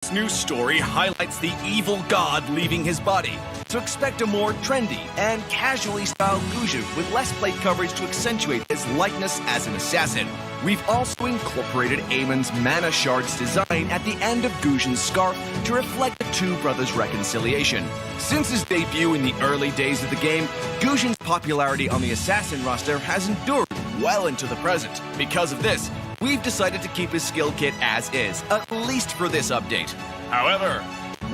This new story highlights the evil god leaving his body, so expect a more trendy and casually styled Gujin with less plate coverage to accentuate his likeness as an assassin. We've also incorporated Amon's mana shards design at the end of Gujin's scarf to reflect the two brothers' reconciliation. Since his debut in the early days of the game, Gujin's popularity on the assassin roster has endured well into the present. Because of this, we've decided to keep his skill kit as is, at least for this update. However,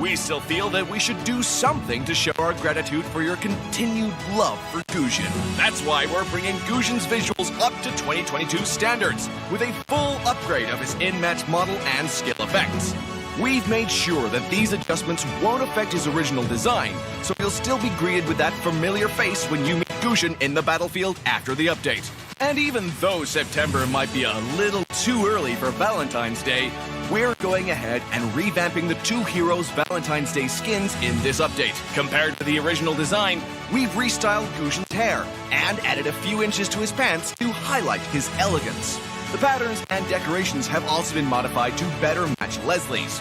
we still feel that we should do something to show our gratitude for your continued love for Gujin. That's why we're bringing Gujin's visuals up to 2022 standards, with a full upgrade of his in-match model and skill effects. We've made sure that these adjustments won't affect his original design, so he'll still be greeted with that familiar face when you meet Gujin in the battlefield after the update. And even though September might be a little too early for Valentine's Day, we're going ahead and revamping the two heroes' Valentine's Day skins in this update. Compared to the original design, we've restyled Gujin's hair and added a few inches to his pants to highlight his elegance. The patterns and decorations have also been modified to better match Leslie's.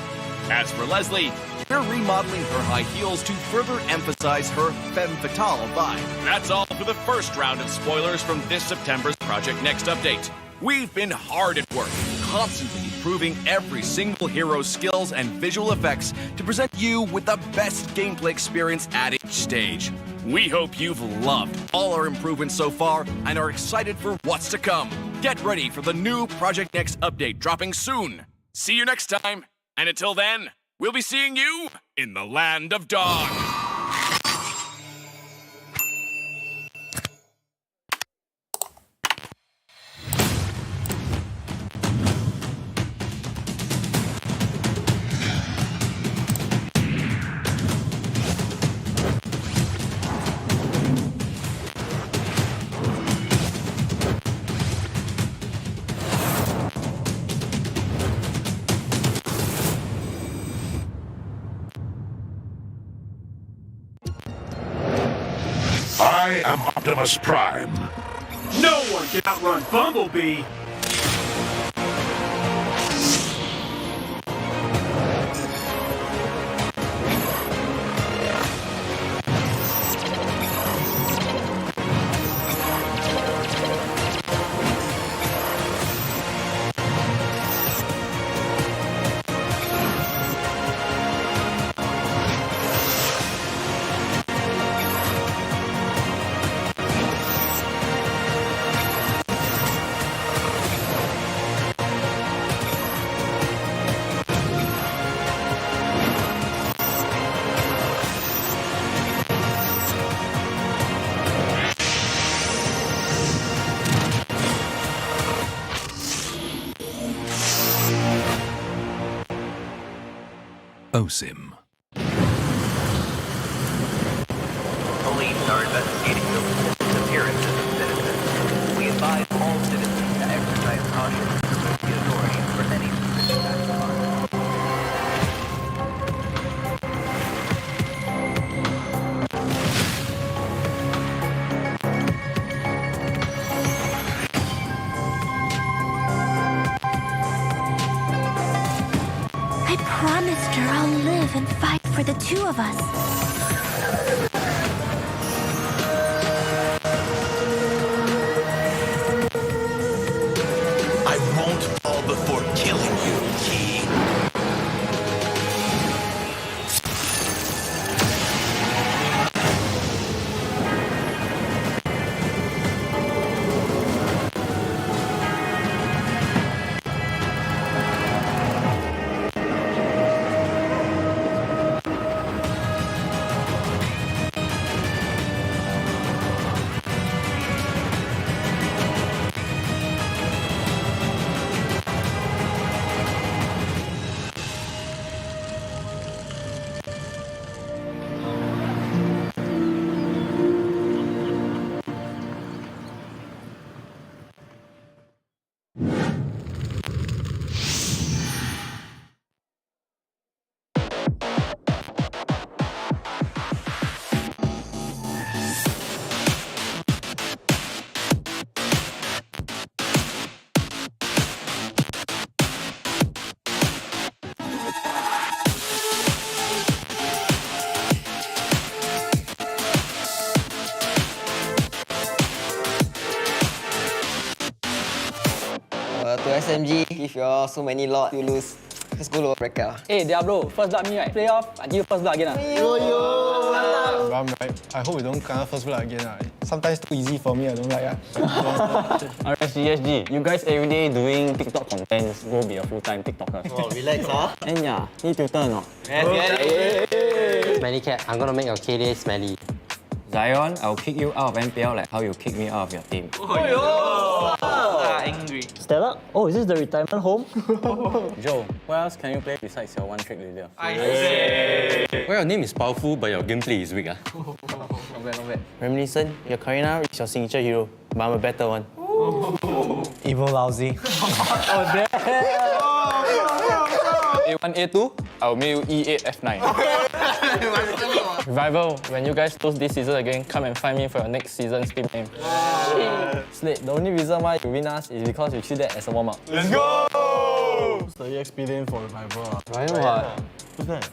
As for Leslie, we're remodeling her high heels to further emphasize her femme fatale vibe. That's all for the first round of spoilers from this September's Project Next update. We've been hard at work, constantly improving every single hero's skills and visual effects to present you with the best gameplay experience at each stage. We hope you've loved all our improvements so far and are excited for what's to come. Get ready for the new Project Next update dropping soon. See you next time, and until then, we'll be seeing you in the Land of Dog. I am Optimus Prime. No one can outrun Bumblebee! OSIM. Police are investigating the disappearance of citizens. We advise all citizens to exercise caution with the authorities for any suspicious acts of harm. I promised her I'll live and fight for the two of us. I won't fall before killing you, Key. SMG, if you're so many lot, you lose. Just go lower bracket. Hey, Diablo, first blood me, right? Playoff, I give you first blood again. Ram, right? I hope you don't kena first blood again. Right? Sometimes too easy for me, I don't like. RSG SG, you guys every day doing TikTok contents, go be a full-time TikToker. Oh, relax, huh? And yeah, need tutor or not? Yes. Smelly cat, I'm gonna make your KD smelly. Zion, I'll kick you out of MPL like how you kick me out of your team. Angry. Stella? Oh, is this the retirement home? Joe, what else can you play besides your one-trick leader? Well, your name is powerful, but your gameplay is weak. Not bad, not bad. Reminiscent, your Karina is your signature hero, but I'm a better one. Evil lousy. A1, A2, I'll make you E8, F9. Revival, when you guys close this season again, come and find me for your next season's team name. Slate, the only reason why you win us is because you treat that as a warm-up. Let's go! Who's the EXP lane for Revival? Ryan, what? Who's that?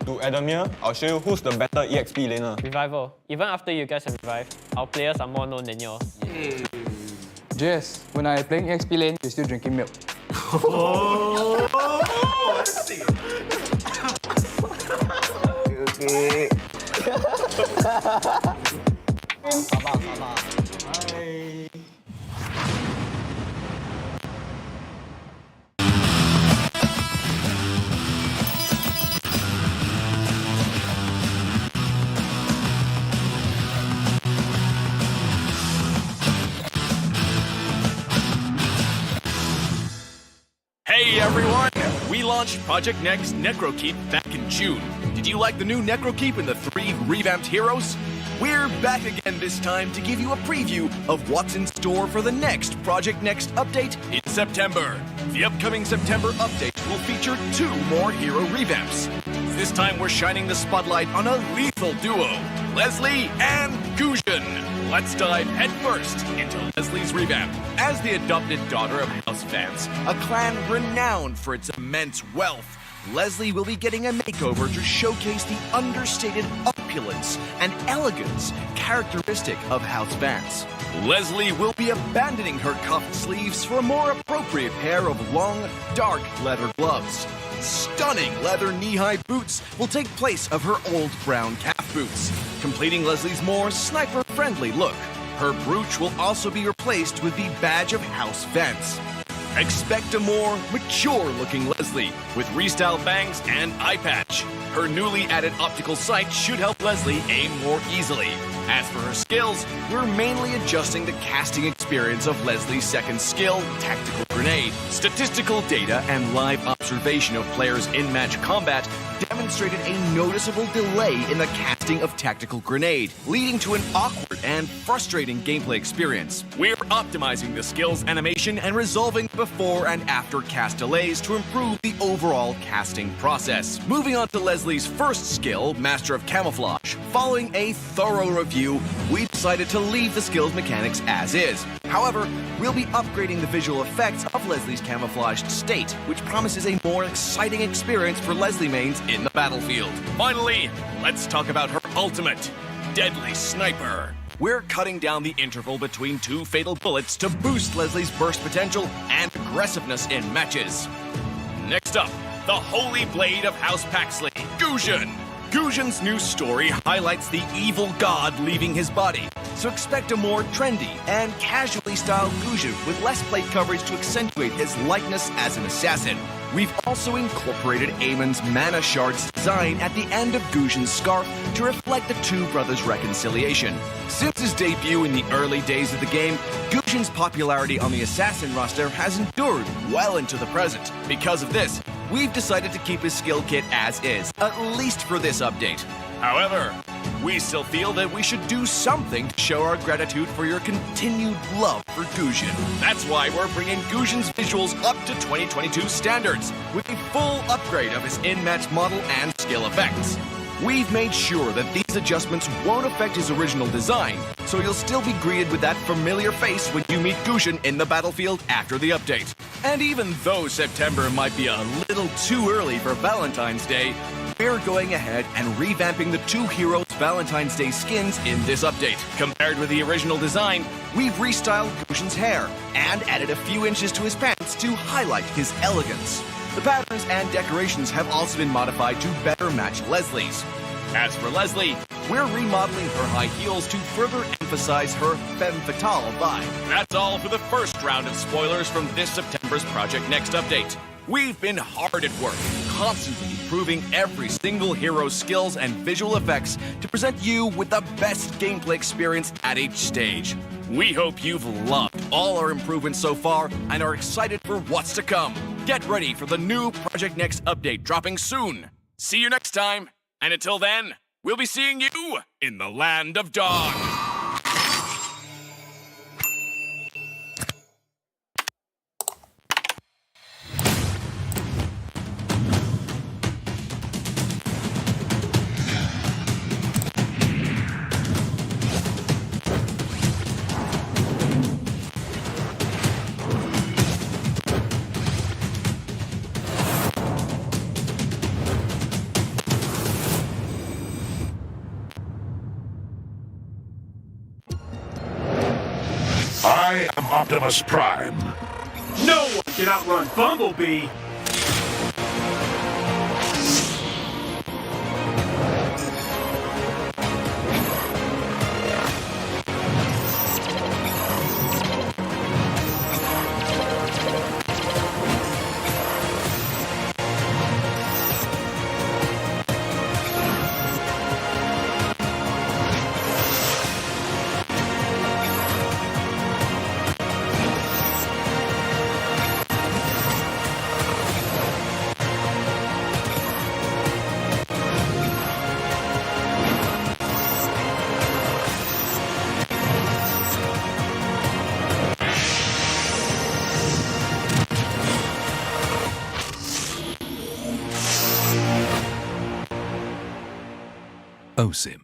To Adam here, I'll show you who's the better EXP laner. Revival. Even after you guys have revived, our players are more known than yours. Jess, when I playing EXP lane, you're still drinking milk. Okay. Hey everyone! We launched Project Next Necrokeep back in June. Did you like the new Necrokeep and the 3 revamped heroes? We're back again this time to give you a preview of what's in store for the next Project Next update in September. The upcoming September update will feature 2 more hero revamps. This time we're shining the spotlight on a lethal duo, Leslie and Gusion. Let's dive headfirst into Leslie's revamp. As the adopted daughter of House Vance, a clan renowned for its immense wealth, Leslie will be getting a makeover to showcase the understated opulence and elegance characteristic of House Vance. Leslie will be abandoning her cuffed sleeves for a more appropriate pair of long, dark leather gloves. Stunning leather knee-high boots will take place of her old brown calf boots, completing Leslie's more sniper-friendly look. Her brooch will also be replaced with the badge of House Vance. Expect a more mature-looking Leslie with restyled bangs and eye patch. Her newly added optical sight should help Leslie aim more easily. As for her skills, we're mainly adjusting the casting experience of Leslie's second skill, Tactical Grenade. Statistical data and live observation of players in match combat demonstrated a noticeable delay in the casting of Tactical Grenade, leading to an awkward and frustrating gameplay experience. We're optimizing the skill's animation and resolving before and after cast delays to improve the overall casting process. Moving on to Leslie's first skill, Master of Camouflage. Following a thorough review, we decided to leave the skill's mechanics as is. However, we'll be upgrading the visual effects of Leslie's camouflaged state, which promises a more exciting experience for Leslie mains in the battlefield. Finally, let's talk about her ultimate, Deadly Sniper. We're cutting down the interval between 2 fatal bullets to boost Leslie's burst potential and aggressiveness in matches. Next up, the Holy Blade of House Paxley, Gusion. Gusion's new story highlights the evil god leaving his body, so expect a more trendy and casually styled Gusion with less plate coverage to accentuate his likeness as an assassin. We've also incorporated Eamon's mana shards design at the end of Gusion's scarf to reflect the 2 brothers' reconciliation. Since his debut in the early days of the game, Gusion's popularity on the assassin roster has endured well into the present. Because of this, we've decided to keep his skill kit as is, at least for this update. However, we still feel that we should do something to show our gratitude for your continued love for Gusion. That's why we're bringing Gusion's visuals up to 2022 standards, with a full upgrade of his in-match model and skill effects. We've made sure that these adjustments won't affect his original design, so you'll still be greeted with that familiar face when you meet Gusion in the battlefield after the update. And even though September might be a little too early for Valentine's Day, we're going ahead and revamping the 2 heroes Valentine's Day skins in this update. Compared with the original design, we've restyled Goshen's hair and added a few inches to his pants to highlight his elegance. The patterns and decorations have also been modified to better match Leslie's. As for Leslie, we're remodeling her high heels to further emphasize her femme fatale vibe. That's all for the first round of spoilers from this September's Project Next update. We've been hard at work, constantly improving every single hero's skills and visual effects to present you with the best gameplay experience at each stage. We hope you've loved all our improvements so far and are excited for what's to come. Get ready for the new Project Next update dropping soon. See you next time, and until then, we'll be seeing you in the Land of Dawn. I am Optimus Prime. No one can outrun Bumblebee! OSIM.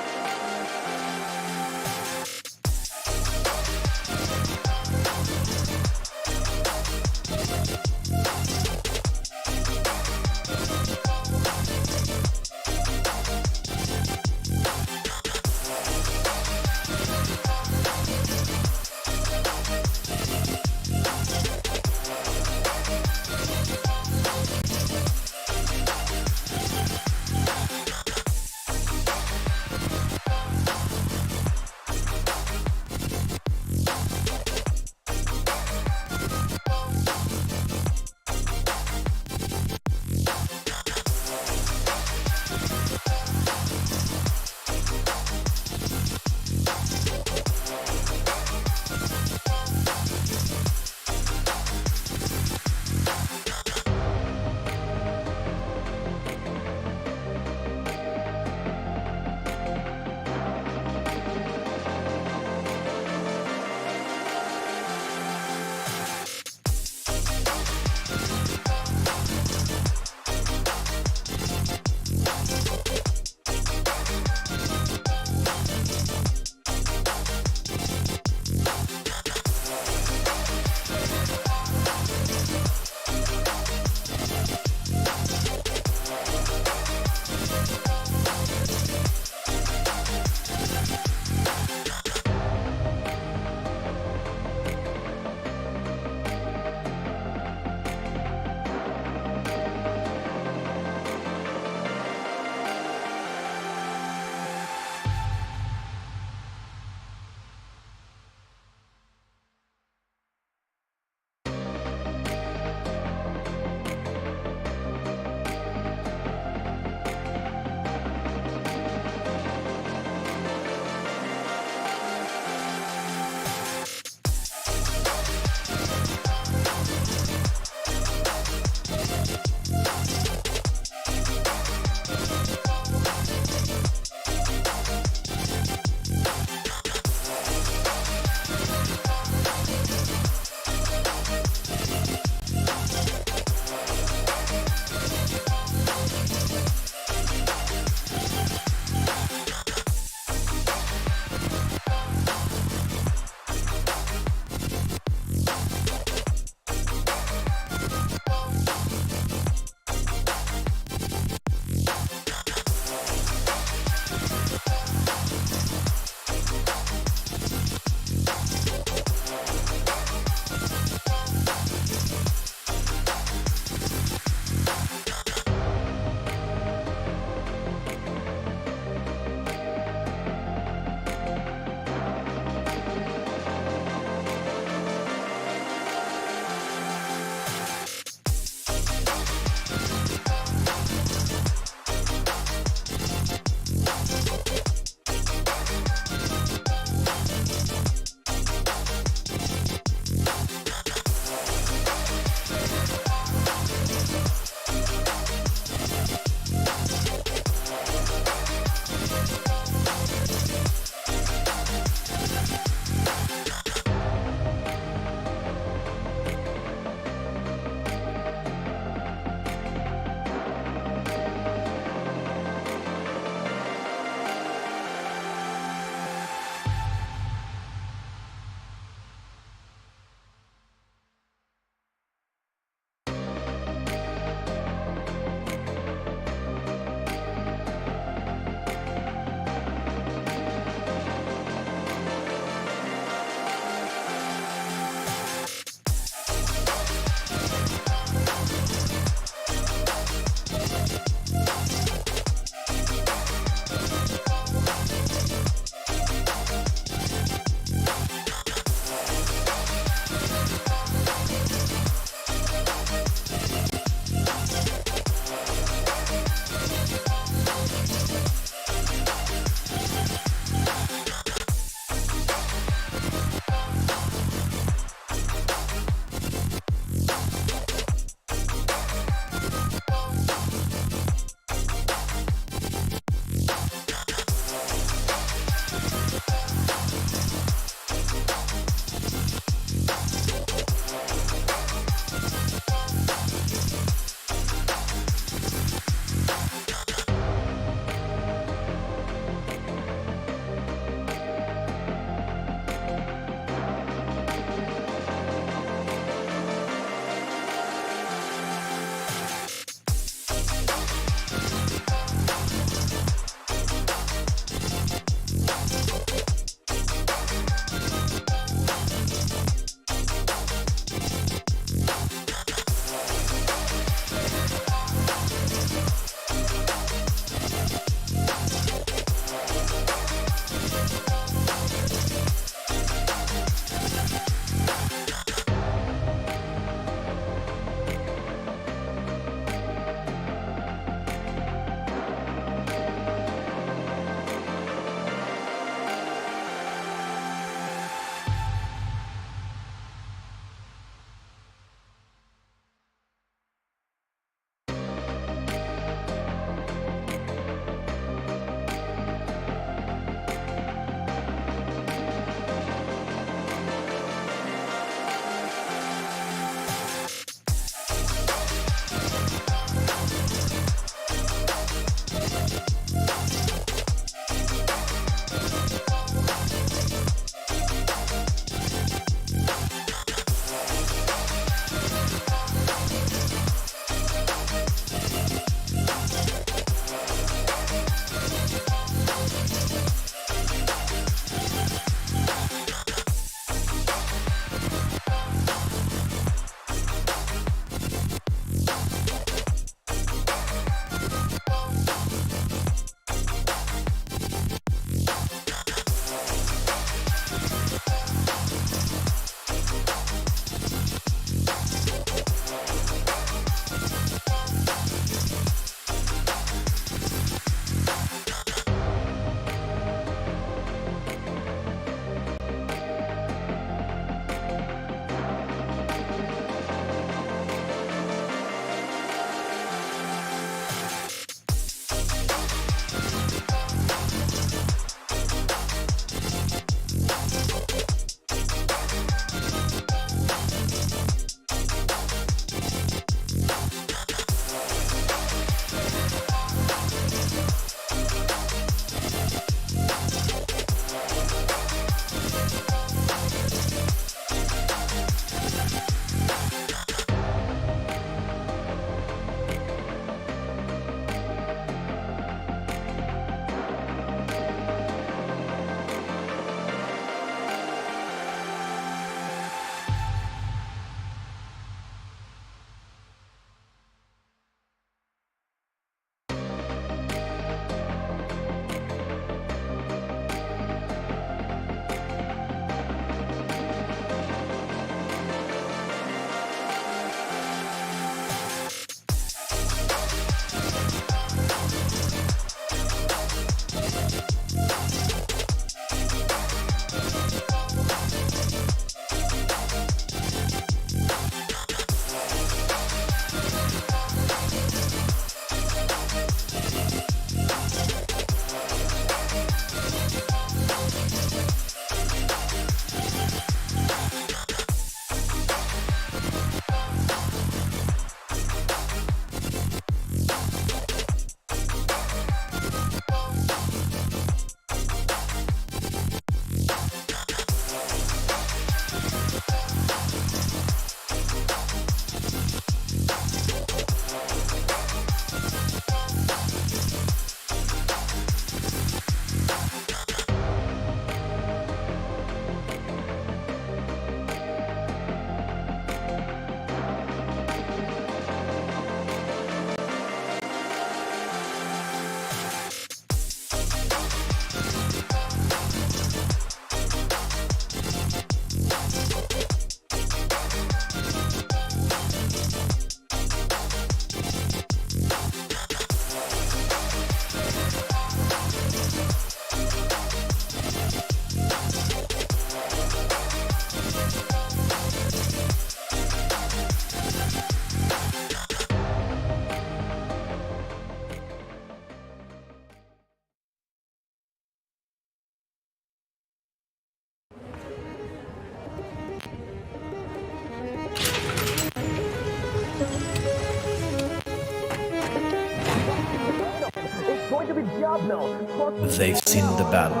They've seen the battle.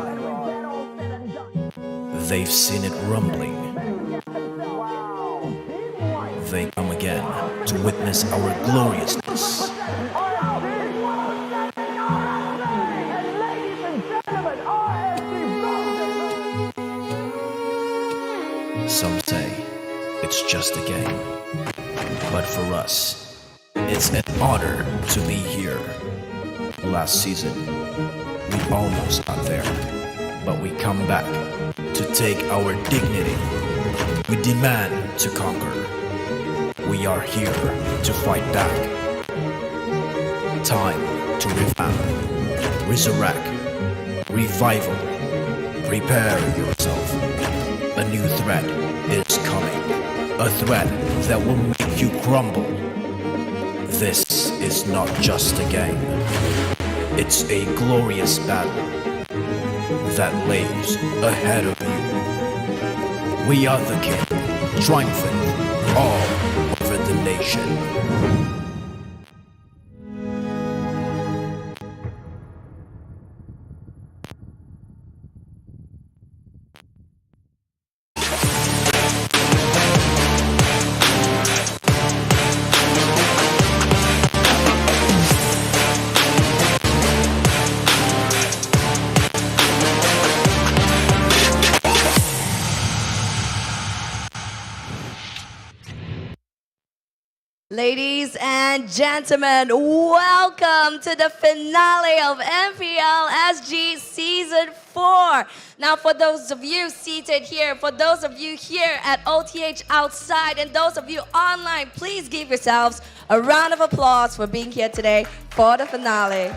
They've seen it rumbling. They come again to witness our gloriousness. Some say it's just a game, but for us, it's an honor to be here. Last season, we almost got there, but we come back to take our dignity. We demand to conquer. We are here to fight back. Time to revamp, resurrect, revival. Prepare yourself. A new threat is coming. A threat that will make you crumble. This is not just a game. It's a glorious battle that lays ahead of you. We are the king, triumphant all over the nation. Ladies and gentlemen, welcome to the finale of MPL SG Season 4. Now, for those of you seated here, for those of you here at OTH outside, and those of you online, please give yourselves a round of applause for being here today for the finale.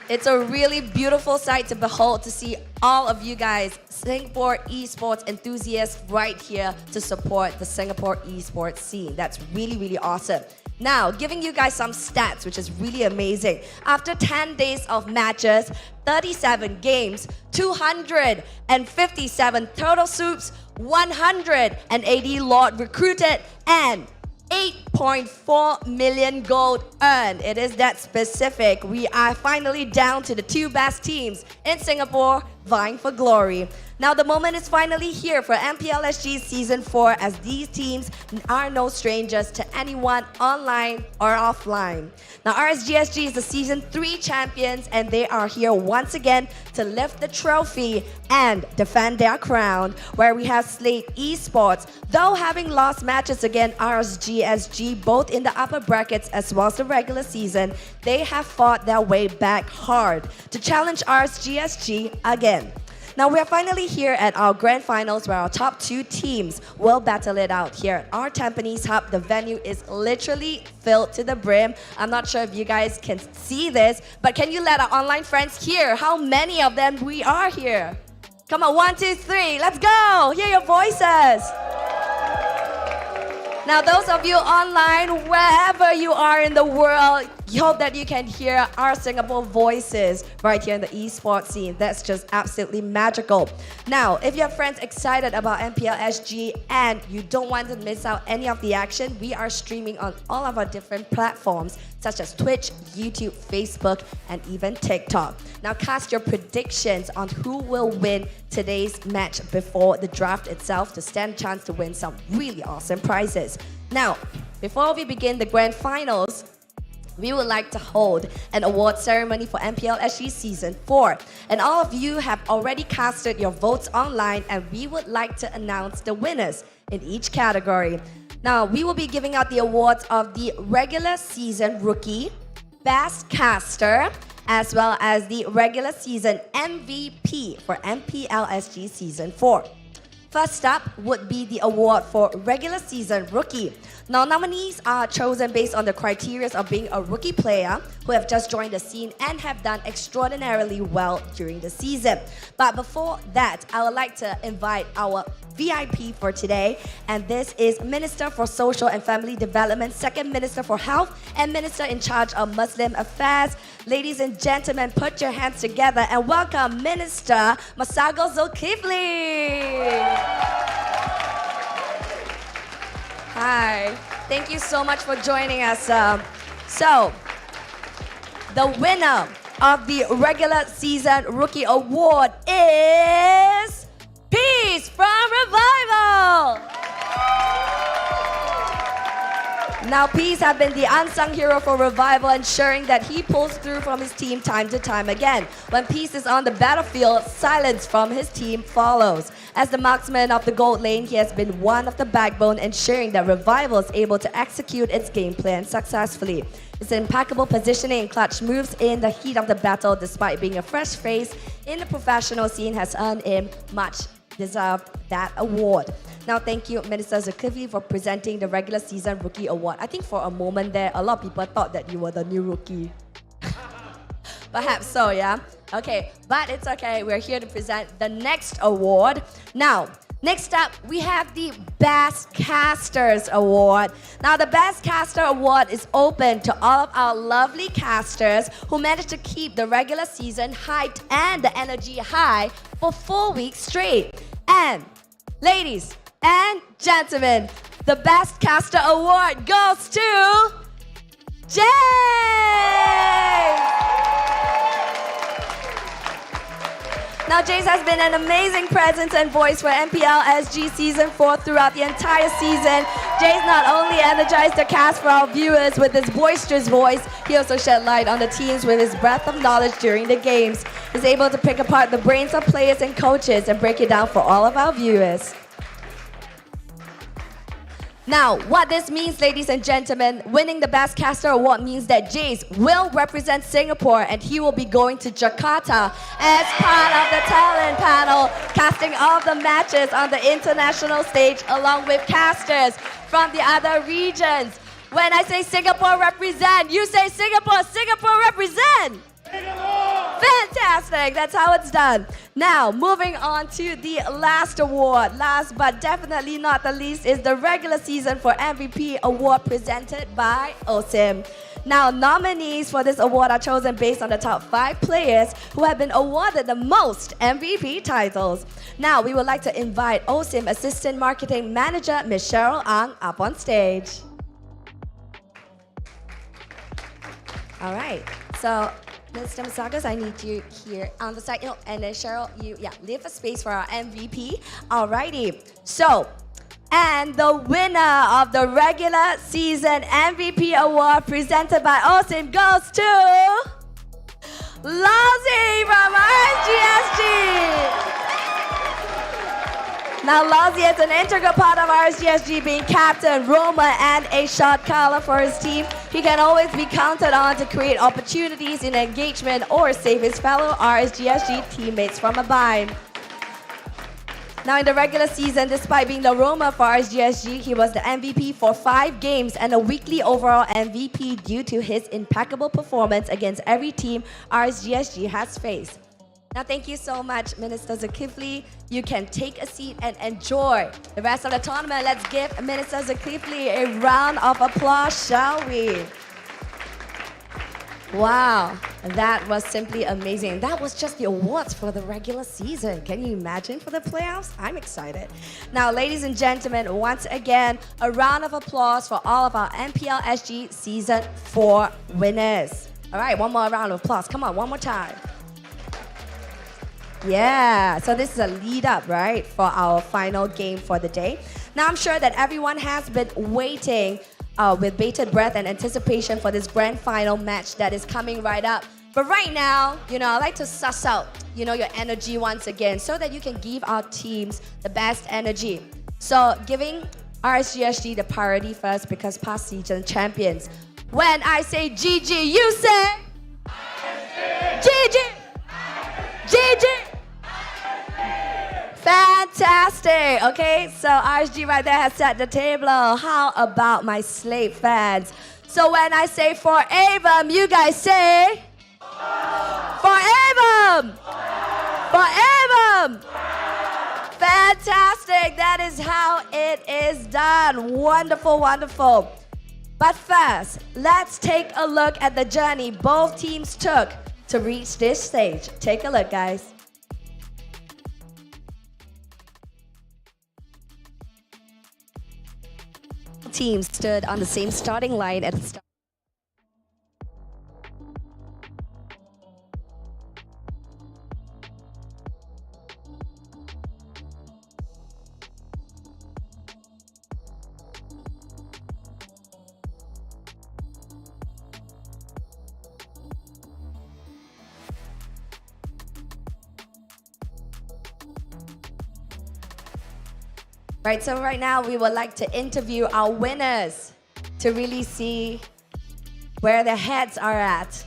It's a really beautiful sight to behold, to see all of you guys, Singapore esports enthusiasts, right here to support the Singapore esports scene. That's really, really awesome. Now, giving you guys some stats, which is really amazing. After 10 days of matches, 37 games, 257 total soups, 180 Lord recruited, and 8.4 million gold earned. It is that specific. We are finally down to the two best teams in Singapore vying for glory. Now the moment is finally here for MPL SG Season 4, as these teams are no strangers to anyone online or offline. Now RSG SG is the Season 3 champions, and they are here once again to lift the trophy and defend their crown, where we have Slate Esports. Though having lost matches against RSG SG both in the upper brackets as well as the regular season, they have fought their way back hard to challenge RSG SG again. Now we're finally here at our grand finals, where our top two teams will battle it out here at our Tampines Hub. The venue is literally filled to the brim. I'm not sure if you guys can see this, but can you let our online friends hear how many of them we are here? Come on, 1, 2, 3, let's go! Hear your voices! Now those of you online, wherever you are in the world, hope that you can hear our Singapore voices right here in the esports scene. That's just absolutely magical. Now, if you have friends excited about MPL SG and you don't want to miss out any of the action, we are streaming on all of our different platforms such as Twitch, YouTube, Facebook, and even TikTok. Now cast your predictions on who will win today's match before the draft itself to stand a chance to win some really awesome prizes. Now, before we begin the grand finals, we would like to hold an award ceremony for MPL SG Season 4. And all of you have already casted your votes online, and we would like to announce the winners in each category. Now, we will be giving out the awards of the regular season rookie, best caster, as well as the regular season MVP for MPL SG Season 4. First up would be the award for regular season rookie. Now, nominees are chosen based on the criteria of being a rookie player who have just joined the scene and have done extraordinarily well during the season. But before that, I would like to invite our VIP for today, and this is Minister for Social and Family Development, Second Minister for Health, and Minister in charge of Muslim Affairs. Ladies and gentlemen, put your hands together and welcome Minister Masago Zulkifli. Hi, thank you so much for joining us. So, the winner of the regular season rookie award is Peace from Revival. Now, Peace have been the unsung hero for Revival, ensuring that he pulls through from his team time to time again. When Peace is on the battlefield, silence from his team follows. As the marksman of the gold lane, he has been one of the backbone, ensuring that Revival is able to execute its game plan successfully. His impeccable positioning and clutch moves in the heat of the battle, despite being a fresh face in the professional scene, has earned him much deserved that award. Now, thank you, Minister Zulkifli, for presenting the regular season rookie award. I think for a moment there, a lot of people thought that you were the new rookie. Perhaps so, yeah? Okay, but it's okay. We're here to present the next award. Now, next up, we have the Best Casters Award. Now, the Best Caster Award is open to all of our lovely casters who managed to keep the regular season hyped and the energy high for 4 weeks straight. And, ladies and gentlemen, the Best Caster Award goes to James! Now, James has been an amazing presence and voice for MPL SG Season 4 throughout the entire season. James not only energized the cast for our viewers with his boisterous voice, he also shed light on the teams with his breadth of knowledge during the games. He's able to pick apart the brains of players and coaches and break it down for all of our viewers. Now, what this means, ladies and gentlemen, winning the Best Caster Award means that Jace will represent Singapore and he will be going to Jakarta as part of the talent panel, casting all the matches on the international stage along with casters from the other regions. When I say Singapore represent, you say Singapore, Singapore represent! Fantastic, that's how it's done. Now, moving on to the last award. Last but definitely not the least is the regular season for MVP award presented by OSIM. Now, nominees for this award are chosen based on the top 5 players who have been awarded the most MVP titles. Now, we would like to invite OSIM Assistant Marketing Manager, Ms. Cheryl Ang, up on stage. All right, so Mr. Masagas, I need you here on the side. Oh, and then Cheryl, you leave a space for our MVP. Alrighty. So, and the winner of the regular season MVP award presented by OSIM goes to Lozzie from RSG SG. Now, Lozzie is an integral part of RSG SG, being captain, roamer, and a shot caller for his team. He can always be counted on to create opportunities in engagement or save his fellow RSG SG teammates from a bind. Now, in the regular season, despite being the roamer for RSG SG, he was the MVP for 5 games and a weekly overall MVP due to his impeccable performance against every team RSG SG has faced. Now, thank you so much, Minister Zulkifli. You can take a seat and enjoy the rest of the tournament. Let's give Minister Zulkifli a round of applause, shall we? Wow, that was simply amazing. That was just the awards for the regular season. Can you imagine for the playoffs? I'm excited. Now, ladies and gentlemen, once again, a round of applause for all of our MPL SG Season 4 winners. All right, one more round of applause. Come on, one more time. Yeah, so this is a lead up, right, for our final game for the day. Now, I'm sure that everyone has been waiting with bated breath and anticipation for this grand final match that is coming right up. But right now, I'd like to suss out, your energy once again so that you can give our teams the best energy. So, giving RSG SG the priority first because past season champions. When I say GG, you say GG! GG! Fantastic. Okay, so RSG right there has set the table. How about my slave fans? So when I say for Avum, you guys say for Avum! For Avum! Fantastic. That is how it is done. Wonderful, wonderful. But first, let's take a look at the journey both teams took to reach this stage. Take a look, guys. Teams stood on the same starting line at the start. Right, so right now we would like to interview our winners to really see where their heads are at,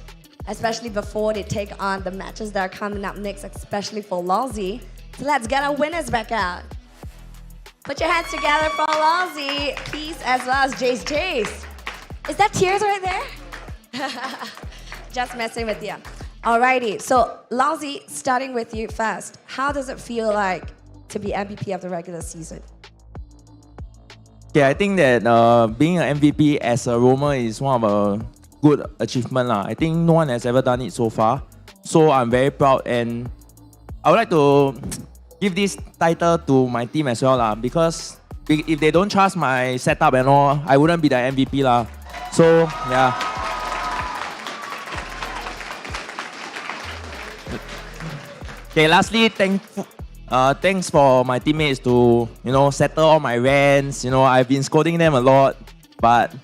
especially before they take on the matches that are coming up next, especially for Lawsy. So let's get our winners back out. Put your hands together for Lawsy, Peace, as well as Jace. Is that tears right there? Just messing with you. Alrighty, so Lawsy, starting with you first. How does it feel like to be MVP of the regular season? Okay, I think that being an MVP as a roamer is one of a good achievement. I think no one has ever done it so far. So I'm very proud, and I would like to give this title to my team as well, because if they don't trust my setup and all, I wouldn't be the MVP. So, yeah. Okay, lastly, thanks for my teammates to, settle all my rants. I've been scolding them a lot, but,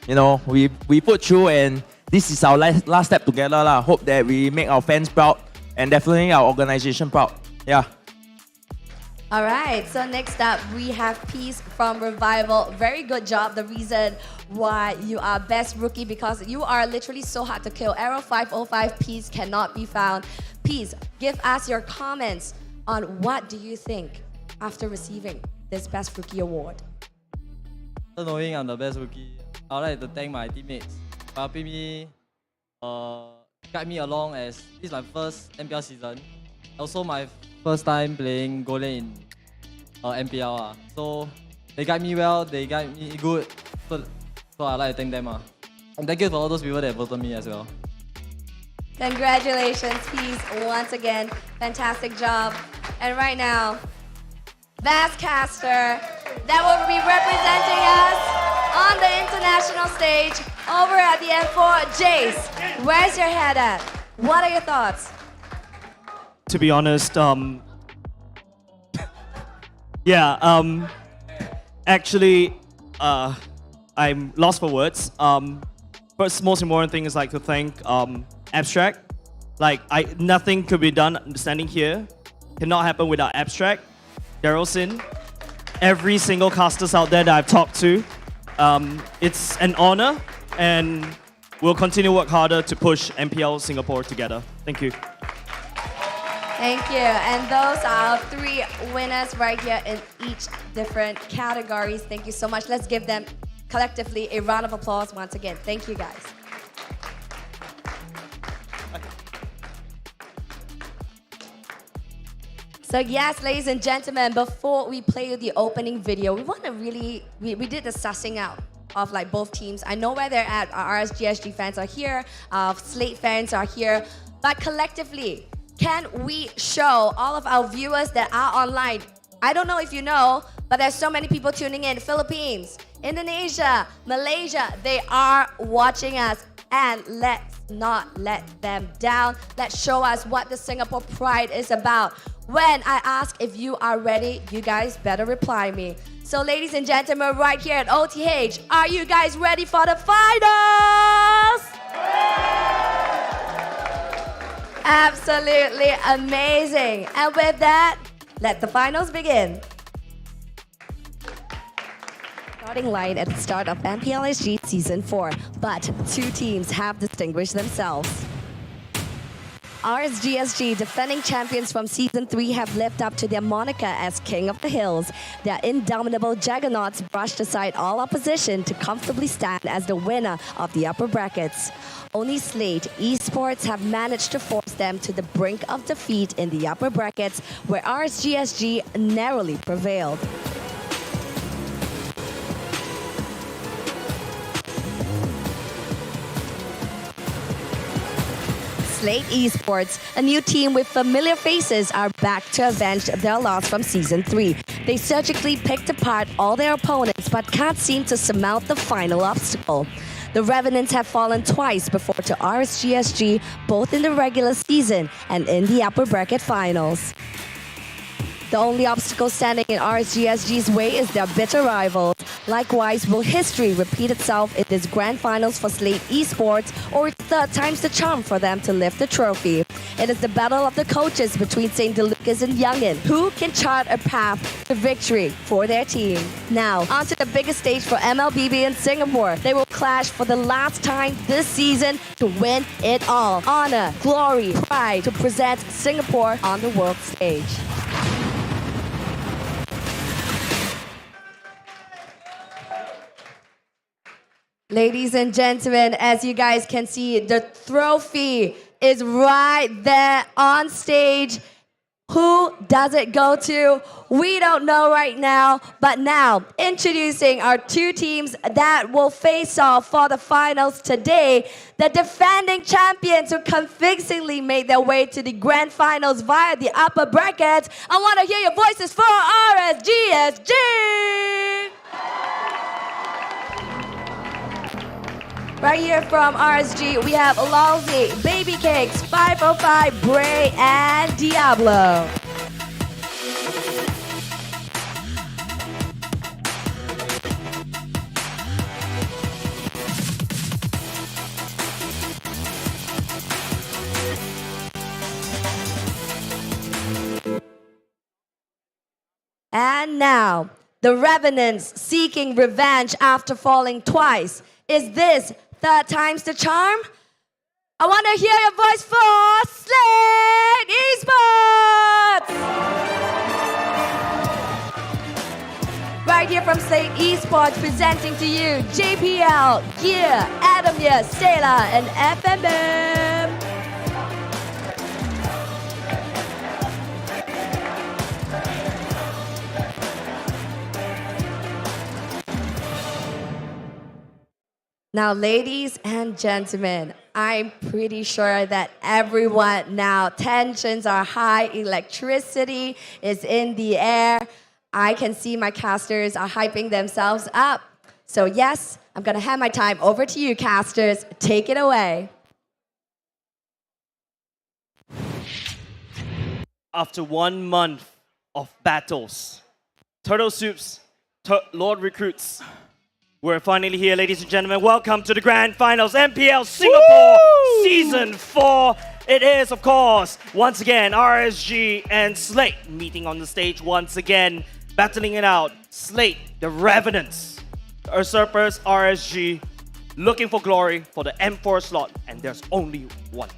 we put through, and this is our last step together. Hope that we make our fans proud and definitely our organization proud. Yeah. All right, so next up we have Peace from Revival. Very good job. The reason why you are best rookie, because you are literally so hard to kill. Arrow 505 Peace cannot be found. Peace, give us your comments on what do you think after receiving this best rookie award. After knowing I'm the best rookie, I would like to thank my teammates for helping me guide me along, as this is my first MPL season. Also my first time playing goal lane in MPL. So they guide me well, they guide me good. So I like to thank them. And thank you for all those people that voted me as well. Congratulations, Peace, once again. Fantastic job. And right now, Basscaster, that will be representing us on the international stage over at the M4. Jace, where's your head at? What are your thoughts? To be honest, actually, I'm lost for words. First, most important thing is to thank Abstract. Nothing could be done standing here. Cannot happen without Abstract, Daryl Sin, every single casters out there that I've talked to. It's an honor, and we'll continue to work harder to push MPL Singapore together. Thank you. Thank you. And those are 3 winners right here in each different categories. Thank you so much. Let's give them collectively a round of applause once again. Thank you, guys. So yes, ladies and gentlemen, before we play you the opening video, we want to really, we did the sussing out of both teams. I know where they're at. Our RSG SG fans are here, Slate fans are here, but collectively, can we show all of our viewers that are online? I don't know if you know, but there's so many people tuning in. Philippines, Indonesia, Malaysia, they are watching us. And let's not let them down. Let's show us what the Singapore Pride is about. When I ask if you are ready, you guys better reply me. So ladies and gentlemen, right here at OTH, are you guys ready for the finals? Absolutely amazing. And with that, let the finals begin. Starting line at the start of MPL SG Season 4, but 2 teams have distinguished themselves. RSG SG, defending champions from Season 3, have lived up to their moniker as King of the Hills. Their indomitable juggernauts brushed aside all opposition to comfortably stand as the winner of the upper brackets. Only Slate Esports have managed to force them to the brink of defeat in the upper brackets, where RSG SG narrowly prevailed. Slate Esports, a new team with familiar faces, are back to avenge their loss from Season 3. They surgically picked apart all their opponents but can't seem to surmount the final obstacle. The Revenants have fallen twice before to RSG SG, both in the regular season and in the upper bracket finals. The only obstacle standing in RSG SG's way is their bitter rivals. Likewise, will history repeat itself in this grand finals for Slate Esports, or it's 3rd time's the charm for them to lift the trophy? It is the battle of the coaches between St. DeLucas and Youngin. Who can chart a path to victory for their team? Now, onto the biggest stage for MLBB in Singapore. They will clash for the last time this season to win it all. Honor, glory, pride to present Singapore on the world stage. Ladies and gentlemen, as you guys can see, the trophy is right there on stage. Who does it go to? We don't know right now, but now introducing our two teams that will face off for the finals today. The defending champions who convincingly made their way to the grand finals via the upper brackets. I want to hear your voices for RSG SG! Right here from RSG, we have Lousy, Baby Cakes, 505, Bray, and Diablo. And now, the Revenants seeking revenge after falling twice. Is this third time's the charm? I want to hear your voice for Slate Esports! Right here from Slate Esports, presenting to you JPL, Gear, Adamir, Stella, and FMM. Now, ladies and gentlemen, I'm pretty sure that everyone now, tensions are high, electricity is in the air. I can see my casters are hyping themselves up. So yes, I'm gonna hand my time over to you, casters. Take it away. After 1 month of battles, Turtle Soups, Lord Recruits, we're finally here, ladies and gentlemen. Welcome to the Grand Finals, MPL Singapore Season 4. It is, of course, once again, RSG and Slate meeting on the stage once again, battling it out. Slate, the Revenants, Usurpers, RSG, looking for glory for the M4 slot, and there's only one.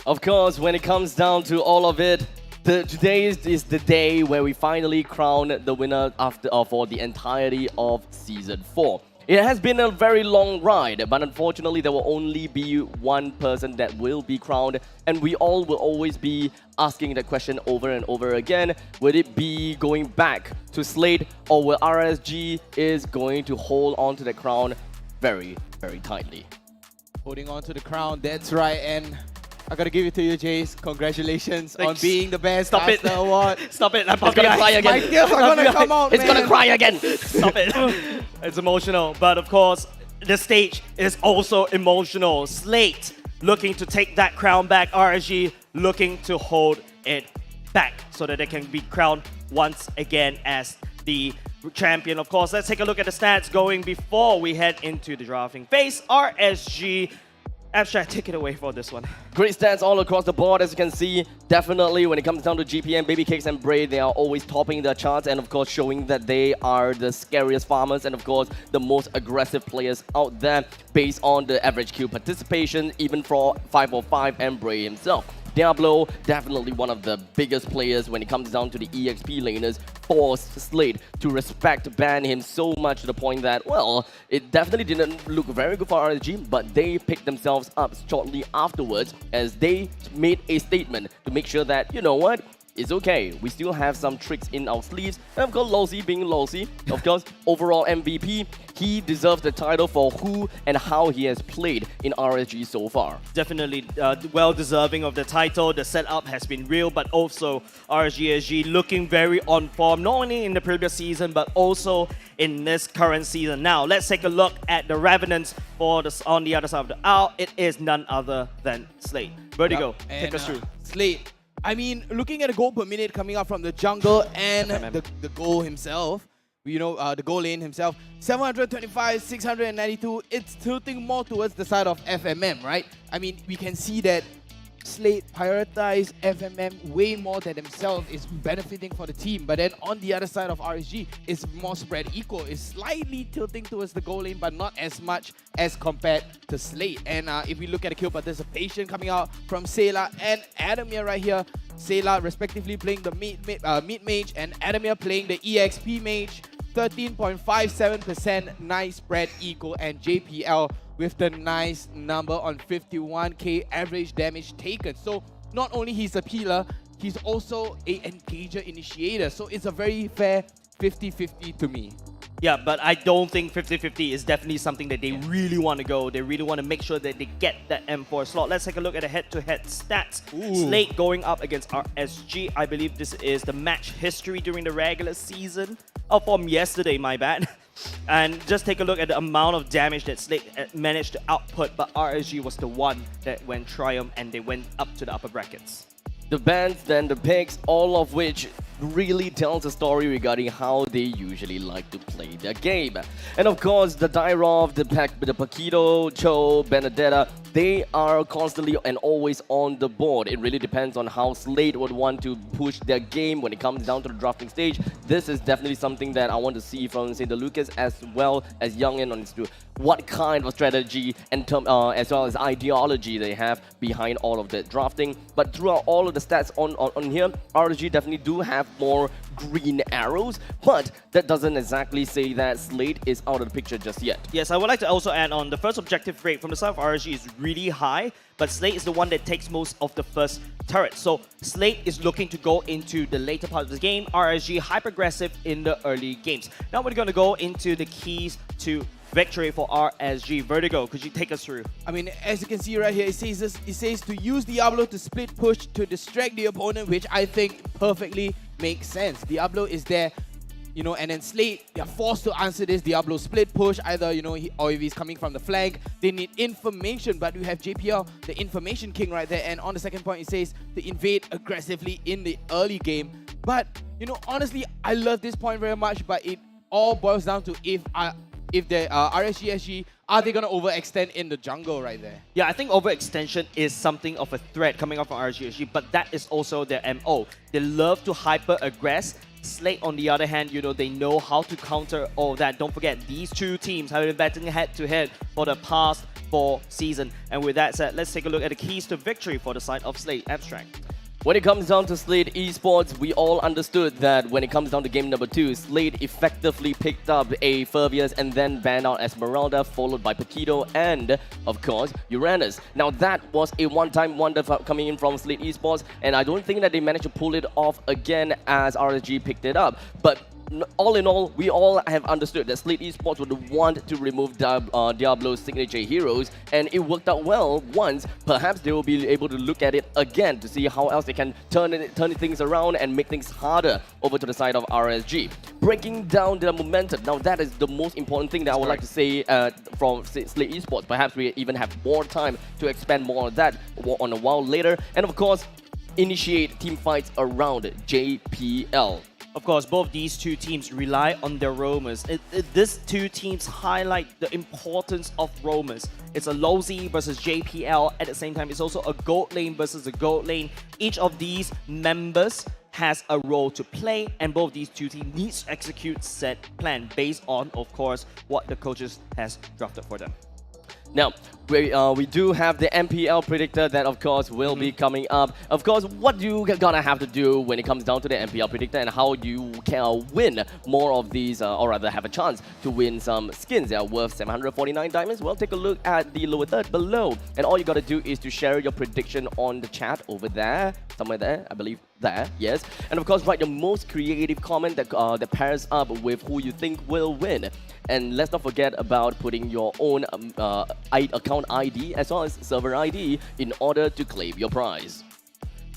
Of course, when it comes down to all of it, today is the day where we finally crown the winner for the entirety of Season 4. It has been a very long ride, but unfortunately there will only be one person that will be crowned, and we all will always be asking that question over and over again. Would it be going back to Slate, or will RSG is going to hold on to the crown very, very tightly? Holding on to the crown, that's right, and I gotta give it to you, Jace. Congratulations on being the best caster award. Stop it. I'm gonna cry again. My tears are gonna come out, It's gonna cry again. Stop it. It's emotional. But of course, the stage is also emotional. Slate looking to take that crown back. RSG looking to hold it back so that they can be crowned once again as the champion. Of course, let's take a look at the stats going before we head into the drafting phase. RSG, Abstract, take it away for this one. Great stats all across the board, as you can see. Definitely, when it comes down to GPM, Baby Cakes and Bray, they are always topping the charts and, of course, showing that they are the scariest farmers and, of course, the most aggressive players out there based on the average kill participation, even for 505 and Bray himself. Diablo, definitely one of the biggest players when it comes down to the EXP laners, forced Slate to ban him so much to the point that, well, it definitely didn't look very good for RSG, but they picked themselves up shortly afterwards as they made a statement to make sure that, you know what, it's okay. We still have some tricks in our sleeves. And of course, Lousy being Lousy, of course, overall MVP, he deserves the title for who and how he has played in RSG so far. Definitely well deserving of the title. The setup has been real, but also RSG SG looking very on form, not only in the previous season, but also in this current season. Now, let's take a look at the Revenants on the other side of the aisle. It is none other than Slate. Vertigo, take us through. Slate, I mean, looking at the goal per minute coming up from the jungle and the goal himself, you know, the goal lane himself, 725, 692, it's tilting more towards the side of FMM, right? I mean, we can see that Slate prioritize FMM way more than themselves is benefiting for the team. But then on the other side of RSG, it's more spread equal. It's slightly tilting towards the goal lane, but not as much as compared to Slate. And if we look at the kill participation coming out from Sela and Adamir right here, Sela respectively playing the mid mage and Adamir playing the EXP mage. 13.57% nice spread equal, and JPL with the nice number on 51k average damage taken. So not only he's a peeler, he's also a engager initiator. So it's a very fair 50-50 to me. Yeah, but I don't think 50-50 is definitely something that they really want to go. They really want to make sure that they get that M4 slot. Let's take a look at the head-to-head stats. Slate going up against RSG. I believe this is the match history during the regular season. Oh, from yesterday, my bad. And just take a look at the amount of damage that Slate managed to output, but RSG was the one that went triumph and they went up to the upper brackets. The bans, then the picks, all of which really tells a story regarding how they usually like to play their game. And of course, the Dyrov, the Paquito, Cho, Benedetta, they are constantly and always on the board. It really depends on how Slate would want to push their game when it comes down to the drafting stage. This is definitely something that I want to see from, say, the Lucas as well as Youngin on to what kind of strategy and as well as ideology they have behind all of the drafting. But throughout all of the stats on here, RSG definitely do have more green arrows, but that doesn't exactly say that Slate is out of the picture just yet. Yes, I would like to also add on, the first objective rate from the side of RSG is really high, but Slate is the one that takes most of the first turret. So Slate is looking to go into the later part of the game, RSG hyper-aggressive in the early games. Now we're going to go into the keys to victory for RSG. Vertigo, could you take us through? I mean, as you can see right here, it says to use Diablo to split push to distract the opponent, which I think perfectly makes sense. Diablo is there, you know, and then Slate, they're forced to answer this Diablo split push, either, you know, or if he's coming from the flank, they need information, but we have JPL, the information king right there, and on the second point, it says to invade aggressively in the early game. But, you know, honestly, I love this point very much, but it all boils down to if the RSG SG, are they going to overextend in the jungle right there? Yeah, I think overextension is something of a threat coming up from RSG SG, but that is also their MO. They love to hyper-aggress. Slate, on the other hand, you know, they know how to counter all that. Don't forget, these two teams have been battling head-to-head for the past 4 seasons. And with that said, let's take a look at the keys to victory for the side of Slate. Abstract. When it comes down to Slate Esports, we all understood that when it comes down to game number 2, Slate effectively picked up a Fervius and then banned out Esmeralda, followed by Paquito and, of course, Uranus. Now that was a one-time wonder coming in from Slate Esports, and I don't think that they managed to pull it off again as RSG picked it up. But all in all, we all have understood that Slate Esports would want to remove Diablo's signature heroes, and it worked out well once. Perhaps they will be able to look at it again to see how else they can turn things around and make things harder over to the side of RSG. Breaking down the momentum. Now that is the most important thing that I would like to say from Slate Esports. Perhaps we even have more time to expand more on that on a while later. And of course, initiate team fights around JPL. Of course, both these two teams rely on their roamers. These two teams highlight the importance of roamers. It's a low Z versus JPL. At the same time, it's also a gold lane versus a gold lane. Each of these members has a role to play, and both these two teams need to execute said plan based on, of course, what the coaches has drafted for them. Now, we do have the MPL predictor that, of course, will be coming up. Of course, what you gonna have to do when it comes down to the MPL predictor and how you can win more of these, or rather have a chance to win some skins that are worth 749 diamonds. Well, take a look at the lower third below. And all you gotta do is to share your prediction on the chat over there, somewhere there, I believe. There, yes. And of course, write your most creative comment that pairs up with who you think will win. And let's not forget about putting your own account ID as well as server ID in order to claim your prize.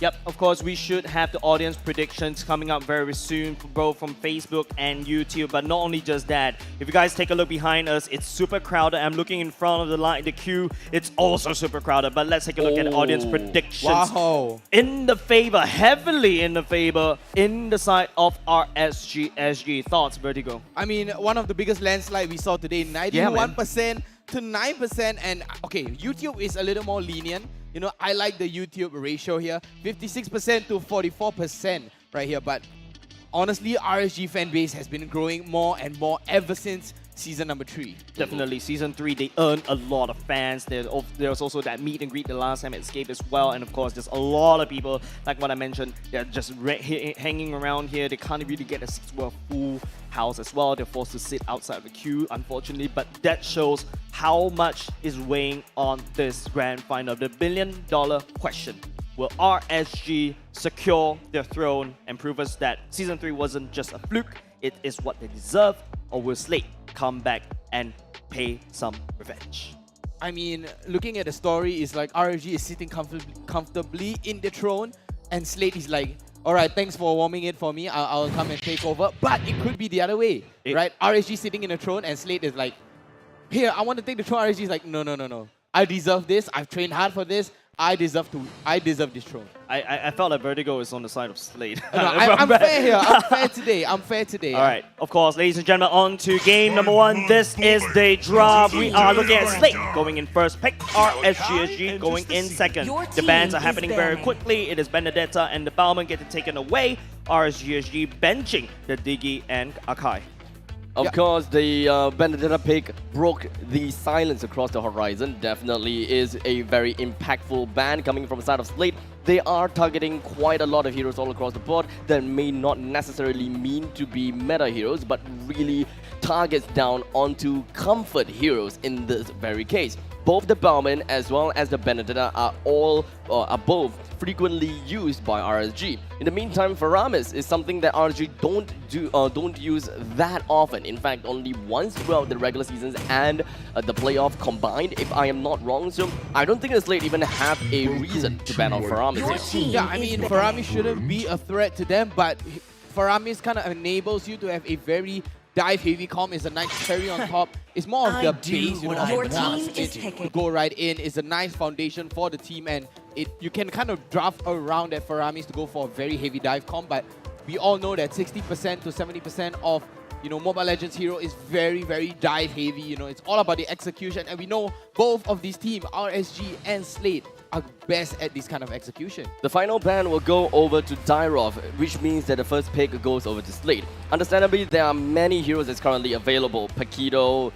Yep, of course, we should have the audience predictions coming up very soon, both from Facebook and YouTube. But not only just that, if you guys take a look behind us, it's super crowded. I'm looking in front of the line, the queue. It's also super crowded. But let's take a look at the audience predictions. Wow. In the favor, heavily in the favor, in the side of RSG SG. Thoughts, Vertigo? I mean, one of the biggest landslide we saw today, 91% to 9%. And okay, YouTube is a little more lenient. You know, I like the YouTube ratio here. 56% to 44% right here. But honestly, RSG fan base has been growing more and more ever since season number 3. Definitely, season 3, they earned a lot of fans. There's also that meet and greet the last time at Escape as well. And of course, there's a lot of people, like what I mentioned, they're just hanging around here. They can't really get a seat to a full house as well. They're forced to sit outside of the queue, unfortunately. But that shows how much is weighing on this grand final. The billion-dollar question. Will RSG secure their throne and prove us that season 3 wasn't just a fluke, it is what they deserve, or will Slate come back and pay some revenge? I mean, looking at the story, it's like RSG is sitting comfortably in the throne, and Slate is like, all right, thanks for warming it for me. I'll come and take over. But it could be the other way, right? RSG sitting in the throne, and Slate is like, here, I want to take the throne. RSG is like, no. I deserve this. I've trained hard for this. I deserve this throne. I felt like Vertigo is on the side of Slade. No, I'm fair here. I'm fair today. All right. Of course, ladies and gentlemen, on to game number 1. This is the draw. We are looking at Slate going in first pick, RSG SG going in second. The bans are happening very quickly. It is Benedetta and the Bowman getting taken away. RSG SG benching the Diggy and Akai. Of course, the Benedetta pick broke the silence across the horizon. Definitely is a very impactful ban coming from the side of Slate. They are targeting quite a lot of heroes all across the board that may not necessarily mean to be meta heroes, but really targets down onto comfort heroes in this very case. Both the Bowman as well as the Benedetta are both frequently used by RSG. In the meantime, Faramis is something that RSG don't use that often. In fact, only once throughout the regular seasons and the playoff combined, if I am not wrong. So I don't think the Slate even have a reason to ban off Faramis here. Yeah, I mean, Faramis shouldn't be a threat to them, but Faramis kind of enables you to have a very dive-heavy comp. Is a nice cherry on top. It's more of the base, you know, your of team the is to go right in. It's a nice foundation for the team, and you can kind of draft around that Faramis to go for a very heavy dive comp, but we all know that 60% to 70% of Mobile Legends hero is very, very dive heavy. You know, it's all about the execution, and we know both of these teams, RSG and Slate, are best at this kind of execution. The final ban will go over to Dyrov, which means that the first pick goes over to Slate. Understandably, there are many heroes that's currently available. Paquito,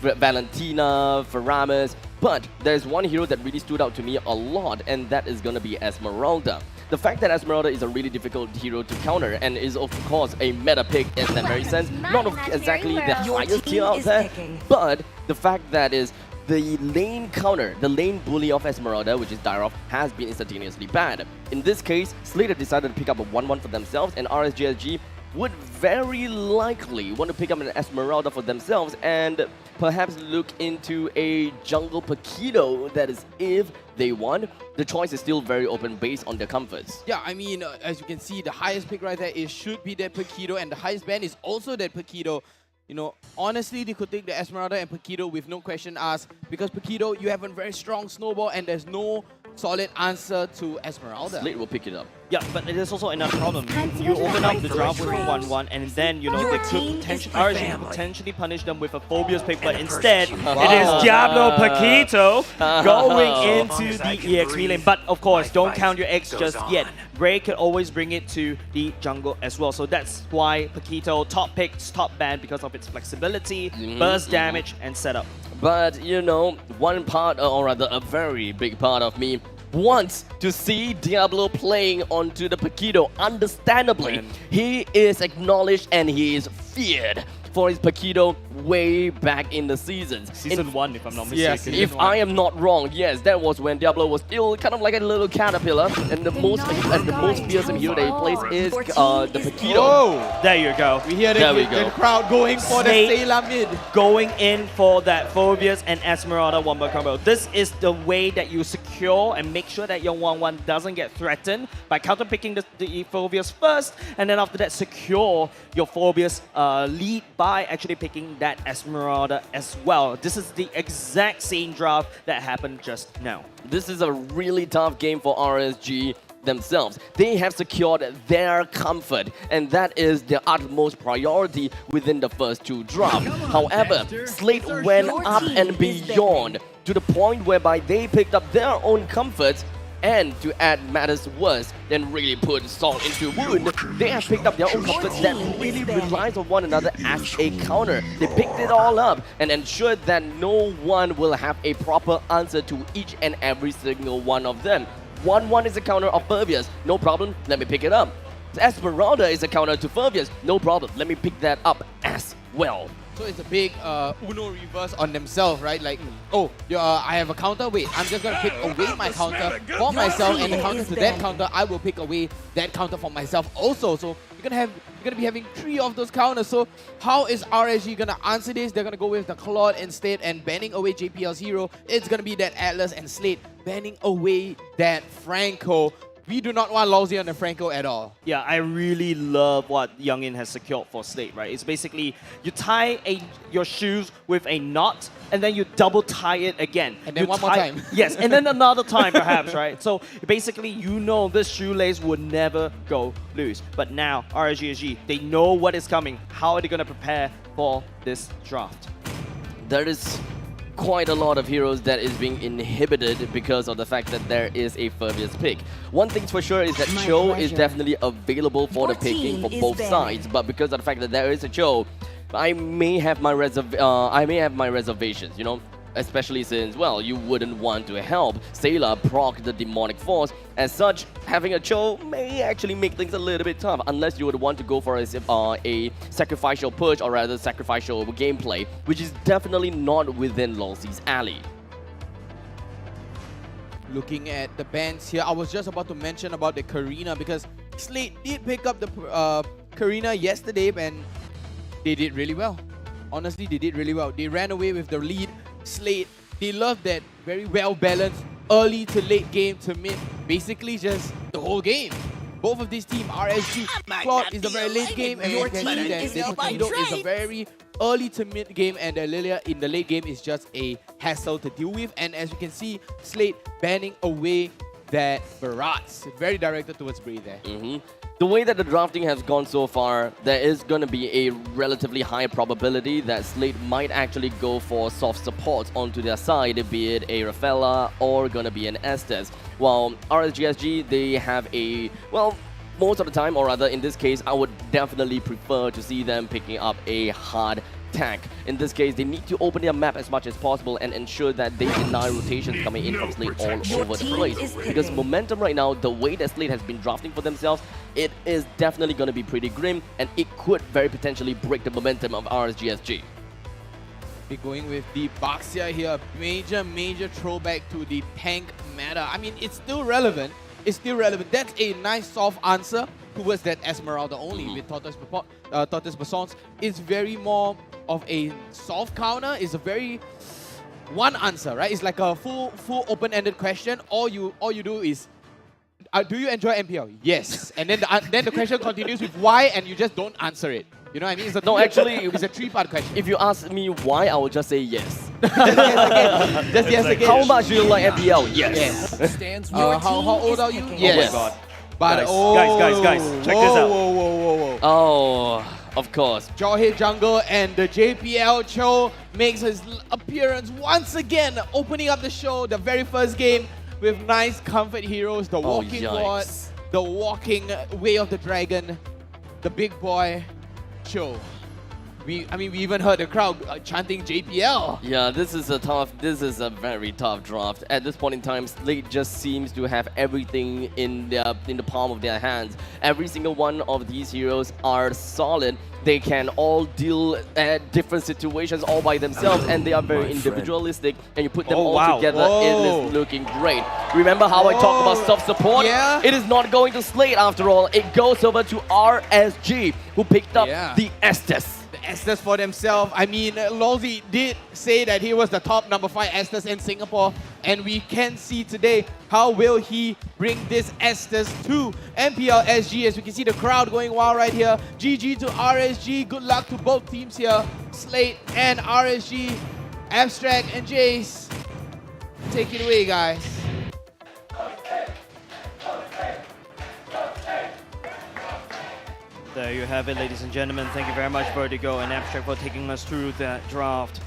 Valentina, Faramis, but there's one hero that really stood out to me a lot, and that is going to be Esmeralda. The fact that Esmeralda is a really difficult hero to counter and is of course a meta pick in that very sense, not exactly the highest tier out there, but the fact that is the lane counter, the lane bully of Esmeralda, which is Dyrov, has been instantaneously banned. In this case, Slate have decided to pick up a 1-1 for themselves, and RSG SG would very likely want to pick up an Esmeralda for themselves and perhaps look into a jungle Paquito. That is, if they want. The choice is still very open based on their comforts. Yeah, I mean, as you can see, the highest pick right there should be that Paquito, and the highest ban is also that Paquito. You know, honestly, they could take the Esmeralda and Paquito with no question asked, because Paquito, you have a very strong snowball and there's no solid answer to Esmeralda. Slate will pick it up. Yeah, but there's also another problem. You open up the draft with a 1-1, and then, you know, they could potentially punish them with a Phobia's pick, but instead, it is Diablo Paquito going into the EXP lane. But, of course, don't count your eggs just yet. Ray could always bring it to the jungle as well. So that's why Paquito, top picks, top ban, because of its flexibility, burst damage, and setup. But, you know, one part, or rather a very big part of me, wants to see Diablo playing onto the Paquito. Understandably, he is acknowledged and he is feared for his Paquito way back in the seasons. Season 1, if I'm not mistaken. Yes, if I am not wrong, yes, that was when Diablo was still kind of like a little caterpillar, and the most fearsome hero that he plays is the Paquito. Whoa. There you go. We hear the crowd going for the Sailor mid. Going in for that Phobias and Esmeralda 1-1 combo. This is the way that you secure and make sure that your 1-1 doesn't get threatened by counterpicking the Phobias first, and then after that secure your Phobias lead by actually picking that Esmeralda as well. This is the exact same draft that happened just now. This is a really tough game for RSG themselves. They have secured their comfort, and that is their utmost priority within the first two drafts. However, Slate went up and beyond to the point whereby they picked up their own comforts. And to add matters worse than really put salt into wound, they have picked up their own comforts that really relies on one another as a counter. They picked it all up and ensured that no one will have a proper answer to each and every single one of them. 1-1 is a counter of Pervious, no problem, let me pick it up. Esmeralda is a counter to Pervious, no problem, let me pick that up as well. So it's a big Uno reverse on themselves, right? Like, oh, I have a counter. Wait, I'm just gonna pick away my counter for myself, and the counter to that counter, I will pick away that counter for myself also. So you're gonna be having 3 of those counters. So how is RSG gonna answer this? They're gonna go with the Claude instead and banning away JPL's hero. It's gonna be that Atlas and Slate banning away that Franco. We do not want Lousy on the Franco at all. Yeah, I really love what Youngin has secured for Slate, right? It's basically you tie your shoes with a knot and then you double tie it again. And then one more time. Yes, and then another time perhaps, right? So basically you know this shoelace would never go loose. But now, RSG SG, they know what is coming. How are they going to prepare for this draft? There is quite a lot of heroes that is being inhibited because of the fact that there is a Pervious pick. One thing's for sure is that Cho is definitely available for the picking for both sides, but because of the fact that there is a Cho, I may have my reservations, you know, especially since, well, you wouldn't want to help Sailor proc the demonic force. As such, having a Cho may actually make things a little bit tough unless you would want to go for a sacrificial push, or rather sacrificial gameplay, which is definitely not within Lolsy's alley. Looking at the bans here, I was just about to mention about the Karina because Slate did pick up the Karina yesterday and they did really well. Honestly, they did really well. They ran away with the lead. Slate, they love that very well-balanced early to late game to mid, basically just the whole game. Both of these teams, RSG, Claude is a very late game, and you can see that the Torpedo is a very early to mid game, and the Lilia in the late game is just a hassle to deal with. And as you can see, Slate banning away that Barats, very directed towards Bray there. The way that the drafting has gone so far, there is going to be a relatively high probability that Slate might actually go for soft supports onto their side, be it a Rafaela or going to be an Estes. While RSG SG, they have a, well, most of the time, or rather in this case, I would definitely prefer to see them picking up a hard tank. In this case, they need to open their map as much as possible and ensure that they deny rotations coming in from Slate all over the place. Because momentum right now, the way that Slate has been drafting for themselves, it is definitely going to be pretty grim, and it could very potentially break the momentum of RSG SG. We're going with the Baxia here. Major throwback to the tank meta. I mean, it's still relevant. It's still relevant. That's a nice soft answer towards that Esmeralda only with Tortoise Basons. It's very more of a soft counter. It's a very one answer, right? It's like a full open-ended question. All you do is, do you enjoy MPL? Yes. And then the question continues with why, and you just don't answer it. You know what I mean? No, actually, it's a 3-part question. If you ask me why, I will just say yes. Just yes again. How much do you like MPL? Yes. How old are you? Yes. Oh my god. But guys, check this out. Whoa. Oh, of course. Jawhead Jungle and the JPL Cho makes his appearance once again, opening up the show, the very first game with nice comfort heroes, the walking ward, the walking way of the dragon, the big boy Cho. We even heard the crowd chanting JPL. Yeah, this is a very tough draft. At this point in time, Slate just seems to have everything in the palm of their hands. Every single one of these heroes are solid. They can all deal at different situations all by themselves, and they are very individualistic. And you put them all together, it is looking great. Remember how I talked about soft support? Yeah. It is not going to Slate after all. It goes over to RSG, who picked up the Estes. Estes for themselves. I mean, Lolzy did say that he was the top number 5 Estes in Singapore, and we can see today how will he bring this Estes to MPL SG. As we can see the crowd going wild right here. GG to RSG. Good luck to both teams here. Slate and RSG. Abstract and Jace. Take it away, guys. There you have it, ladies and gentlemen. Thank you very much, Vertigo and Abstract, for taking us through that draft.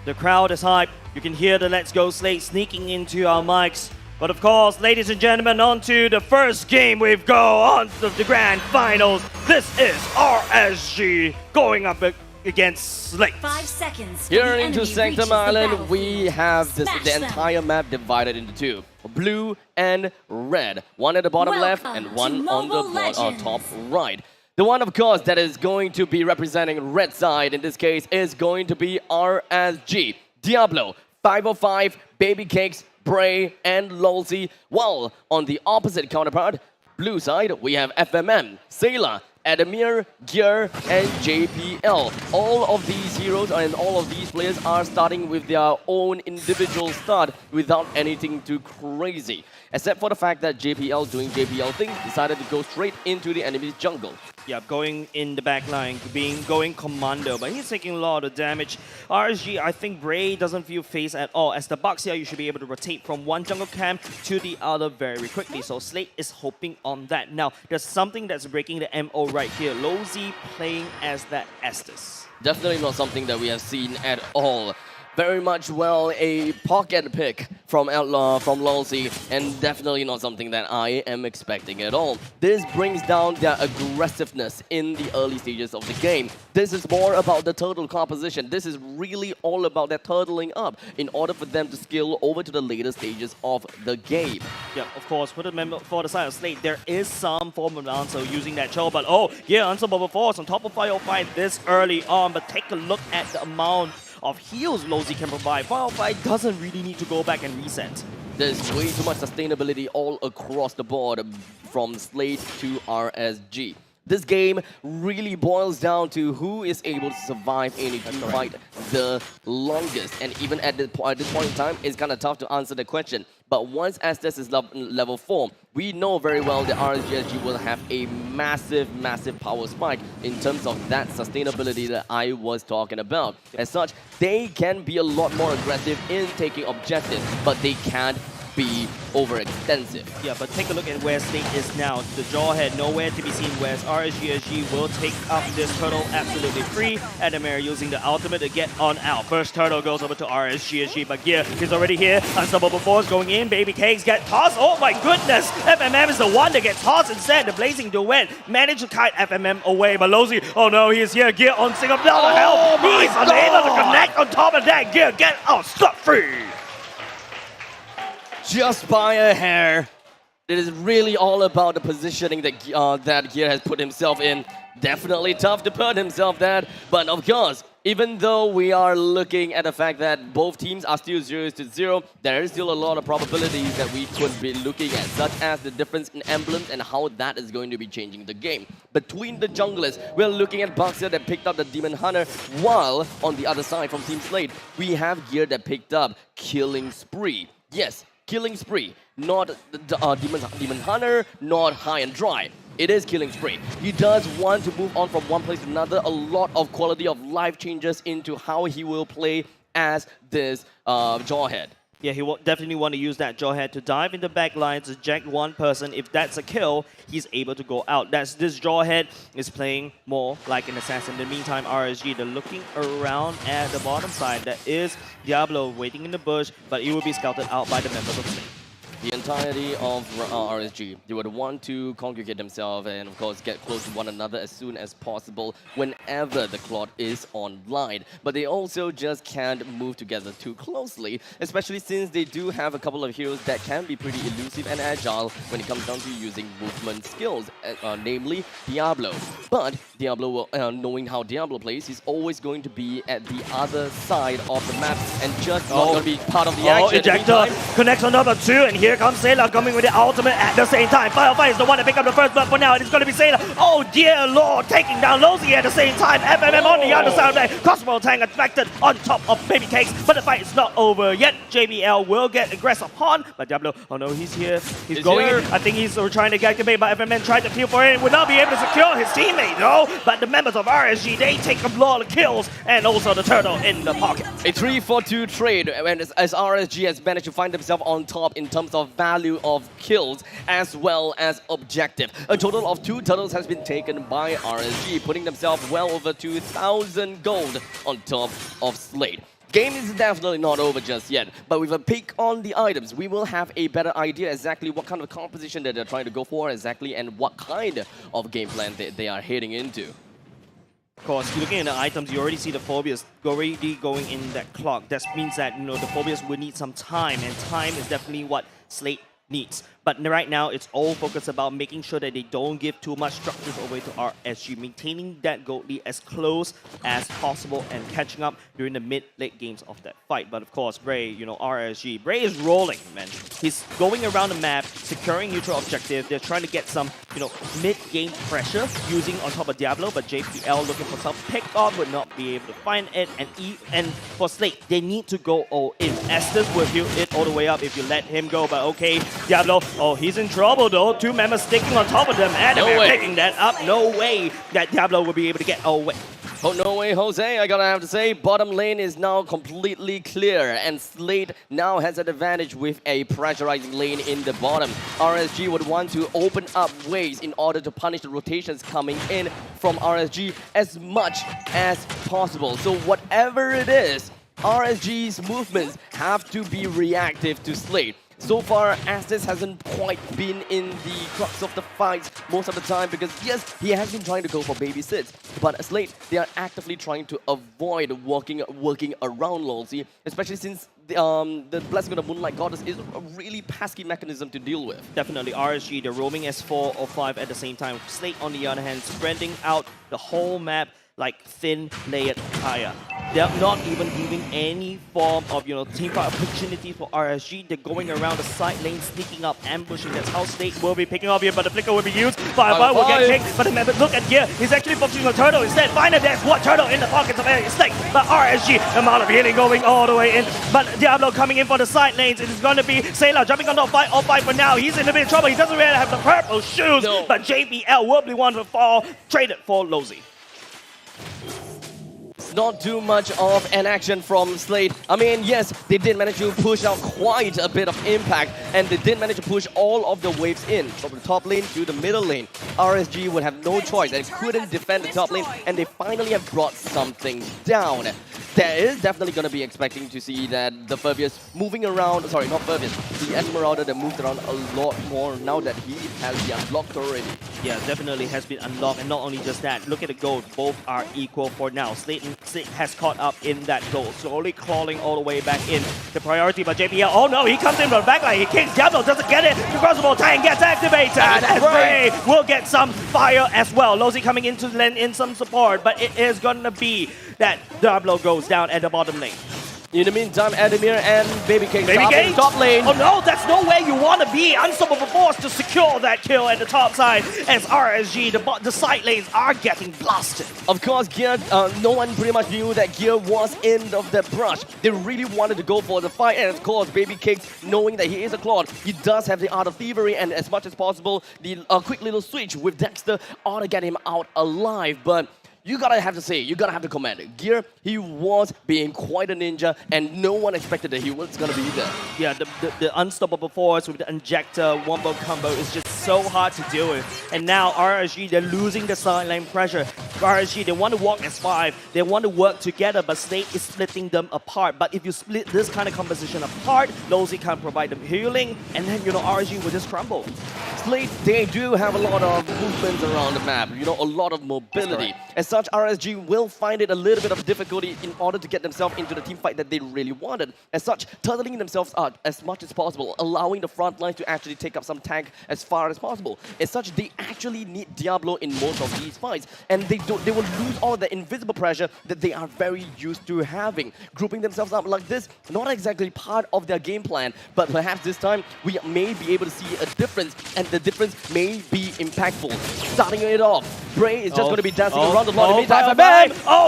The crowd is hyped. You can hear the Let's Go Slate sneaking into our mics. But of course, ladies and gentlemen, on to the first game we've go on to the grand finals. This is RSG going up against Slate. 5 seconds. Here into Sanctum Island, we have the entire map divided into two. Blue and red. One at the bottom left and one on the top right. The one, of course, that is going to be representing red side in this case is going to be RSG. Diablo, 505, Baby Cakes, Bray, and Lolzy. While on the opposite counterpart, blue side, we have FMM, Sailor, Adamir, Gear, and JPL. All of these heroes and all of these players are starting with their own individual start without anything too crazy. Except for the fact that JPL doing JPL things decided to go straight into the enemy's jungle. Yeah, going in the back line, going commando, but he's taking a lot of damage. RSG, I think Bray doesn't feel phased at all. As the Bucks here, you should be able to rotate from one jungle camp to the other very quickly. So Slate is hoping on that. Now, there's something that's breaking the MO right here. Lolzy playing as that Estes. Definitely not something that we have seen at all. Very much, well, a pocket pick from Lolzy, and definitely not something that I am expecting at all. This brings down their aggressiveness in the early stages of the game. This is more about the turtle composition. This is really all about their turtling up in order for them to scale over to the later stages of the game. Yeah, of course, for the side of Slate, there is some form of answer using that chow, but oh, yeah, Unstoppable Force on top of 505 this early on, but take a look at the amount of heals Lolzy can provide. 505 doesn't really need to go back and reset. There's way too much sustainability all across the board from Slate to RSG. This game really boils down to who is able to survive any team fight the longest. And even at this point in time, it's kind of tough to answer the question. But once Estes is level 4, we know very well that RSG SG will have a massive power spike in terms of that sustainability that I was talking about. As such, they can be a lot more aggressive in taking objectives, but they can't be overextensive. Yeah, but take a look at where Slate is now. The Jawhead nowhere to be seen, whereas RSG SG will take up this turtle absolutely free. Adamir using the ultimate to get on out. First turtle goes over to RSG SG, but Gear is already here. Unstoppable Force going in. Baby Cakes get tossed. Oh my goodness! FMM is the one that gets tossed instead. The Blazing Duet managed to kite FMM away, but Lolzy, oh no, he is here. Gear on single down the hell. He's unable to connect. On top of that, Gear get out scot-free. Just by a hair. It is really all about the positioning that that Gear has put himself in. Definitely tough to put himself there, but of course, even though we are looking at the fact that both teams are still 0-0, there is still a lot of probabilities that we could be looking at, such as the difference in emblems and how that is going to be changing the game. Between the junglers, we're looking at Bucks here that picked up the Demon Hunter, while on the other side from Team Slate, we have Gear that picked up Killing Spree. Yes, Killing Spree, not Demon Hunter, not High and Dry. It is Killing Spree. He does want to move on from one place to another. A lot of quality of life changes into how he will play as this Jawhead. Yeah, he will definitely want to use that Jawhead to dive in the back line to jack one person. If that's a kill, he's able to go out. This Jawhead is playing more like an assassin. In the meantime, RSG, they're looking around at the bottom side. That is Diablo waiting in the bush, but it will be scouted out by the members of Slate. The entirety of RSG, they would want to congregate themselves and of course get close to one another as soon as possible whenever the clock is online. But they also just can't move together too closely, especially since they do have a couple of heroes that can be pretty elusive and agile when it comes down to using movement skills, namely Diablo. But Diablo, knowing how Diablo plays, he's always going to be at the other side of the map and just not going to be part of the action. Ejector connects on number 2, and here comes Sailor coming with the ultimate at the same time. 505 is the one to pick up the first blood for now. It is going to be Sailor. Oh dear lord, taking down Lolzy at the same time. FMM on the other side of that. Cosmo Tang affected on top of Baby Cakes, but the fight is not over yet. JBL will get aggressive upon, but Diablo, oh no, he's here. He's going in. I think he's trying to get activated, but FMM tried to kill for it. Would not be able to secure his teammate though. But the members of RSG, they take a lot of kills, and also the turtle in the pocket. A 3-4-2 trade, and as RSG has managed to find themselves on top in terms of value of kills as well as objective. A total of 2 turtles has been taken by RSG, putting themselves well over 2,000 gold on top of Slate. Game is definitely not over just yet, but with a peek on the items, we will have a better idea exactly what kind of composition that they're trying to go for exactly and what kind of game plan they are heading into. Of course, looking at the items, you already see the Phobias already going in that clock. That means that, you know, the Phobias will need some time, and time is definitely what Slate needs. But right now, it's all focused about making sure that they don't give too much structures away to RSG, maintaining that gold lead as close as possible and catching up during the mid-late games of that fight. But of course, Bray, you know, RSG, Bray is rolling, man. He's going around the map, securing neutral objective. They're trying to get some, you know, mid-game pressure using on top of Diablo, but JPL looking for some pick-off would not be able to find it. And for Slate, they need to go all in. Estes will build it all the way up if you let him go, but okay, Diablo, oh, he's in trouble though. Two members sticking on top of them, and they're picking that up. No way that Diablo will be able to get away. Oh, no way, Jose. I gotta have to say, bottom lane is now completely clear, and Slate now has an advantage with a pressurizing lane in the bottom. RSG would want to open up ways in order to punish the rotations coming in from RSG as much as possible. So whatever it is, RSG's movements have to be reactive to Slate. So far, Estes hasn't quite been in the crux of the fights most of the time because, yes, he has been trying to go for babysits. But Slate, they are actively trying to avoid working around Lolzy, especially since the Blessing of the Moonlight Goddess is a really pesky mechanism to deal with. Definitely, RSG, they're roaming as 4 or 5 at the same time. Slate, on the other hand, spreading out the whole map like thin layered tire. They're not even giving any form of, you know, team fight opportunity for RSG. They're going around the side lane, sneaking up, ambushing. That's how Slate will be picking up here, but the flicker will be used. Firefly will get kicked, but remember, look at here. He's actually focusing on Turtle instead. Find a dash, what Turtle in the pockets of Slate. But RSG, amount of healing going all the way in. But Diablo coming in for the side lanes. It is going to be Sailor jumping on top 5 or 5 for now. He's in a bit of trouble. He doesn't really have the purple shoes, but JBL will be one to fall. Traded for Lolzy. Not too much of an action from Slate. I mean, yes, they did manage to push out quite a bit of impact, and they did manage to push all of the waves in from the top lane to the middle lane. RSG would have no choice and couldn't defend the top lane, and they finally have brought something down. There is definitely going to be expecting to see that the Furbius moving around, sorry, not Furbius, the Esmeralda that moved around a lot more now that he has the unlocked already. Yeah, definitely has been unlocked, and not only just that, look at the gold, both are equal for now. Slate has caught up in that gold, slowly crawling all the way back in. The priority by JPL, oh no, he comes in from the backline, he kicks Diablo, doesn't get it, the crossbow tank gets activated, and Bray will get some fire as well. Lolzy coming in to lend in some support, but it is gonna be that Diablo goes down at the bottom lane. In the meantime, Adamir and Babycake in top lane. Oh no, that's no way you want to be. Unstoppable Force to secure that kill at the top side as RSG, the side lanes are getting blasted. Of course, Gear, no one pretty much knew that Gear was in of the brush. They really wanted to go for the fight, and of course, Babycake, knowing that he is a Claude, he does have the Art of Thievery, and as much as possible, the quick little switch with Dexter ought to get him out alive, but you gotta have to say, you gotta have to comment. Gear, he was being quite a ninja, and no one expected that he was gonna be there. Yeah, the Unstoppable Force with the Injector wombo combo is just so hard to deal with. And now RSG, they're losing the side lane pressure. RSG, they want to walk as 5, they want to work together, but Slate is splitting them apart. But if you split this kind of composition apart, Lolzy can't provide them healing, and then, you know, RSG will just crumble. Slate, they do have a lot of movements around the map, you know, a lot of mobility. As such, RSG will find it a little bit of difficulty in order to get themselves into the team fight that they really wanted. As such, turtling themselves out as much as possible, allowing the front line to actually take up some tank as far as possible. As such, they actually need Diablo in most of these fights, and they will lose all the invisible pressure that they are very used to having. Grouping themselves up like this, not exactly part of their game plan, but perhaps this time we may be able to see a difference, and the difference may be impactful. Starting it off, Bray is just going to be dancing around the lot.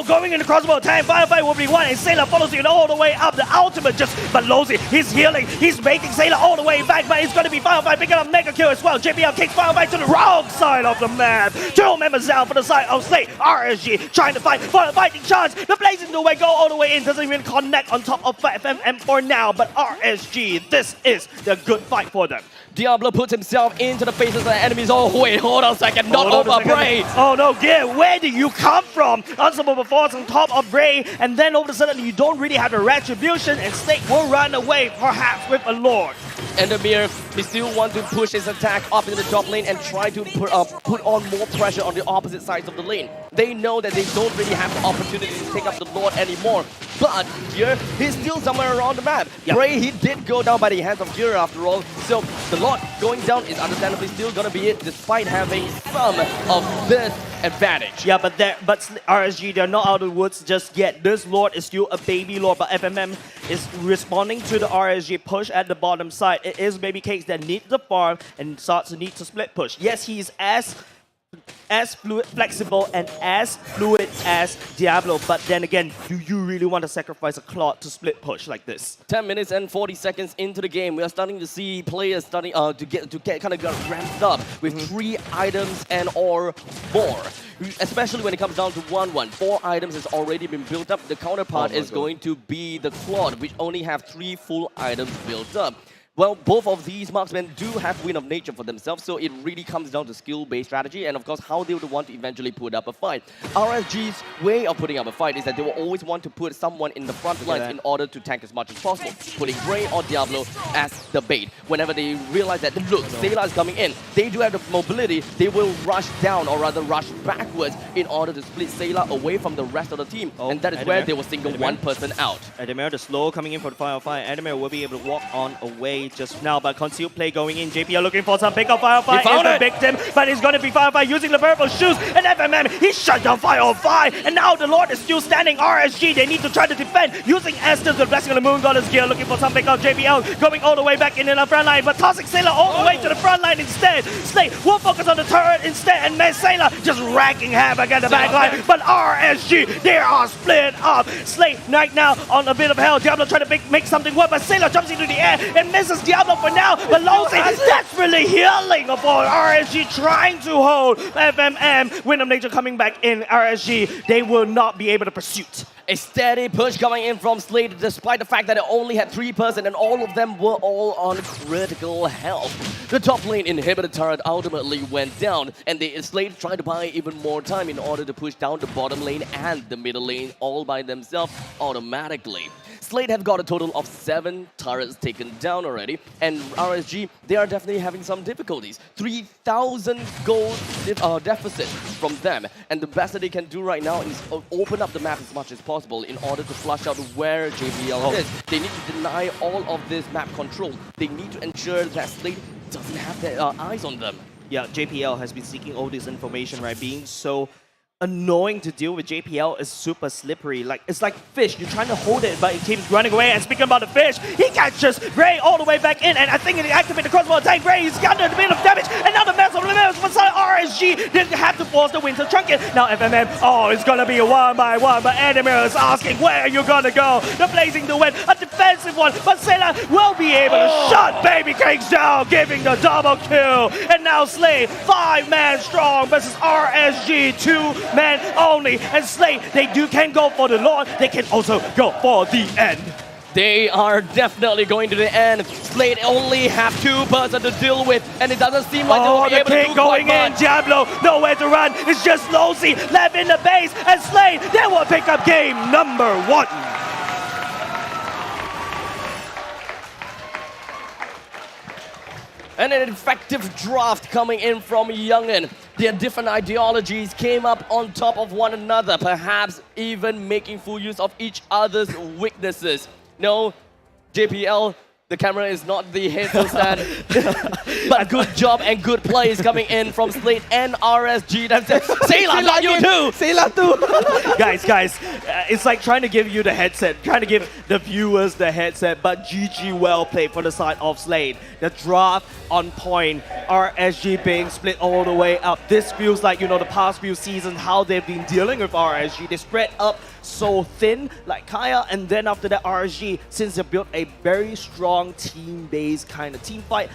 Going in the crossbow tank, Firefly will be one, and Sailor follows it all the way up. The ultimate but Lolzy, he's healing, he's making Sailor all the way back, but it's going to be Firefly picking up Mega Kill as well. JPL kicks Firefly to the wrong side of the map. 2 members down for the side of Slate. RSG trying to fight for a fighting chance. The blazing away, go all the way in, doesn't even connect on top of FMM for now, but RSG, this is the good fight for them. Diablo puts himself into the faces of the enemies. Oh wait, hold on a second, not over Bray. Oh no, Gear, where do you come from? Unstoppable performance on top of Ray, and then all of a sudden you don't really have the retribution, and Slate will run away, perhaps with a Lord. Endermere, he still want to push his attack up into the top lane and try to put on more pressure on the opposite sides of the lane. They know that they don't really have the opportunity to take up the Lord anymore. But here, he's still somewhere around the map. Yep. Bray, he did go down by the hands of Gira after all. So the Lord going down is understandably still going to be it, despite having some of this advantage. Yeah, but RSG, they're not out of the woods just yet. This Lord is still a baby Lord, but FMM is responding to the RSG push at the bottom side. It is Baby Cakes that need the farm and starts to need to split push. Yes, he is as flexible and as fluid as Diablo, but then again, do you really want to sacrifice a Claude to split push like this? 10 minutes and 40 seconds into the game, we are starting to see players starting to get kind of ramped up with 3 items and or more. Especially when it comes down to 1-1. 4 items has already been built up. The counterpart is going to be the Claude, which only have 3 full items built up. Well, both of these marksmen do have Wind of Nature for themselves, so it really comes down to skill-based strategy and, of course, how they would want to eventually put up a fight. RSG's way of putting up a fight is that they will always want to put someone in the front lines in order to tank as much as possible, putting Bray or Diablo as the bait. Whenever they realize that, look, Sayla is coming in, they do have the mobility, they will rush down, or rather rush backwards, in order to split Sayla away from the rest of the team, and that is where they will single one person out. Ademir, the slow coming in for the final fight. Ademir will be able to walk on away just now, but concealed play going in. JPL looking for some pickup. Firefly is the victim, but he's going to be Firefly using the purple shoes, and FMM, he shut down Firefly, and now the Lord is still standing. RSG, they need to try to defend using Estes, the Blessing of the Moon Goddess gear, looking for some pickup. JPL going all the way back in the front line, but tossing Sailor all the way to the front line instead. Slate will focus on the turret instead, and Sailor just racking havoc at the back line, but RSG, they are split up. Slate right now on a bit of hell. Diablo trying to make something work, but Sailor jumps into the air and misses Diablo for now, but Lozy desperately healing for RSG, trying to hold FMM. Wind of Nature coming back in. RSG, they will not be able to pursue. A steady push coming in from Slade, despite the fact that it only had 3 person and all of them were all on critical health. The top lane inhibitor turret ultimately went down, and Slade tried to buy even more time in order to push down the bottom lane and the middle lane all by themselves automatically. Slade have got a total of 7 turrets taken down already, and RSG, they are definitely having some difficulties. 3,000 gold deficit from them, and the best that they can do right now is open up the map as much as possible in order to flush out where JBL is. They need to deny all of this map control. They need to ensure that Slade doesn't have their eyes on them. Yeah, JPL has been seeking all this information, right? Being so annoying to deal with. JPL is super slippery. Like, it's like fish. You're trying to hold it, but it keeps running away. And speaking about the fish, he catches Ray all the way back in, and I think he activated the crossbow attack. Ray is under a bit of damage, and now the mess of the mess for RSG didn't have to force the Winter Trinket. Now FMM, oh, it's gonna be a 1-by-1, but Ademir is asking, where are you gonna go? The Blazing the Wind, a defensive one, but Sailor will be able to shut Baby Cakes down, giving the double kill. And now Slade, 5-man strong versus RSG, 2-man only. And Slade, they can go for the Lord, they can also go for the end. They are definitely going to the end. Slade only have 2 person to deal with, and it doesn't seem like they'll be able to do going quite in, much. Diablo, nowhere to run. It's just Lozy left in the base, and Slade, they will pick up game number 1. And an effective draft coming in from Youngin. Their different ideologies came up on top of one another, perhaps even making full use of each other's weaknesses. No, JPL, the camera is not the head to stand. But good job and good plays coming in from Slade and RSG themselves. Sayla, not you too! Sayla too! guys, it's like trying to give you the headset, trying to give the viewers the headset, but GG well played for the side of Slade. The draft on point, RSG being split all the way up. This feels like, you know, the past few seasons, how they've been dealing with RSG. They spread up so thin, like Kaya, and then after that RSG, since they built a very strong team-based kind of team fight,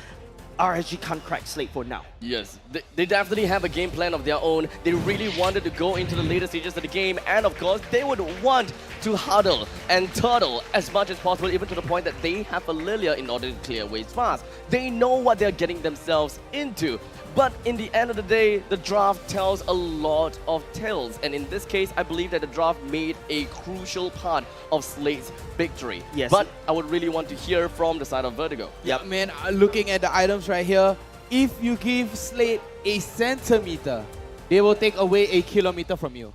RSG can't crack Slate for now. Yes, they definitely have a game plan of their own. They really wanted to go into the later stages of the game, and of course, they would want to huddle and turtle as much as possible, even to the point that they have a Lilia in order to clear ways fast. They know what they're getting themselves into. But in the end of the day, the draft tells a lot of tales. And in this case, I believe that the draft made a crucial part of Slate's victory. Yes. But I would really want to hear from the side of Vertigo. Yeah, man, looking at the items right here, if you give Slate a centimeter, they will take away a kilometer from you.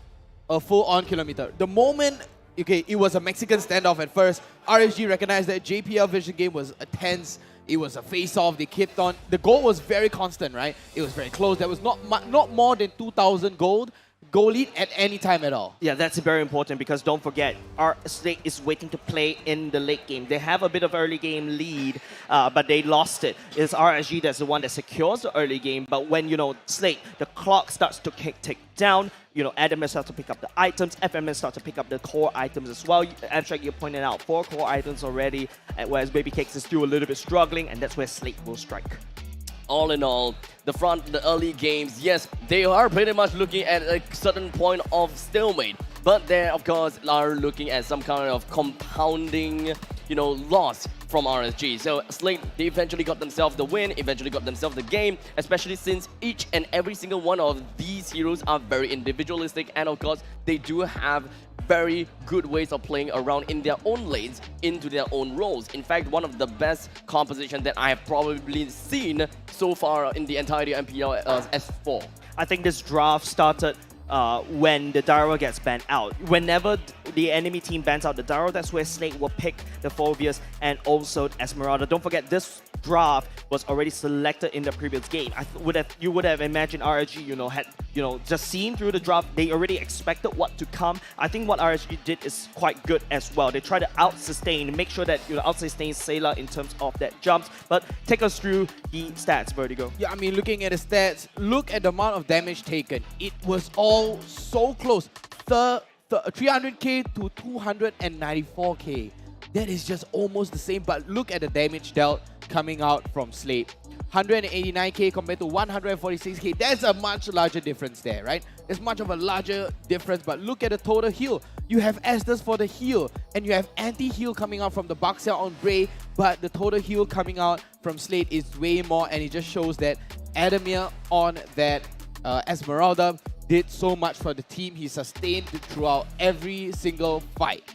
A full-on kilometer. The moment, okay, it was a Mexican standoff at first, RSG recognized that JPL Vision game was a tense. It was a face-off. They kept on. The goal was very constant, right? It was very close. There was not more than 2,000 goal lead at any time at all. Yeah, that's very important because don't forget, our Slate is waiting to play in the late game. They have a bit of early game lead, but they lost it. It's RSG that's the one that secures the early game, but when, you know, Slate, the clock starts to tick down, you know, Adam starts to pick up the items, FMS starts to pick up the core items as well. Abstract, you pointed out 4 core items already, whereas Baby Cakes is still a little bit struggling, and that's where Slate will strike. All in all, the early games, yes, they are pretty much looking at a certain point of stalemate. But they, of course, are looking at some kind of compounding, you know, loss from RSG. So Slate, they eventually got themselves the win, eventually got themselves the game, especially since each and every single one of these heroes are very individualistic, and of course, they do have very good ways of playing around in their own lanes, into their own roles. In fact, one of the best composition that I have probably seen so far in the entirety of MPL S4. I think this draft started when the Daro gets banned out. Whenever the enemy team bans out the Daro, that's where Slate will pick the Phobius and also Esmeralda. Don't forget, this draft was already selected in the previous game. You would have imagined RSG, you know, had, you know, just seen through the draft, they already expected what to come. I think what RSG did is quite good as well. They try to out-sustain, make sure that, you know, out-sustain Sayla in terms of that jumps. But take us through the stats, Vertigo. Yeah, I mean, looking at the stats, look at the amount of damage taken. It was all so close. 300k to 294k. That is just almost the same, but look at the damage dealt coming out from Slate. 189k compared to 146k. That's a much larger difference there, right? There's much of a larger difference, but look at the total heal. You have Estes for the heal, and you have anti-heal coming out from the Buxel on Bray, but the total heal coming out from Slate is way more, and it just shows that Adamir on that Esmeralda did so much for the team. He sustained throughout every single fight.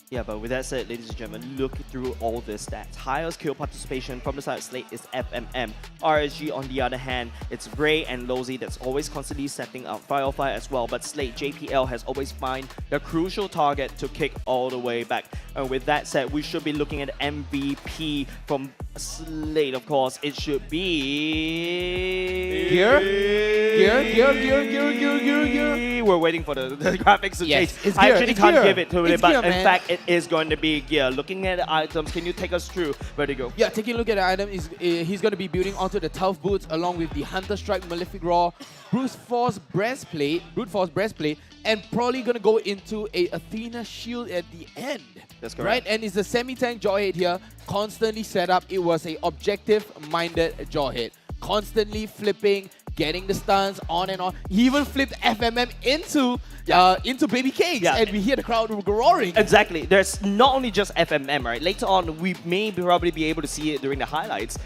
Yeah, but with that said, ladies and gentlemen, look through all the stats. Highest kill participation from the side of Slate is FMM. RSG, on the other hand, it's Bray and Lozy that's always constantly setting up Firefly as well. But Slate, JPL has always found the crucial target to kick all the way back. And with that said, we should be looking at MVP from Slate, of course. It should be... Gear? We're waiting for the graphics to change. It's I Gear, actually it's can't Gear. give it to it, It's but Gear, in man. fact, it is going to be Gear. Looking at the items, can you take us through? Vertigo? Yeah, taking a look at the item, he's going to be building onto the Tough Boots along with the Hunter Strike Malefic Roar, Brute Force Breastplate, and probably going to go into a Athena Shield at the end. That's correct. Right, and it's a semi-tank Jawhead here, constantly set up. It was a objective-minded Jawhead, constantly flipping, getting the stuns on and on. He even flipped FMM into Baby Cakes, and we hear the crowd roaring. Exactly. There's not only just FMM, right? Later on, we may probably be able to see it during the highlights.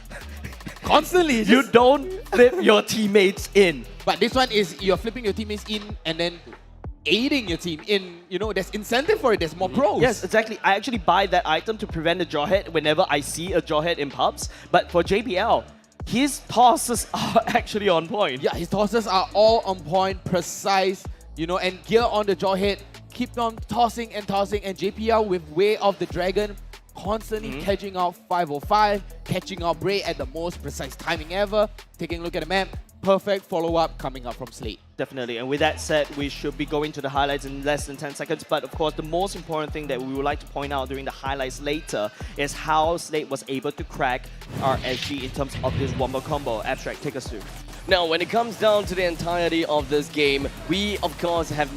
Constantly. You don't flip your teammates in. But this one is you're flipping your teammates in and then aiding your team in, you know, there's incentive for it, there's more pros. Yes, exactly. I actually buy that item to prevent the Jawhead whenever I see a Jawhead in pubs. But for JPL, his tosses are actually on point. Yeah, his tosses are all on point, precise, you know, and Gear on the Jawhead, keep on tossing, and JPL with Way of the Dragon, constantly catching out 505, catching out Bray at the most precise timing ever. Taking a look at the map, perfect follow-up coming up from Slate. Definitely, and with that said, we should be going to the highlights in less than 10 seconds. But of course, the most important thing that we would like to point out during the highlights later is how Slate was able to crack RSG in terms of this wombo combo. Abstract, take us through. Now, when it comes down to the entirety of this game, we, of course, have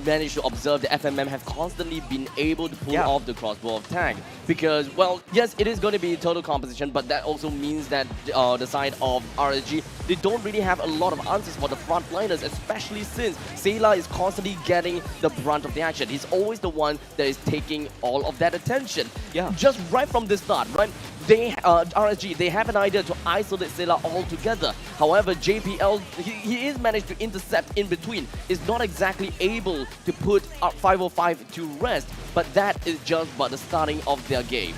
managed to observe the FMM have constantly been able to pull off the crossbow attack. Because, well, yes, it is going to be total composition, but that also means that the side of RSG, they don't really have a lot of answers for the frontliners, especially since Sayla is constantly getting the brunt of the action. He's always the one that is taking all of that attention. Yeah. Just right from the start, right? RSG, they have an idea to isolate Sela altogether. However, JPL, he is managed to intercept in between. Is not exactly able to put 505 to rest, but that is just but the starting of their game.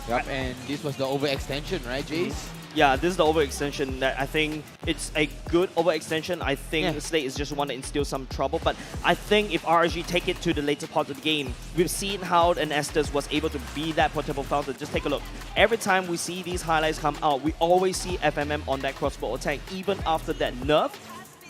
Yep, and this was the overextension, right, Jace? Yeah, this is the overextension that I think it's a good overextension. I think Slate is just want to instill some trouble, but I think if RSG take it to the later part of the game, we've seen how an Estes was able to be that portable fountain. Just take a look. Every time we see these highlights come out, we always see FMM on that crossbow attack. Even after that nerf,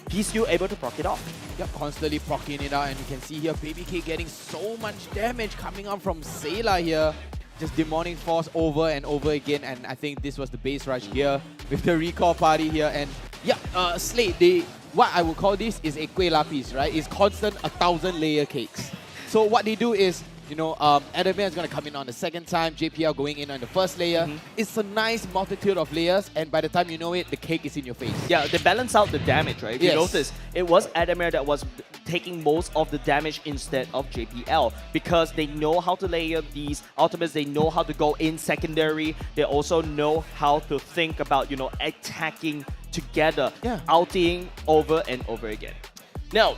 he's still able to proc it off. Yep, constantly procking it out, and you can see here Baby K getting so much damage coming out from Sela here. Just Demonic Force over and over again, and I think this was the base rush here with the recall party here. And yeah, Slate, what I would call this is a Kueh Lapis, right? It's constant 1,000-layer cakes. So what they do is, you know, Adamir is going to come in on the second time, JPL going in on the first layer. It's a nice multitude of layers, and by the time you know it, the cake is in your face. Yeah, they balance out the damage, right? If you notice, it was Adamir that was taking most of the damage instead of JPL because they know how to layer these ultimates, they know how to go in secondary, they also know how to think about, you know, attacking together, ulting over and over again. Now,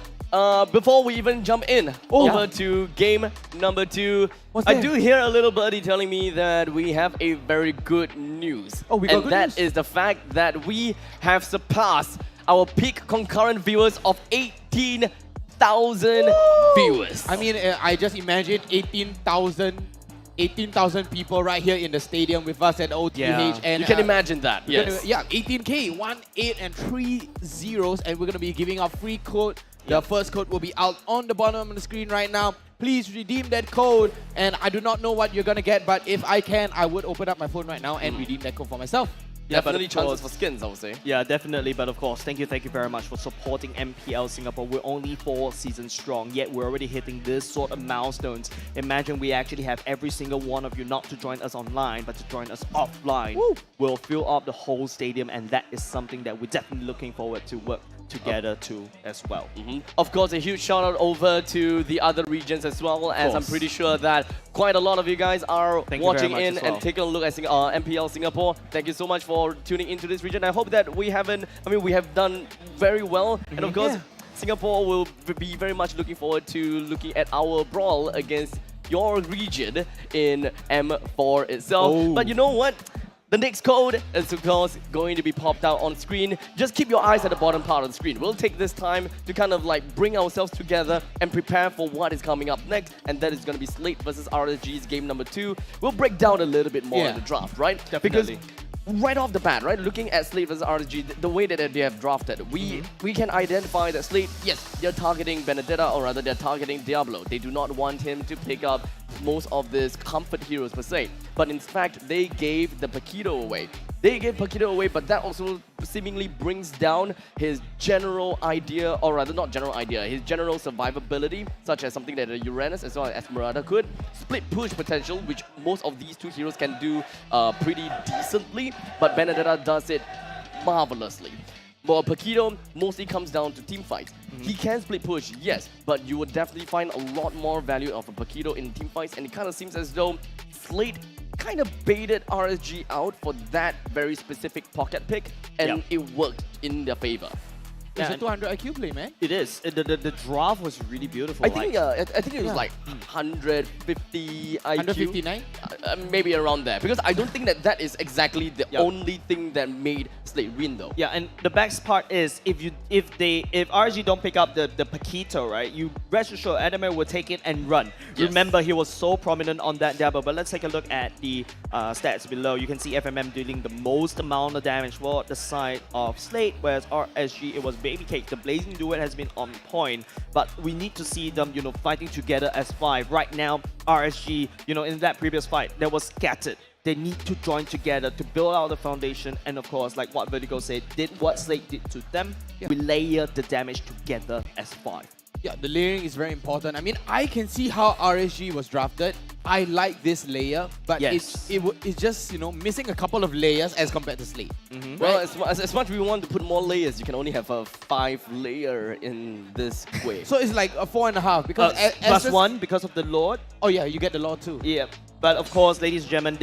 before we even jump in over to game number 2, I do hear a little birdie telling me that we have a very good news. Oh, we got good news? And that is the fact that we have surpassed our peak concurrent viewers of 18,000 viewers. I mean, I just imagine 18,000 people right here in the stadium with us at OTH. Yeah. And you can imagine that, yes. Yeah, 18K, 1, 8, and 3 zeros, and we're going to be giving out free code. The first code will be out on the bottom of the screen right now. Please redeem that code, and I do not know what you're going to get, but if I can, I would open up my phone right now and redeem that code for myself. Definitely chances for skins, I would say. Yeah, definitely. But of course, thank you very much for supporting MPL Singapore. We're only 4 seasons strong, yet we're already hitting this sort of milestones. Imagine we actually have every single one of you not to join us online, but to join us offline. We'll fill up the whole stadium, and that is something that we're definitely looking forward to work together too as well. Of course, a huge shout out over to the other regions as well, as I'm pretty sure that quite a lot of you guys are watching in and taking a look at MPL Singapore. Thank you so much for tuning into this region. I hope that we have done very well, and of course, Singapore will be very much looking forward to looking at our brawl against your region in M4 itself. But you know what? The next code is, of course, going to be popped out on screen. Just keep your eyes at the bottom part of the screen. We'll take this time to kind of like bring ourselves together and prepare for what is coming up next, and that is going to be Slate versus RSG's game number 2. We'll break down a little bit more in the draft, right? Definitely. Because right off the bat, right, looking at Slate versus RSG, the way that they have drafted, we can identify that Slate, yes, they're targeting Benedetta, or rather they're targeting Diablo. They do not want him to pick up most of these comfort heroes per se, but in fact they gave the Paquito away. But that also seemingly brings down his general idea, or rather not general idea, his general survivability, such as something that a Uranus as well as Esmeralda could. Split push potential, which most of these 2 heroes can do pretty decently, but Benedetta does it marvelously. But Paquito mostly comes down to team fights. He can split push, yes, but you would definitely find a lot more value of a Paquito in team fights, and it kind of seems as though Slate kind of baited RSG out for that very specific pocket pick, and it worked in their favor. It's a 200 IQ play, man. It is. The draft was really beautiful. I think it was like 150 IQ. 159? Maybe around there. Because I don't think that is exactly the only thing that made Slate win, though. Yeah, and the best part is if RSG don't pick up the Paquito, right? You rest assured Adamir will take it and run. Remember, he was so prominent on that Diablo. But let's take a look at the stats below. You can see FMM dealing the most amount of damage for the side of Slate, whereas RSG it was Baby Cake. The Blazing Duet has been on point, but we need to see them, you know, fighting together as 5. Right now, RSG, you know, in that previous fight, they was scattered. They need to join together to build out the foundation, and of course, like what Vertigo said, did what Slate did to them. We layer the damage together as 5. Yeah, the layering is very important. I mean, I can see how RSG was drafted. I like this layer, but Yes. it's just, you know, missing a couple of layers as compared to Slate. Well, as much as we want to put more layers, you can only have a 5-layer in this way. So it's like a 4.5 because plus one because of the Lord. Oh yeah, you get the Lord too. Yeah. But of course, ladies and gentlemen,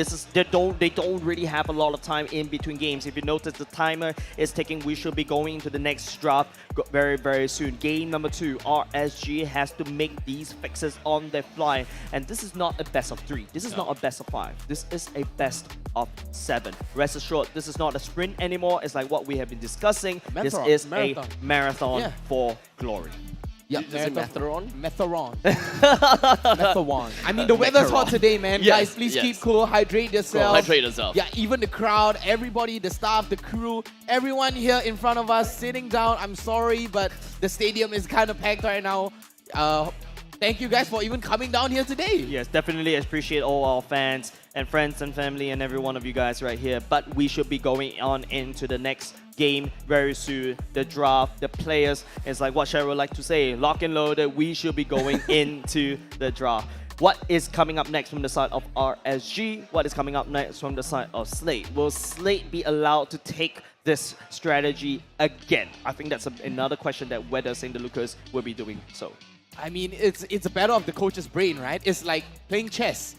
they don't really have a lot of time in between games. If you notice, the timer is ticking. We should be going into the next draft very soon. Game number 2, RSG has to make these fixes on the fly, and this is not a best of 3. This is not a best of 5. This is a best of 7. Rest assured, this is not a sprint anymore. It's like what we have been discussing. This is a marathon for glory. Yeah, Matheron? Matheron. Matheron. I mean, the weather's hot today, man. Yes, Guys, please yes. keep cool. Hydrate yourself. Cool, hydrate yourself. Yeah, even the crowd, everybody, the staff, the crew, everyone here in front of us sitting down. I'm sorry, but the stadium is kind of packed right now. Thank you guys for even coming down here today. Yes, definitely appreciate all our fans and friends and family and every one of you guys right here. But we should be going on into the next game very soon. The draft, the players, it's like what Cheryl would like to say, lock and loaded. We should be going into the draft. What is coming up next from the side of RSG? What is coming up next from the side of Slate? Will Slate be allowed to take this strategy again? I think that's another question that whether St. Lucas will be doing so. I mean, it's a battle of the coach's brain, right? It's like playing chess.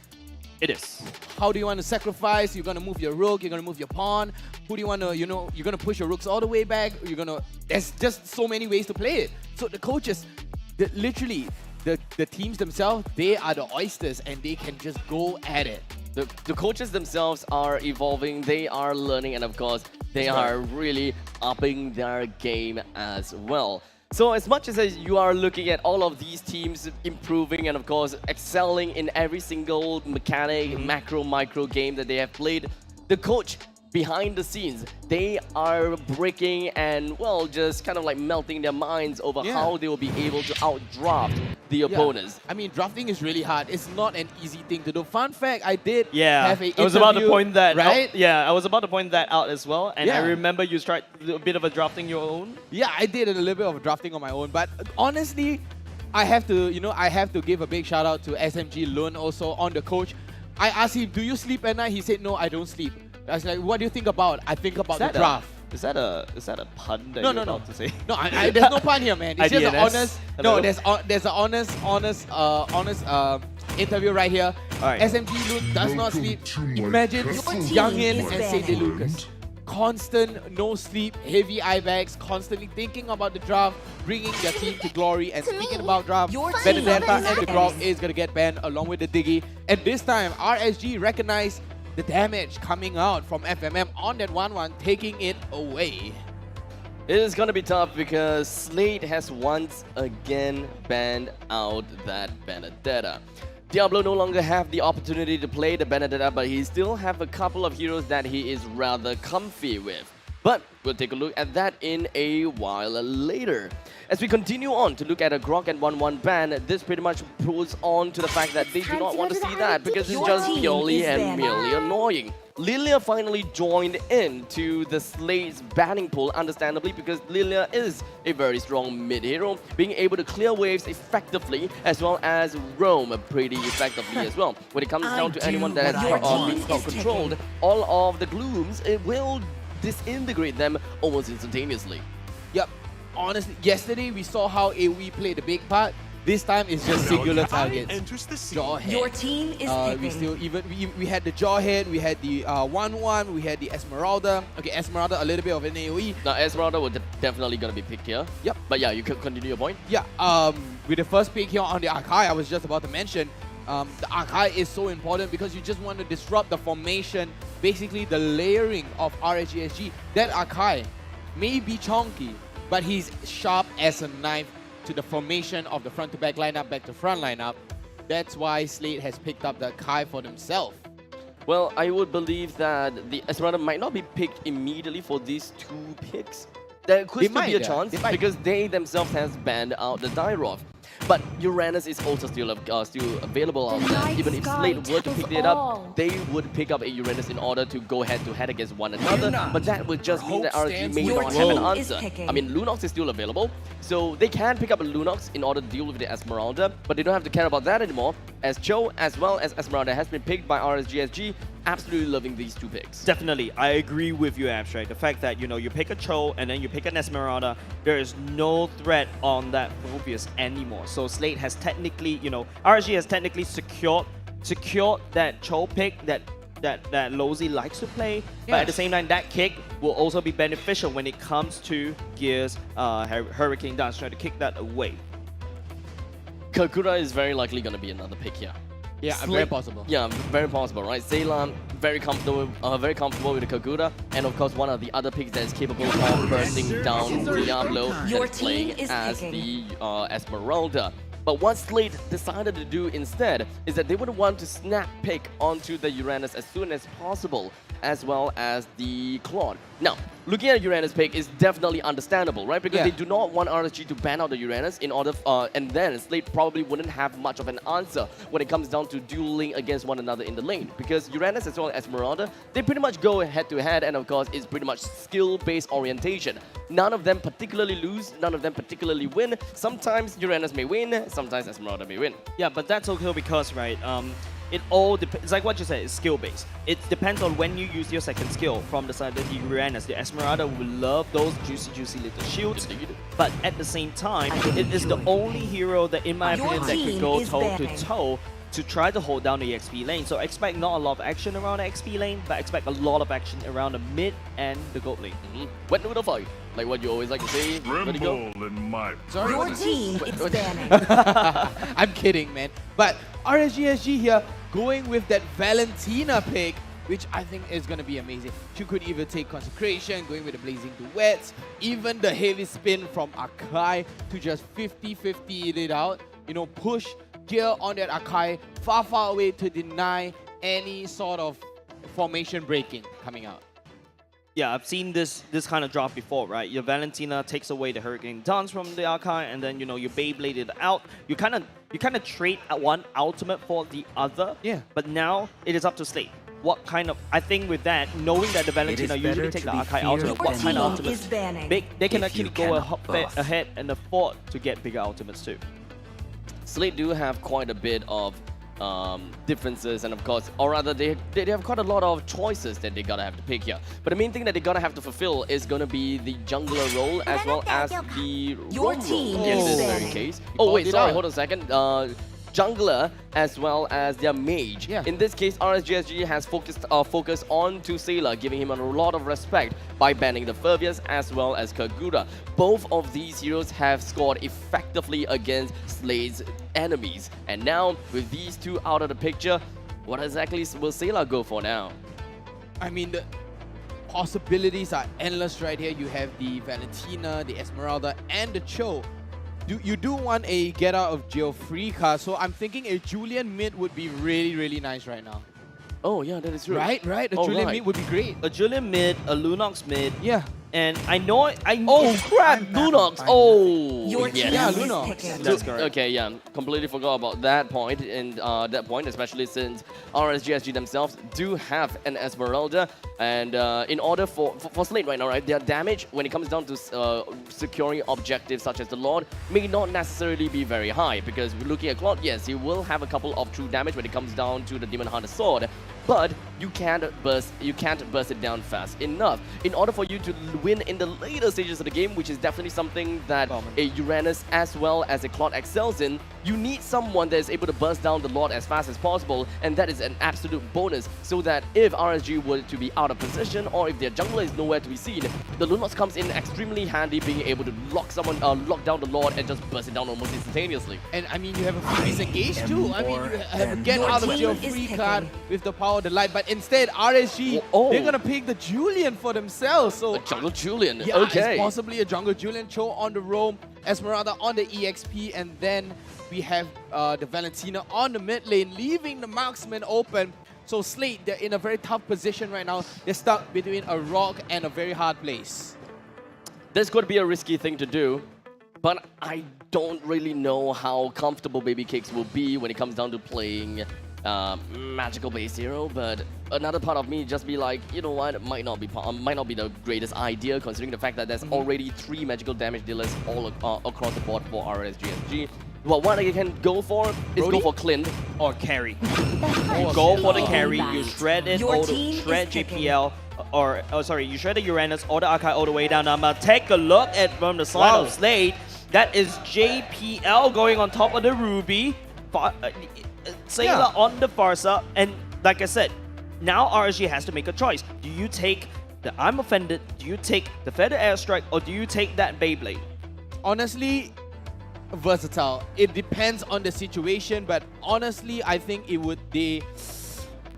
It is. How do you want to sacrifice? You're going to move your rook, you're going to move your pawn. Who do you want to, you know, you're going to push your rooks all the way back. You're going to, there's just so many ways to play it. So the coaches, literally, the teams themselves, they are the oysters and they can just go at it. The coaches themselves are evolving, they are learning, and of course, they are really upping their game as well. So as much as you are looking at all of these teams improving and of course excelling in every single mechanic, macro, micro game that they have played, the coach behind the scenes, they are breaking and, well, just kind of like melting their minds over how they will be able to outdraft the opponents. I mean, drafting is really hard. It's not an easy thing to do. Fun fact, I did have an interview, I was about to point that right? out. Yeah, I was about to point that out as well. And I remember you tried a bit of a drafting your own. Yeah, I did a little bit of drafting on my own. But honestly, I have to, you know, I have to give a big shout out to SMG Lun also on the coach. I asked him, do you sleep at night? He said, no, I don't sleep. I was like, what do you think about? I think about the draft. Is that a pun that you're about to say? No, there's no pun here, man. It's just an honest. No, there's an honest interview right here. SMG Lun does not sleep. Imagine Youngin and St. Lucas. Constant no sleep, heavy eye bags, constantly thinking about the draft, bringing their team to glory. And speaking about draft, Benedetta and the Grog is gonna get banned along with the Diggy. And this time, RSG recognized the damage coming out from FMM on that 1-1, taking it away. It is going to be tough because Slate has once again banned out that Benedetta. Diablo no longer have the opportunity to play the Benedetta, but he still have a couple of heroes that he is rather comfy with. But we'll take a look at that in a while later. As we continue on to look at a Grok and 1-1 ban, this pretty much proves on to the fact that they do not want to see that because it's just purely and merely annoying. Lilia finally joined in to the Slate's banning pool, understandably, because Lilia is a very strong mid-hero, being able to clear waves effectively as well as roam pretty effectively as well. When it comes down to anyone that has been controlled, all of the glooms, it will disintegrate them almost instantaneously. Yep. Honestly, yesterday we saw how AoE played a big part. This time it's just singular targets. Jawhead. Your team is we had the Jawhead, we had the 1-1, we had the Esmeralda. Okay, Esmeralda a little bit of an AoE. Now Esmeralda was definitely gonna be picked here. Yep. But yeah, you can continue your point. Yeah. With the first pick here on the Arkai, I was just about to mention. The Arkai is so important because you just want to disrupt the formation, basically the layering of RSG SG. That Arkai may be chonky, but he's sharp as a knife to the formation of the front to back lineup, back to front lineup. That's why Slate has picked up the Kai for themselves. Well, I would believe that the Esmeralda might not be picked immediately for these two picks. There could still be a chance because they themselves has banned out the Dairoth. But Uranus is also still available out there. Even if Slate were to pick it up, they would pick up a Uranus in order to go head-to-head against one another. But that would just mean that RSG may not have an answer. I mean, Lunox is still available, so they can pick up a Lunox in order to deal with the Esmeralda, but they don't have to care about that anymore, as Cho as well as Esmeralda has been picked by RSG SG. Absolutely loving these two picks. Definitely, I agree with you, Abstract. The fact that, you know, you pick a Cho and then you pick an Esmeralda, there is no threat on that Morpheus anymore. So Slate has technically, you know, RSG has technically secured that Cho pick that Lozy likes to play, but at the same time, that kick will also be beneficial when it comes to Gear's Hurricane Dance, trying to kick that away. Kagura is very likely going to be another pick here. Yeah, very possible. Yeah, very possible, right? Zaylan, very comfortable with the Kagura, and of course one of the other picks that is capable of bursting down Diablo and playing as the Esmeralda. But what Slate decided to do instead is that they would want to snap pick onto the Uranus as soon as possible, as well as the Claude. Now, looking at Uranus pick is definitely understandable, right? Because they do not want RSG to ban out the Uranus in order, and then Slate probably wouldn't have much of an answer when it comes down to dueling against one another in the lane. Because Uranus as well as Esmeralda, they pretty much go head-to-head, and of course, it's pretty much skill-based orientation. None of them particularly lose, none of them particularly win. Sometimes Uranus may win, sometimes Esmeralda may win. Yeah, but that's okay because, right, it all depends. It's like what you said, it's skill-based. It depends on when you use your second skill. From the side of the Uranus, the Esmeralda will love those juicy little shields. But at the same time, it is the only hero that, in my opinion, that can go toe-to-toe to try to hold down the XP lane. So expect not a lot of action around the XP lane, but expect a lot of action around the mid and the gold lane. Wet noodle fight, like what you always like to say. Ready to go? In my Sorry, Your team is banning. I'm kidding, man. But RSG SG here going with that Valentina pick, which I think is going to be amazing. She could either take Consecration, going with the Blazing Duets, even the heavy spin from Akai to just 50-50 it out. You know, push Gear on that Akai far away to deny any sort of formation breaking coming out. Yeah, I've seen this kind of drop before, right? Your Valentina takes away the Hurricane Dance from the Akai, and then, you know, you Beyblade it out. You kind of trade one ultimate for the other. Yeah. But now it is up to Slate. What kind of, I think with that, knowing that the Valentina usually take the Akai ultimate, what kind of ultimates they can actually go ahead and afford to get bigger ultimates too. Slate do have quite a bit of differences, and of course, or rather they have quite a lot of choices that they gotta have to pick here. But the main thing that they gotta have to fulfill is gonna be the jungler role as well as the roam role in this very case. Oh wait, sorry, hold on a second. Jungler as well as their mage. In this case, RSG SG has focused on to Sailor, giving him a lot of respect by banning the Fervius as well as Kagura. Both of these heroes have scored effectively against Slade's enemies. And now, with these two out of the picture, what exactly will Sailor go for now? I mean, the possibilities are endless right here. You have the Valentina, the Esmeralda, and the Cho. You do want a get out of jail free card, so I'm thinking a Julian mid would be really nice right now. Oh yeah, that is true. Right. A Julian mid would be great. A Julian mid, a Lunox mid. Yeah. And I know oh crap, Lunox! Oh, yeah, Lunox. That's correct. Okay, yeah, completely forgot about that point, and especially since RSG SG themselves do have an Esmeralda, and in order for Slate right now, right, their damage when it comes down to securing objectives such as the Lord may not necessarily be very high, because looking at Claude, yes, he will have a couple of true damage when it comes down to the Demon Hunter Sword, but you can't burst it down fast enough. In order for you to win in the later stages of the game, which is definitely something that a Uranus as well as a Claude excels in, you need someone that is able to burst down the Lord as fast as possible, and that is an absolute bonus, so that if RSG were to be out of position or if their jungler is nowhere to be seen, the Lunox comes in extremely handy, being able to lock down the Lord and just burst it down almost instantaneously. And I mean, you have a freeze engage too. I mean, you have a get out of jail free card with the power of the light, but instead RSG, they're gonna pick the Julian for themselves. So a jungle Julian, yeah, okay. It's possibly a jungle Julian. Cho on the roam, Esmeralda on the EXP, and then we have the Valentina on the mid lane, leaving the marksman open. So Slate, they're in a very tough position right now. They're stuck between a rock and a very hard place. This could be a risky thing to do, But I don't really know how comfortable Baby Cakes will be when it comes down to playing magical base hero. But another part of me just be like, you know what, it might not be the greatest idea considering the fact that there's already 3 magical damage dealers all across the board for RSG SG. Well, what you can go for is go for Clint or carry. Go for the carry. You shred it, shred JPL, or you shred the Uranus or the Archive all the way down. Now, take a look at from the side of Slade. That is JPL going on top of the Ruby, Sailor on the Farsa, and like I said, now RSG has to make a choice. Do you take the I'm Offended? Do you take the Feather Airstrike, or do you take that Beyblade? Honestly, versatile. It depends on the situation, but honestly, I think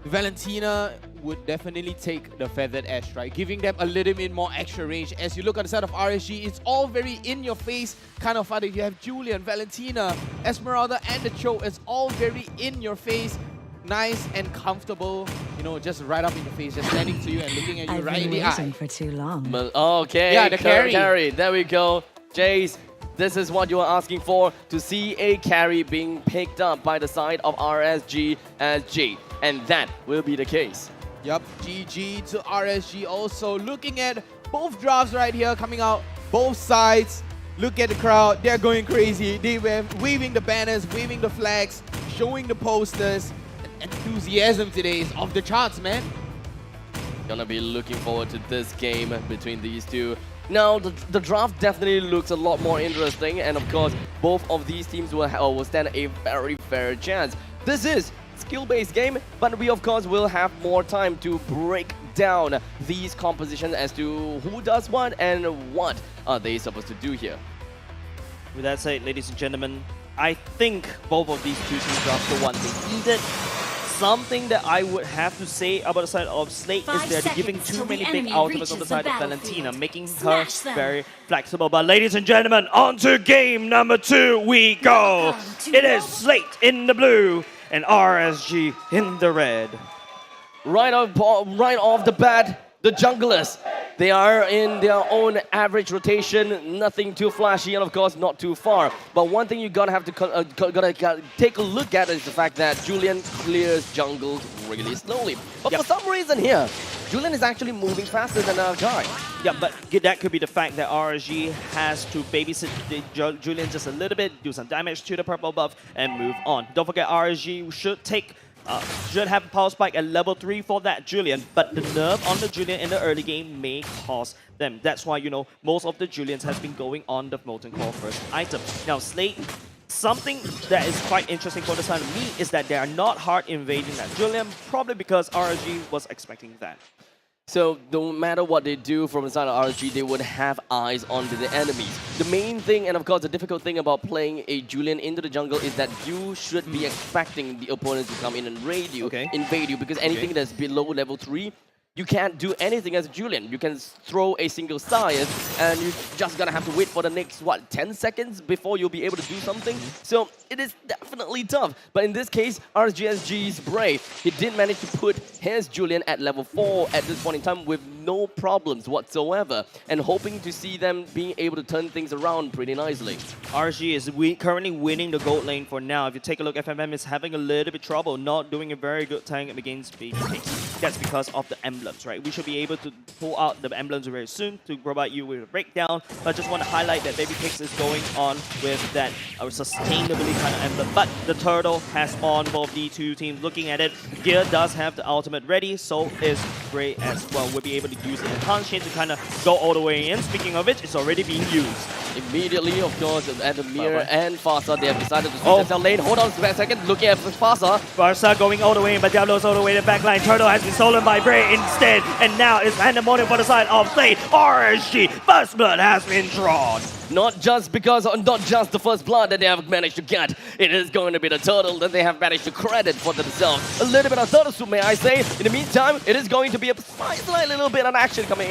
Valentina would definitely take the Feathered Airstrike, giving them a little bit more extra range. As you look on the side of RSG, it's all very in-your-face kind of fighter. You have Julian, Valentina, Esmeralda, and the Choke. It's all very in-your-face, nice and comfortable. You know, just right up in your face, just standing to you and looking at you right in the eye. For too long. Okay, yeah, the carry. There we go. Jace, this is what you are asking for, to see a carry being picked up by the side of RSG SG. And that will be the case. Yup, GG to RSG also. Looking at both drafts right here coming out, both sides. Look at the crowd, they're going crazy. They were waving the banners, waving the flags, showing the posters. Enthusiasm today is off the charts, man. Gonna be looking forward to this game between these two. Now, the draft definitely looks a lot more interesting, and of course, both of these teams will stand a very fair chance. This is skill-based game, but we of course will have more time to break down these compositions as to who does what and what are they supposed to do here. With that said, ladies and gentlemen, I think both of these two teams are the one they needed. Something that I would have to say about the side of Slate is they're giving too many big ultimates on the side of Valentina, making her very flexible. But ladies and gentlemen, on to game number 2 we go. It is Slate in the blue and RSG in the red. Right off the bat, the junglers, they are in their own average rotation, nothing too flashy and of course not too far. But one thing you gotta take a look at is the fact that Julian clears jungles really slowly. But for some reason here, Julian is actually moving faster than our guy. Yeah, but that could be the fact that RSG has to babysit Julian just a little bit, do some damage to the purple buff, and move on. Don't forget, RSG should have a power spike at level 3 for that Julian, but the nerf on the Julian in the early game may cost them. That's why, you know, most of the Julians has been going on the Molten Core first item. Now, Slate, something that is quite interesting for the side of me is that they are not hard invading that Julian, probably because RSG was expecting that. So no matter what they do from the side of RSG, they would have eyes on the enemies. The main thing, and of course the difficult thing about playing a Julian into the jungle is that you should be expecting the opponent to come in and raid you, invade you, because anything that's below level 3, you can't do anything as a Julian. You can throw a single Science and you just gonna have to wait for the next, 10 seconds before you'll be able to do something. So it is definitely tough. But in this case, RSG SG is brave. He did manage to put his Julian at level 4 at this point in time with no problems whatsoever, and hoping to see them being able to turn things around pretty nicely. RSG is currently winning the gold lane for now. If you take a look, FMM is having a little bit trouble, not doing a very good time against Baby Cakes. That's because of the emblems, right? We should be able to pull out the emblems very soon to provide you with a breakdown. But I just want to highlight that Baby Cakes is going on with that sustainability kind of emblem. But the turtle has on both the two teams. Looking at it, Gear does have the ultimate ready, so is Bray as well. We'll be able to use the enhanced chain to kind of go all the way in. Speaking of it, it's already being used. Immediately, of course, Adamir and Farsa, they have decided to switch their lane. Hold on a second, looking at Farsa. Farsa going all the way in, but Diablo's all the way to the back line. Turtle has been stolen by Bray instead, and now it's Pandemonium for the side of Slate. RSG, first blood has been drawn. Not just the first blood that they have managed to get. It is going to be the turtle that they have managed to credit for themselves. A little bit of turtle soup, may I say. In the meantime, it is going to be a slight little bit of action coming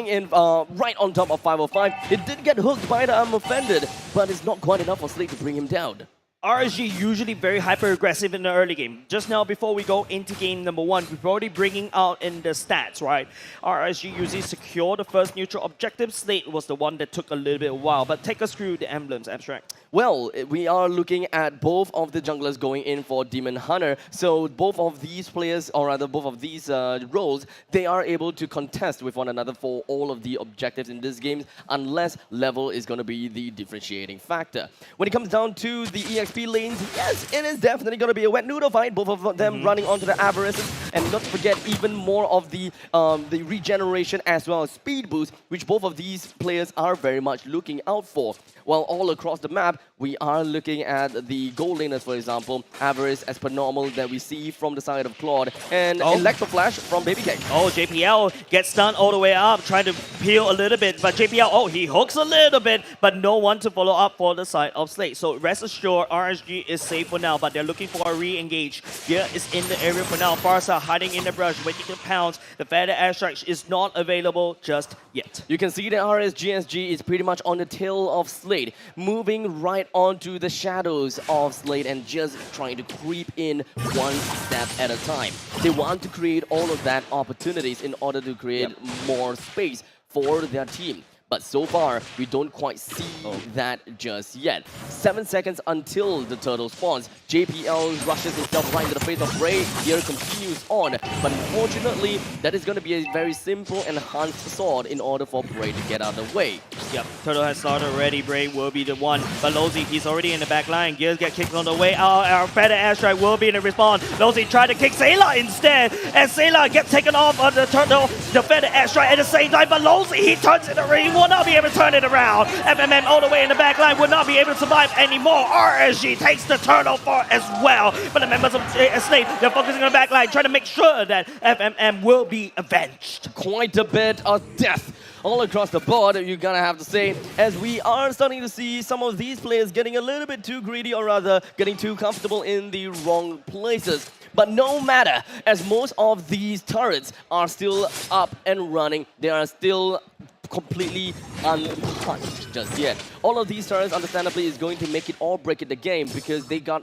in right on top of 505. It did get hooked by the Offended, but it's not quite enough for Slate to bring him down. RSG usually very hyper aggressive in the early game. Just now, before we go into game number 1, we're already bringing out in the stats, right? RSG usually secure the first neutral objective. Slate was the one that took a little bit of a while, but take us through the emblems, Abstract. Well, we are looking at both of the junglers going in for Demon Hunter. So both of these players, or rather both of these roles, they are able to contest with one another for all of the objectives in this game, unless level is going to be the differentiating factor. When it comes down to the EXP lanes, yes, it is definitely going to be a wet noodle fight. Both of them running onto the Avarices, and not to forget even more of the regeneration as well as speed boost, which both of these players are very much looking out for. While all across the map, we are looking at the gold laners, for example, Avarice as per normal that we see from the side of Claude, and Electro Flash from Baby Cake. Oh, JPL gets stunned all the way up, trying to peel a little bit, but JPL, oh, he hooks a little bit, but no one to follow up for the side of Slate. So rest assured, RSG is safe for now, but they're looking for a re-engage. Gear is in the area for now. Farsa hiding in the brush, waiting to pounce. The Feather Airstrike is not available just yet. You can see that RSG SG is pretty much on the tail of Slate, moving right onto the shadows of Slate and just trying to creep in one step at a time. They want to create all of that opportunities in order to create more space for their team. But so far, we don't quite see that just yet. 7 seconds until the turtle spawns. JPL rushes himself right into the face of Bray. Here continues on. But unfortunately, that is going to be a very simple enhanced sword in order for Bray to get out of the way. Yep, Turtle has started already. Bray will be the one. But Lozy, he's already in the back line. Gears get kicked on the way. Our Feather Airstrike will be in the respawn. Lozy tried to kick Sayla instead. And Sayla gets taken off of the Turtle, the Feather Airstrike at the same time. But Lozy, he turns in the ring. Will not be able to turn it around. FMM all the way in the back line will not be able to survive anymore. RSG takes the turtle for as well. But the members of Slate, they're focusing on the back line, trying to make sure that FMM will be avenged. Quite a bit of death all across the board, you're gonna have to say, as we are starting to see some of these players getting a little bit too greedy, or rather getting too comfortable in the wrong places. But no matter, as most of these turrets are still up and running, they are still completely untouched just yet. All of these turrets, understandably, is going to make it or break it the game, because they got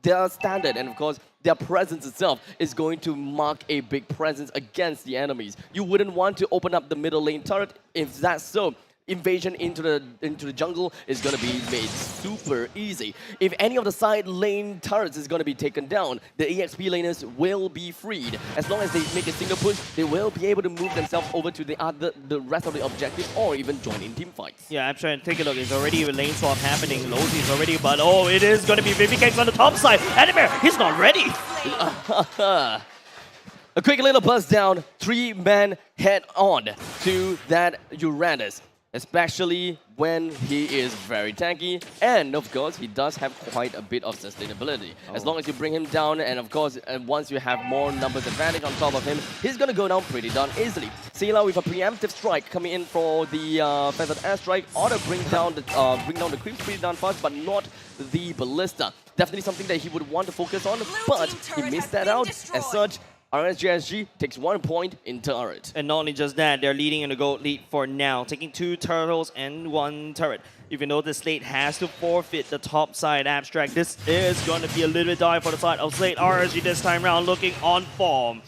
their standard, and of course their presence itself is going to mark a big presence against the enemies. You wouldn't want to open up the middle lane turret. If that's so, invasion into the jungle is going to be made super easy. If any of the side lane turrets is going to be taken down, the EXP laners will be freed. As long as they make a single push, they will be able to move themselves over to the rest of the objectives, or even join in team fights. Yeah, I'm trying to take a look. It's already a lane swap happening. Lozy is already, but oh, it is going to be Baby Cakes on the top side. Adamir, he's not ready. A quick little buzz down. 3 men head on to that Uranus, especially when he is very tanky, and of course he does have quite a bit of sustainability. As long as you bring him down, and of course once you have more numbers advantage on top of him, he's gonna go down pretty darn easily. Sayla with a preemptive strike coming in for the Feathered Airstrike, ought to bring down the creeps pretty darn fast, but not the Ballista. Definitely something that he would want to focus on, but he missed that out. As such, RSG SG takes 1 point in turret. And not only just that, they're leading in the gold lead for now, taking 2 turtles and 1 turret. Even though the Slate has to forfeit the top side Abstract, this is going to be a little bit dire for the side of Slate. RSG this time around looking on form.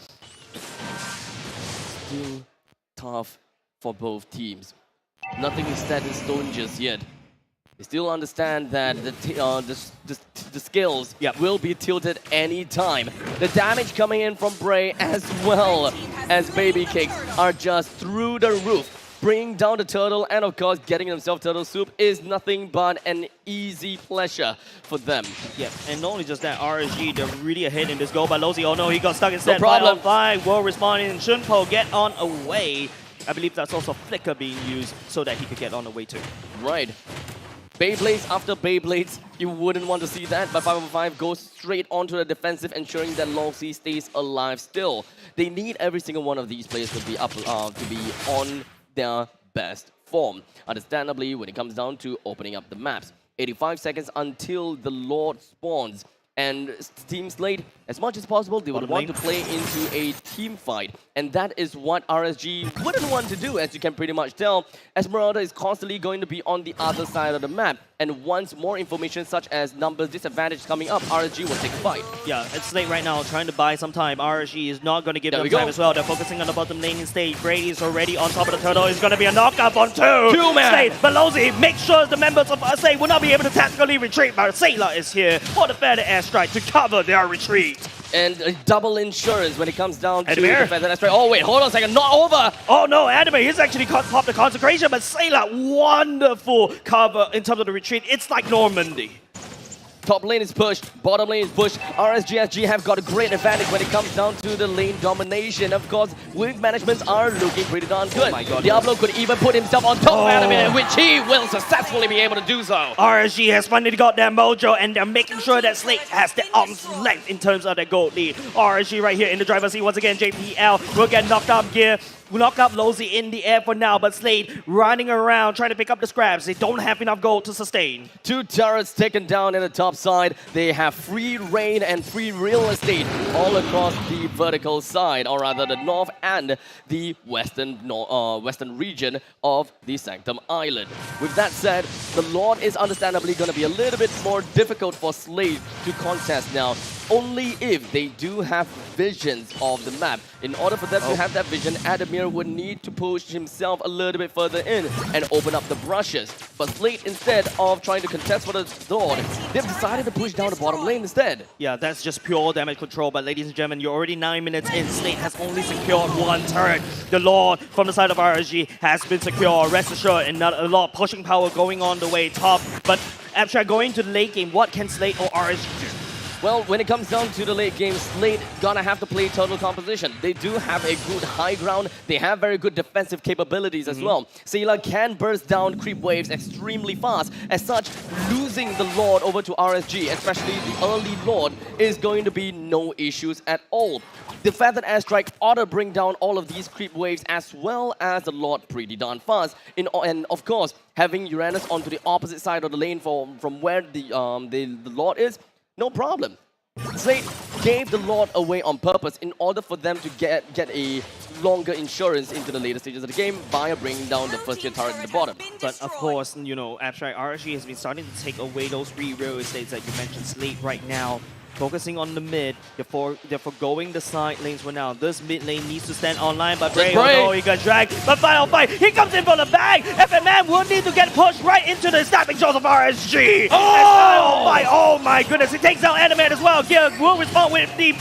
Still tough for both teams. Nothing is set in stone just yet. They still understand that the scales will be tilted anytime. The damage coming in from Bray as well as Baby Cakes are just through the roof. Bringing down the turtle, and of course getting themselves turtle soup is nothing but an easy pleasure for them. Yeah, and not only just that, RSG, they're really ahead in this goal, but Lozy, oh no, he got stuck instead. No problem. 5 will respond in. Shunpo get on away. I believe that's also Flicker being used so that he could get on the way too. Right. Beyblades after Beyblades, you wouldn't want to see that, but 5/5 goes straight onto the defensive, ensuring that Lozy stays alive still. They need every single one of these players to be up, to be on their best form. Understandably, when it comes down to opening up the maps, 85 seconds until the Lord spawns. And Team Slate, as much as possible, they would want to play into a team fight. And that is what RSG wouldn't want to do, as you can pretty much tell. Esmeralda is constantly going to be on the other side of the map. And once more information such as numbers disadvantage coming up, RSG will take a fight. Yeah, it's late right now, trying to buy some time. RSG is not going to give There them we go. time as well. They're focusing on the bottom lane instead. Brady is already on top of the turtle. It's going to be a knockup on two. Two-man. Slade, Belozi, make sure the members of Slade will not be able to tactically retreat. But Sailor is here for the feather airstrike to cover their retreat. And double insurance when it comes down to Adamir. the feather airstrike. Oh wait, hold on a second, not over! Oh no, Adamir, he's actually popped the consecration, but Sailor, wonderful cover in terms of the retreat. It's like Normandy. Top lane is pushed, bottom lane is pushed. RSG SG have got a great advantage when it comes down to the lane domination. Of course, wave managements are looking pretty darn good. Oh my God, Diablo could even put himself on top of Adamir, which he will successfully be able to do so. RSG has finally got their mojo, and they're making sure that Slate has the arm's length in terms of their gold lead. RSG right here in the driver's seat once again. JPL will get knocked up gear. Knock up Lozy in the air for now, but Slade running around trying to pick up the scraps. They don't have enough gold to sustain. 2 turrets taken down in the top side. They have free reign and free real estate all across the vertical side, or rather the north and the western region of the Sanctum Island. With that said, the Lord is understandably going to be a little bit more difficult for Slade to contest now, only if they do have visions of the map. In order for them to have that vision, Adamir would need to push himself a little bit further in and open up the brushes. But Slate, instead of trying to contest for the Lord, they've decided to push down the bottom lane instead. Yeah, that's just pure damage control. But ladies and gentlemen, you're already 9 minutes in. Slate has only secured 1 turret. The Lord from the side of RSG has been secure. Rest assured, and not a lot of pushing power going on the way top. But Abstract going to the late game, what can Slate or RSG do? Well, when it comes down to the late game, Slate gonna have to play total composition. They do have a good high ground. They have very good defensive capabilities as well. Sailor can burst down creep waves extremely fast. As such, losing the Lord over to RSG, especially the early Lord, is going to be no issues at all. The Feathered Airstrike ought to bring down all of these creep waves as well as the Lord pretty darn fast. And of course, having Uranus onto the opposite side of the lane from where the Lord is, no problem. Slate gave the Lord away on purpose in order for them to get a longer insurance into the later stages of the game via bringing down the first tier turret at the bottom. But of course, you know, Abstract RSG has been starting to take away those free real estates that you mentioned. Slate right now focusing on the mid. They're forgoing the side lanes for now. This mid lane needs to stand online, but Bray, oh, he got dragged. But final fight, he comes in for the bag. FMM will need to get pushed right into the snapping jaws of RSG. Oh my goodness, he takes out Animate as well. Gear will respond with the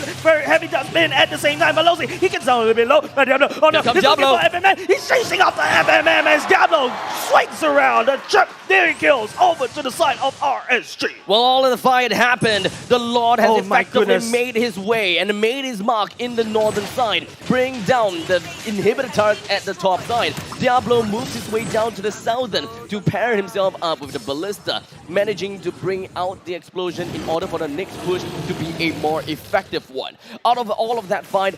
heavy dust spin at the same time. Belozi, he gets down a little bit low. But oh no, he's looking for FMM. He's chasing after FMM as Diablo swings around. The trip, there he kills over to the side of RSG. Well, all of the fight happened. The Lord has my effectively goodness. made his way and made his mark in the northern side, bring down the inhibitor turret at the top side. Diablo moves his way down to the southern to pair himself up with the ballista, managing to bring out the explosion in order for the next push to be a more effective one. Out of all of that fight,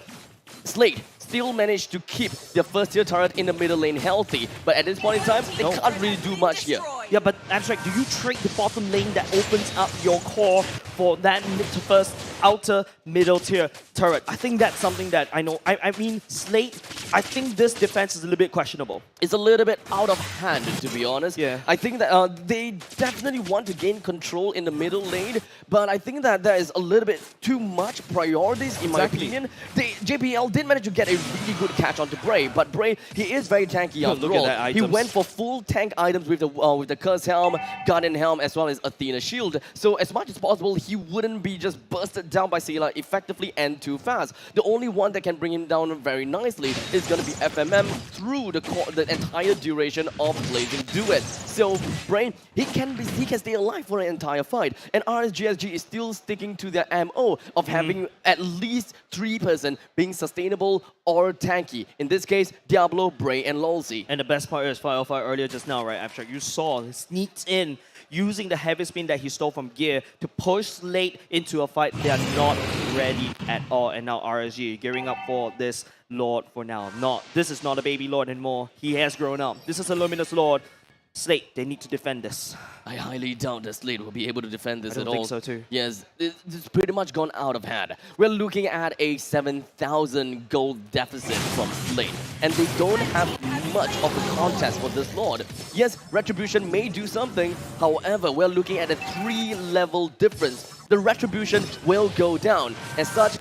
Slate still managed to keep their first tier turret in the middle lane healthy, but at this point in time, they can't really do much here. Yeah, but Abstract, do you trade the bottom lane that opens up your core for that mid to first outer middle tier turret? I think that's something that I know. I mean, Slate, I think this defense is a little bit questionable. It's a little bit out of hand, to be honest. Yeah. I think that they definitely want to gain control in the middle lane, but I think that there is a little bit too much priorities, in my opinion. JPL did manage to get a really good catch onto Bray, but Bray, he is very tanky after all. He went for full tank items with the Curse Helm, Guardian Helm, as well as Athena Shield. So as much as possible, he wouldn't be just bursted down by Sailor effectively and too fast. The only one that can bring him down very nicely is going to be FMM through the entire duration of Blazing Duet. So Bray, he can stay alive for an entire fight. And RSG SG is still sticking to their MO of having at least 3-person being sustainable or tanky. In this case, Diablo, Bray, and Lolzy. And the best part is Fire earlier just now, right, Abstract? You saw he sneaks in using the heavy spin that he stole from Gear to push Slate into a fight they are not ready at all. And now RSG gearing up for this Lord for now. This is not a baby Lord anymore. He has grown up. This is a Luminous Lord. Slate, they need to defend this. I highly doubt that Slate will be able to defend this at all. I don't think so too. Yes, it's pretty much gone out of hand. We're looking at a 7,000 gold deficit from Slate, and they don't have much of a contest for this Lord. Yes, Retribution may do something, however, we're looking at a 3-level difference. The Retribution will go down. As such,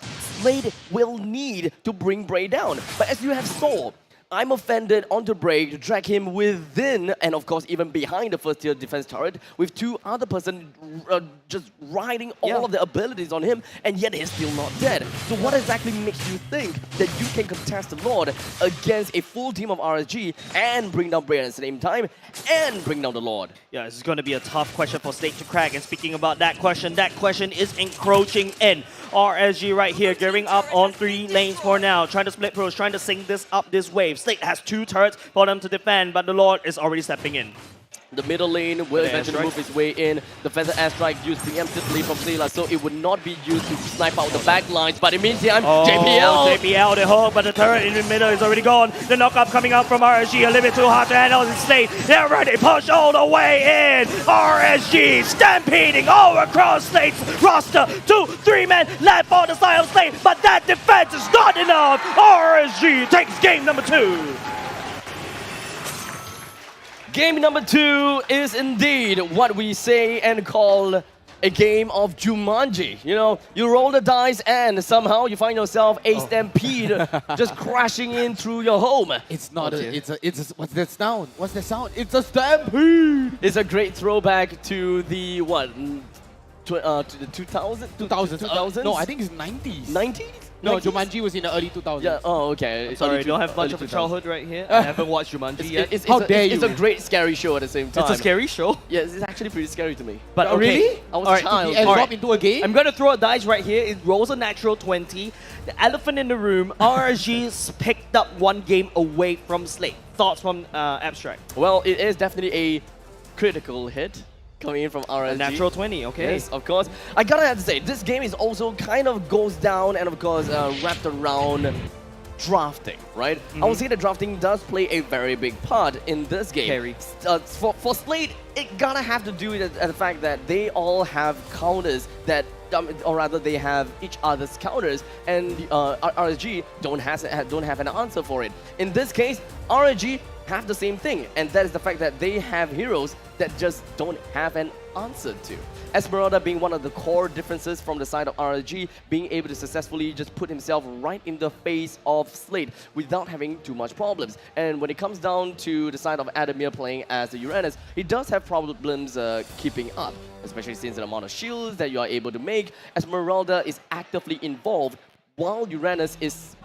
Slade will need to bring Bray down. But as you have saw, I'm offended onto Bray to drag him within and of course even behind the first tier defense turret with 2 other person just riding all of the abilities on him, and yet he's still not dead. So what exactly makes you think that you can contest the Lord against a full team of RSG and bring down Bray at the same time and bring down the Lord? Yeah, this is going to be a tough question for Slade to crack. And speaking about that question is encroaching in. RSG right here, gearing up on 3 lanes for now, trying to split pros, trying to sink this up this wave. Slade has 2 turrets for them to defend, but the Lord is already stepping in. The middle lane will eventually move its way in. The Feather Airstrike used preemptively from Sela, so it would not be used to snipe out the back lines. But in the meantime, JPL, the hook, but the turret in the middle is already gone. The knockup coming out from RSG, a little bit too hard to handle. Slade, they're ready, push all the way in. RSG stampeding all across Slade's roster. 2-3 men left on the side of Slade, but that defense is not enough. RSG takes game number 2. Game number 2 is indeed what we say and call a game of Jumanji. You know, you roll the dice and somehow you find yourself a stampede just crashing in through your home. It's not what's that sound? What's that sound? It's a stampede! It's a great throwback to the, what, to the 2000s? No, I think it's 90s. 90s? No, Jumanji was in the early 2000s. Yeah, oh, okay. Sorry, I don't have much of a childhood right here. I haven't watched Jumanji yet. How dare you? It's a great scary show at the same time. It's a scary show? Yes, it's actually pretty scary to me. But okay. Really? I was a child. And drop into a game? I'm going to throw a dice right here. It rolls a natural 20. The elephant in the room, RSG's picked up 1 game away from Slade. Thoughts from Abstract? Well, it is definitely a critical hit coming in from RSG. A natural 20, okay. Yes, of course. I gotta have to say, this game is also kind of goes down and of course wrapped around drafting, right? I would say that drafting does play a very big part in this game. Carry. For Slade, it gotta have to do with the fact that they all have counters that, or rather they have each other's counters, and RSG don't have an answer for it. In this case, RSG have the same thing, and that is the fact that they have heroes that just don't have an answer to. Esmeralda being one of the core differences from the side of RSG, being able to successfully just put himself right in the face of Slade without having too much problems. And when it comes down to the side of Adamir playing as the Uranus, he does have problems keeping up, especially since the amount of shields that you are able to make. Esmeralda is actively involved, while Uranus is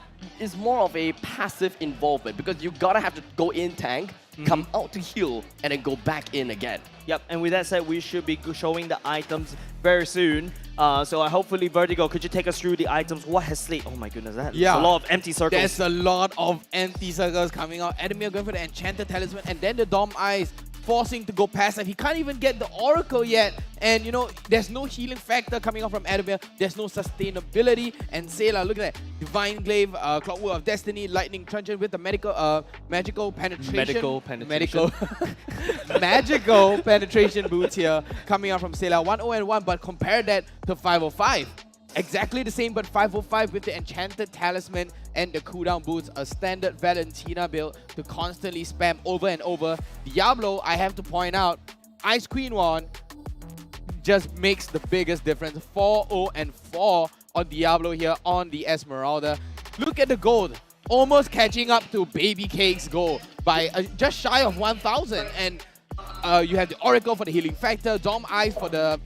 more of a passive involvement, because you gotta have to go in tank, come out to heal, and then go back in again. Yep, and with that said, we should be showing the items very soon. So hopefully, Vertigo, could you take us through the items? What has Slade? Oh my goodness, that's a lot of empty circles. There's a lot of empty circles coming out. Adamir going for the Enchanted Talisman, and then the Dom Eyes forcing to go passive. He can't even get the Oracle yet. And, you know, there's no healing factor coming out from Adamir. There's no sustainability. And Sela, look at that. Divine Glaive, Clockwork of Destiny, Lightning Truncheon with the magical penetration. Magical penetration boots here coming out from Sela. 1-0-1, but compare that to 505. Exactly the same, but 505 with the Enchanted Talisman and the cooldown boots, a standard Valentina build to constantly spam over and over. Diablo, I have to point out, Ice Queen 1 just makes the biggest difference. 4-0-4 on Diablo here on the Esmeralda. Look at the gold, almost catching up to Baby Cake's gold by just shy of 1,000. And you have the Oracle for the healing factor, Dom Eyes for the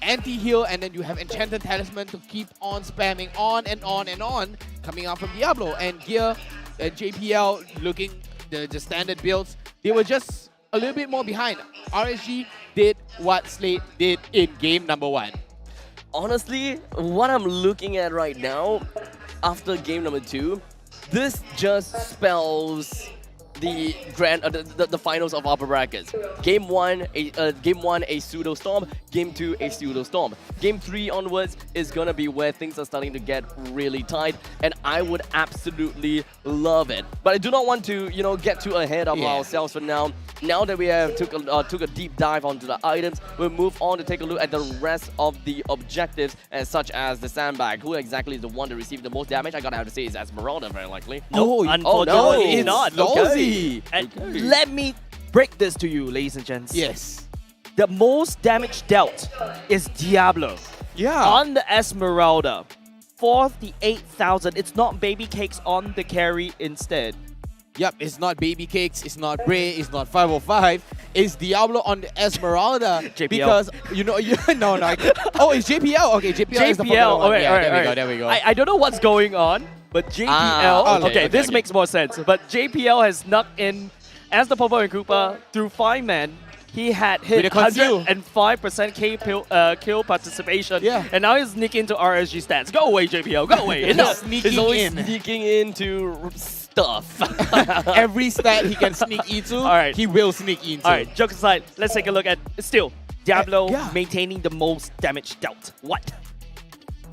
anti-heal, and then you have Enchanted Talisman to keep on spamming on and on and on coming out from Diablo. And here, JPL looking the standard builds, they were just a little bit more behind. RSG did what Slade did in game number 1. Honestly, what I'm looking at right now, after game number 2, this just spells the finals of upper brackets. Game 1 a pseudo storm, game 2 a pseudo storm. Game 3 onwards is gonna be where things are starting to get really tight, and I would absolutely love it. But I do not want to, you know, get too ahead of ourselves for now. Now that we have took a deep dive onto the items, we'll move on to take a look at the rest of the objectives, such as the sandbag. Who exactly is the one to receive the most damage? I gotta have to say is Esmeralda, very likely. No, unfortunately it's not. Lawsy. And let me break this to you, ladies and gents. Yes. The most damage dealt is Diablo. Yeah. On the Esmeralda, 48,000. It's not baby cakes on the carry instead. Yep, it's not Baby Cakes, it's not Bray, it's not 505. It's Diablo on the Esmeralda. JPL. Because, no, oh, it's JPL. Okay, JPL is the popular one. Alright, Yeah, alright, there we go. I don't know what's going on, but JPL... okay, this makes more sense. But JPL has snuck in as the Popo and Koopa through 5 men. He had hit With a conceal. 105% kill participation. Yeah. And now he's sneaking into RSG stats. Go away, JPL. Go away. Enough. He's always sneaking into stuff. Every stat he can sneak into, he will sneak into. Alright, jokes aside, let's take a look at still Diablo maintaining the most damage dealt. What?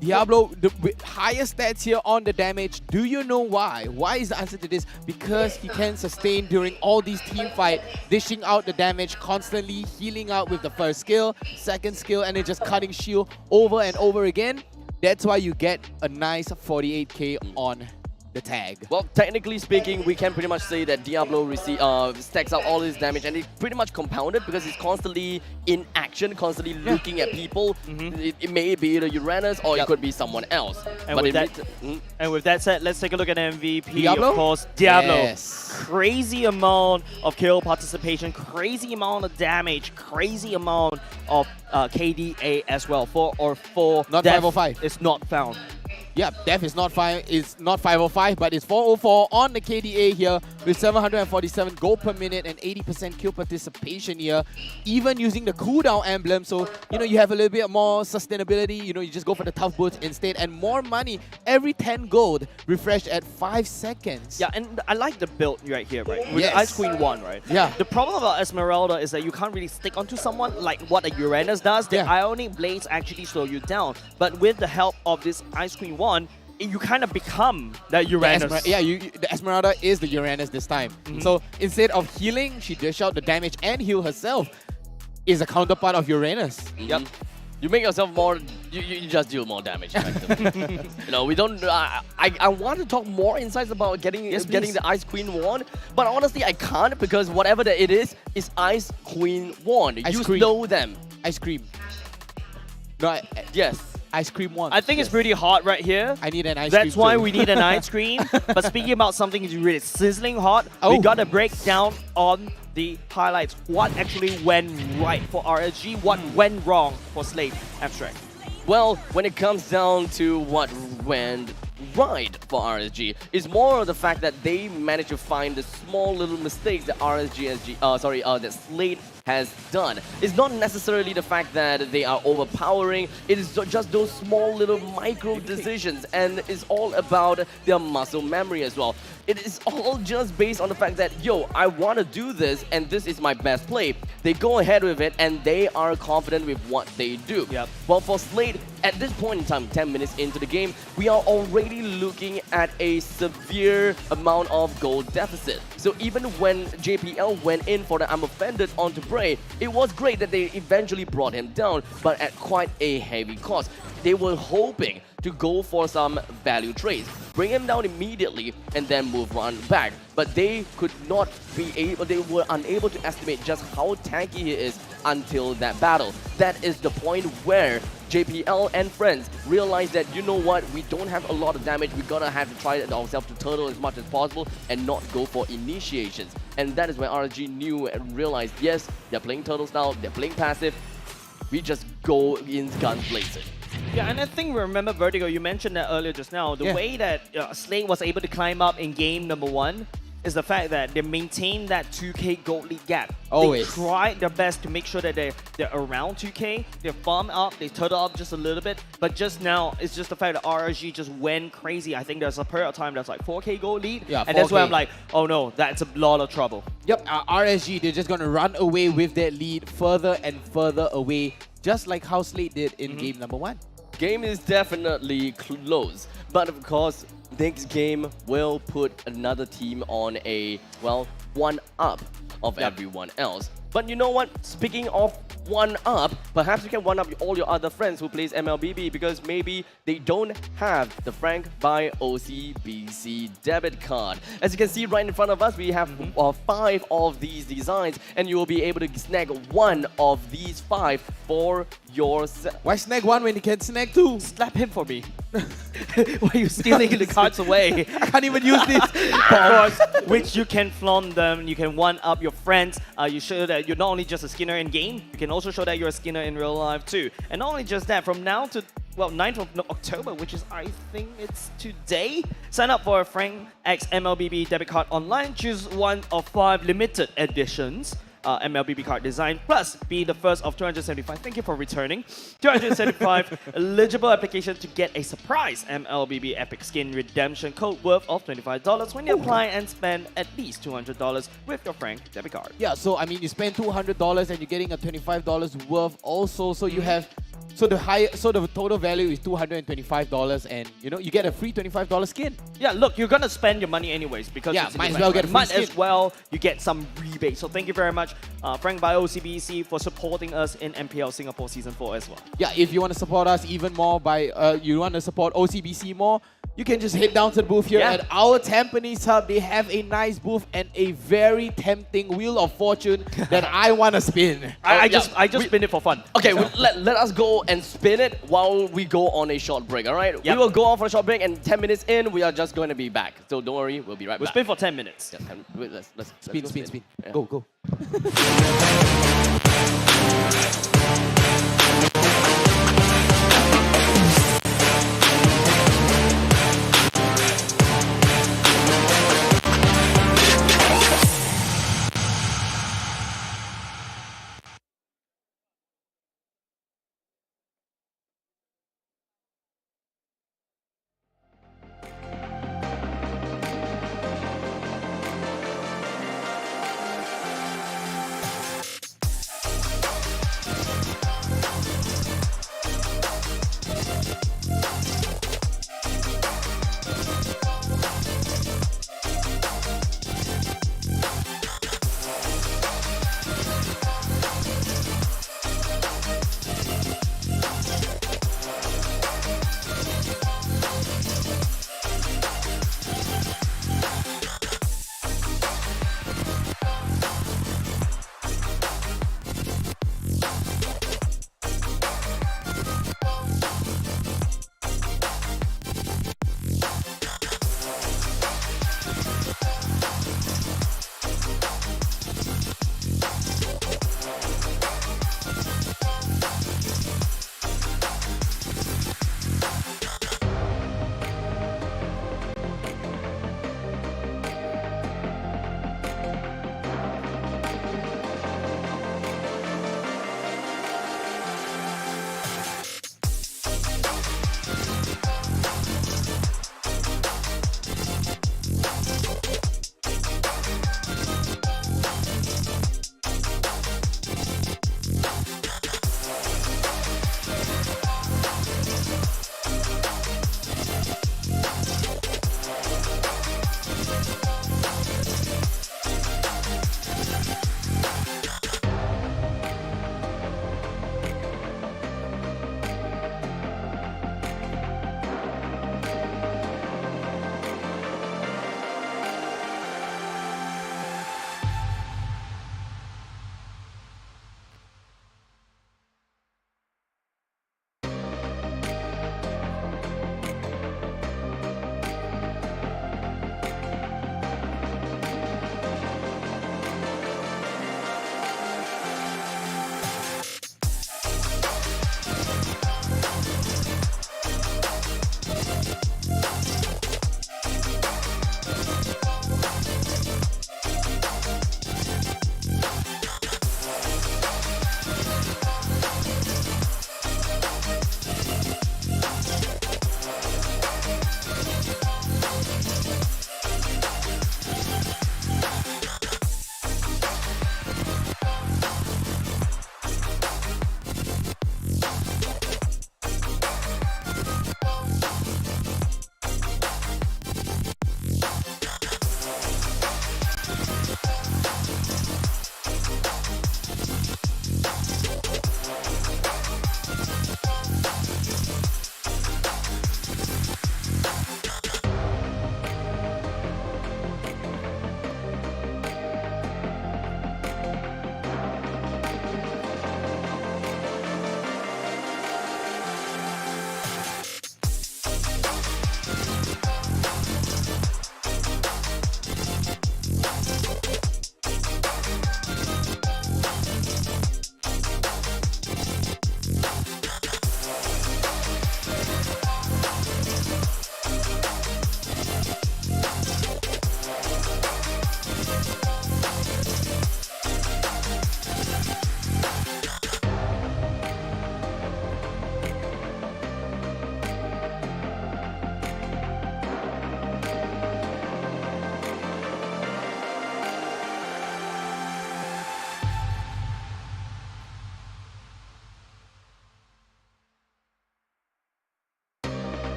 Diablo, the highest stats here on the damage. Do you know why? Why is the answer to this? Because he can sustain during all these team fight, dishing out the damage, constantly healing out with the first skill, second skill, and then just cutting shield over and over again. That's why you get a nice 48k on the tag. Well, technically speaking, we can pretty much say that Diablo stacks out all his damage, and it's pretty much compounded because he's constantly in action, constantly looking at people. It may be the Uranus or it could be someone else. And with that said, let's take a look at MVP. Diablo? Of course, Diablo. Yes. Crazy amount of kill participation, crazy amount of damage, crazy amount of KDA as well. 4 or 4. Not 505. It's not found. Yeah, death is not 505, but it's 404 on the KDA here with 747 gold per minute and 80% kill participation here. Even using the cooldown emblem, so you have a little bit more sustainability. You just go for the tough boots instead, and more money every 10 gold, refreshed at 5 seconds. Yeah, and I like the build right here, right? With Yes. Ice Queen 1, right? Yeah. The problem about Esmeralda is that you can't really stick onto someone like what a Uranus does. The Ionic Blades actually slow you down. But with the help of this Ice Queen 1, you kind of become that Uranus. The Esmeralda is the Uranus this time. So instead of healing, she dish out the damage and heal herself. Is a counterpart of Uranus. Yep. You make yourself more. You just deal more damage. We don't. I want to talk more insights about getting the Ice Queen wand, but honestly I can't because whatever that it is Ice Queen wand. You know them. Ice cream. No. Yes. Ice cream one. I think it's pretty hot right here. I need an ice cream. That's why too. we need an ice cream. But speaking about something really sizzling hot, we gotta break down on the highlights. What actually went right for RSG? What went wrong for Slate Abstract? Well, when it comes down to what went right for RSG, it's more of the fact that they managed to find the small little mistakes that that Slate has done. It's not necessarily the fact that they are overpowering, it is just those small little micro decisions, and it's all about their muscle memory as well. It is all just based on the fact that, yo, I want to do this and this is my best play. They go ahead with it and they are confident with what they do. Yep. Well, for Slate, at this point in time, 10 minutes into the game, we are already looking at a severe amount of gold deficit. So even when JPL went in for the I'm Offended onto Bray, it was great that they eventually brought him down, but at quite a heavy cost. They were hoping to go for some value trades, bring him down immediately, and then move on back. But they could not be able, they were unable to estimate just how tanky he is until that battle. That is the point where JPL and friends realized that, you know what, we don't have a lot of damage, we gotta have to try it ourselves to turtle as much as possible and not go for initiations. And that is when RSG knew and realized, yes, they're playing turtle style, they're playing passive, we just go in guns blazing. Yeah, and I think, remember Vertigo, you mentioned that earlier just now, the way that Slate was able to climb up in game number 1 is the fact that they maintain that 2k gold lead gap. Always. They tried their best to make sure that they're around 2k, they farm up, they turtle up just a little bit, but just now, it's just the fact that RSG just went crazy. I think there's a period of time that's like 4k gold lead, Yeah, and that's where 4K. I'm like, oh no, that's a lot of trouble. Yep, RSG, they're just gonna run away with that lead further and further away, just like how Slate did in game number 1. Game is definitely close, but of course, next game will put another team on a, well, one up of everyone else. But you know what? Speaking of one up, perhaps you can one up all your other friends who plays MLBB because maybe they don't have the Frank by OCBC debit card. As you can see right in front of us, we have 5 of these designs, and you will be able to snag one of these 5 for yourself. Why snag one when you can snag 2? Slap him for me. Why are you stealing the cards away? I can't even use this. Of course, which you can flaunt them, you can one up your friends. You show that you're not only just a Skinner in game, you can also show that you're a Skinner in real life too. And not only just that, from now to 9th of October, which is I think it's today, sign up for a Frank X MLBB debit card online. Choose one of 5 limited editions. MLBB card design, plus be the first of 275. Thank you for returning. 275 eligible application to get a surprise MLBB Epic Skin redemption code worth of $25 when you apply and spend at least $200 with your Frank debit card. Yeah, so I mean, you spend $200 and you're getting a $25 worth also. So you have, so the total value is $225, and you know you get a free $25 skin. Yeah, look, you're gonna spend your money anyways because yeah, it's might as well get a free might skin. as well you get some rebate. So thank you very much, Frank by OCBC, for supporting us in MPL Singapore Season 4 as well. Yeah, if you want to support us even more by you want to support OCBC more, you can just head down to the booth here at our Tampines Hub. They have a nice booth and a very tempting wheel of fortune that I want to spin. I just spin it for fun. Okay, let us go and spin it while we go on a short break, all right? We will go on for a short break, and 10 minutes in, we are just going to be back. So don't worry, we'll be right We'll back. spin for 10 minutes. Yeah, let's spin. Yeah. Go.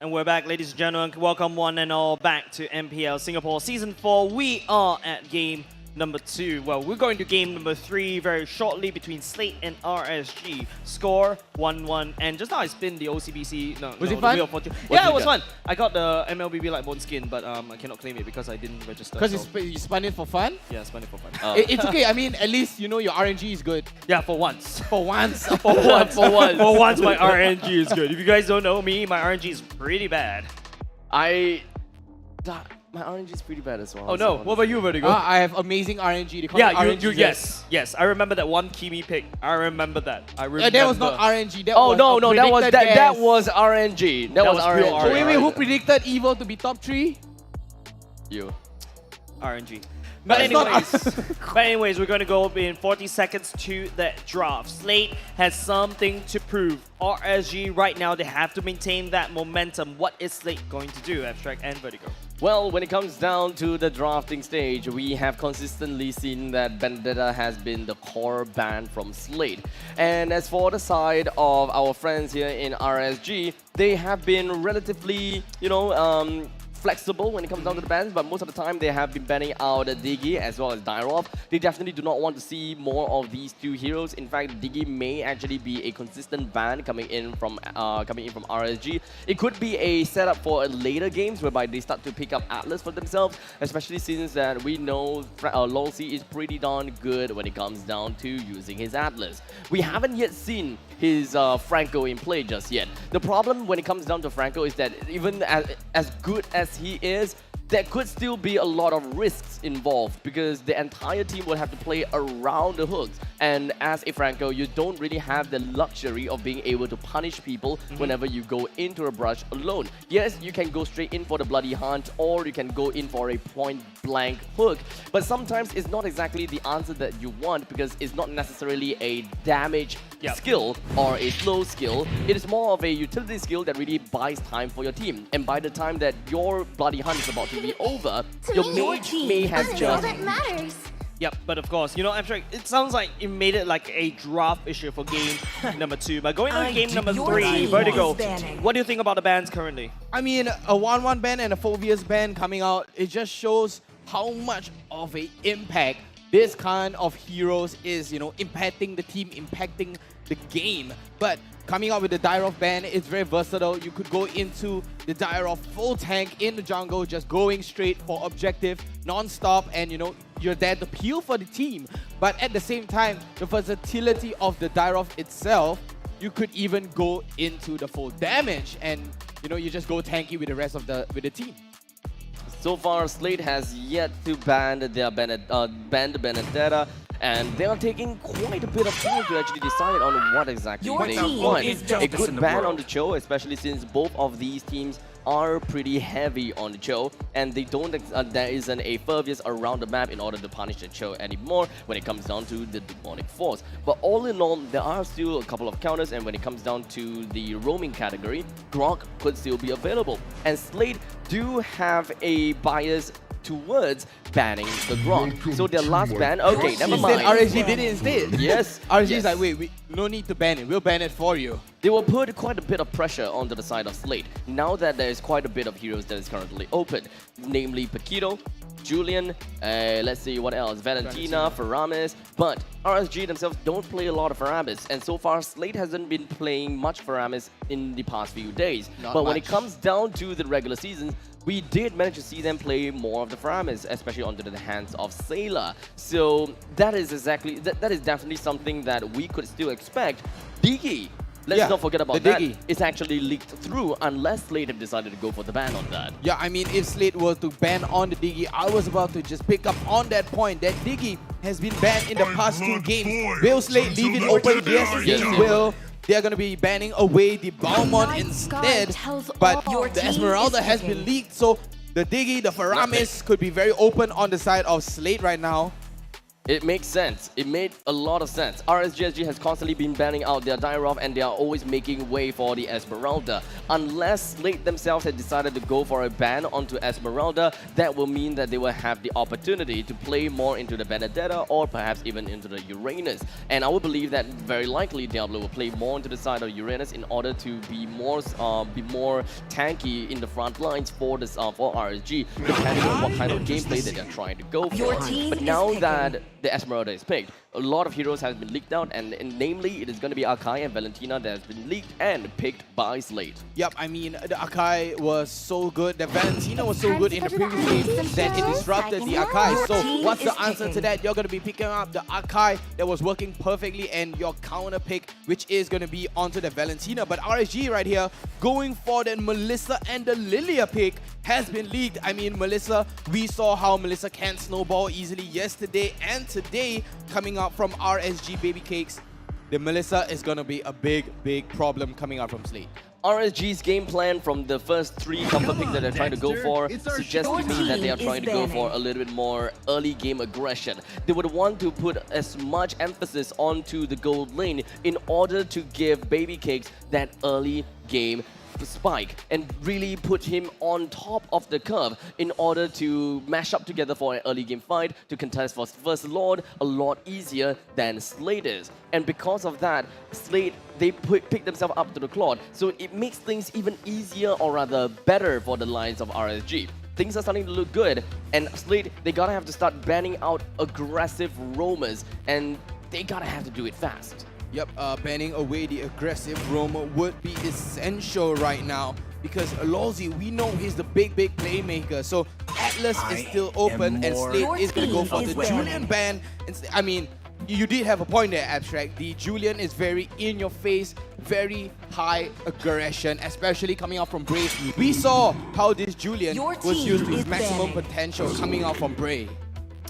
And we're back, ladies and gentlemen. Welcome one and all back to MPL Singapore Season 4. We are at game number 2. Well, we're going to game number 3 very shortly between Slate and RSG. Score 1-1. And just now I spin the OCBC. Was it fun? Wheel of Fortune. Yeah, it was fun. I got the MLBB Lightbone skin, but I cannot claim it because I didn't register. Because you spun it for fun? Yeah, I spun it for fun. It's okay. I mean, at least you know your RNG is good. Yeah, for once. For once. For once. For once, my RNG is good. If you guys don't know me, my RNG is pretty bad. My RNG is pretty bad as well. Oh no, what about you, Vertigo? I have amazing RNG. They call Yeah, it RNG. yes. I remember that one Kimi pick. I remember that. That was not RNG. That Oh was no, that was that was RNG. That was pure RNG. RNG. Wait, who predicted Evil to be top 3? You. RNG. No, But anyways, we're going to go in 40 seconds to the draft. Slate has something to prove. RSG right now, they have to maintain that momentum. What is Slate going to do, Abstract and Vertigo? Well, when it comes down to the drafting stage, we have consistently seen that Vendetta has been the core ban from Slate. And as for the side of our friends here in RSG, they have been relatively, flexible when it comes down to the bans, but most of the time they have been banning out Diggy as well as Dyrov. They definitely do not want to see more of these two heroes. In fact, Diggy may actually be a consistent ban coming in from RSG. It could be a setup for later games whereby they start to pick up Atlas for themselves, especially since that we know LOLC is pretty darn good when it comes down to using his Atlas. We haven't yet seen his Franco in play just yet. The problem when it comes down to Franco is that even as good as he is, there could still be a lot of risks involved because the entire team will have to play around the hooks. And as a Franco, you don't really have the luxury of being able to punish people whenever you go into a brush alone. Yes, you can go straight in for the bloody hunt or you can go in for a point-blank hook, but sometimes it's not exactly the answer that you want because it's not necessarily a damage skill or a slow skill. It is more of a utility skill that really buys time for your team. And by the time that your bloody hunt is about to be over, your mage may have just... Yep, but of course, Abstract, it sounds like it made it like a draft issue for game number 2. But going on game number 3, Vertigo, what do you think about the bans currently? I mean, a 1-1 ban and a Phobia's ban coming out, it just shows how much of an impact this kind of heroes is, impacting the team, impacting the game. But coming out with the Dyrov ban, it's very versatile. You could go into the Dyrov full tank in the jungle, just going straight for objective, non-stop, and you're there to peel for the team. But at the same time, the versatility of the Dyrov itself, you could even go into the full damage, and you just go tanky with the rest of the team. So far, Slate has yet to ban their Benedetta, and they are taking quite a bit of time to actually decide on what exactly they want. A good ban on the Cho, especially since both of these teams are pretty heavy on the Cho, and they don't there isn't a Furvius around the map in order to punish the Cho anymore when it comes down to the demonic force. But all in all, there are still a couple of counters, and when it comes down to the roaming category, Grok could still be available. And Slate do have a bias towards banning the Grok. So their last ban, okay, never mind. RSG did it instead. Yes. RSG is like, wait, no need to ban it. We'll ban it for you. They will put quite a bit of pressure onto the side of Slate, now that there is quite a bit of heroes that is currently open, namely Paquito, Julian, let's see what else, Valentina, Faramis, but RSG themselves don't play a lot of Faramis, and so far Slate hasn't been playing much Faramis in the past few days. But when it comes down to the regular season, we did manage to see them play more of the Faramis, especially onto the hands of Sailor. So that is exactly, that is definitely something that we could still expect. Diggy, let's not forget about that. It's actually leaked through unless Slate have decided to go for the ban on that. Yeah, I mean, if Slate were to ban on the Diggy, I was about to just pick up on that point that Diggy has been banned in the past 2 games. Will Slate leave it open? Yes, they will. They're going to be banning away the Balmond instead, but the Esmeralda has been leaked, so the Diggy, the Faramis could be very open on the side of Slate right now. It makes sense. It made a lot of sense. RSG SG has constantly been banning out their Dyrov and they are always making way for the Esmeralda. Unless Slate themselves had decided to go for a ban onto Esmeralda, that will mean that they will have the opportunity to play more into the Benedetta or perhaps even into the Uranus. And I would believe that very likely Diablo will play more into the side of Uranus in order to be more tanky in the front lines for this for RSG, depending on what kind of gameplay that they're trying to go for. But now that the Esmeralda is picked, a lot of heroes have been leaked out, and namely, it is going to be Akai and Valentina that has been leaked and picked by Slate. Yep, I mean, the Akai was so good, the Valentina was so good in the previous game that it disrupted the Akai. So what's the answer to that? You're going to be picking up the Akai that was working perfectly and your counter pick, which is going to be onto the Valentina. But RSG right here, going for the Melissa and the Lilia pick has been leaked. I mean, Melissa, we saw how Melissa can snowball easily yesterday and today coming out from RSG Baby Cakes. The Melissa is going to be a big problem coming out from Slate. RSG's game plan from the first 3 comfort picks that they're trying to go for suggests to me that they are trying to go for a little bit more early game aggression. They would want to put as much emphasis onto the gold lane in order to give Baby Cakes that early game spike and really put him on top of the curve in order to mash up together for an early game fight to contest for First Lord a lot easier than Slate is. And because of that, Slate, they pick themselves up to the Claude, so it makes things even easier, or rather better, for the lines of RSG. Things are starting to look good, and Slate, they gotta have to start banning out aggressive roamers, and they gotta have to do it fast. Yep, banning away the aggressive roamer would be essential right now because Lawsy, we know he's the big playmaker. So Atlas is still open and Slate is going to go for the Julian ban. I mean, you did have a point there, Abstract. The Julian is very in your face, very high aggression, especially coming out from Bray. We saw how this Julian was used to his maximum potential coming out from Bray.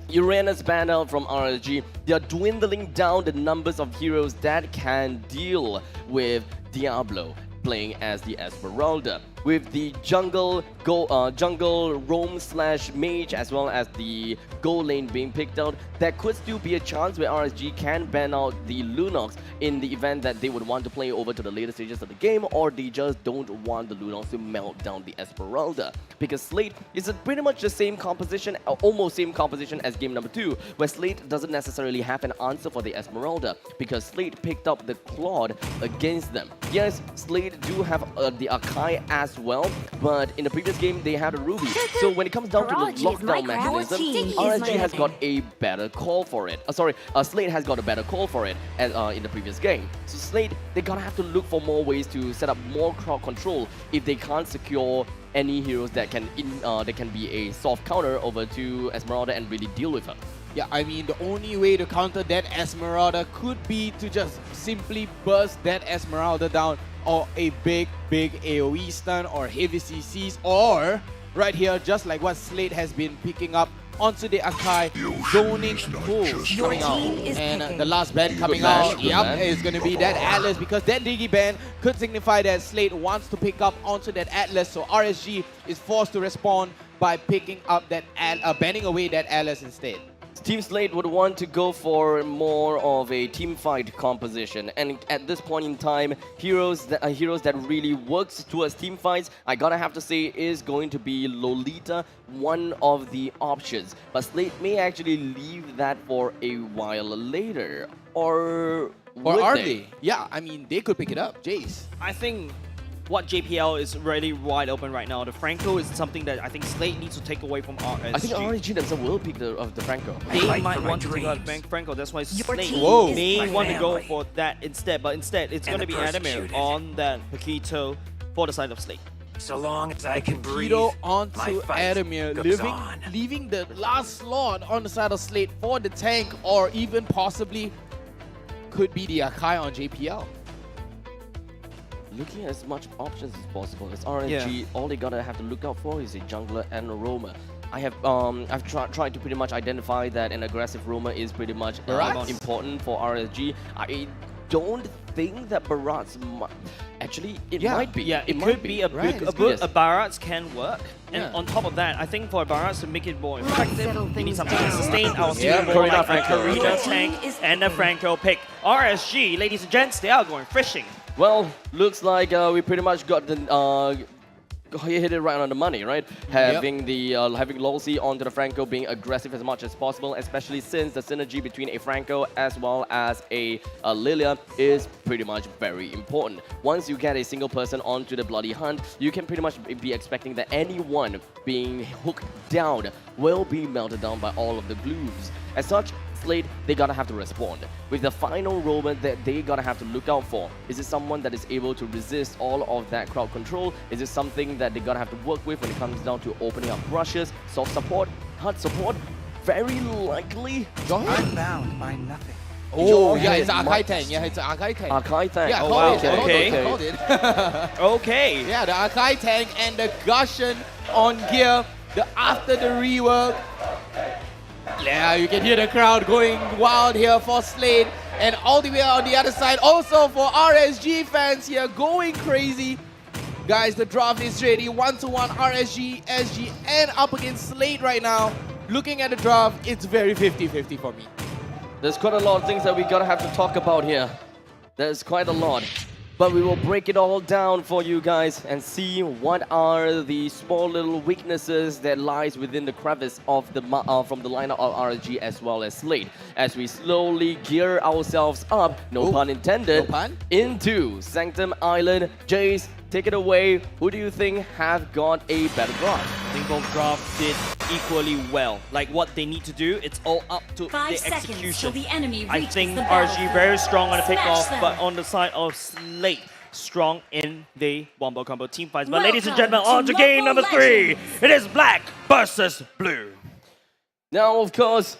Uranus banned out from RSG. They are dwindling down the numbers of heroes that can deal with Diablo playing as the Esmeralda. With the jungle roam / mage as well as the gold lane being picked out, there could still be a chance where RSG can ban out the Lunox in the event that they would want to play over to the later stages of the game, or they just don't want the Lunox to melt down the Esmeralda. Because Slate is pretty much the same composition, almost same composition as game number 2, where Slate doesn't necessarily have an answer for the Esmeralda because Slate picked up the Claude against them. Yes, Slate do have the Akai as well, but in the previous game they had a Ruby. So when it comes down to the lockdown mechanism, RSG has got a better call for it. Slate has got a better call for it in the previous game. So Slate, they gotta have to look for more ways to set up more crowd control if they can't secure any heroes that can be a soft counter over to Esmeralda and really deal with her. Yeah, I mean, the only way to counter that Esmeralda could be to just simply burst that Esmeralda down, or a big AoE stun or heavy CCs, or right here, just like what Slate has been picking up onto the Akai, zoning pulls coming out. And the last ban coming out, is going to be that Atlas, because that Digi ban could signify that Slate wants to pick up onto that Atlas, so RSG is forced to respond by picking up that banning away that Atlas instead. Team Slate would want to go for more of a team fight composition, and at this point in time, heroes that really works towards team fights, I gotta have to say, is going to be Lolita, one of the options. But Slate may actually leave that for a while later, or are they? Yeah, I mean, they could pick it up. Jace, I think what JPL is really wide open right now. The Franco is something that I think Slate needs to take away from RSG. I think RSG themselves will pick the Franco. They might want to take out Franco. That's why Slate may want to go for that instead. But instead, it's going to be Adamir on that Paquito for the side of Slate. So long as I can breathe, Paquito onto Adamir, leaving the last slot on the side of Slate for the tank, or even possibly could be the Akai on JPL. Looking at as much options as possible. As RNG, all they gotta have to look out for is a jungler and a roamer. I've tried to pretty much identify that an aggressive roamer is pretty much important for RSG. I don't think that Barat's Actually, it Yeah. might be. Yeah, it might could be a Right, big, it's a, good. a Barats can work. And Yeah. on top of that, I think for Barats to make it more effective, we need something to sustain our Yeah, team more Karina like a Franco. Karina tank and a Franco pick. RSG, ladies and gents, they are going fishing. Well, looks like we pretty much got the hit it right on the money, right? Having the having Lolsey onto the Franco, being aggressive as much as possible, especially since the synergy between a Franco as well as a Lilia is pretty much very important. Once you get a single person onto the bloody hunt, you can pretty much be expecting that anyone being hooked down will be melted down by all of the glues. As such, Slate, they gotta have to respond. With the final rover that they gotta have to look out for, is it someone that is able to resist all of that crowd control? Is it something that they gotta have to work with when it comes down to opening up brushes, soft support, hard support? Very likely. I'm bound by nothing. Oh, yeah, it's Arkai tank. Yeah, it's Arkai tank. Arkai tank. Yeah, Oh, called wow. it. Okay. Called it. Okay. Yeah, the Arkai tank and the Gusion on gear. After the rework. Yeah, you can hear the crowd going wild here for Slade. And all the way on the other side, also for RSG fans here, going crazy. Guys, the draft is ready. 1-to-1 RSG, SG, and up against Slade right now. Looking at the draft, it's very 50-50 for me. There's quite a lot of things that we gotta have to talk about here. There's quite a lot. But we will break it all down for you guys and see what are the small little weaknesses that lies within the crevice of the from the lineup of RSG as well as Slate. As we slowly gear ourselves up, no pun intended, into Sanctum Island. Jace, take it away. Who do you think have got a better draft? I think both drafts did equally well. Like what they need to do, it's all up to 5 the seconds execution. till the enemy I reaches think the RSG very strong on the Smash pickoff, them. but on the side of Slate, strong in the wombo combo team fights. But ladies and Welcome gentlemen, on to to game Mobile number 3. Legends. It is black versus blue. Now, of course,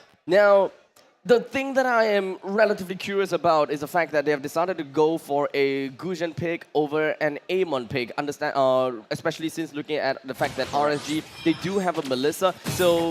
the thing that I am relatively curious about is the fact that they have decided to go for a Gusion pick over an Amon pick. Especially since looking at the fact that RSG, they do have a Melissa. So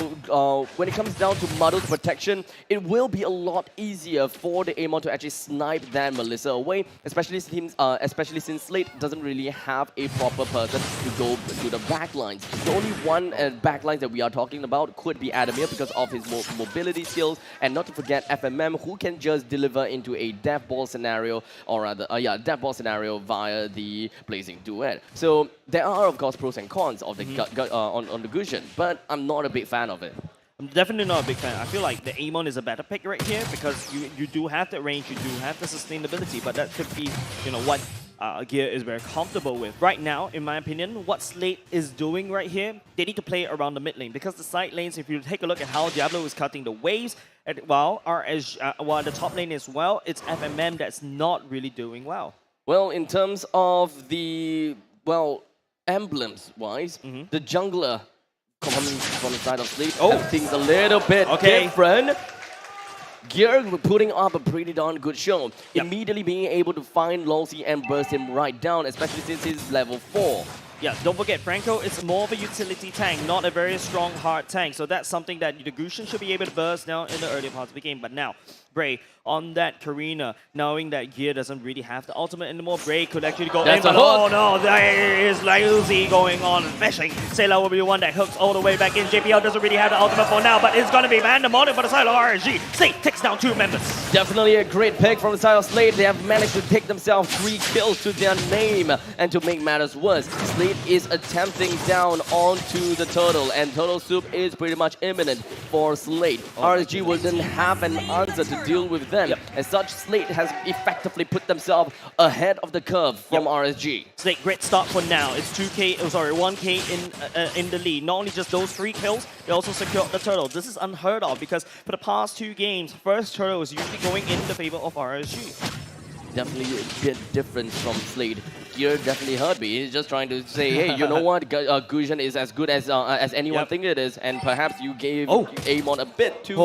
when it comes down to Muddle's protection, it will be a lot easier for the Amon to actually snipe that Melissa away, especially since Slate doesn't really have a proper person to go to the backlines. The only one backline that we are talking about could be Adamir because of his mobility skills, and not to forget FMM, who can just deliver into a death ball scenario, or rather, death ball scenario via the Blazing Duet. So there are, of course, pros and cons of the on the Gusion, but I'm not a big fan of it. I'm definitely not a big fan. I feel like the Amon is a better pick right here because you do have the range, you do have the sustainability, but that could be, what Gear is very comfortable with. Right now, in my opinion, what Slate is doing right here, they need to play around the mid lane because the side lanes, if you take a look at how Diablo is cutting the waves, while the top lane as well, it's FMM that's not really doing well. Well, in terms of the, emblems-wise, the jungler coming from the side of Slate, things a little bit different. Gear putting up a pretty darn good show. Immediately being able to find Lolsey and burst him right down, especially since he's level 4. Yeah, don't forget, Franco is more of a utility tank, not a very strong hard tank. So that's something that the Gusion should be able to burst down in the earlier parts of the game. But now, Bray, on that Karina, knowing that Gear doesn't really have the ultimate anymore, Bray could actually go in. But oh no, there is Lyuzi going on fishing. Sailor will be the one that hooks all the way back in. JPL doesn't really have the ultimate for now, but it's going to be Vandemonic for the side of RSG. Slate takes down 2 members. Definitely a great pick from the side of Slate. They have managed to take themselves 3 kills to their name. And to make matters worse, Slate is attempting down onto the Turtle, and Turtle Soup is pretty much imminent for Slate. RSG will then have an answer to deal with them. As such, Slate has effectively put themselves ahead of the curve from RSG. Slate, great start for now. It's 1K in the lead. Not only just those 3 kills, they also secured the Turtle. This is unheard of because for the past 2 games, first Turtle is usually going in the favor of RSG. Definitely a bit different from Slade. Gear definitely heard me. He's just trying to say, hey, you know what? Gusion is as good as anyone think it is, and perhaps you gave Amon a bit too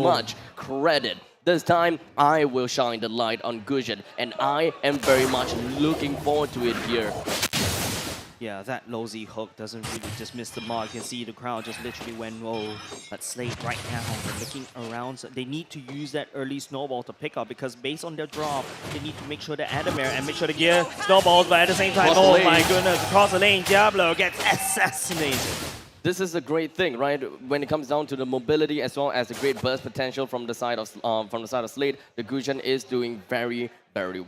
much credit. This time, I will shine the light on Gusion, and I am very much looking forward to it here. Yeah, that low-Z hook doesn't really just miss the mark. You can see the crowd just literally went low. But Slate right now, they're looking around. So they need to use that early snowball to pick up because based on their drop, they need to make sure that Adamir and make sure the gear snowballs, but at the same time, oh my goodness, across the lane, Diablo gets assassinated. This is a great thing, right? When it comes down to the mobility as well as the great burst potential from the side of Slate, the Gusion is doing very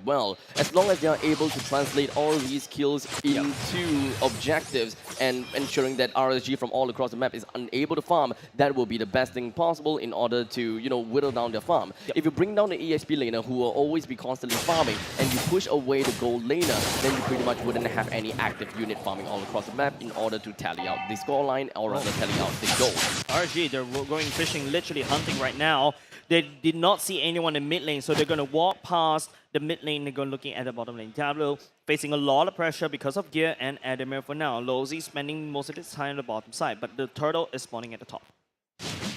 well. As long as they are able to translate all these kills into objectives and ensuring that RSG from all across the map is unable to farm, that will be the best thing possible in order to, you know, whittle down their farm. If you bring down the EXP laner who will always be constantly farming and you push away the gold laner, then you pretty much wouldn't have any active unit farming all across the map in order to tally out the scoreline or rather tally out the goal. RSG, they're going fishing, literally hunting right now. They did not see anyone in mid lane, so they're going to walk past the mid lane. They're going looking at the bottom lane. Diablo facing a lot of pressure because of gear and Adamir for now. low-Z spending most of his time on the bottom side, but the turtle is spawning at the top.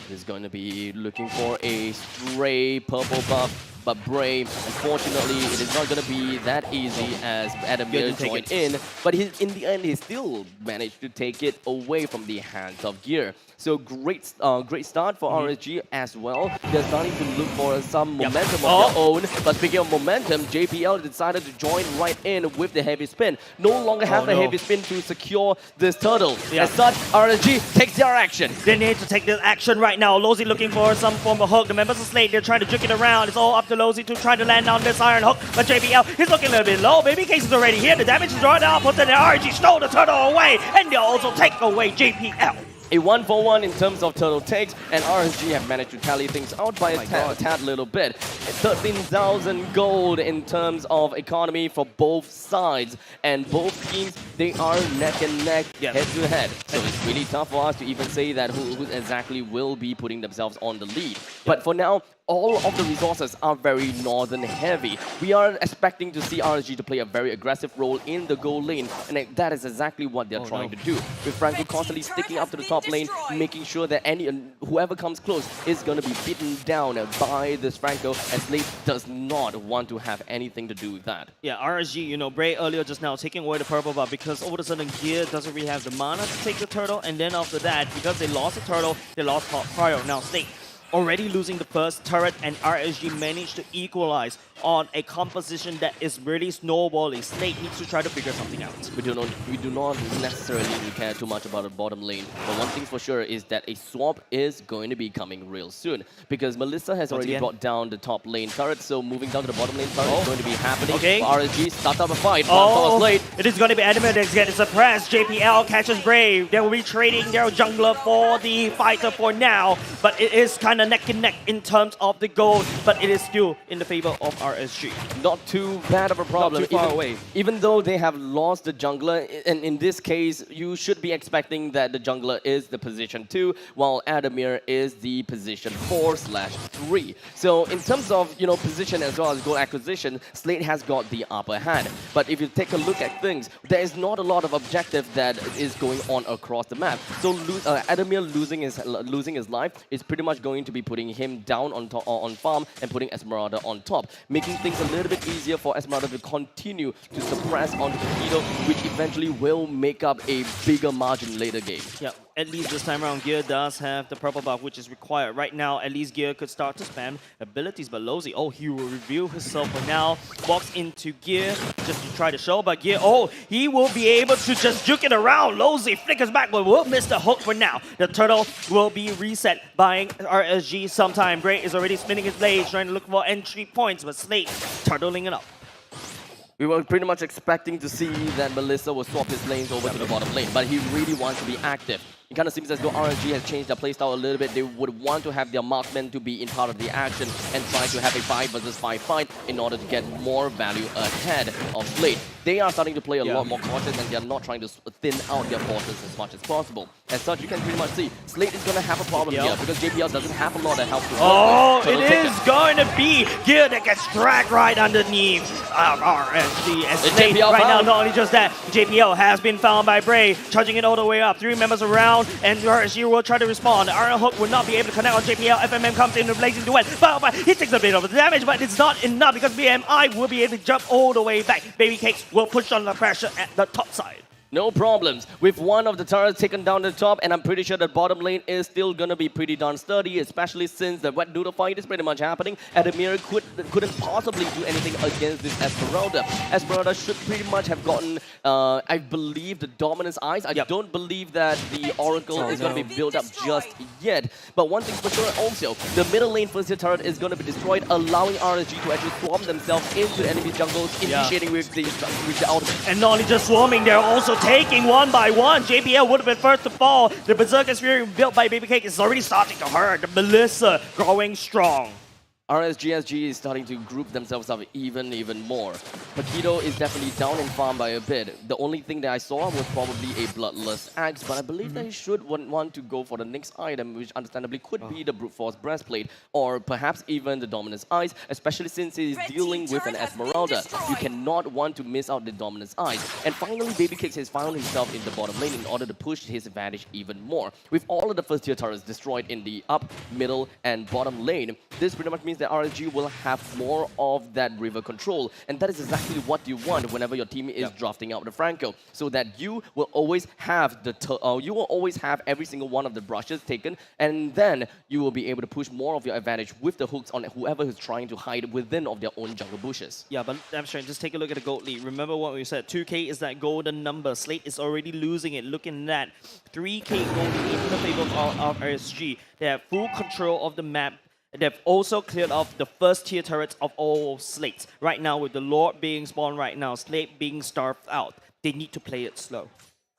He's going to be looking for a stray purple buff. But Brave, unfortunately, it is not going to be that easy as Adamir joined in. But in the end, he still managed to take it away from the hands of Gear. So great start for RSG as well. They're starting to look for some momentum of their own. But speaking of momentum, JPL decided to join right in with the heavy spin. No longer have the heavy spin to secure this turtle. As such, RSG takes their action. They need to take this action right now. low-Z looking for some form of hook. The members of Slate, they're trying to juke it around. It's all up to low-Z to try to land on this iron hook. But JPL is looking a little bit low. Baby Case is already here. The damage is drawn out. But then the RSG stole the turtle away. And they'll also take away JPL. A 1-for-1 in terms of turtle takes, and RSG have managed to tally things out by a tad little bit. 13,000 gold in terms of economy for both sides, and both teams, they are neck and neck, head to head. So it's really tough for us to even say that who exactly will be putting themselves on the lead. But for now, all of the resources are very northern heavy. We are expecting to see RSG to play a very aggressive role in the gold lane, and that is exactly what they're trying to do. With Franco constantly sticking up to the top lane, making sure that whoever comes close is going to be beaten down by this Franco, as Slate does not want to have anything to do with that. Yeah, RSG, you know, Bray earlier just now taking away the purple buff because all of a sudden Gear doesn't really have the mana to take the turtle, and then after that, because they lost the turtle, they lost top prior. Now Slate already losing the first turret, and RSG managed to equalize on a composition that is really snowballing. Slate needs to try to figure something out. We do not necessarily care too much about the bottom lane, but one thing for sure is that a swap is going to be coming real soon, because Melissa has already brought down the top lane turret, so moving down to the bottom lane turret is going to be happening. RSG starts up a fight. It is going to be Adamir that's getting suppressed. JPL catches Brave. They will be trading their jungler for the fighter for now, but it is kind of neck and neck in terms of the gold, but it is still in the favor of RSG. Not too bad of a problem. Not too far away. Even though they have lost the jungler, and in this case, you should be expecting that the jungler is the position 2, while Adamir is the position 4/3. So in terms of, you know, position as well as goal acquisition, Slate has got the upper hand. But if you take a look at things, there is not a lot of objective that is going on across the map. So Adamir losing his life is pretty much going to be putting him down on farm and putting Esmeralda on top, making things a little bit easier for Esmeralda to continue to suppress onto Torpedo, which eventually will make up a bigger margin later game. Yeah, at least this time around, Gear does have the purple buff, which is required. Right now, at least Gear could start to spam abilities, but low-Z, he will reveal himself for now. Walks into Gear just to try to show, but Gear, he will be able to just juke it around. low-Z flickers back, but will miss the hook for now. The turtle will be reset, buying RSG sometime. Great is already spinning his blades, trying to look for entry points, but Slate turtling it up. We were pretty much expecting to see that Melissa will swap his lanes over to the bottom lane, but he really wants to be active. It kind of seems as though RSG has changed their playstyle a little bit. They would want to have their marksmen to be in part of the action and try to have a 5 versus 5 fight in order to get more value ahead of Slate. They are starting to play a lot more cautious, and they are not trying to thin out their forces as much as possible. As such, you can pretty much see Slate is going to have a problem here because JPL doesn't have a lot of help to it is going to be Gear that gets dragged right underneath RSG. And Slate right now, not only just that, JPL has been found by Bray, charging it all the way up. 3 members around, and RSG will try to respond. The Iron Hook will not be able to connect on JPL. FMM comes in, the blazing duet. But he takes a bit of the damage, but it's not enough because BMI will be able to jump all the way back. Baby Cakes will push on the pressure at the top side. No problems. With one of the turrets taken down the top, and I'm pretty sure the bottom lane is still gonna be pretty darn sturdy, especially since the wet noodle fight is pretty much happening. Adamir couldn't possibly do anything against this Esmeralda. Esmeralda should pretty much have gotten, I believe, the Dominance Eyes. I don't believe that the Oracle is gonna be built up just yet. But one thing's for sure also, the middle lane first tier turret is gonna be destroyed, allowing RSG to actually swarm themselves into enemy jungles, initiating with the ultimate. And not only just swarming, they're also taking one by one. JPL would have been first to fall. The Berserker's Fury built by Baby Cake is already starting to hurt. The Melissa growing strong. RSG SG is starting to group themselves up even more. Paquito is definitely down in farm by a bit. The only thing that I saw was probably a Bloodlust Axe, but I believe that he should want to go for the next item, which understandably could be the Brute Force Breastplate, or perhaps even the Dominance Eyes, especially since he's dealing with an Esmeralda. You cannot want to miss out the Dominance Eyes. And finally, Baby Cakes has found himself in the bottom lane in order to push his advantage even more. With all of the first tier turrets destroyed in the up, middle, and bottom lane, this pretty much means that RSG will have more of that river control, and that is exactly what you want whenever your team is drafting out the Franco, so that you will always have every single one of the brushes taken, and then you will be able to push more of your advantage with the hooks on whoever is trying to hide within of their own jungle bushes. Yeah, but I'm sure just take a look at the gold lead. Remember what we said, 2K is that golden number. Slate is already losing it. Look at that, 3K gold lead in the favor of RSG. They have full control of the map. They've also cleared off the first tier turrets of all slates. Right now, with the Lord being spawned right now, Slate being starved out, they need to play it slow.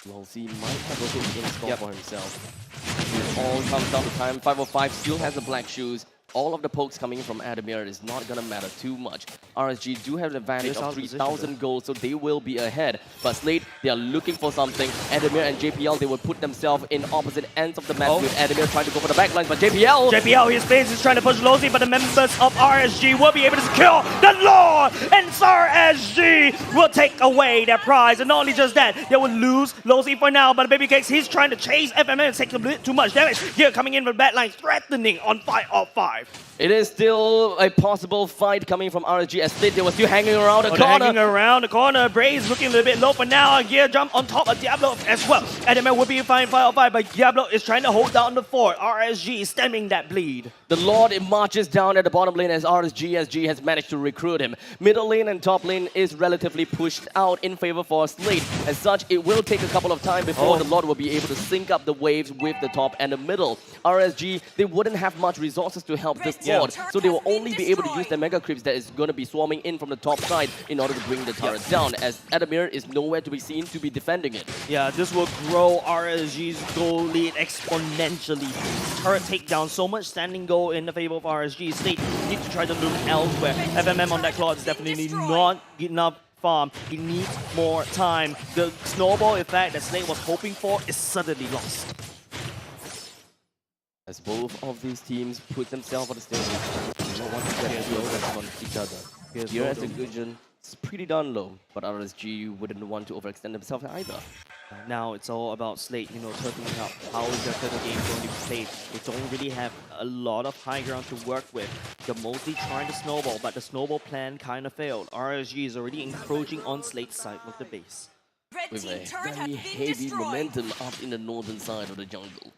Lolzy might have a hit in store for himself. It all comes down to time. 505 still has the black shoes. All of the pokes coming in from Adamir is not going to matter too much. RSG do have the advantage of 3,000 gold, so they will be ahead. But Slate, they are looking for something. Adamir and JPL, they will put themselves in opposite ends of the map with Adamir trying to go for the backlines. But JPL, his face is trying to push Lolzy, but the members of RSG will be able to secure the Lord. And RSG will take away their prize. And not only just that, they will lose Lolzy for now. But Baby Cakes, he's trying to chase FMM and take a bit too much damage. Here coming in with backline, threatening on 5-5. It is still a possible fight coming from RSG as Slate. They were still hanging around the corner. Hanging around the corner. Braze looking a little bit low for now. Gear jump on top of Diablo as well. Adamir will be fine 5-5, but Diablo is trying to hold down the fort. RSG is stemming that bleed. The Lord marches down at the bottom lane as RSG SG has managed to recruit him. Middle lane and top lane is relatively pushed out in favor for Slate. As such, it will take a couple of time before the Lord will be able to sync up the waves with the top and the middle. RSG, they wouldn't have much resources to help this Lord, so they will only be able to use the mega creeps that is going to be swarming in from the top side in order to bring the turret down, as Adamir is nowhere to be seen to be defending it. Yeah, this will grow RSG's goal lead exponentially. Turret takedown, so much standing goal in the favor of RSG. Slate need to try to look elsewhere. FMM on that claw is definitely not enough farm. He needs more time. The snowball effect that Slate was hoping for is suddenly lost. As both of these teams put themselves on the stage, they don't want to get killed on each other. Here as a Gusion, it's pretty darn low, but RSG wouldn't want to overextend themselves either. Now it's all about Slate, turning up. How is their third game going to be played? They don't really have a lot of high ground to work with. They're mostly trying to snowball, but the snowball plan kind of failed. RSG is already encroaching on Slate's side of the base. With a very heavy momentum up in the northern side of the jungle.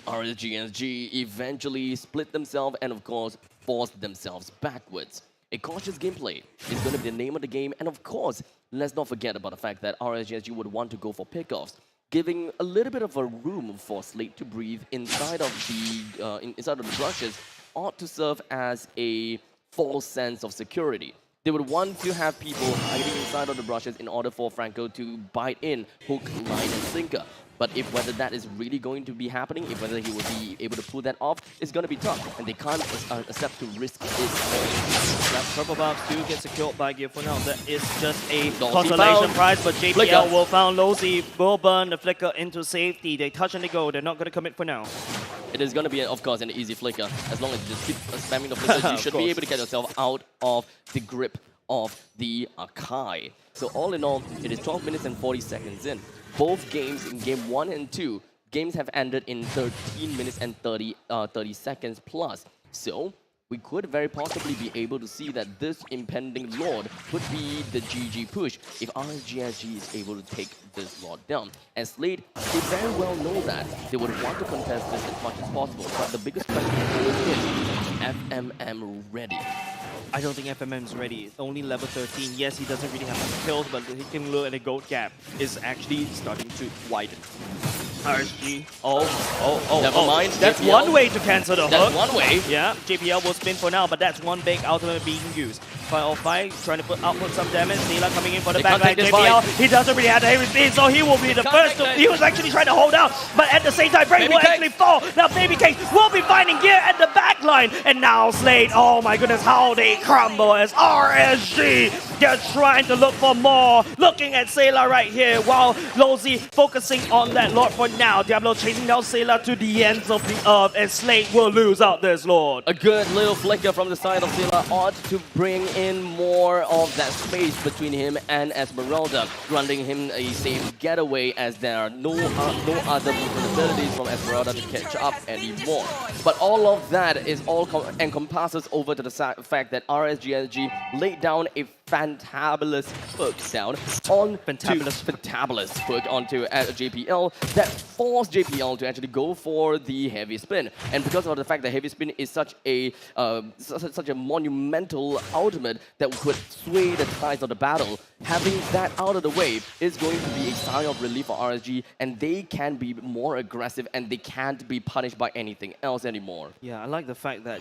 RSG SG eventually split themselves and of course forced themselves backwards. A cautious gameplay is going to be the name of the game, and of course, let's not forget about the fact that RSG SG would want to go for pickoffs, giving a little bit of a room for Slate to breathe inside of the brushes ought to serve as a false sense of security. They would want to have people hiding inside of the brushes in order for Franco to bite in hook, line, and sinker. But if whether that is really going to be happening, if whether he will be able to pull that off, it's going to be tough. And they can't accept to risk it. That purple box do get secured by Gear for now. That is just a consolation prize, but JPL will found Lolzy, will burn the flicker into safety. They touch and they go. They're not going to commit for now. It is going to be, of course, an easy flicker. As long as you just keep spamming the flickers, you should be able to get yourself out of the grip of the Akai. So all in all, it is 12 minutes and 40 seconds in. Both games in game 1 and 2, games have ended in 13 minutes and 30 seconds plus. So we could very possibly be able to see that this impending Lord could be the GG push if RSG SG is able to take this Lord down. And Slate, they very well know that they would want to contest this as much as possible, but the biggest question is FMM ready? I don't think FMM is ready. It's only level 13. Yes, he doesn't really have any kills, but he can look at the gold gap is actually starting to widen. RSG. Never mind. That's JPL. one way to cancel the hook. That's one way. Yeah, JPL will spin for now, but that's one big ultimate being used. 505 trying to output some damage. Nila coming in for the backline. JPL, he doesn't really have the heavy speed, so he will be the first to. He was actually trying to hold out, but at the same time, Brave will actually fall. Now, Baby Cake will be finding gear at the backline, and now Slade. Oh my goodness, how they crumble as RSG. They're trying to look for more. Looking at Sailor right here, while Lozy focusing on that Lord for now. Diablo chasing down Sailor to the ends of the earth, and Slade will lose out this Lord. A good little flicker from the side of Sailor ought to bring in more of that space between him and Esmeralda, granting him a safe getaway as there are no other possibilities from Esmeralda to catch up anymore. But all of that is all encompasses over to the fact that RSG SG laid down a fantabulous hook down on fantabulous hook onto JPL that forced JPL to actually go for the heavy spin. And because of the fact that heavy spin is such a monumental ultimate that could sway the tides of the battle, having that out of the way is going to be a sign of relief for RSG, and they can be more aggressive and they can't be punished by anything else anymore. Yeah, I like the fact that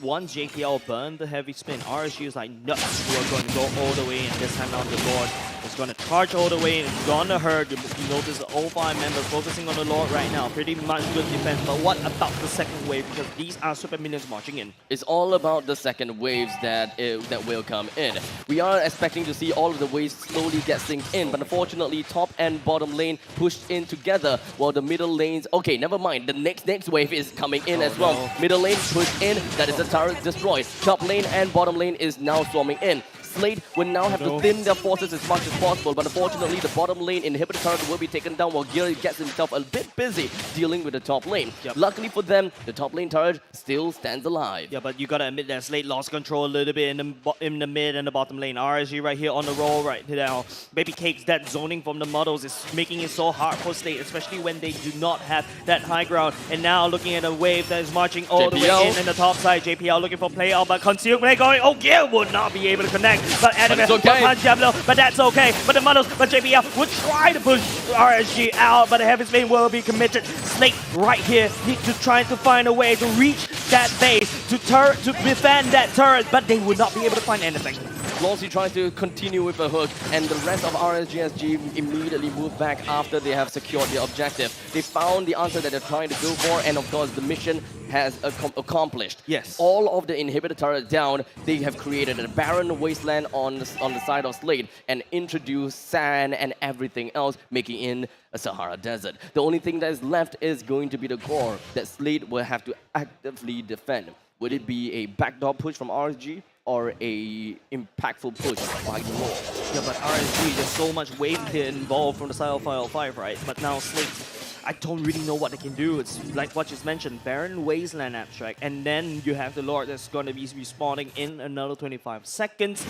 once JPL burned the heavy spin, RSG is like, no, we're going to go all the way, and this time on the Lord is going to charge all the way, and it's going to hurt. You notice the O5 members focusing on the Lord right now. Pretty much good defense, but what about the second wave? Because these are super minions marching in. It's all about the second waves that will come in. We are expecting to see all of the waves slowly get synced in, but unfortunately, top and bottom lane pushed in together, while the middle lanes... Okay, never mind. The next wave is coming in as well. No. Middle lane pushed in. That is the turret destroyed. Top lane and bottom lane is now swarming in. Slate will now have to thin their forces as much as possible, but unfortunately the bottom lane inhibitor turret will be taken down while Gear gets himself a bit busy dealing with the top lane. Luckily for them, the top lane turret still stands alive. Yeah, but you gotta admit that Slate lost control a little bit in the mid and the bottom lane. RSG right here on the roll right now. Baby Cakes, that zoning from the models is making it so hard for Slate, especially when they do not have that high ground. And now looking at a wave that is marching all the way in the top side. JPL looking for play out, but concealed play going. Oh, Gear would not be able to connect. But Anime will punch Diablo, but that's okay. But the models, but JPL will try to push RSG out, but the heavy spin will be committed. Snake right here need to try to find a way to reach that base, to defend that turret, but they would not be able to find anything. Lossy tries to continue with a hook, and the rest of RSG SG immediately move back after they have secured their objective. They found the answer that they're trying to go for, and of course the mission has accomplished. Yes. All of the inhibitor turrets down, they have created a barren wasteland on the side of Slade and introduced sand and everything else, making it a Sahara Desert. The only thing that is left is going to be the core that Slade will have to actively defend. Would it be a backdoor push from RSG? Or a impactful push by the Lord? Yeah, but RSG, there's so much wave here involved from the side of 505, right? But now Slate, I don't really know what they can do. It's like what you mentioned, Barren Wasteland Abstract, and then you have the Lord that's going to be respawning in another 25 seconds.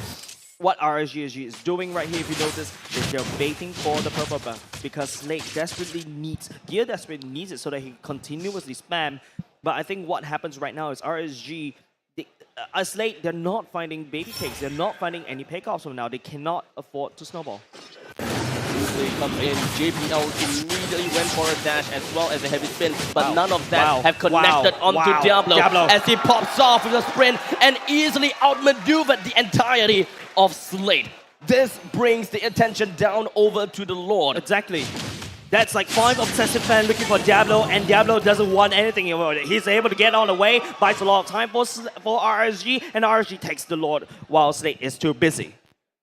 What RSG is doing right here, if you notice, is they're baiting for the purple buff because Slate desperately needs, Gear desperately needs it so that he continuously spam. But I think what happens right now is RSG, Slate, they're not finding Baby Cakes. They're not finding any pickoffs from now. They cannot afford to snowball. They come in. JPL immediately went for a dash as well as a heavy spin, but none of that have connected onto Diablo as he pops off with a sprint and easily outmaneuvered the entirety of Slate. This brings the attention down over to the Lord. Exactly. That's like 5 obsessive fans looking for Diablo, and Diablo doesn't want anything about it. He's able to get on the way, buys a lot of time for RSG, and RSG takes the Lord while Slate is too busy.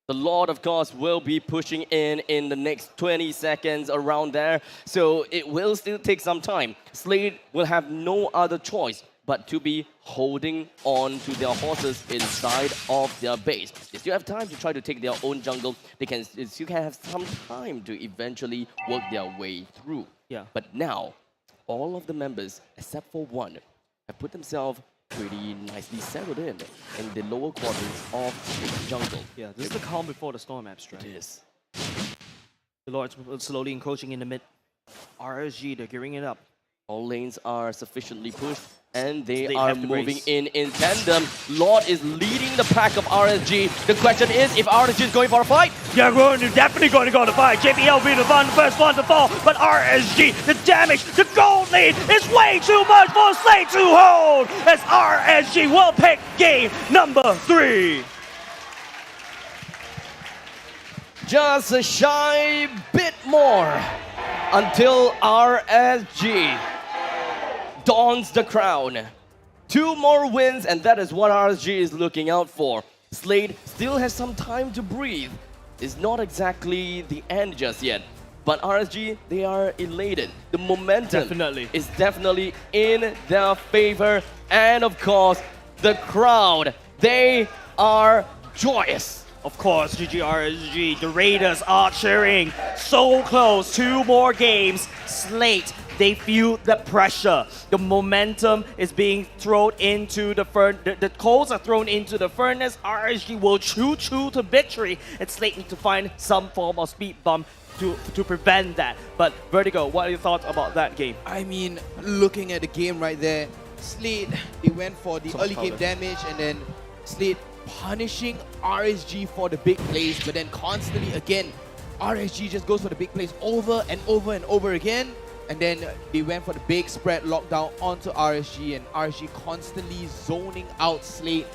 The Lord, of course, will be pushing in the next 20 seconds around there, so it will still take some time. Slate will have no other choice but to be holding on to their horses inside of their base. They still have time to try to take their own jungle. They still can have some time to eventually work their way through. Yeah. But now, all of the members, except for one, have put themselves pretty nicely settled in the lower quadrants of the jungle. Yeah, this is the calm before the storm, Abstract. It is. The Lord's slowly encroaching in the mid. RSG, they're gearing it up. All lanes are sufficiently pushed, and they They are have to moving race. in tandem. Lord is leading the pack of RSG. The question is if RSG is going for a fight. Yeah, we're definitely going to go to fight. JPL will be the first one to fall, but RSG, the damage, the gold lead is way too much for Slate to hold, as RSG will pick game number 3. Just a shy bit more until RSG dons the crown. 2 more wins, and that is what RSG is looking out for. Slade still has some time to breathe. It's not exactly the end just yet, but RSG, they are elated. The momentum is definitely in their favor, and of course, the crowd, they are joyous. Of course, GGRSG, the Raiders are cheering. So close, 2 more games. Slate, they feel the pressure. The momentum is being thrown into the furnace. The coals are thrown into the furnace. RSG will choo to victory. And Slate need to find some form of speed bump to prevent that. But Vertigo, what are your thoughts about that game? I mean, looking at the game right there, Slate, they went for the early game damage, and then Slate punishing RSG for the big plays, but then constantly again, RSG just goes for the big plays over and over again, and then they went for the big spread lockdown onto RSG, and RSG constantly zoning out Slate.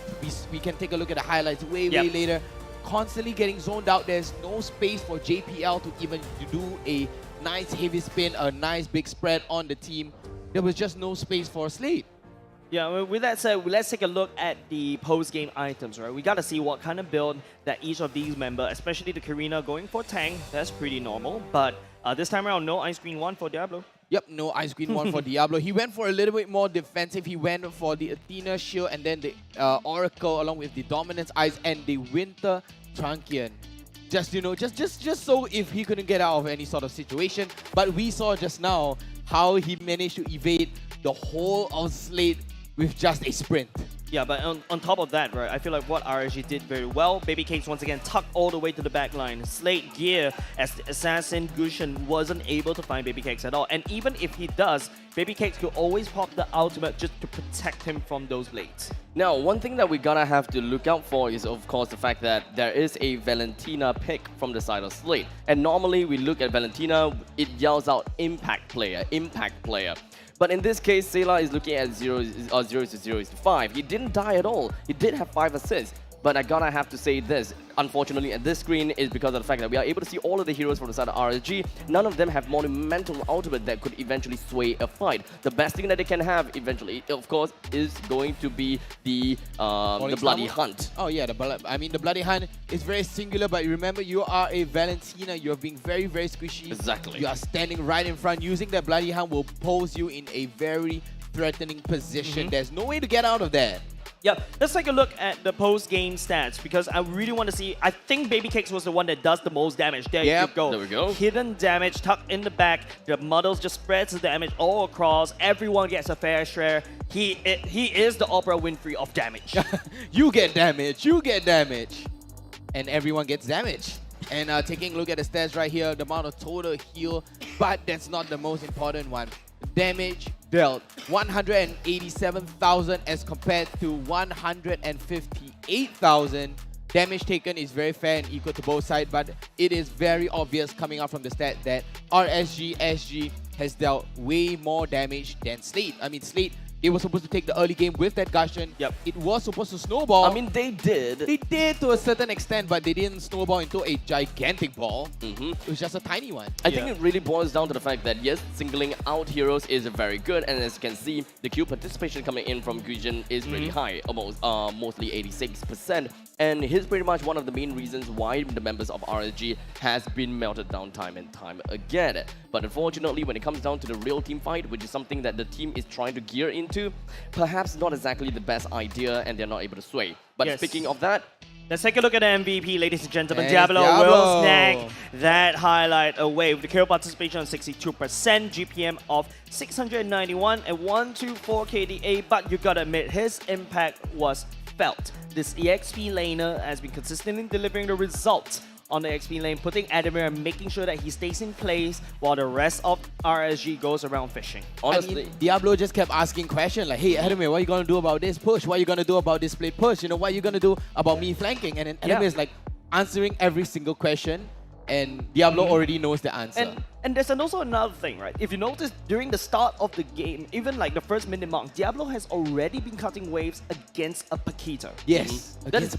We can take a look at the highlights way later. Constantly getting zoned out. There's no space for JPL to even do a nice heavy spin, a nice big spread on the team. There was just no space for Slate. Yeah, with that said, let's take a look at the post-game items, right? We got to see what kind of build that each of these members, especially the Karina, going for tank. That's pretty normal. But this time around, no ice green 1 for Diablo. Yep, no ice green 1 for Diablo. He went for a little bit more defensive. He went for the Athena shield and then the Oracle along with the Dominance Ice and the Winter Trunkian. Just, you know, just so if he couldn't get out of any sort of situation. But we saw just now how he managed to evade the whole of Slate with just a sprint. Yeah, but on top of that, right, I feel like what RSG did very well, Baby Cakes once again tucked all the way to the back line. Slate gear as the assassin Gushin wasn't able to find Baby Cakes at all. And even if he does, Baby Cakes could always pop the ultimate just to protect him from those blades. Now, one thing that we gotta have to look out for is, of course, the fact that there is a Valentina pick from the side of Slate. And normally, we look at Valentina, it yells out impact player, impact player. But in this case, Sela is looking at 0 to 5. He didn't die at all. He did have 5 assists. But I gotta have to say this, unfortunately, at this screen is because of the fact that we are able to see all of the heroes from the side of RSG. None of them have monumental ultimate that could eventually sway a fight. The best thing that they can have eventually, of course, is going to be the Bloody Hunt. Oh yeah, the Bloody Hunt is very singular, but remember, you are a Valentina. You're being very, very squishy. Exactly. You are standing right in front. Using that Bloody Hunt will pose you in a very threatening position. There's no way to get out of that. Yeah, let's take a look at the post-game stats because I really want to see. I think Baby Cakes was the one that does the most damage. There you go. There we go. Hidden damage tucked in the back. The models just spreads the damage all across. Everyone gets a fair share. He is the Oprah Winfrey of damage. You get damage. You get damage. And everyone gets damage. And taking a look at the stats right here, the amount of total heal, but that's not the most important one. Damage dealt 187,000 as compared to 158,000. Damage taken is very fair and equal to both sides, but it is very obvious coming out from the stat that RSG SG has dealt way more damage than Slate. I mean, Slate, they were supposed to take the early game with that Gushin. Yep. It was supposed to snowball. I mean, they did. They did to a certain extent, but they didn't snowball into a gigantic ball. It was just a tiny one. I think it really boils down to the fact that, yes, singling out heroes is very good, and as you can see, the Q participation coming in from Gujin is pretty high, almost mostly 86%. And here's pretty much one of the main reasons why the members of RSG has been melted down time and time again. But unfortunately, when it comes down to the real team fight, which is something that the team is trying to gear into, perhaps not exactly the best idea, and they're not able to sway. But speaking of that, Let's take a look at the MVP, ladies and gentlemen. And Diablo Diablo. will snag that highlight away with the kill participation on 62%, GPM of 691 and 124 KDA, but you gotta admit, his impact was felt. This EXP laner has been consistently delivering the results on the XP lane, putting Adamir and making sure that he stays in place while the rest of RSG goes around fishing. Honestly, I mean, Diablo just kept asking questions like, hey, Adamir, what are you going to do about this push? What are you going to do about this split push? You know, what are you going to do about me flanking? And then Adamir is like answering every single question, and Diablo already knows the answer. And there's also another thing, right? If you notice, during the start of the game, even like the first minute mark, Diablo has already been cutting waves against a Paquito. Yes, that is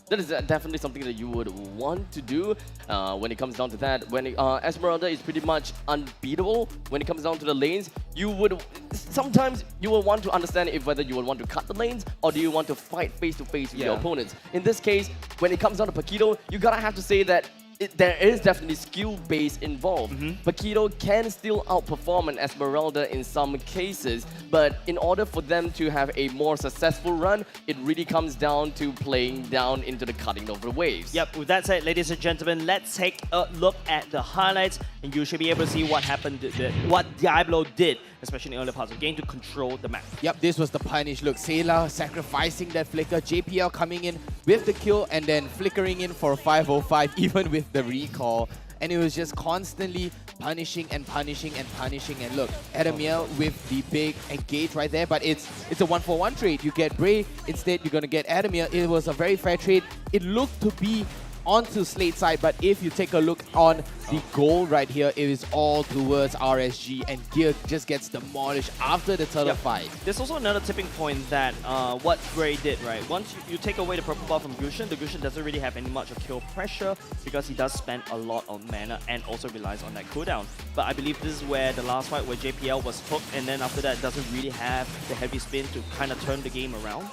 that is definitely something that you would want to do when it comes down to that. When Esmeralda is pretty much unbeatable when it comes down to the lanes, you would sometimes you will want to understand if whether you will want to cut the lanes or do you want to fight face to face with your opponents. In this case, when it comes down to Paquito, you gotta have to say that there is definitely skill base involved. Paquito can still outperform an Esmeralda in some cases, but in order for them to have a more successful run, it really comes down to playing down into the cutting of the waves. Yep, with that said, ladies and gentlemen, let's take a look at the highlights, and you should be able to see what happened, what Diablo did, especially in the early parts of the game, to control the map. Yep, this was the punish. Look, Sayla sacrificing that flicker, JPL coming in with the kill and then flickering in for 505 even with the recall. And it was just constantly punishing and punishing and punishing. And look, Adamir with the big engage right there, but it's a 1-for-1 trade. You get Bray, instead you're going to get Adamir. It was a very fair trade. It looked to be onto Slate's side, but if you take a look on the goal right here, it is all towards RSG, and Gear just gets demolished after the turtle fight. There's also another tipping point that what Bray did, right? Once you take away the purple buff from Gushin, the Gushin doesn't really have any much of kill pressure because he does spend a lot on mana and also relies on that cooldown. But I believe this is where the last fight where JPL was hooked, and then after that doesn't really have the heavy spin to kind of turn the game around.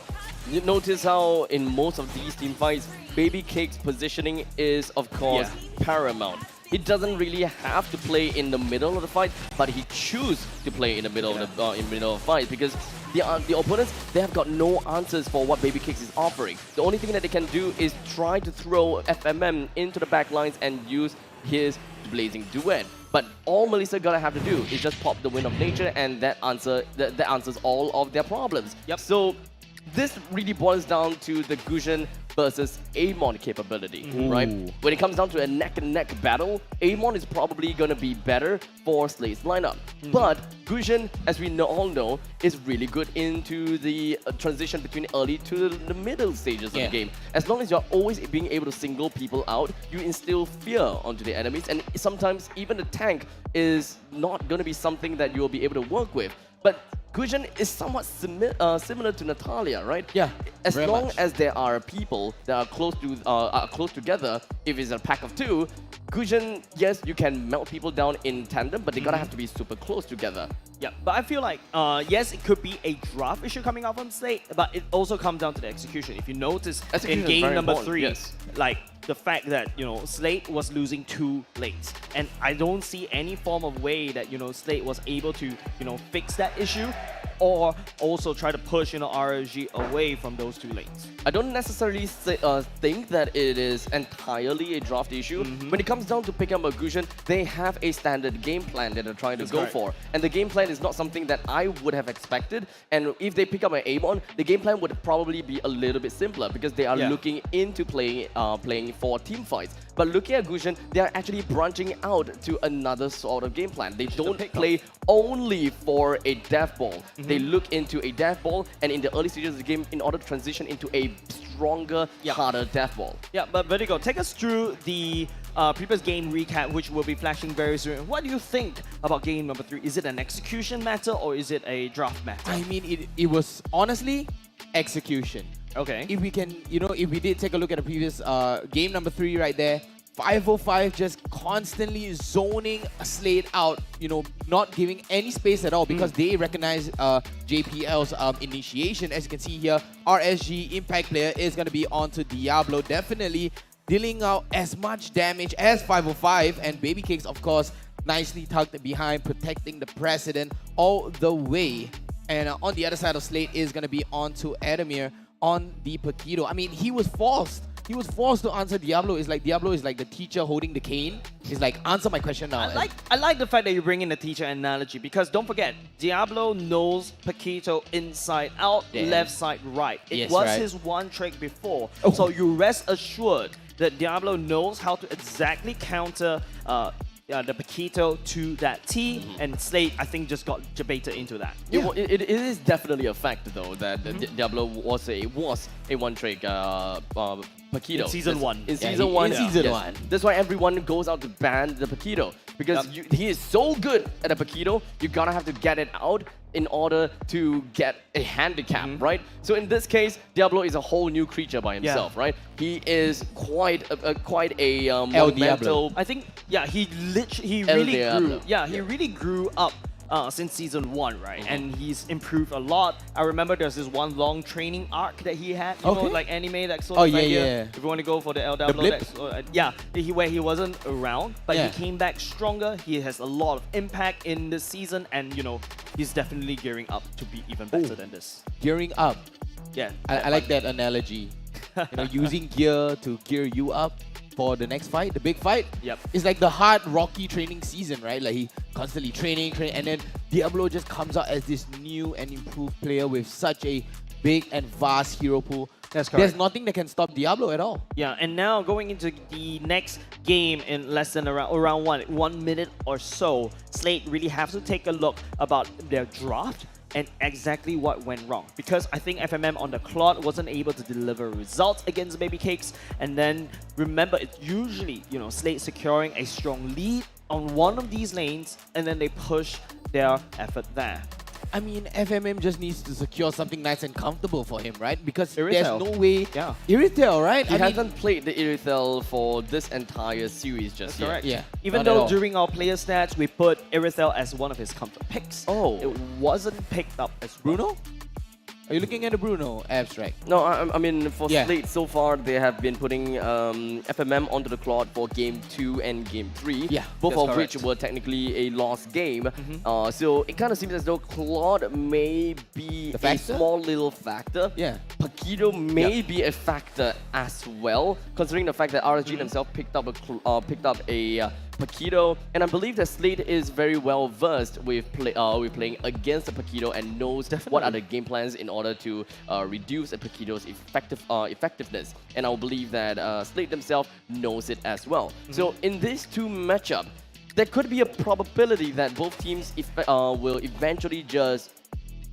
You notice how in most of these team fights, Baby Cake's positioning is, of course, paramount. He doesn't really have to play in the middle of the fight, but he chooses to play in the middle of the middle of the fight because the opponents, they have got no answers for what Baby Cakes is offering. The only thing that they can do is try to throw FMM into the back lines and use his blazing duet. But all Melissa gotta have to do is just pop the Wind of Nature, and that answers all of their problems. So this really boils down to the Gushin versus Amon capability, right? When it comes down to a neck-and-neck battle, Amon is probably going to be better for Slate's lineup. But Gushin, as we all know, is really good into the transition between early to the middle stages of the game. As long as you're always being able to single people out, you instill fear onto the enemies, and sometimes even the tank is not going to be something that you'll be able to work with. But Gushin is somewhat similar to Natalia, right? Yeah. As long as there are people that are close together, if it's a pack of two, Gushin, yes, you can melt people down in tandem, but they gotta have to be super close together. Yeah, but I feel like, yes, it could be a draft issue coming out from Slate, but it also comes down to the execution. If you notice in game number 3, like the fact that, you know, Slate was losing 2 lanes, and I don't see any form of way that, you know, Slate was able to, you know, fix that issue or also try to push, you know, RSG away from those 2 lanes. I don't necessarily think that it is entirely a draft issue. When it comes down to picking up a Gushin, they have a standard game plan that they're trying to go for. And the game plan is not something that I would have expected. And if they pick up an Amon, the game plan would probably be a little bit simpler because they are looking into playing for team fights. But looking at Gushin, they are actually branching out to another sort of game plan. They don't play only for a death ball. They look into a death ball, and in the early stages of the game, in order to transition into a stronger, harder death ball. Yeah, but Vertigo, take us through the previous game recap, which will be flashing very soon. What do you think about game number 3? Is it an execution matter or is it a draft matter? I mean, it was honestly execution. Okay. If we can, you know, if we did take a look at the previous game number 3 right there, 505 just constantly zoning Slate out, you know, not giving any space at all because they recognize JPL's initiation. As you can see here, RSG Impact player is going to be onto Diablo, definitely dealing out as much damage as 505, and Baby Cakes, of course, nicely tucked behind, protecting the President all the way. And on the other side of Slate is going to be onto Adamir on the Paquito. I mean, he was forced he was forced to answer Diablo. It's like Diablo is like the teacher holding the cane. It's like, answer my question now. I like the fact that you bring in the teacher analogy because don't forget, Diablo knows Paquito inside out, left side right. It was his one trick before. So you rest assured that Diablo knows how to exactly counter the Paquito to that T, and Slate, I think, just got debated into that. It is definitely a fact, though, that Diablo was a one-trick Paquito. In season one. In season one. One. That's why everyone goes out to ban the Paquito. Because he is so good at a Paquito, you gotta have to get it out in order to get a handicap, right? So in this case, Diablo is a whole new creature by himself, right? He is quite a monumental. I think, he really grew. Yeah, he really grew up since season 1, right? And he's improved a lot. I remember there's this one long training arc that he had, you know, like anime, that sort of idea. If you want to go for the LW, where he wasn't around, but he came back stronger. He has a lot of impact in this season, and you know, he's definitely gearing up to be even better than this. Gearing up. Yeah. I like that analogy. You know, using gear to gear you up for the next fight, the big fight. It's like the hard, rocky training season, right? Like he constantly training, and then Diablo just comes out as this new and improved player with such a big and vast hero pool. That's correct. There's nothing that can stop Diablo at all. Yeah, and now going into the next game in less than around 1 minute or so, Slate really have to take a look about their draft and exactly what went wrong. Because I think FMM on the clock wasn't able to deliver results against Baby Cakes. And then remember, it's usually, you know, Slate securing a strong lead on one of these lanes, and then they push their effort there. I mean, FMM just needs to secure something nice and comfortable for him, right? Because Irithel. there's no way... Irithel, right? He hasn't played the Irithel for this entire series just yet. Correct. Yeah. Even though during our player stats, we put Irithel as one of his comfort picks. It wasn't picked up as Bruno? Are you looking at the Bruno abstract? No, I mean, for Slate so far, they have been putting FMM onto the clock for Game 2 and Game 3. Both of which were technically a lost game. So it kind of seems as though Claude may be a small little factor. Paquito may be a factor as well, considering the fact that RSG themselves picked up a Paquito, and I believe that Slate is very well versed with playing against the Paquito and knows what are the game plans in order to reduce a Paquito's effectiveness. And I believe that Slate themselves knows it as well. So in these two matchups, there could be a probability that both teams will eventually just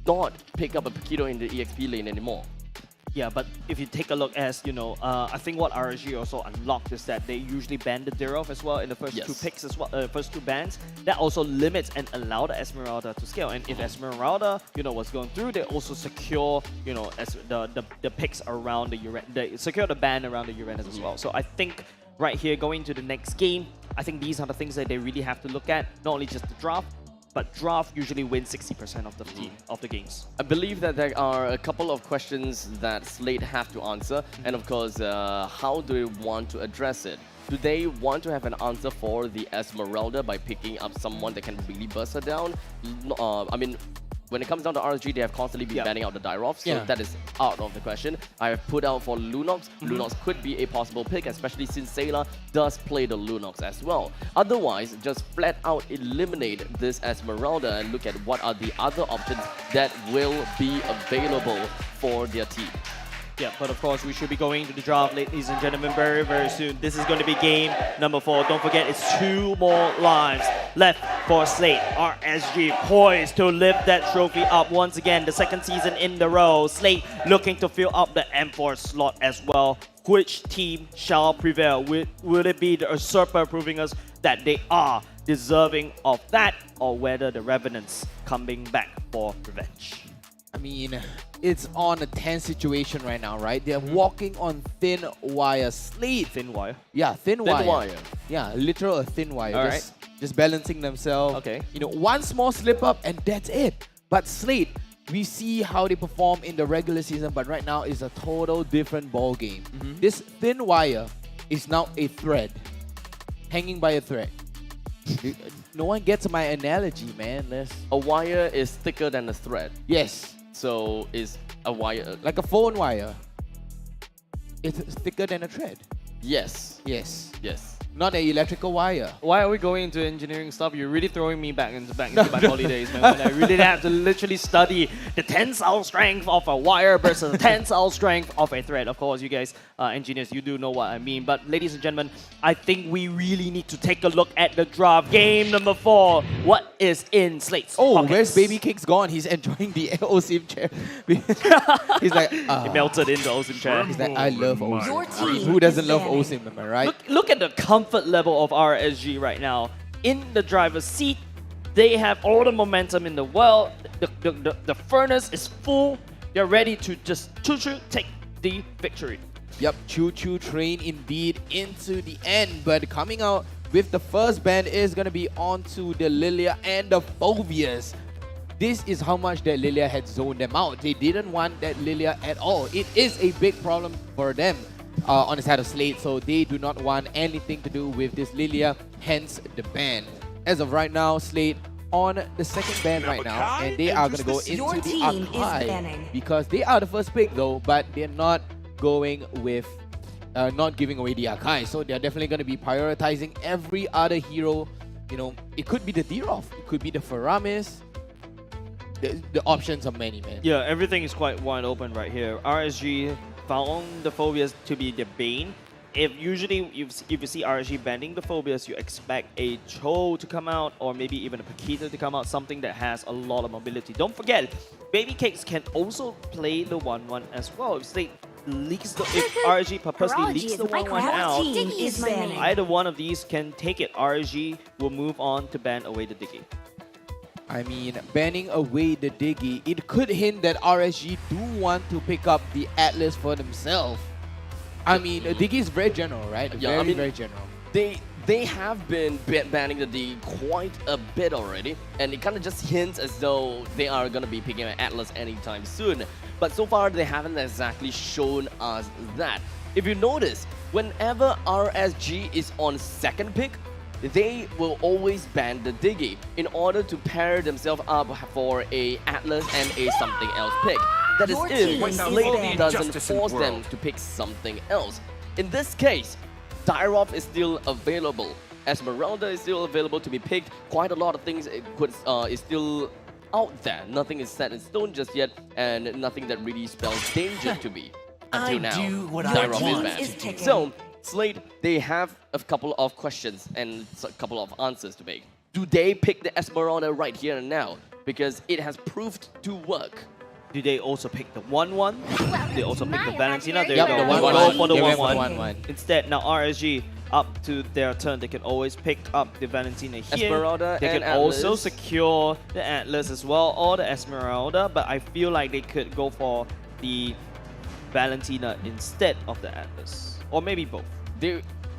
not pick up a Paquito in the EXP lane anymore. Yeah, but if you take a look as, you know, I think what RSG also unlocked is that they usually ban the Dirov as well in the first two picks as well, first two bans. That also limits and allow the Esmeralda to scale. And if Esmeralda, you know, was going through, they also secure, you know, as the picks around the they secure the ban around the Uranus as well. So I think right here, going to the next game, I think these are the things that they really have to look at, not only just the draft, but draft usually wins 60% of the team of the games. I believe that there are a couple of questions that Slate have to answer, and of course, how do they want to address it? Do they want to have an answer for the Esmeralda by picking up someone that can really burst her down? I mean, when it comes down to RSG, they have constantly been banning out the Dirov, so that is out of the question. I have put out for Lunox. Lunox could be a possible pick, especially since Sayla does play the Lunox as well. Otherwise, just flat out eliminate this Esmeralda and look at what are the other options that will be available for their team. Yeah, but of course, we should be going to the draft, ladies and gentlemen, very, very soon. This is going to be game number 4. Don't forget, it's 2 more lives left for Slate. RSG poised to lift that trophy up once again, the 2nd season in the row. Slate looking to fill up the M4 slot as well. Which team shall prevail? Will it be the Usurper proving us that they are deserving of that, or whether the Revenants coming back for revenge? I mean, it's on a tense situation right now, right? They're walking on thin wire. Slate. Thin wire? Yeah, thin wire. Yeah, literal thin wire. Just balancing themselves. Okay. You know, one small slip up and that's it. But Slate, we see how they perform in the regular season, but right now is a total different ball game. This thin wire is now a thread, hanging by a thread. No one gets my analogy, man. A wire is thicker than a thread. Yes. So is a wire like a phone wire. It's thicker than a thread. Yes. Yes. Yes. Not an electrical wire. Why are we going into engineering stuff? You're really throwing me back into my holidays, man. When I really have to literally study the tensile strength of a wire versus the tensile strength of a thread. Of course, you guys, engineers, you do know what I mean. But ladies and gentlemen, I think we really need to take a look at the draft. Game number 4. What is in Slate's pockets? Where's Baby Cake's gone? He's enjoying the OSIM chair. He's like, He melted into OSIM chair. He's like, I love Your OSIM. I mean, team who doesn't is love banning. OSIM, am I right? Look at the comfort level of RSG right now. In the driver's seat, they have all the momentum in the world. The furnace is full. They're ready to just choo-choo take the victory. Yep, choo-choo train indeed into the end. But coming out with the first ban is going to be onto the Lilia and the Phobias. This is how much that Lilia had zoned them out. They didn't want that Lilia at all. It is a big problem for them on the side of Slate, so they do not want anything to do with this Lilia, hence the ban. As of right now, Slate on the second ban right now, and they are going to go into the Akai because they are the first pick though, but they're not going with not giving away the Akai, so they're definitely going to be prioritizing every other hero. You know, it could be the Dirov, it could be the Faramis. The options are many, man. Yeah, everything is quite wide open right here. RSG found the Phobias to be the bane. If usually if you see RSG banning the Phobias, you expect a Cho to come out or maybe even a Paquito to come out, something that has a lot of mobility. Don't forget, Baby Cakes can also play the 1-1 as well. If RSG purposely leaks the 1-1 out, either one of these can take it. RSG will move on to ban away the Diggy. I mean, banning away the Diggy, it could hint that RSG do want to pick up the Atlas for themselves. I mean, Diggy is very general, right? Yeah, very general. They have been banning the D quite a bit already, and it kind of just hints as though they are going to be picking an Atlas anytime soon. But so far, they haven't exactly shown us that. If you notice, whenever RSG is on second pick, they will always ban the Diggy in order to pair themselves up for a Atlas and a something else pick. That is if Slate doesn't force them to pick something else. In this case, Dirov is still available. Esmeralda is still available to be picked. Quite a lot of things is still out there. Nothing is set in stone just yet, and nothing that really spells danger to me until now. Dirov is banned. So, Slate, they have a couple of questions and a couple of answers to make. Do they pick the Esmeralda right here and now? Because it has proved to work. Do they also pick the 1-1? They also pick the Valentina. There Yep, you the go. 1-1. Go for the They went 1-1. Instead, now RSG, up to their turn, they can always pick up the Valentina here. Esmeralda they can and also Atlas. secure the Atlas as well, or the Esmeralda, but I feel like they could go for the Valentina instead of the Atlas. Or maybe both.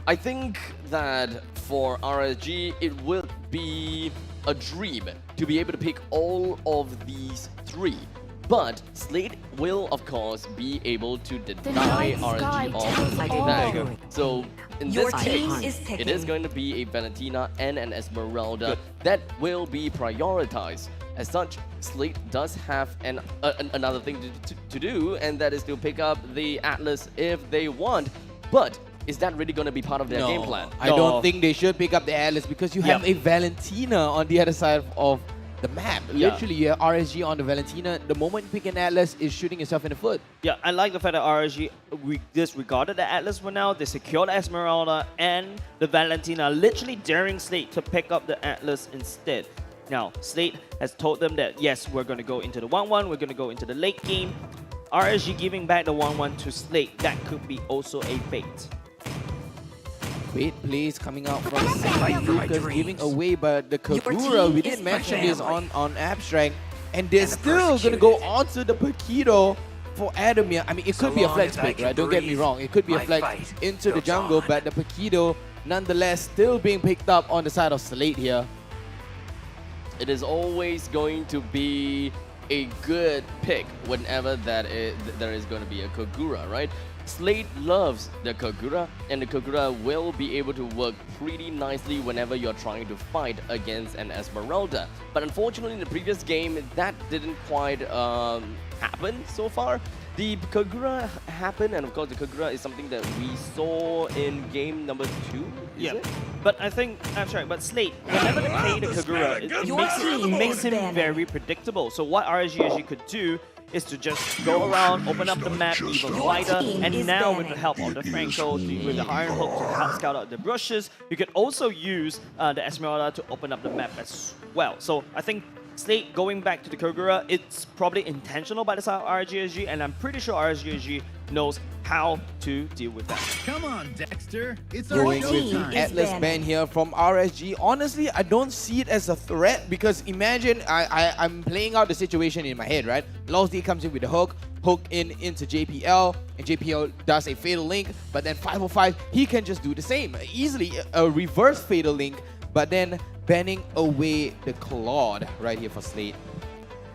I think that for RSG, it will be a dream to be able to pick all of these three. But Slate will, of course, be able to deny RSG of that. So in this case, it is going to be a Valentina and an Esmeralda that will be prioritized. As such, Slate does have another thing to do, and that is to pick up the Atlas if they want. But is that really going to be part of their game plan? I don't think they should pick up the Atlas because you have a Valentina on the other side of the map. Literally, you have RSG on the Valentina. The moment you pick an Atlas, is shooting yourself in the foot. Yeah, I like the fact that RSG disregarded the Atlas for now. They secured Esmeralda and the Valentina, literally daring Slate to pick up the Atlas instead. Now, Slate has told them that, yes, we're going to go into the 1-1, we're going to go into the late game. RSG giving back the 1-1 to Slate, that could be also a bait. Great plays coming out from Lucas, giving away, but the Kagura, we didn't mention this on Abstract, and they're still going to go onto the Paquito for Adamir. I mean, it could be a flex pick, right? Don't get me wrong. It could be a flex into the jungle, but the Paquito, nonetheless, still being picked up on the side of Slate here. It is always going to be a good pick whenever there is going to be a Kagura, right? Slate loves the Kagura, and the Kagura will be able to work pretty nicely whenever you're trying to fight against an Esmeralda. But unfortunately, in the previous game, that didn't quite happen so far. The Kagura happened, and of course, the Kagura is something that we saw in game number 2. Yeah, but I think Abstract, but Slate, whenever they play the Kagura, it makes him very predictable. So what RSG SG could do is to just go around, open up the map even wider, and now with the help of the Franco, with the Iron Hook to help scout out the brushes, you can also use the Esmeralda to open up the map as well. So I think Slate going back to the Kagura, it's probably intentional by the side of RSG SG, and I'm pretty sure RSG SG knows how to deal with that. Come on, Dexter. It's our Going with showtime. the Atlas ban here from RSG. Honestly, I don't see it as a threat because imagine I'm playing out the situation in my head, right? Losty comes in with the hook into JPL, and JPL does a fatal link, but then 505, he can just do the same. Easily a reverse fatal link, but then banning away the Claude right here for Slate.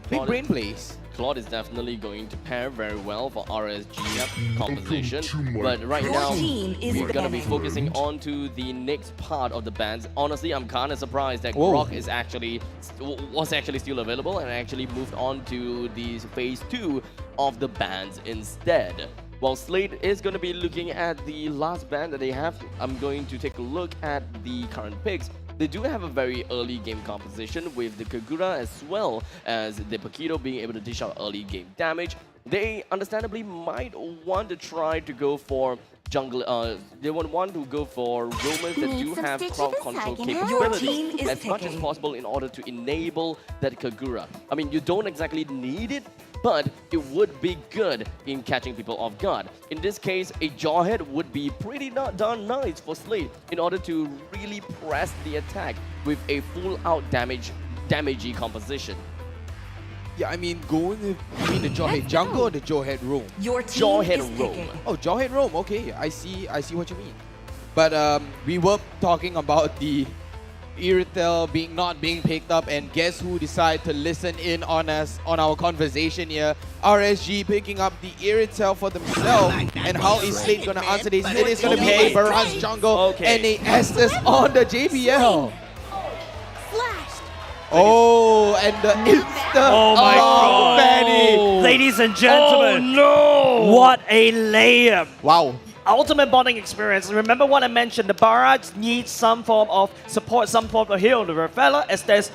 Big brain plays. Claude is definitely going to pair very well for RSG composition, but right now we're going to be focusing on to the next part of the bans. Honestly, I'm kind of surprised that Grok is was actually still available and actually moved on to the phase 2 of the bans instead. While Slate is going to be looking at the last ban that they have, I'm going to take a look at the current picks. They do have a very early game composition with the Kagura as well as the Paquito being able to dish out early game damage. They understandably might want to try to go for jungle. They would want to go for roamers that do have crowd control capabilities as much as possible in order to enable that Kagura. I mean, you don't exactly need it, but it would be good in catching people off guard. In this case, a Jawhead would be pretty darn nice for Slate in order to really press the attack with a full-out damagey composition. Yeah, I mean, going between the Jawhead jungle or the Jawhead roam? Your team Jawhead roam. Oh, Jawhead roam. Okay, I see what you mean. But we were talking about the Irithel not being picked up, and guess who decided to listen in on us on our conversation here? RSG picking up the Irithel for themselves, and how is Slate gonna answer this? It is gonna be a Barrage jungle and a Estes on the JPL. Oh, and the instant Fanny. Ladies and gentlemen, oh no! What a layup! Wow. Ultimate bonding experience. Remember what I mentioned, the Barrage needs some form of support, some form of heal. The Rafella, as there's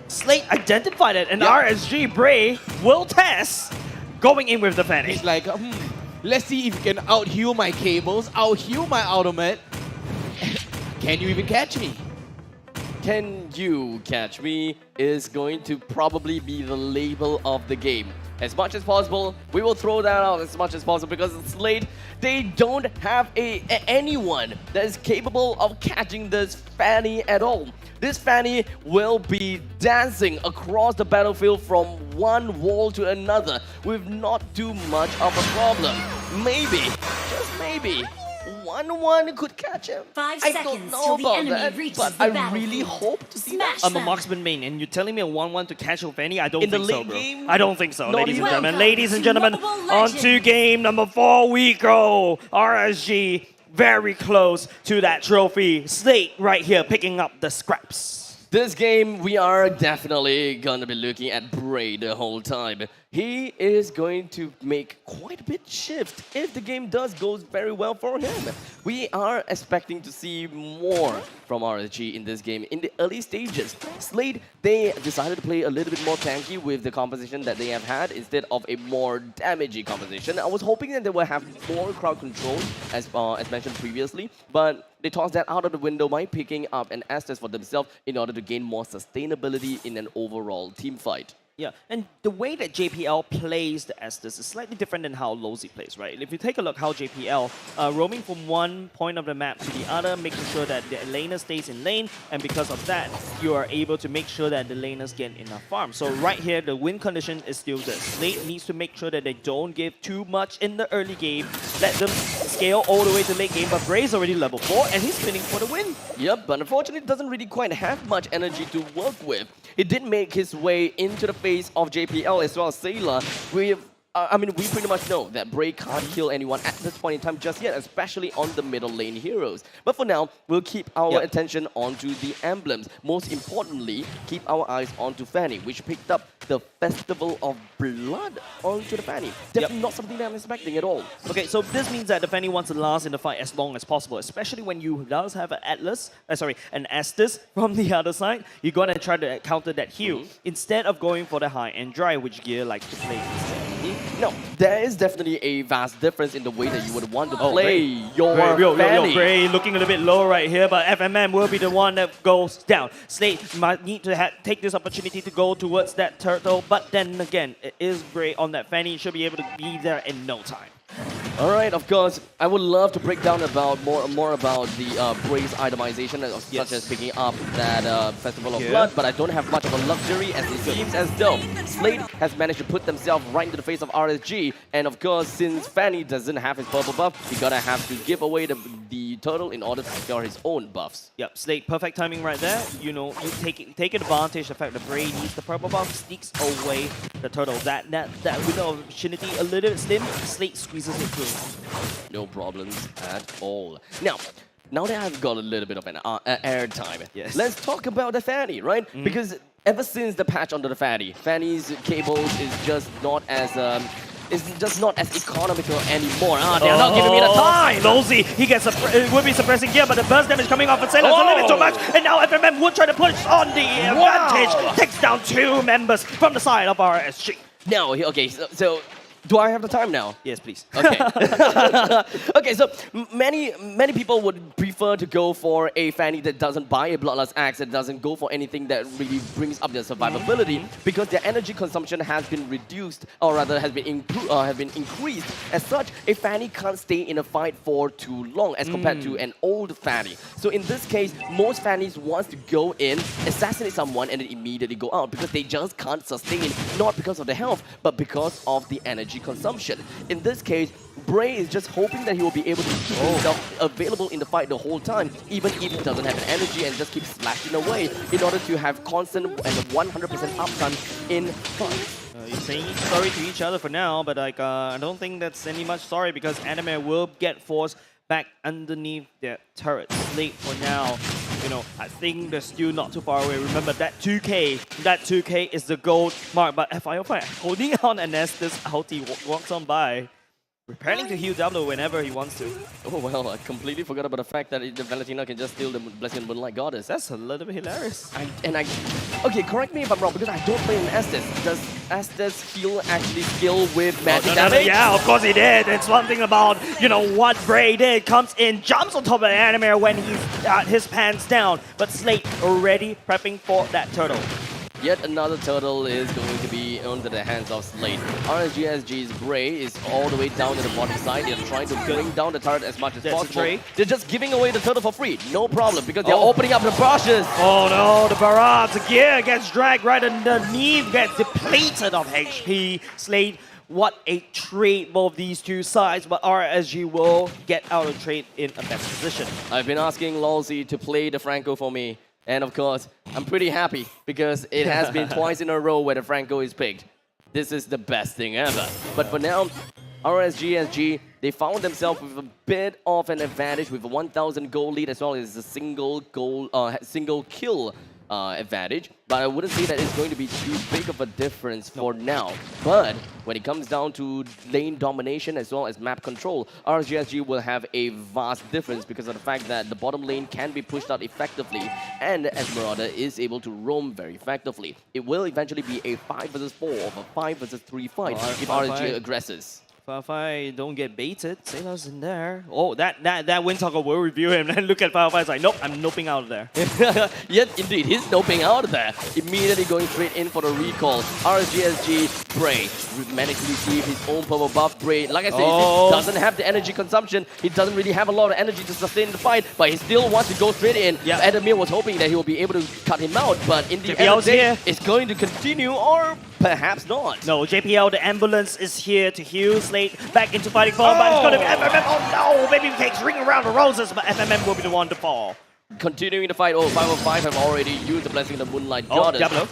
Slate identified it, and RSG Bray will test going in with the Fanny. He's like, let's see if you can out-heal my cables, out-heal my ultimate. Can you even catch me? Can you catch me is going to probably be the label of the game. As much as possible, we will throw that out as much as possible because Slate, they don't have anyone that is capable of catching this Fanny at all. This Fanny will be dancing across the battlefield from one wall to another with not too much of a problem. Maybe, just maybe, 1-1 could catch him. 5 I seconds don't know till the about enemy that, reaches but the I really hope to see that. I'm a marksman main, and you're telling me a 1-1 to catch a Fanny? I don't In the think so, late bro. game? I don't think so, Not ladies and even. gentlemen. Ladies and gentlemen, on to game number 4 we go. RSG very close to that trophy. Slate right here picking up the scraps. This game, we are definitely going to be looking at Bray the whole time. He is going to make quite a bit shift if the game does go very well for him. We are expecting to see more from RSG in this game in the early stages. Slate, they decided to play a little bit more tanky with the composition that they have had instead of a more damagey composition. I was hoping that they would have more crowd control as mentioned previously, but they tossed that out of the window by picking up an Estes for themselves in order to gain more sustainability in an overall team fight. Yeah, and the way that JPL plays the Estes is slightly different than how Lozy plays, right? If you take a look how JPL roaming from one point of the map to the other, making sure that the laner stays in lane, and because of that, you are able to make sure that the laners get enough farm. So right here, the win condition is still this. Slate needs to make sure that they don't give too much in the early game, let them scale all the way to late game, but Bray's already level 4, and he's spinning for the win. Yep, but unfortunately, doesn't really quite have much energy to work with. It did make his way into the face of JPL as well as Sailor with I mean, we pretty much know that Bray can't kill anyone at this point in time just yet, especially on the middle lane heroes. But for now, we'll keep our attention onto the emblems. Most importantly, keep our eyes onto Fanny, which picked up the Festival of Blood onto the Fanny. Definitely not something that I'm expecting at all. Okay, so this means that the Fanny wants to last in the fight as long as possible, especially when you does have an an Estus from the other side. You're gonna try to counter that heal instead of going for the high and dry, which Gear likes to play instead. No, there is definitely a vast difference in the way that you would want to play your Fanny. Bray looking a little bit low right here, but FMM will be the one that goes down. Slate might need to take this opportunity to go towards that turtle, but then again, it is Bray on that Fanny. Should be able to be there in no time. All right, of course, I would love to break down about more about the Bray's itemization, such as picking up that Festival of Blood, but I don't have much of a luxury, as it seems as though Slade has managed to put themselves right into the face of RSG, and of course, since Fanny doesn't have his purple buff, he's gonna have to give away the turtle in order to secure his own buffs. Yep, Slade, perfect timing right there. You know, you take advantage of the fact that Bray needs the purple buff, sneaks away the turtle. That window of opportunity a little bit slim, Slade squeezes it through. No problems at all. Now that I've got a little bit of an air time, let's talk about the Fanny, right? Because ever since the patch onto the Fanny, Fanny's cables is just not as economical anymore. They're not giving me the time! Losey, he gets would be suppressing Gear, but the burst damage coming off of Sailor's a little bit too much, and now FMM would try to push on the advantage. Takes down 2 members from the side of RSG. Now, okay, so do I have the time now? Yes, please. Okay. Okay, so many people would prefer to go for a Fanny that doesn't buy a Bloodlust Axe, that doesn't go for anything that really brings up their survivability, because their energy consumption has been reduced, or rather has been increased. As such, a Fanny can't stay in a fight for too long as compared to an old Fanny. So in this case, most Fannies wants to go in, assassinate someone, and then immediately go out, because they just can't sustain, not because of the health, but because of the energy consumption. In this case, Bray is just hoping that he will be able to keep himself available in the fight the whole time, even if he doesn't have an energy, and just keep slashing away in order to have constant and 100% uptime in fights. You're saying sorry to each other for now, but like I don't think that's any much sorry, because Anime will get forced back underneath their turret. Slate for now. You know, I think they're still not too far away. Remember that 2K is the gold mark, but FIO5 holding on, and as this ulti walks on by, preparing to heal Diablo whenever he wants to. Oh well, I completely forgot about the fact that the Valentina can just steal the Blessing Moonlight Goddess. That's a little bit hilarious. Okay, correct me if I'm wrong, because I don't play an Estes. Does Estes heal actually skill with magic damage? Yeah, of course he did. It's one thing about, you know, what Bray did. Comes in, jumps on top of the Anime when he's got his pants down. But Slate already prepping for that turtle. Yet another turtle is going to be under the hands of Slade. RSG SG's Bray is all the way down to the bottom side. They're trying to bring down the turret as much as possible. They're just giving away the turtle for free. No problem, because they're opening up the brushes. Oh no, the barrage. The Gear gets dragged right underneath, gets depleted of HP. Slade, what a trade both these two sides, but RSG will get out of trade in a better position. I've been asking Lolzy to play the Franco for me. And of course, I'm pretty happy, because it has been twice in a row where the Franco is picked. This is the best thing ever. But for now, RSG SG, they found themselves with a bit of an advantage with a 1,000 goal lead, as well as a single kill advantage. But I wouldn't say that it's going to be too big of a difference for now. But when it comes down to lane domination as well as map control, RSG will have a vast difference, because of the fact that the bottom lane can be pushed out effectively, and Esmeralda is able to roam very effectively. It will eventually be a 5 versus 4 or a 5 versus 3 fight if RSG aggresses. Firefly don't get baited. Sailor's in there. Oh, that Windtalker will review him. And look at Firefly's like, nope, I'm noping out of there. Yet, indeed, he's noping out of there. Immediately going straight in for the recall. RSG SG, Bray managed to receive his own purple buff. Bray, like I said, he doesn't have the energy consumption. He doesn't really have a lot of energy to sustain the fight, but he still wants to go straight in. Adamir was hoping that he will be able to cut him out, but in the end of the day, it's going to continue, or perhaps not. No, JPL, the ambulance is here to heal Slate back into fighting form, but it's going to be FMM. Oh no, Baby Cakes ring around the roses, but FMM will be the one to fall. Continuing the fight, 505 have already used the Blessing of the Moonlight Goddess. Diablo.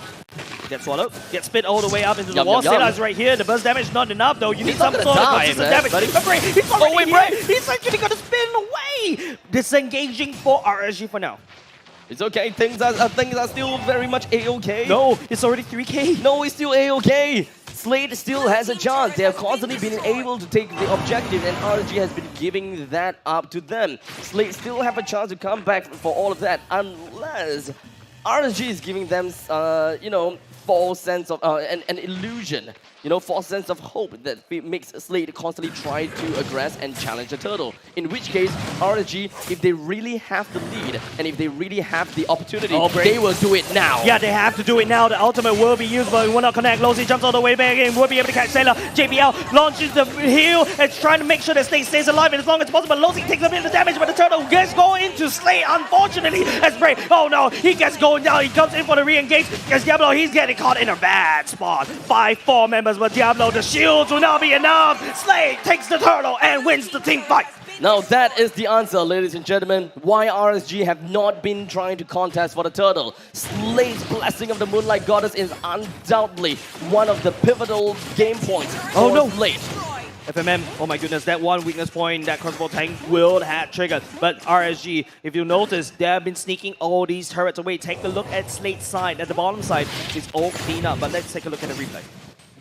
Gets swallowed. Gets spit all the way up into the Yum, wall. yum, yum. Sela's right here. The burst damage not enough though. You need He's some not sort gonna of die, consistent man, damage. buddy. But Bray, he's already wait, here. Bray. He's actually gonna spin away. Disengaging for RSG for now. It's okay. Things are still very much a-okay. No, it's already 3K. No, it's still a-okay. Slate still has a chance. They have constantly been able to take the objective, and RSG has been giving that up to them. Slate still have a chance to come back for all of that, unless RSG is giving them, you know, false sense of an illusion, you know, false sense of hope that makes Slate constantly try to aggress and challenge the turtle. In which case, RSG, if they really have the lead and if they really have the opportunity, they will do it now. Yeah, they have to do it now. The ultimate will be used, but it will not connect. Lozy jumps all the way back in, will be able to catch Sailor. JBL launches the heal and trying to make sure that Slate stays alive as long as possible. Lozy takes a bit of damage, but the turtle gets going into Slate, unfortunately. As Bray, oh no, he gets going down. He comes in for the re-engage. As Diablo, he's getting caught in a bad spot. 5-4 members, but Diablo, the shields will not be enough. Slate takes the turtle and wins the team fight. Now that is the answer, ladies and gentlemen, why RSG have not been trying to contest for the turtle. Slate's Blessing of the Moonlight Goddess is undoubtedly one of the pivotal game points for Slate. FMM, oh my goodness, that one weakness point, that crossbow tank will have triggered. But RSG, if you notice, they have been sneaking all these turrets away. Take a look at Slate's side, at the bottom side. It's all clean up, but let's take a look at the replay.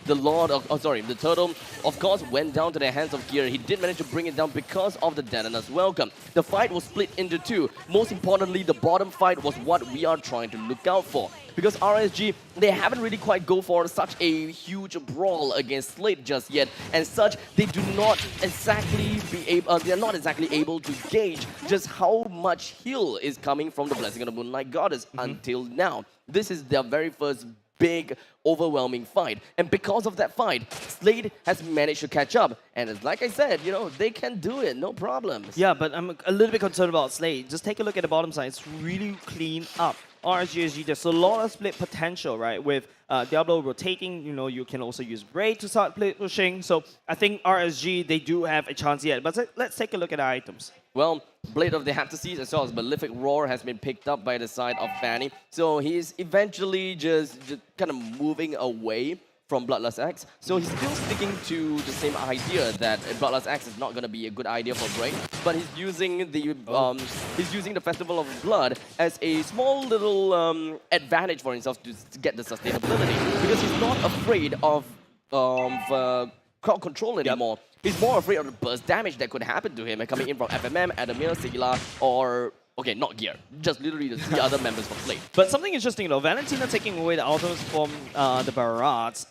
The the turtle, of course, went down to the hands of Gear. He did manage to bring it down because of the Detonator's welcome. The fight was split into two. Most importantly, the bottom fight was what we are trying to look out for. Because RSG, they haven't really quite go for such a huge brawl against Slate just yet. And such, they do not exactly be able, they're not exactly able to gauge just how much heal is coming from the Blessing of the Moonlight Goddess until now. This is their very first big, overwhelming fight. And because of that fight, Slate has managed to catch up. And it's like I said, you know, they can do it, no problems. Yeah, but I'm a little bit concerned about Slate. Just take a look at the bottom side. It's really clean up. RSG SG, there's a lot of split potential, right? With Diablo rotating, you know, you can also use Braid to start split pushing. So I think RSG, they do have a chance yet. But let's take a look at the items. Well, Blade of the Heptases as well as Malefic Roar has been picked up by the side of Fanny. So he's eventually just kind of moving away from Bloodlust Axe. So he's still sticking to the same idea that Bloodlust Axe is not going to be a good idea for Braid, but he's using the Festival of Blood as a small little advantage for himself to get the sustainability, because he's not afraid of crowd control anymore. He's more afraid of the burst damage that could happen to him coming in from FMM, Adamir, Sigila, or okay, not Gear, just literally the three other members for Slate. But something interesting though, Valentina taking away the ultimates from the Barats,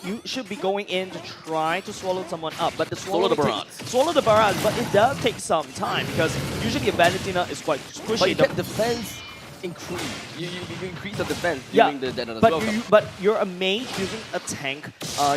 you should be going in to try to swallow someone up. But swallow the Barats, but it does take some time because usually a Valentina is quite squishy. But you get defense increase. You increase the defense during the Detonator's welcome. But you're a mage using a tank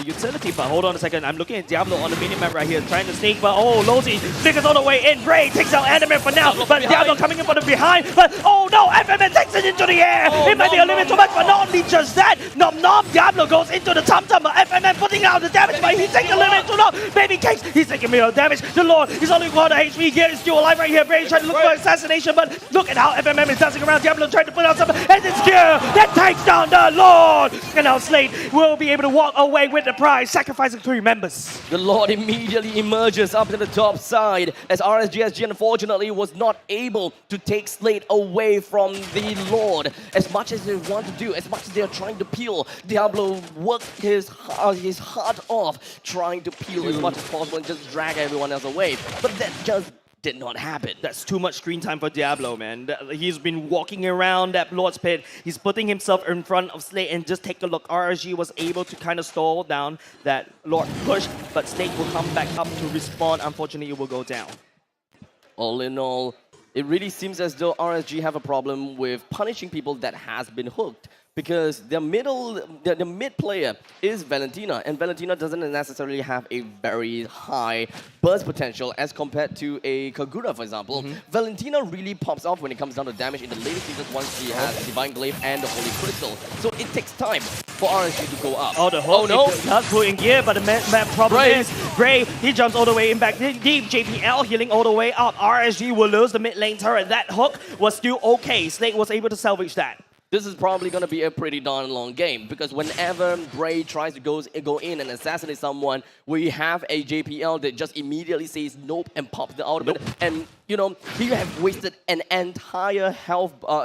utility. But hold on a second, I'm looking at Diablo on the mini-map right here, trying to sneak, but oh, Lozy flickers all the way in. Bray takes out Adamir for now, but Diablo coming in from the behind, but oh no, FMN takes it into the air! It might be a little bit too much, but not only just that, Nom Nom, Diablo goes into the tum-tum, but FMN putting out the damage, but he's taking a little bit too long. Baby Cakes, he's taking a bit of damage. The Lord, he's only got the HP, Gear is still alive right here. Bray trying to look for assassination, but look at how FMM is dancing around. Diablo trying to put out some, and it's Gear that takes down the Lord! And now Slate will be able to walk away with the prize, sacrificing 3 members. The Lord immediately emerges up to the top side as RSG SG unfortunately was not able to take Slate away from the Lord. As much as they want to do, as much as they are trying to peel, Diablo worked his heart off trying to peel as much as possible and just drag everyone else away. But that just did not happen. That's too much screen time for Diablo, man. He's been walking around that Lord's Pit. He's putting himself in front of Slate, and just take a look. RSG was able to kind of stall down that Lord push, but Slate will come back up to respawn. Unfortunately, it will go down. All in all, it really seems as though RSG have a problem with punishing people that has been hooked. Because the mid player is Valentina, and Valentina doesn't necessarily have a very high burst potential as compared to a Kagura, for example. Valentina really pops off when it comes down to damage in the later seasons once she has Divine Glaive and the Holy Crystal. So it takes time for RSG to go up. Oh, the hook does put in gear, but the main problem is Bray, he jumps all the way in back deep. JPL healing all the way up. RSG will lose the mid lane turret. That hook was still okay. Slate was able to salvage that. this is probably going to be a pretty darn long game because whenever Bray tries to go in and assassinate someone, we have a JPL that just immediately says nope and pops the ultimate. Nope. And, you know, he have wasted an entire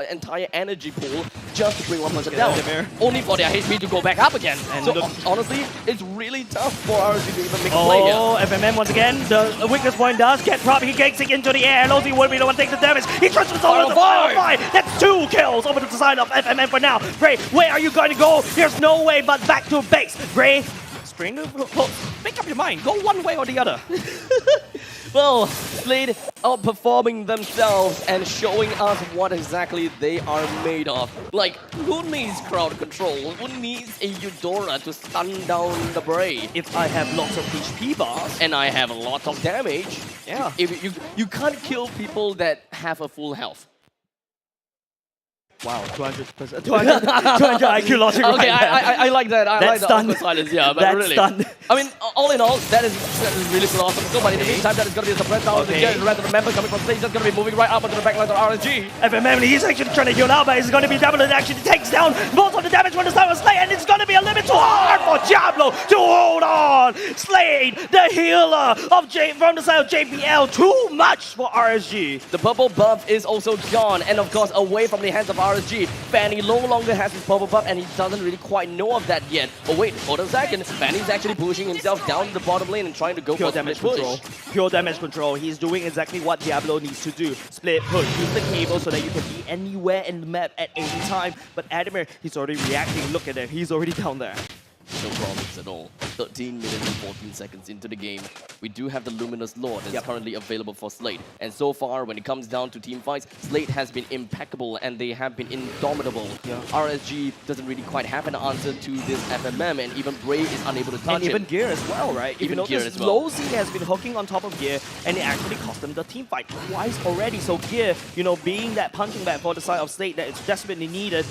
entire energy pool just to bring one person down, only for their HP to go back up again. And so honestly, it's really tough for RSG to even make a play here. Oh, FMM once again, the weakest point does get propagating into the air. Lozi will be the one taking the damage. He transfers over the final fight. That's 2 kills over to the side of FMM for now. Bray, where are you going to go? There's no way but back to base. Bray, make up your mind. Go one way or the other. Well, Slade outperforming themselves and showing us what exactly they are made of. Like, who needs crowd control? Who needs a Eudora to stun down the Bray? If I have lots of HP bars. And I have lots of damage. Yeah. If you can't kill people that have a full health. Wow, 200%. 200 IQ logic. Okay, right I like that. I like that awkward silence. Yeah, but really. I mean, all in all, that is really philosophical. But in the meantime, that is going to be a suppressed down. The rest of the members coming from stage just going to be moving right up onto the backline of RSG. FMM, he's actually trying to heal out, but it's going to be Diablo that actually takes down most of the damage when the start was Slade, and it's going to be a little bit too hard for Diablo to hold on. Slade, the healer of from the side of JPL, too much for RSG. The purple buff is also gone, and of course, away from the hands of RSG. Fanny no longer has his purple buff, and he doesn't really quite know of that yet. Oh wait, hold on a second. Fanny's actually pushing himself down the bottom lane and trying to go pure for damage split control. push. Pure damage control. He's doing exactly what Diablo needs to do. Split push. Use the cable so that you can be anywhere in the map at any time. But Adamir, he's already reacting. Look at him. He's already down there. No problems at all. 13 minutes and 14 seconds into the game. We do have the Luminous Lord that's currently available for Slade. And so far, when it comes down to team fights, Slade has been impeccable and they have been indomitable. RSG doesn't really quite have an answer to this FMM, and even Bray is unable to touch and even Gear as well, right? Even Gear as well. Lozi has been hooking on top of Gear, and it actually cost them the team fight twice already. So Gear, you know, being that punching bag for the side of Slade that is desperately needed,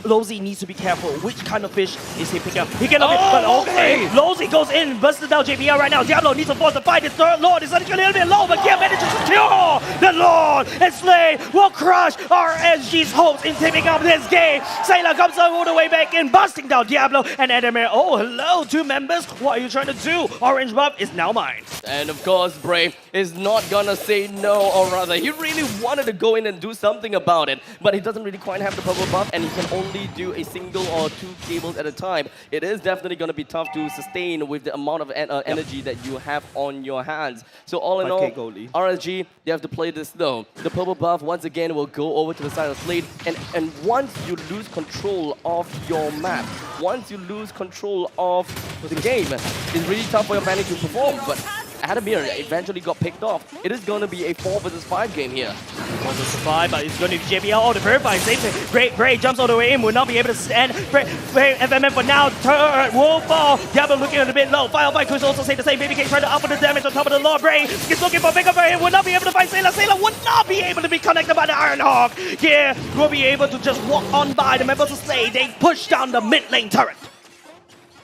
Lozi needs to be careful. Which kind of fish is he picking up? He cannot be, but okay. Lozi goes in, busted down JPL right now. Diablo needs to force the fight. His third Lord is actually a little bit low, but Gear manages to secure the Lord. And Slade will crush RSG's hopes in tipping up this game. Sailor comes all the way back in, busting down Diablo and Adamir. Oh, hello, 2 members. What are you trying to do? Orange buff is now mine. And of course, Bray is not gonna say no, or rather, he really wanted to go in and do something about it, but he doesn't really quite have the purple buff, and he can only do a single or 2 cables at a time. It is definitely gonna be tough to sustain with the amount of energy that you have on your hands. So all in all, RSG, they have to play this though. The purple buff once again will go over to the side of Slade, and once you lose control of your map, once you lose control of the game, it's really tough for your Fanny to perform. But Adamir eventually got picked off. It is going to be a 4 versus 5 game here. 4 versus 5, but it's going to be JPL. Oh, the verify saves it. Bray jumps all the way in, will not be able to stand. Bray FMM for now. Turret will fall. Diablo looking a little bit low. Firefly could also say the same. Baby K trying to up the damage on top of the Lord. Bray is looking for bigger for him. Will not be able to fight Sailor. Sailor would not be able to be connected by the Iron Hawk. Here will be able to just walk on by the members of Slade. They push down the mid lane turret.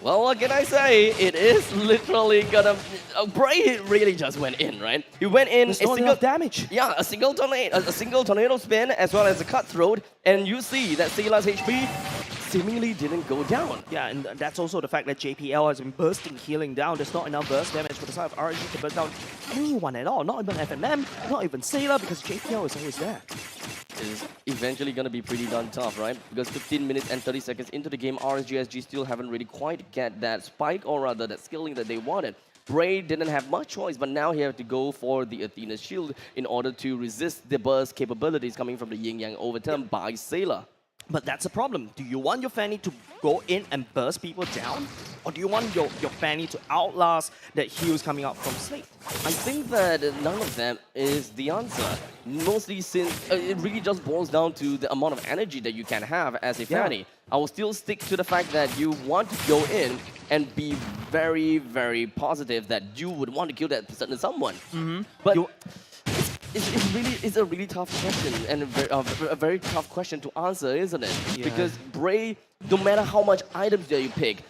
Well, what can I say? It is literally gonna... Bray really just went in, right? He went in a single damage. Yeah, a single tornado spin as well as a cutthroat, and you see that Sailor's HP seemingly didn't go down. Yeah, and that's also the fact that JPL has been bursting healing down. There's not enough burst damage for the side of RSG to burst down anyone at all. Not even FMM, not even Sailor, because JPL is always there. It is eventually going to be pretty darn tough, right? Because 15 minutes and 30 seconds into the game, RSG SG still haven't really quite get that spike, or rather that skilling that they wanted. Bray didn't have much choice, but now he has to go for the Athena's shield in order to resist the burst capabilities coming from the Yin Yang overturn by Sailor. But that's a problem. Do you want your Fanny to go in and burst people down? Or do you want your Fanny to outlast that heals coming out from Slade? I think that none of them is the answer. Mostly since it really just boils down to the amount of energy that you can have as a Fanny. I will still stick to the fact that you want to go in and be very, very positive that you would want to kill that certain someone. But it's a really tough question, and a very tough question to answer, isn't it? Because Bray, no matter how much items that you pick,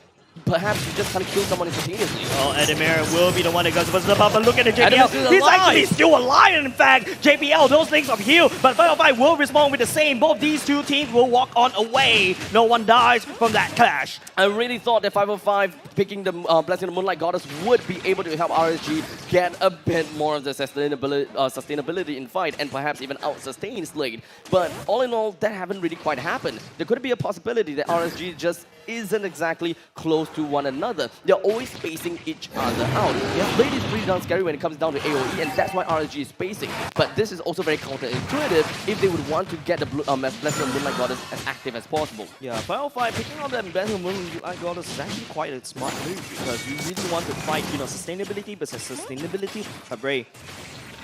perhaps you just can't kill someone instantaneously. Oh, Edemir will be the one that goes versus the but look at the Edemir's JPL. still He's alive. actually still alive, in fact. JPL, those things of heal, but Final Fight will respond with the same. Both these two teams will walk on away. No one dies from that clash. I really thought that 505 picking the Blessing of the Moonlight Goddess would be able to help RSG get a bit more of the sustainability in fight and perhaps even out-sustain Slade. But all in all, that haven't really quite happened. There could be a possibility that RSG just isn't exactly close to one another. They're always spacing each other out. Slade is pretty darn scary when it comes down to AoE, and that's why RSG is spacing. But this is also very counterintuitive if they would want to get the Blessing of the Moonlight Goddess as active as possible. Yeah, Final Fight picking up that Blessing of the Moonlight Goddess is actually quite a smart move because you really want to fight, sustainability versus sustainability. But Bray,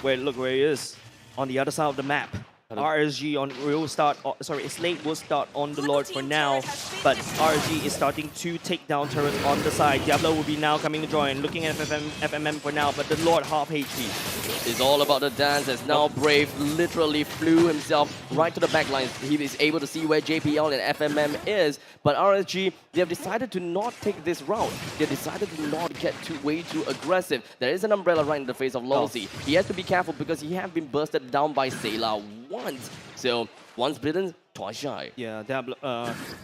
look where he is on the other side of the map. RSG will start, Slade will start on the Lord for now, but RSG is starting to take down turrets on the side. Diablo will be now coming to join, looking at FMM for now, but the Lord half HP. It's all about the dance as now Brave literally flew himself right to the back lines. He is able to see where JPL and FMM is, but RSG, they have decided to not take this route. They have decided to not get way too aggressive. There is an umbrella right in the face of Lawsy. He has to be careful because he has been bursted down by Sayla once. So, once bitten, twice shy. Yeah, the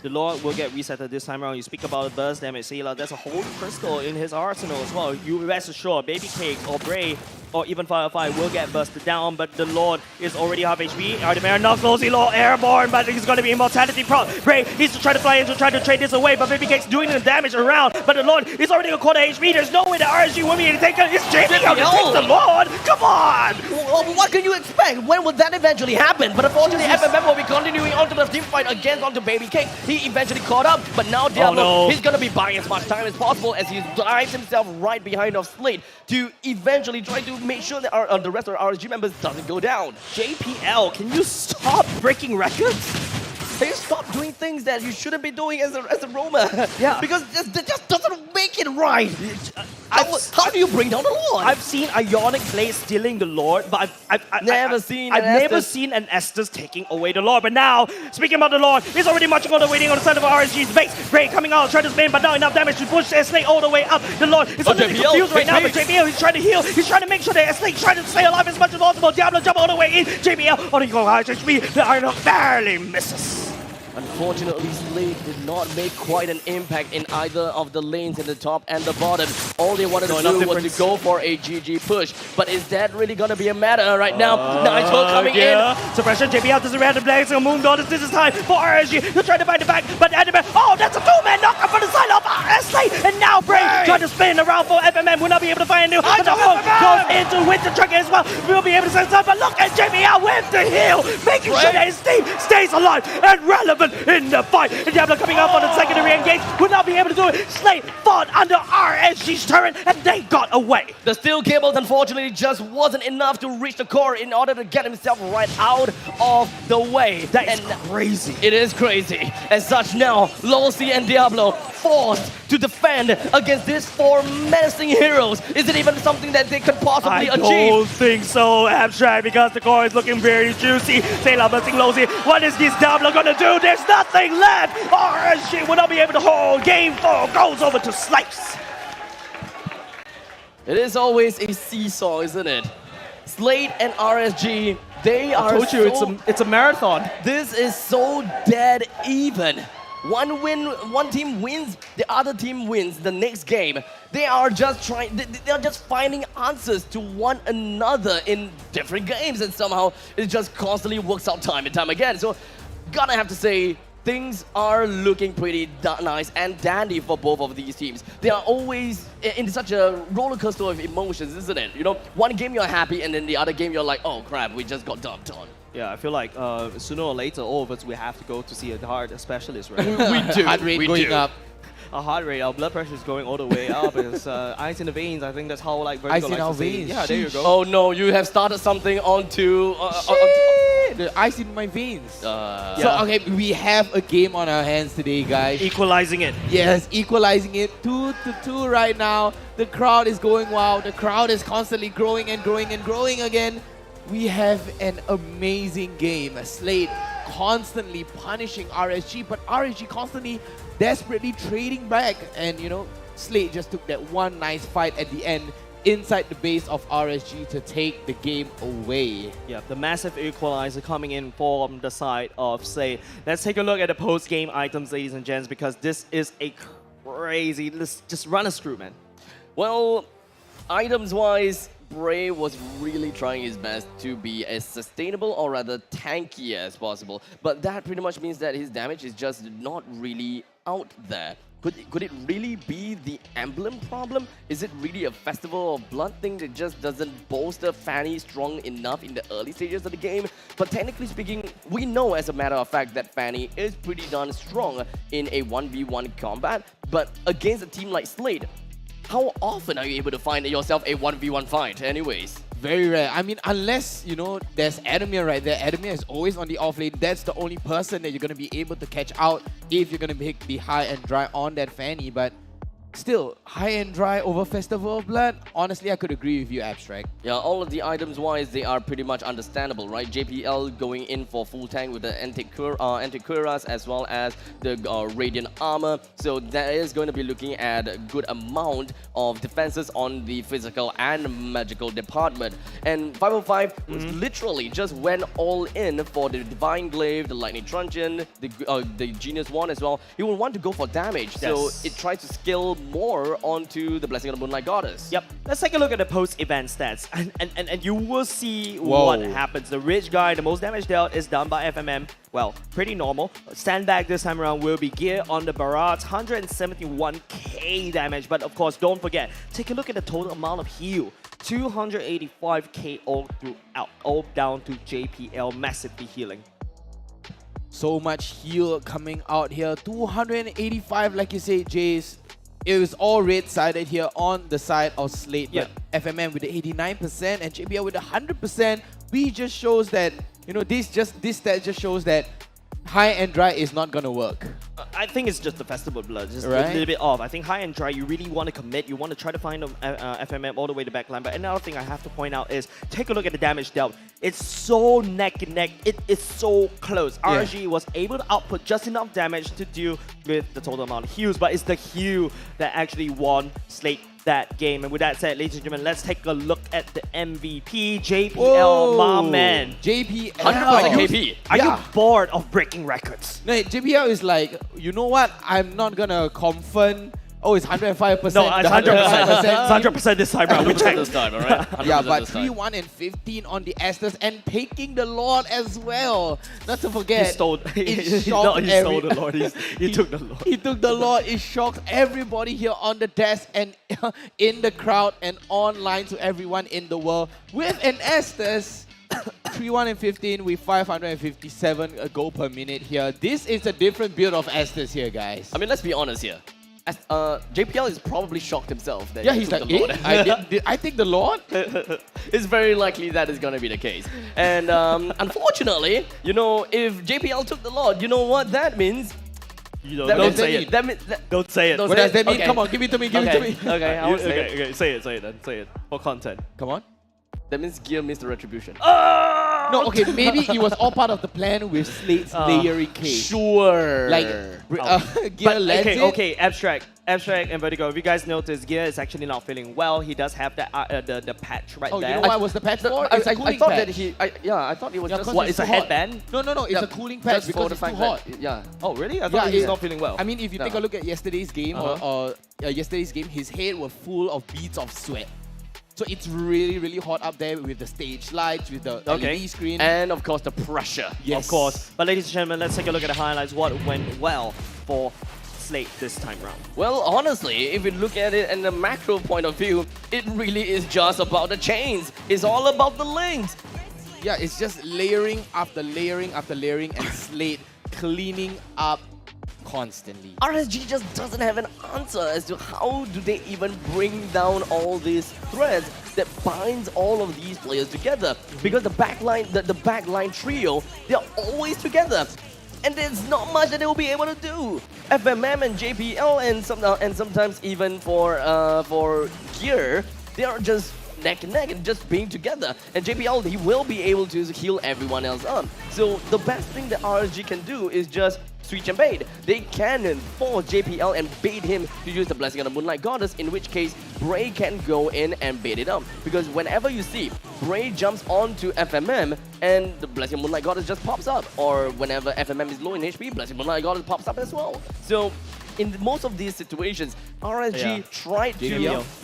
Lord will get resetted this time around. You speak about the burst damage, Sayla, there's a whole crystal in his arsenal as well. You rest assured, Baby Cake or Bray or even Firefly will get bursted down, but the Lord is already half HP. Ardemir knocks Lawsy low, airborne, but he's going to be immortality prop. Bray needs to try to fly in to try to trade this away, but Baby Cake's doing the damage around, but the Lord is already a quarter HP. There's no way the RSG will be able to take it. It's JPL to take the Lord! Come on! Well, what can you expect? When will that eventually happen? But unfortunately, FMM will be continuing on to the team fight against onto Baby Cake. He eventually caught up, but now Diablo, he's going to be buying as much time as possible as he dives himself right behind of Slade to eventually try to make sure that the rest of our RSG members doesn't go down. JPL, can you stop breaking records? Hey, stop doing things that you shouldn't be doing as a roamer. Yeah. Because that just doesn't make it right. How do you bring down the Lord? I've seen Ionic Blade stealing the Lord, but I've never seen an Estus taking away the Lord. But now, speaking about the Lord, he's already marching on the waiting on the side of RSG's base. Ray coming out, trying to spin, but not enough damage to push Slade all the way up. The Lord is a little confused right now, but JBL, he's trying to heal. He's trying to make sure that Slade trying to stay alive as much as possible. Diablo jump all the way in. JBL, on the HP, the Iron barely misses. Unfortunately, Slade did not make quite an impact in either of the lanes in the top and the bottom. All they wanted to do was to go for a GG push. But is that really going to be a matter right now? Nitro coming in. Suppression, JPL doesn't random blades, so Moon Goddess, this is time for RSG. They're trying to find the back, but Edemir, oh, that's a two-man knockup from the side of Slade. And now Bray trying to spin around for FMM. Will not be able to find a new. But the Hulk goes into Winter Trucker as well. We'll be able to send some, but look at JPL with the heal, making sure that his team stays alive and relevant in the fight. And Diablo coming up on the secondary engage would not be able to do it. Slade fought under RSG's turret and they got away. The steel cables unfortunately just wasn't enough to reach the core in order to get himself right out of the way. That is crazy. It is crazy. As such now, Lawsy and Diablo forced to defend against these four menacing heroes. Is it even something that they could possibly achieve? I don't think so, Abstract, because the core is looking very juicy. Sayla versus Lawsy. What is this Diablo gonna do? There's nothing left. RSG will not be able to hold. Game 4 goes over to Slice. It is always a seesaw, isn't it? Slade and RSG, they are. I told you, it's a marathon. This is so dead even. One team wins, the other team wins the next game. They are just they are just finding answers to one another in different games, and somehow it just constantly works out time and time again. So, gotta have to say, things are looking pretty nice and dandy for both of these teams. They are always in such a roller coaster of emotions, isn't it? You know, one game you're happy, and then the other game you're like, oh crap, we just got dumped on. Yeah, I feel like sooner or later, all of us, we have to go to see a heart specialist, right? We do. Heart rate going up. Our heart rate, our blood pressure is going all the way up. It's ice in the veins. I think that's how like Vertigo ice in our veins. Yeah, there you go. Oh no, you have started something onto. The ice in my veins. Yeah. So okay, we have a game on our hands today, guys. Equalizing it. Yes, equalizing it 2-2 right now. The crowd is going wild. The crowd is constantly growing and growing and growing again. We have an amazing game. Slade constantly punishing RSG, but RSG constantly desperately trading back. And, you know, Slate just took that one nice fight at the end inside the base of RSG to take the game away. Yeah, the massive equalizer coming in from the side of Slate. Let's take a look at the post-game items, ladies and gents, because this is a crazy... Let's just run us through, man. Well, items-wise, Bray was really trying his best to be as sustainable or rather tanky as possible. But that pretty much means that his damage is just not really out there. Could it really be the emblem problem? Is it really a Festival of Blood thing that just doesn't bolster Fanny strong enough in the early stages of the game? But technically speaking, we know as a matter of fact that Fanny is pretty darn strong in a 1v1 combat. But against a team like Slate, how often are you able to find yourself a 1v1 fight anyways? Very rare. I mean, unless, you know, there's Adamir right there. Adamir is always on the off lane. That's the only person that you're going to be able to catch out if you're going to make the high and dry on that Fanny. But still, high and dry over Festival of Blood, honestly, I could agree with you, Abstract. Yeah, all of the items-wise, they are pretty much understandable, right? JPL going in for full tank with the anti-cuirass as well as the Radiant Armor. So that is going to be looking at a good amount of defenses on the physical and magical department. And 505 literally just went all in for the Divine Glaive, the Lightning Truncheon, the Genius Wand as well. He will want to go for damage, so it tries to scale more onto the Blessing of the Moonlight Goddess. Yep. Let's take a look at the post-event stats, and you will see what happens. The Rich guy, the most damage dealt is done by FMM. Well, pretty normal. Stand back this time around will be Gear on the Barrage, 171k damage. But of course, don't forget, take a look at the total amount of heal. 285k all throughout, all down to JPL massively healing. So much heal coming out here. 285, like you say, Jace. It was all red-sided here on the side of Slate. But FMM with the 89% and JPL with the 100%. We just shows that, you know, this stat just shows that high and dry is not gonna work. I think it's just the Festival of Blood, just a Right. little bit off. I think high and dry, you really want to commit. You want to try to find FMM all the way to backline. But another thing I have to point out is, take a look at the damage dealt. It's so neck and neck. It is so close. Yeah. RSG was able to output just enough damage to deal with the total amount of heals, but it's the heal that actually won Slate that game. And with that said, ladies and gentlemen, let's take a look at the MVP, JPL, my man. JPL. 100% KP. Are you bored of breaking records? No, JPL is like, you know what? I'm not gonna confirm. Oh, it's 105%. No, it's 100%. It's 100% this time around. We 100% checked this time, alright? Yeah, 100% but this time. 3-1 and 15 on the Estes and taking the Lord as well. Not to forget, He stole, it shocked he stole the Lord. He took the Lord. He took the Lord. It shocked everybody here on the desk and in the crowd and online to everyone in the world. With an Estes, 3-1 and 15 with 557 gold per minute here. This is a different build of Estes here, guys. I mean, let's be honest here. JPL is probably shocked himself that Yeah, he he's took like, the Lord. I think the Lord? It's very likely that is going to be the case. And unfortunately, you know, if JPL took the Lord, you know what that means? Don't say it. Don't say it. What does that mean? Come on, give it to me, give it to me. Okay, I will say it. Okay, say it then. Say it. For content. Come on. That means Gear missed the retribution. No, okay, maybe it was all part of the plan with Slate's layering case. Sure. Like, Gear lands it. Okay, Abstract and Vertigo. If you guys notice, Gear is actually not feeling well. He does have the patch right Oh, there. you know what was the patch for? It's a cooling I thought patch. that I thought it was just... What, it's a hot. headband? No, it's a cooling patch just for because the it's too fact hot. that... Yeah. Oh, really? I thought he was not feeling well. I mean, if you take a look at yesterday's game, yesterday's game, his head was full of beads of sweat. So it's really, really hot up there with the stage lights, with the LED screen. And of course, the pressure. Of course. But ladies and gentlemen, let's take a look at the highlights. What went well for Slate this time round? Well, honestly, if you look at it in the macro point of view, it really is just about the chains. It's all about the links. Yeah, it's just layering after layering after layering and Slate cleaning up constantly. RSG just doesn't have an answer as to how do they even bring down all these threads that binds all of these players together. Because the backline trio, they're always together. And there's not much that they will be able to do. FMM and JPL and sometimes even for Gear, they are just neck and neck and just being together. And JPL, he will be able to heal everyone else up. So the best thing that RSG can do is just switch and bait. They can force JPL and bait him to use the Blessing of the Moonlight Goddess, in which case Bray can go in and bait it up. Because whenever you see Bray jumps onto FMM and the Blessing of Moonlight Goddess just pops up, or whenever FMM is low in HP, Blessing of Moonlight Goddess pops up as well. So in most of these situations, RSG tried to relieve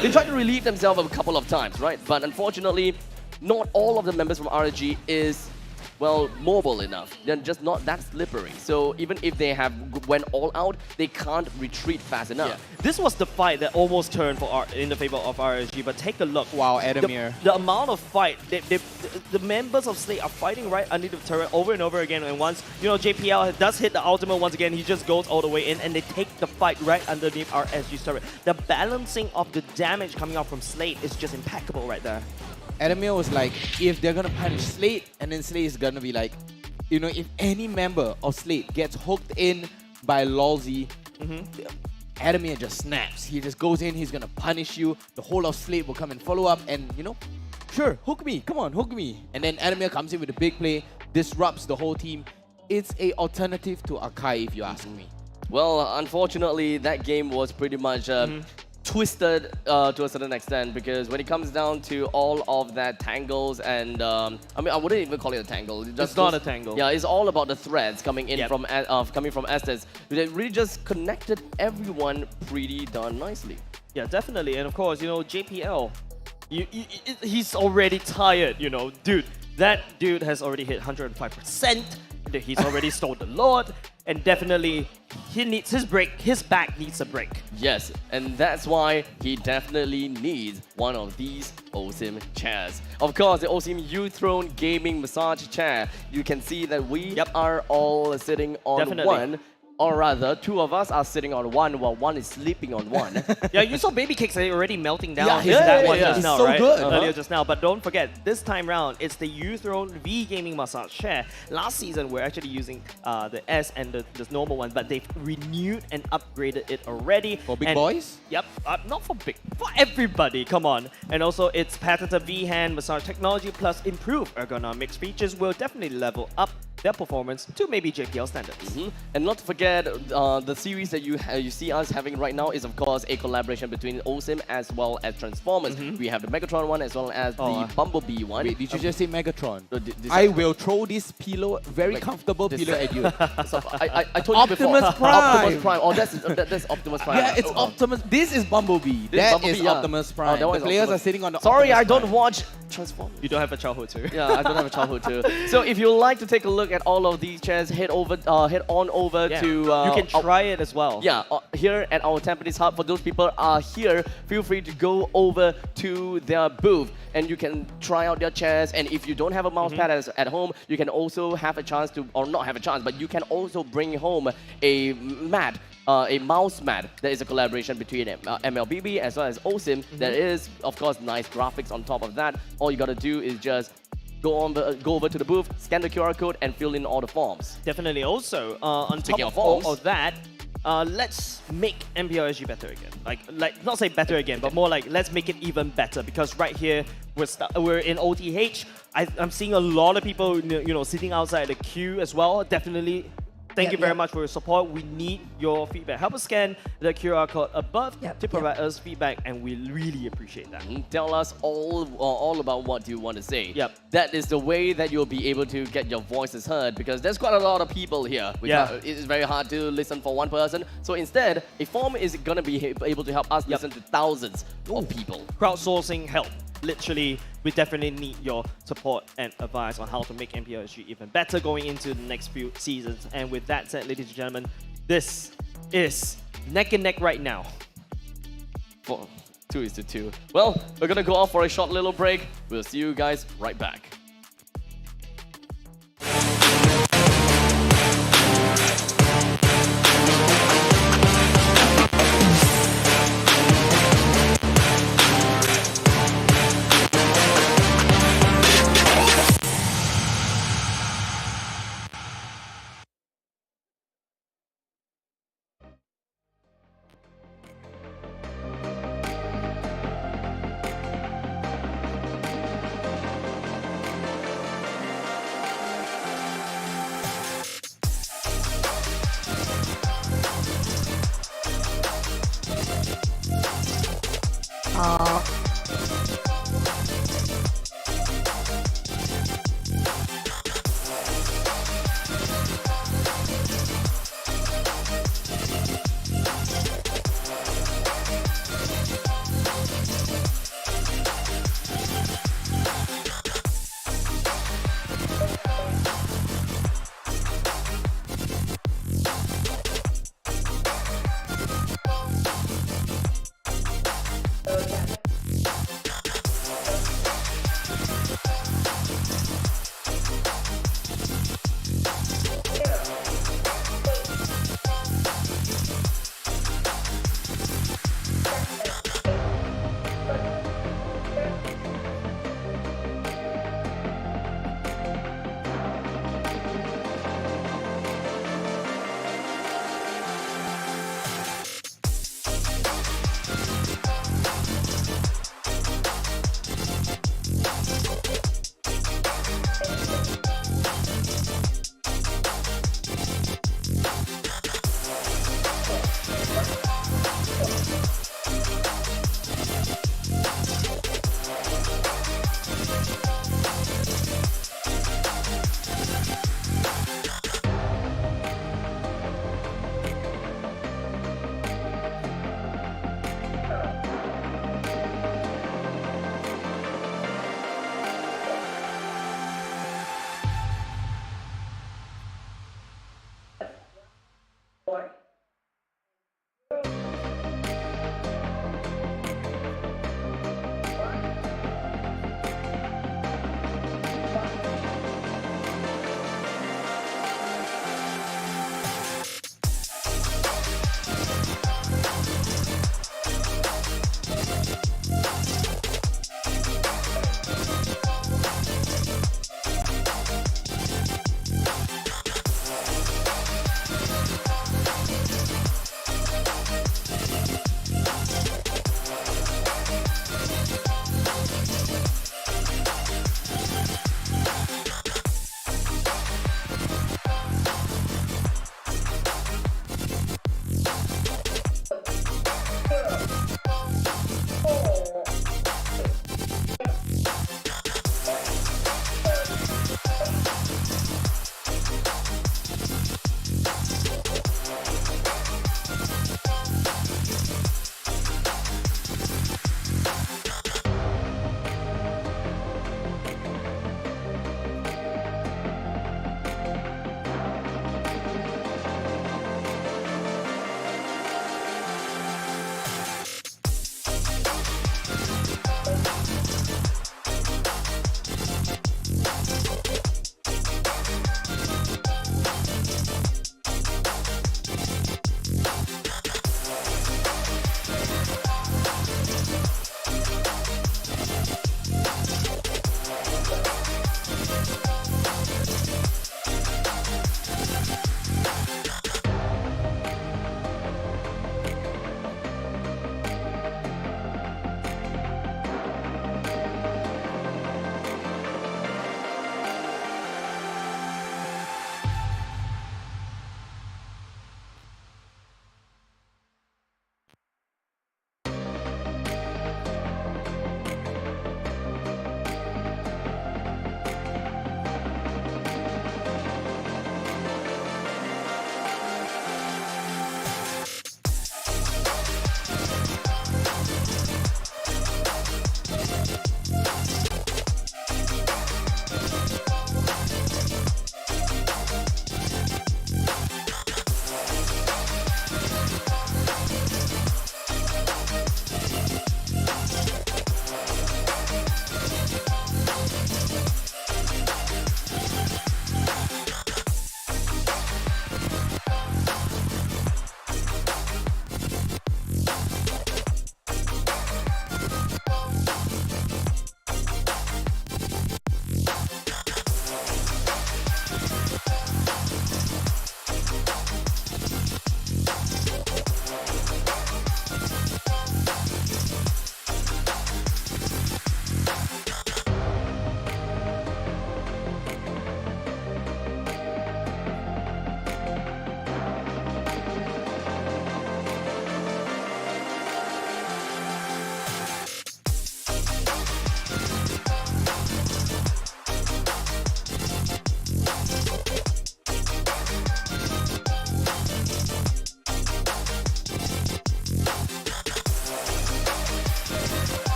they tried to relieve themselves a couple of times, right? But unfortunately, not all of the members from RSG is, well, mobile enough. They're just not that slippery. So even if they have went all out, they can't retreat fast enough. This was the fight that almost turned in the favor of RSG, but take a look. Wow, Adamir. The amount of fight, the members of Slate are fighting right underneath the turret over and over again, and once, JPL does hit the ultimate once again, he just goes all the way in, and they take the fight right underneath RSG's turret. The balancing of the damage coming out from Slate is just impeccable right there. Adamir was like, if they're gonna punish Slate, and then Slate is gonna be like, if any member of Slate gets hooked in by Lolzy, Adamir just snaps. He just goes in, he's gonna punish you. The whole of Slate will come and follow up and, sure, hook me, come on, hook me. And then Adamir comes in with a big play, disrupts the whole team. It's a alternative to Akai, if you ask me. Well, unfortunately, that game was pretty much twisted to a certain extent, because when it comes down to all of that tangles and I wouldn't even call it a tangle. It's not a tangle. Yeah, it's all about the threads coming in from Estes. They really just connected everyone pretty darn nicely. Yeah, definitely. And of course, JPL, he's already tired, Dude, that dude has already hit 105%. He's already stole the Lord, and definitely he needs his break. His back needs a break. Yes, and that's why he definitely needs one of these OSIM chairs. Of course, the OSIM U-Throne Gaming Massage Chair. You can see that we are all sitting on one. Or rather, two of us are sitting on one while one is sleeping on one. Yeah, you saw Baby Cakes already melting down one just now, so right? Good. Earlier just now. But don't forget, this time round, it's the U-Throne V Gaming Massage Chair. Last season, we're actually using the S and the normal one, but they've renewed and upgraded it already. For big boys? Yep, not for big, for everybody, come on. And also, its patented V-Hand massage technology plus improved ergonomics features will definitely level up their performance to maybe JPL standards. And not to forget, the series that you see us having right now is of course a collaboration between OSIM as well as Transformers. We have the Megatron one as well as the Bumblebee one. Wait, did you just say Megatron? I will throw this pillow, very comfortable pillow at you. So, I told you before. Optimus Prime. Optimus Prime. Oh, that's Optimus Prime. Yeah, it's Optimus. This is Bumblebee. That is Optimus Prime. The players are sitting on the Sorry, Optimus I don't Prime. watch Transformers. You don't have a childhood too. Yeah, I don't have a childhood too. So if you like to take a look at all of these chairs, head on over to... you can try it as well. Yeah, here at our Tampines Hub. For those people are here, feel free to go over to their booth and you can try out their chairs. And if you don't have a mouse pad at home, you can also have a chance to, or not have a chance, but you can also bring home a mat, a mouse mat. That is a collaboration between MLBB as well as OSIM. There is, of course, nice graphics on top of that. All you gotta do is just go over to the booth, scan the QR code, and fill in all the forms. Definitely. Also, on top of all of that, let's make MPL SG better again. Like not say better again, but more like let's make it even better. Because right here we're in OTH. I'm seeing a lot of people, sitting outside the queue as well. Definitely. Thank you very much for your support. We need your feedback. Help us scan the QR code above to provide us feedback, and we really appreciate that. Tell us all about what you want to say. That is the way that you'll be able to get your voices heard, because there's quite a lot of people here. It is very hard to listen for one person. So instead, a form is going to be able to help us listen to thousands of people. Crowdsourcing help. Literally, we definitely need your support and advice on how to make MPL SG even better going into the next few seasons. And with that said, ladies and gentlemen, this is neck and neck right now. 2-2. Well, we're gonna go off for a short little break. We'll see you guys right back.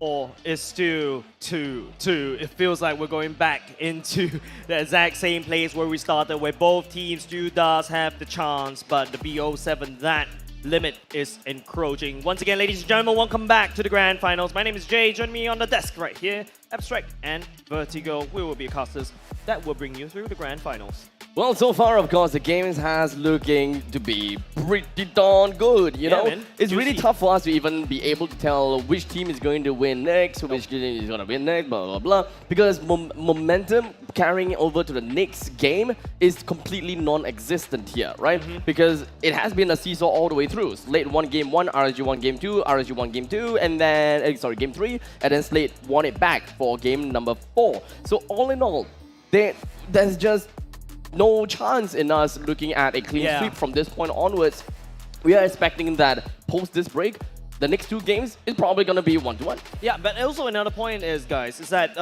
Or it's still 2-2. It feels like we're going back into the exact same place where we started, where both teams does have the chance, but the BO7, that limit is encroaching. Once again, ladies and gentlemen, welcome back to the Grand Finals. My name is Jay. Join me on the desk right here. Abstract and Vertigo, we will be casters that will bring you through the Grand Finals. Well, so far, of course, the game has looking to be pretty darn good, you know? Man. It's really tough for us to even be able to tell which team is going to win next, which team is going to win next, blah, blah, blah. Because momentum carrying over to the next game is completely non-existent here, right? Because it has been a seesaw all the way through. Slate won game 1, RSG won game 2, RSG won game 2, and then, game 3, and then Slate won it back for game number 4. So all in all, there's just no chance in us looking at a clean sweep from this point onwards. We are expecting that post this break, the next 2 games is probably going to be 1-1. Yeah, but also another point is, guys, is that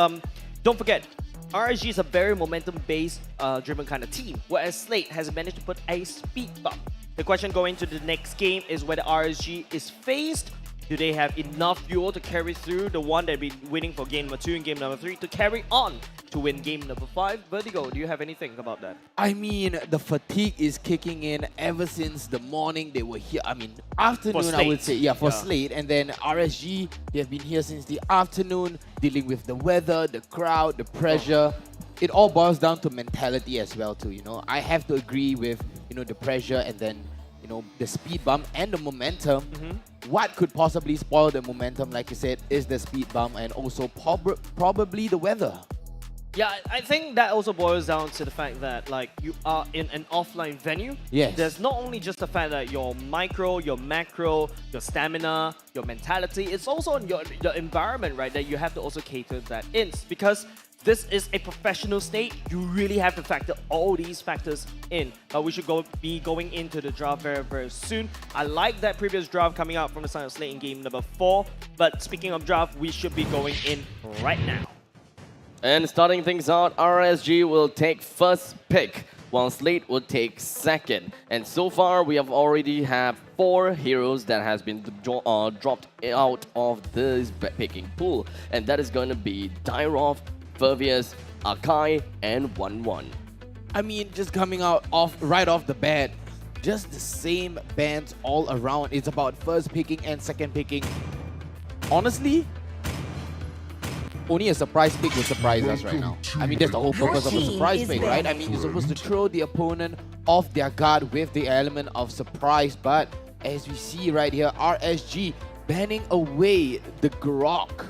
don't forget, RSG is a very momentum-based driven kind of team, whereas Slate has managed to put a speed bump. The question going to the next game is whether RSG is phased. Do they have enough fuel to carry through the one that been winning for game number 2 and game number 3 to carry on to win game number 5? Vertigo, do you have anything about that? I mean, the fatigue is kicking in ever since the morning they were here. I mean, afternoon, I would say. Yeah, for Slate. And then RSG, they have been here since the afternoon, dealing with the weather, the crowd, the pressure. It all boils down to mentality as well, too, you know. I have to agree with, you know, the pressure and then, you know, the speed bump and the momentum. What could possibly spoil the momentum, like you said, is the speed bump and also probably the weather. Yeah, I think that also boils down to the fact that, like, you are in an offline venue. Yes. There's not only just the fact that your micro, your macro, your stamina, your mentality, it's also on your environment, right, that you have to also cater that in. Because this is a professional state, you really have to factor all these factors in. We should be going into the draft very, very soon. I like that previous draft coming out from the side of Slate in game number 4. But speaking of draft, we should be going in right now. And starting things out, RSG will take first pick, while Slate will take second. And so far, we have already have 4 heroes that has been dropped out of this picking pool. And that is going to be Dyrov, Fervius, Akai, and 1-1. I mean, just coming out right off the bat, just the same bands all around. It's about first picking and second picking. Honestly, only a surprise pick will surprise us right now. I mean, that's the whole purpose of a surprise pick, right? I mean, you're supposed to throw the opponent off their guard with the element of surprise. But as we see right here, RSG banning away the Grok.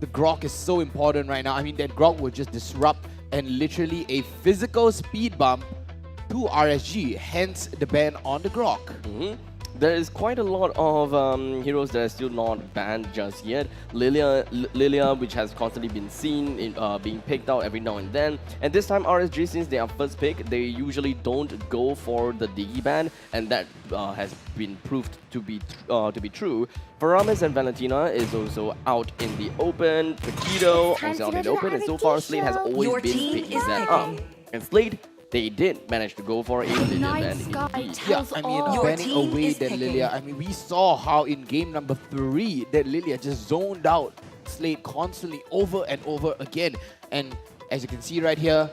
The Grok is so important right now. I mean, that Grok will just disrupt and literally a physical speed bump to RSG, hence the ban on the Grok. There is quite a lot of heroes that are still not banned just yet. Lilia, which has constantly been seen in, being picked out every now and then. And this time RSG, since they are first pick, they usually don't go for the Digi ban, and that has been proved to be true. Paramis and Valentina is also out in the open. Paquito also out in the open, and so far Slate has always been picking that up. And Slate, they did manage to go for a Lilia ban indeed. Yeah, I mean, banning away that Lilia. I mean, we saw how in game number 3 that Lilia just zoned out Slate constantly over and over again. And as you can see right here,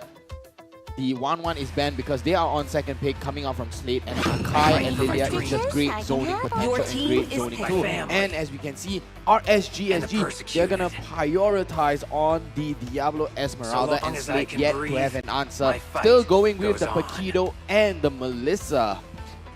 the 1-1 is banned because they are on second pick coming out from Slate, and Akai and Lilia is just great zoning potential and great zoning too. And as we can see, RSG SG, they're gonna prioritize on the Diablo Esmeralda and Slate yet to have an answer. Still going with the Paquito and the Melissa.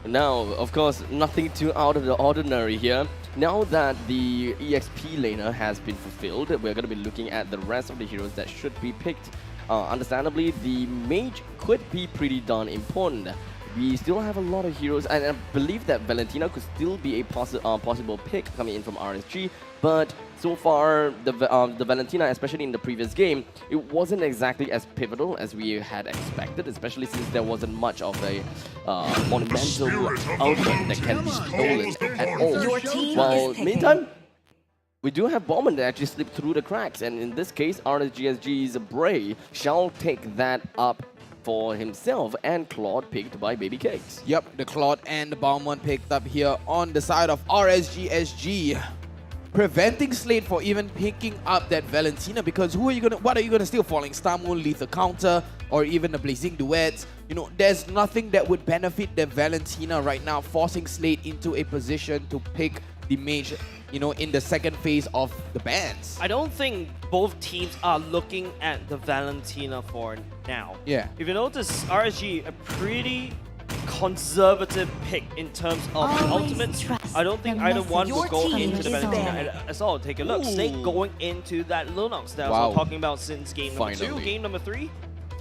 Now, of course, nothing too out of the ordinary here. Now that the EXP laner has been fulfilled, we're going to be looking at the rest of the heroes that should be picked. Understandably, the mage could be pretty darn important. We still have a lot of heroes, and I believe that Valentina could still be a possible pick coming in from RSG. But so far, the Valentina, especially in the previous game, it wasn't exactly as pivotal as we had expected, especially since there wasn't much of a monumental outcome that can be stolen at all. Well, meantime, we do have Bowman that actually slipped through the cracks, and in this case, RSG SG's Bray shall take that up for himself, and Claude picked by Baby Cakes. Yep, the Claude and the Bowman picked up here on the side of RSG SG. preventing Slate for even picking up that Valentina, because what are you gonna steal? Falling Star Moon, Lethal Counter, or even the Blazing Duets? You know, there's nothing that would benefit the Valentina right now, forcing Slate into a position to pick the mage, you know, in the second phase of the bans. I don't think both teams are looking at the Valentina for now. Yeah. If you notice, RSG a pretty conservative pick in terms of ultimates. I don't think either one will go into the Valentina as all. Take a look. Snake going into that Lunox that I was talking about since game number 2, game number 3.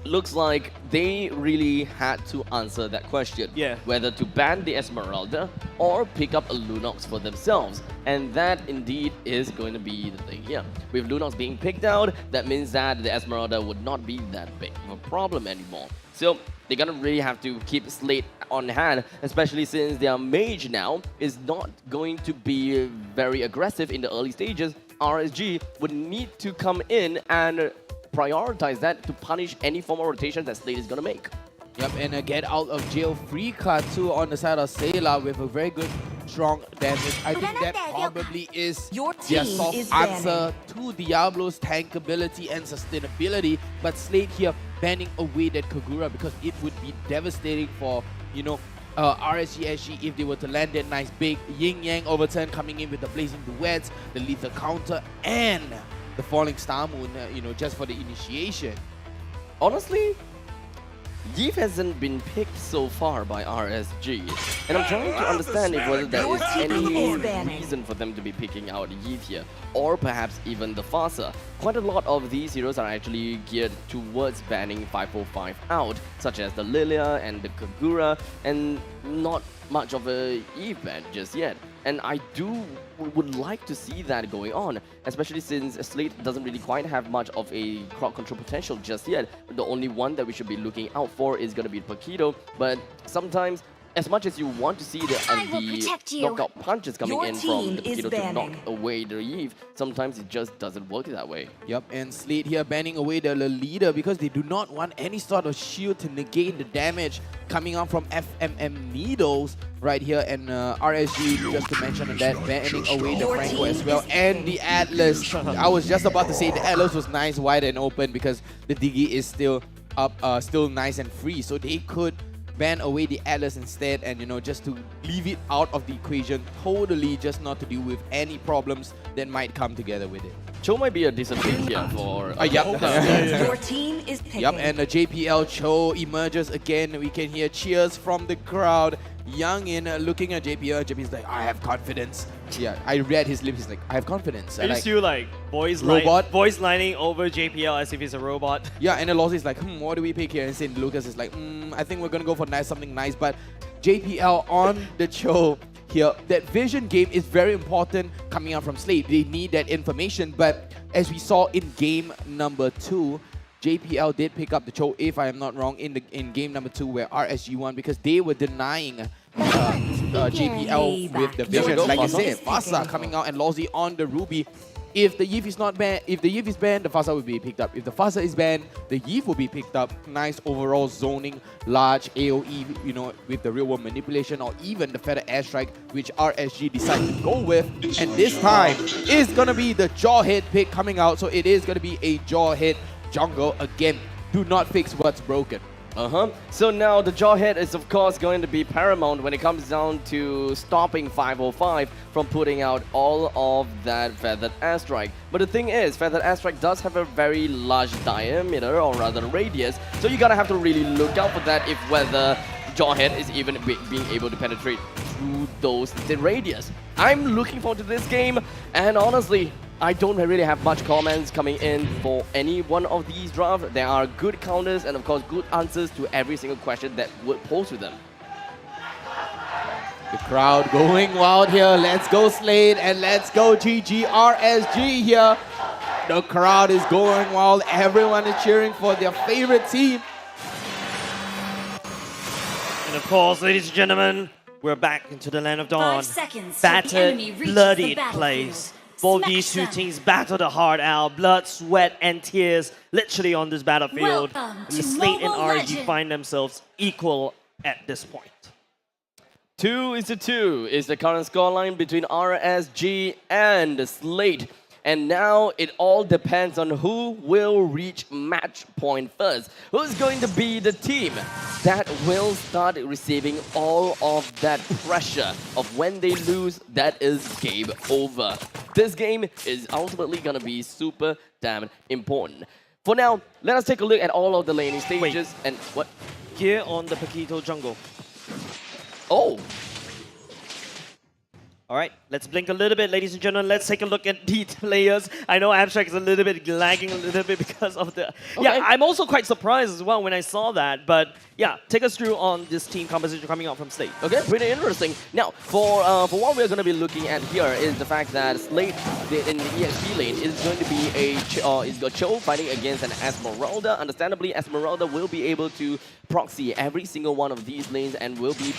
Looks like they really had to answer that question. Yeah. Whether to ban the Esmeralda or pick up a Lunox for themselves. And that indeed is going to be the thing here. With Lunox being picked out, that means that the Esmeralda would not be that big of a problem anymore. So they're gonna really have to keep Slate on hand, especially since their mage now is not going to be very aggressive in the early stages. RSG would need to come in and prioritize that to punish any form of rotation that Slate is gonna make. Yep, and a get out of jail free card too on the side of Sayla with a very good strong damage. I think that probably is their soft answer to Diablo's tankability and sustainability. But Slate here banning away that Kagura because it would be devastating for, you know, RSG SG if they were to land that nice big yin-yang overturn coming in with the Blazing Duets, the Lethal Counter, and the Falling Star Moon, you know, just for the initiation. Honestly, Yeef hasn't been picked so far by RSG, and I'm trying to understand if whether there is any reason for them to be picking out Yeef here, or perhaps even the Fasa. Quite a lot of these heroes are actually geared towards banning 545 out, such as the Lilia and the Kagura, and not much of a Yeef ban just yet. And I would like to see that going on, especially since Slate doesn't really quite have much of a crowd control potential just yet. The only one that we should be looking out for is going to be Paquito, but sometimes, as much as you want to see the knockout punches coming in from the Paquito to knock away the Eve, sometimes it just doesn't work that way. Yep, and Slate here banning away the leader because they do not want any sort of shield to negate the damage coming out from FMM needles right here, and RSG, just to mention that, banning away the Franco as well, and the Atlas. I was just about to say the Atlas was nice, wide and open because the Diggy is still up, still nice and free, so they could ban away the Atlas instead, and you know, just to leave it out of the equation totally, just not to deal with any problems that might come together with it. Cho might be a decent pick here for Your team is picking. Yep, and the JPL Cho emerges again. We can hear cheers from the crowd. Young in looking at JPL. JPL's like, I have confidence. Yeah, I read his lips. He's like, I have confidence. Are you still like voice lining over JPL as if he's a robot? Yeah, and then Lozzie is like, what do we pick here? And St. Lucas is like, I think we're gonna go for something nice. But JPL on the Cho here, that vision game is very important coming out from Slate. They need that information, but as we saw in game number 2, JPL did pick up the Cho, if I am not wrong, in game number 2 where RSG won because they were denying JPL with the vision. Like you said, Fasa coming out and Lozzie on the Ruby. If the Yeef is not banned, if the Yeef is banned, the Fasa will be picked up. If the Fasa is banned, the Yeef will be picked up. Nice overall zoning, large AoE, you know, with the real world manipulation, or even the Feather Airstrike, which RSG decided to go with. And this time is gonna be the Jawhead pick coming out. So it is gonna be a Jawhead jungle again. Do not fix what's broken. So now the Jawhead is of course going to be paramount when it comes down to stopping 505 from putting out all of that Feathered Airstrike. But the thing is, Feathered Airstrike does have a very large diameter, or rather radius, so you gotta have to really look out for that if whether Jawhead is even being able to penetrate through the radius. I'm looking forward to this game, and honestly, I don't really have much comments coming in for any one of these drafts. There are good counters and of course good answers to every single question that would pose to them. The crowd going wild here. Let's go Slade and let's go GGRSG here. The crowd is going wild. Everyone is cheering for their favorite team. And of course, ladies and gentlemen, we're back into the land of dawn. 5 seconds. Battered, bloodied place. Both these two teams battle the heart out, blood, sweat, and tears literally on this battlefield. And the Slate and RSG find themselves equal at this point. 2-2 is the current scoreline between RSG and Slate. And now it all depends on who will reach match point first. Who's going to be the team that will start receiving all of that pressure of when they lose, that is game over. This game is ultimately going to be super damn important. For now, let us take a look at all of the laning stages. And what? Here on the Paquito jungle. Oh! All right, let's blink a little bit, ladies and gentlemen. Let's take a look at the players. I know Abstract is a little bit lagging a little bit because of the... Okay. Yeah, I'm also quite surprised as well when I saw that. But yeah, take us through on this team composition coming out from Slate. Okay, pretty interesting. Now, for what we're going to be looking at here is the fact that Slate in the EXP lane is going to be is got Cho fighting against an Esmeralda. Understandably, Esmeralda will be able to proxy every single one of these lanes and will be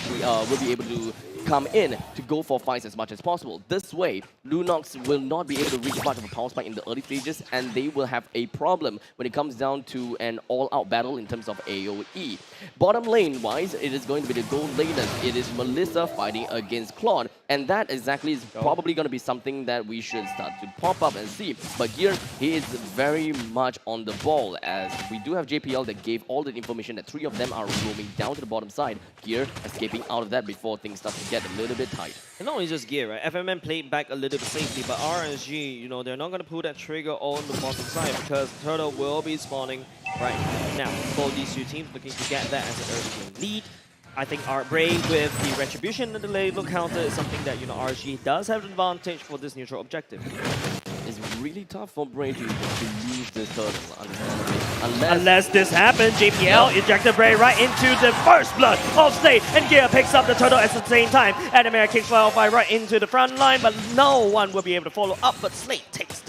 able to come in to go for fights as much as possible. This way, Lunox will not be able to reach much of a power spike in the early stages, and they will have a problem when it comes down to an all-out battle in terms of AoE. Bottom lane-wise, it is going to be the gold laners. It is Melissa fighting against Claude, and that exactly is probably going to be something that we should start to pop up and see. But here, he is very much on the ball, as we do have JPL that gave all the information that 3 of them are roaming down to the bottom side. Here, escaping out of that before things start to get a little bit tight. And not only just gear, right? FMM played back a little bit safely, but RSG, you know, they're not going to pull that trigger on the bottom side because Turtle will be spawning right now. Both these two teams looking to get that as an early game lead. I think Brave with the Retribution and the label counter is something that, you know, RSG does have an advantage for this neutral objective. It's really tough for Brave to lose this turtle, unless this happens. JPL ejected Brave right into the first blood of Slate, and Gear picks up the turtle at the same time. Animator kicks Wildfire right into the front line, but no one will be able to follow up, but Slate takes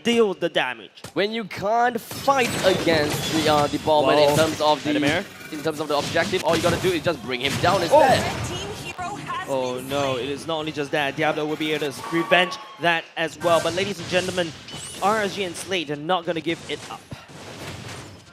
deals the damage. When you can't fight against the ballman in terms of the objective, all you gotta do is just bring him down instead. Oh no, it is not only just that. Diablo will be able to revenge that as well. But ladies and gentlemen, RSG and Slate are not going to give it up.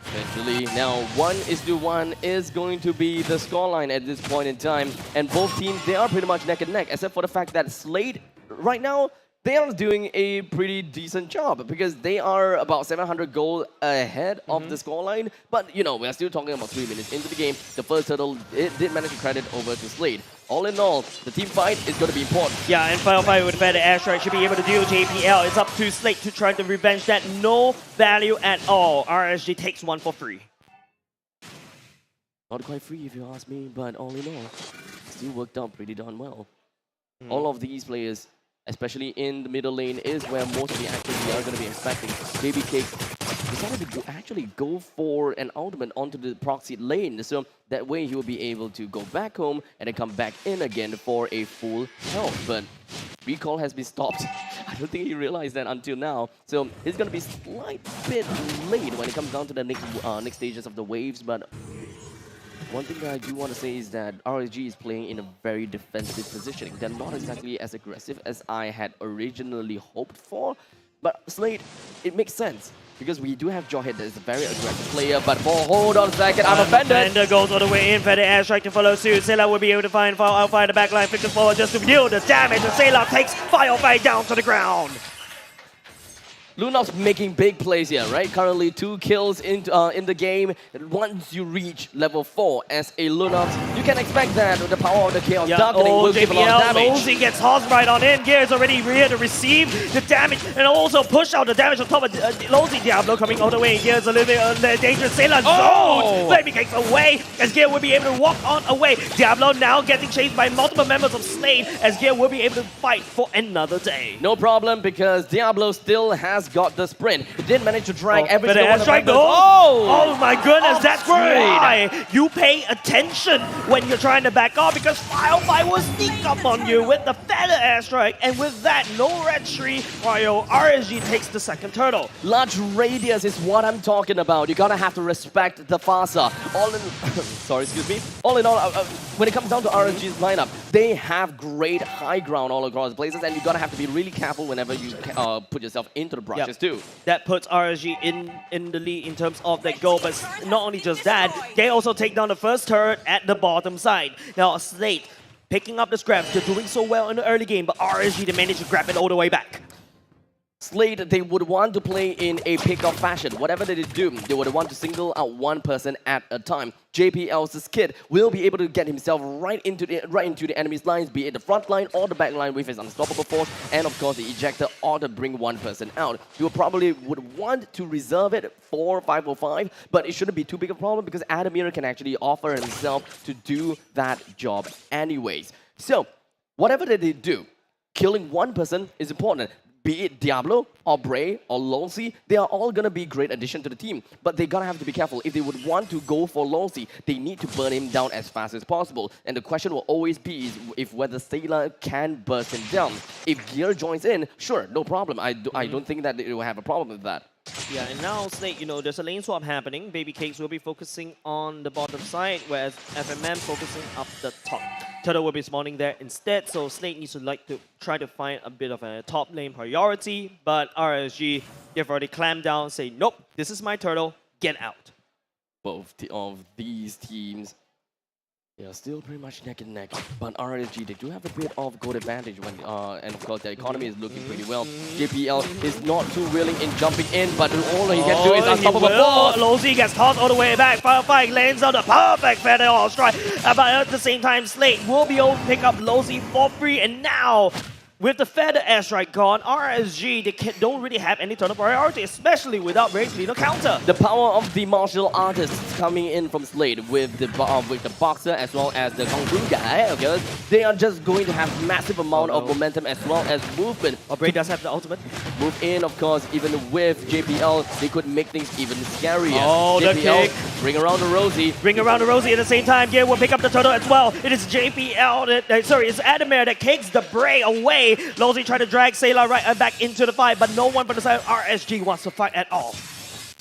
Eventually, now 1-1 is going to be the scoreline at this point in time. And both teams, they are pretty much neck and neck, except for the fact that Slate, right now, they are doing a pretty decent job because they are about 700 gold ahead of the scoreline. But, you know, we're still talking about 3 minutes into the game. The first turtle, it did manage to credit over to Slate. All in all, the team fight is going to be important. Yeah, and Final Fight with better airstrike should be able to deal JPL. It's up to Slate to try to revenge that. No value at all. RSG takes one for free. Not quite free if you ask me, but all in all, still worked out pretty darn well. All of these players, especially in the middle lane, is where most of the actions we are going to be expecting. Baby Cake decided to actually go for an ultimate onto the proxy lane, so that way he will be able to go back home and then come back in again for a full health. But recall has been stopped. I don't think he realized that until now. So he's going to be slight bit late when it comes down to the next stages of the waves. But one thing that I do want to say is that RSG is playing in a very defensive positioning. They're not exactly as aggressive as I had originally hoped for. But Slate, it makes sense, because we do have Jawhead that is a very aggressive player, but hold on a second, I'm offended. Fender goes all the way in, Feder airstrike to follow suit. Sailor will be able to find Firefly the backline, flick forward just to deal the damage, and Sailor takes Firefly down to the ground. Lunox making big plays here, right? Currently 2 kills in the game. Once you reach level 4 as a Lunox, you can expect that with the power of the Chaos Darkening will give a lot of damage. Losing gets tossed right on in. Gear is already here to receive the damage and also push out the damage on top of Losing. Diablo coming all the way. Gear is a little bit dangerous. Sailor zones. Baby Cakes away as Gear will be able to walk on away. Diablo now getting chased by multiple members of Slate as Gear will be able to fight for another day. No problem, because Diablo still has got the sprint. He did manage to drag every single one of them. Oh my goodness, that's why you pay attention when you're trying to back off, because Firefly will sneak up on you with the Feather airstrike, and with that, no red tree, while RSG takes the second turtle. Large radius is what I'm talking about. You gotta have to respect the Fasa. All in all, when it comes down to RSG's lineup, they have great high ground all across the places, and you gotta have to be really careful whenever you put yourself into the brushes too. That puts RSG in the lead in terms of that goal, but not only just that, they also take down the first turret at the bottom side. Now Slate picking up the scraps. They're doing so well in the early game, but RSG, they managed to grab it all the way back. Slade, they would want to play in a pick-off fashion. Whatever they do, they would want to single out one person at a time. JPL's kid will be able to get himself right into the enemy's lines, be it the front line or the back line with his unstoppable force, and of course the ejector or to bring one person out. You probably would want to reserve it for 505, but it shouldn't be too big a problem because Adamir can actually offer himself to do that job anyways. So, whatever they do, killing one person is important. Be it Diablo, or Bray, or Lolsey, they are all going to be a great addition to the team. But they got to have to be careful. If they would want to go for Lolsey, they need to burn him down as fast as possible. And the question will always be if whether Sailor can burst him down. If Gear joins in, sure, no problem. I don't think that they will have a problem with that. Yeah, and now Slade, you know, there's a lane swap happening. Baby Cakes will be focusing on the bottom side, whereas FMM focusing up the top. Turtle will be spawning there instead, so Slade needs to try to find a bit of a top lane priority, but RSG, they've already clamped down, say, nope, this is my Turtle, get out. Both of these teams, they are still pretty much neck and neck, but RSG, they do have a bit of gold advantage when, and of course, their economy is looking pretty well. JPL is not too willing in jumping in, but all he can do is unstoppable force. Lolsey gets tossed all the way back. Firefly lands on the perfect feather all strike. But at the same time, Slade will be able to pick up Lolsey for free, and now with the feather airstrike gone, RSG, they don't really have any turn of priority, especially without Ray's leader counter. The power of the martial artists coming in from Slade with the boxer as well as the Kung Fu guy, okay? They are just going to have massive amount of momentum as well as movement. Bray does have the ultimate. Move in, of course, even with JPL, they could make things even scarier. Oh, JPL, the kick. Bring around the Rosie. Bring around the Rosie at the same time. Gear will pick up the turtle as well. It is JPL, it's Adamir that kicks the Bray away. Lolsey tried to drag Sailor right back into the fight, but no one from the side of RSG wants to fight at all.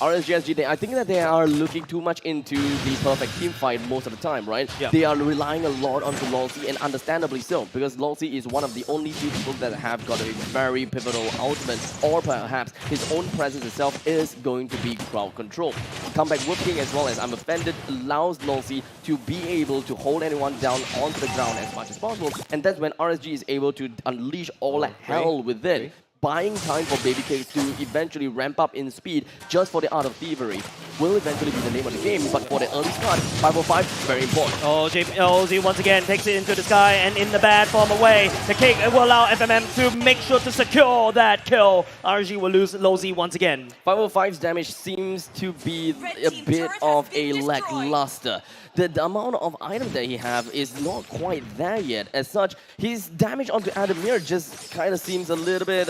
RSG SG, I think that they are looking too much into the perfect team fight most of the time, right? Yeah. They are relying a lot on Lolsey, and understandably so, because Lolsey is one of the only few people that have got a very pivotal ultimate, or perhaps his own presence itself is going to be crowd control. Comeback Whoop King as well as I'm Offended allows Lolsey to be able to hold anyone down onto the ground as much as possible, and that's when RSG is able to unleash all hell within. Buying time for Baby Cakes to eventually ramp up in speed just for the art of thievery will eventually be the name of the game, but for the early start, 505, very important. Oh, JPL once again takes it into the sky and in the bad form away. The kick will allow FMM to make sure to secure that kill. RG will lose Lolsey once again. 505's damage seems to be a bit of a lackluster. The amount of items that he have is not quite there yet. As such, his damage onto Adamir just kind of seems a little bit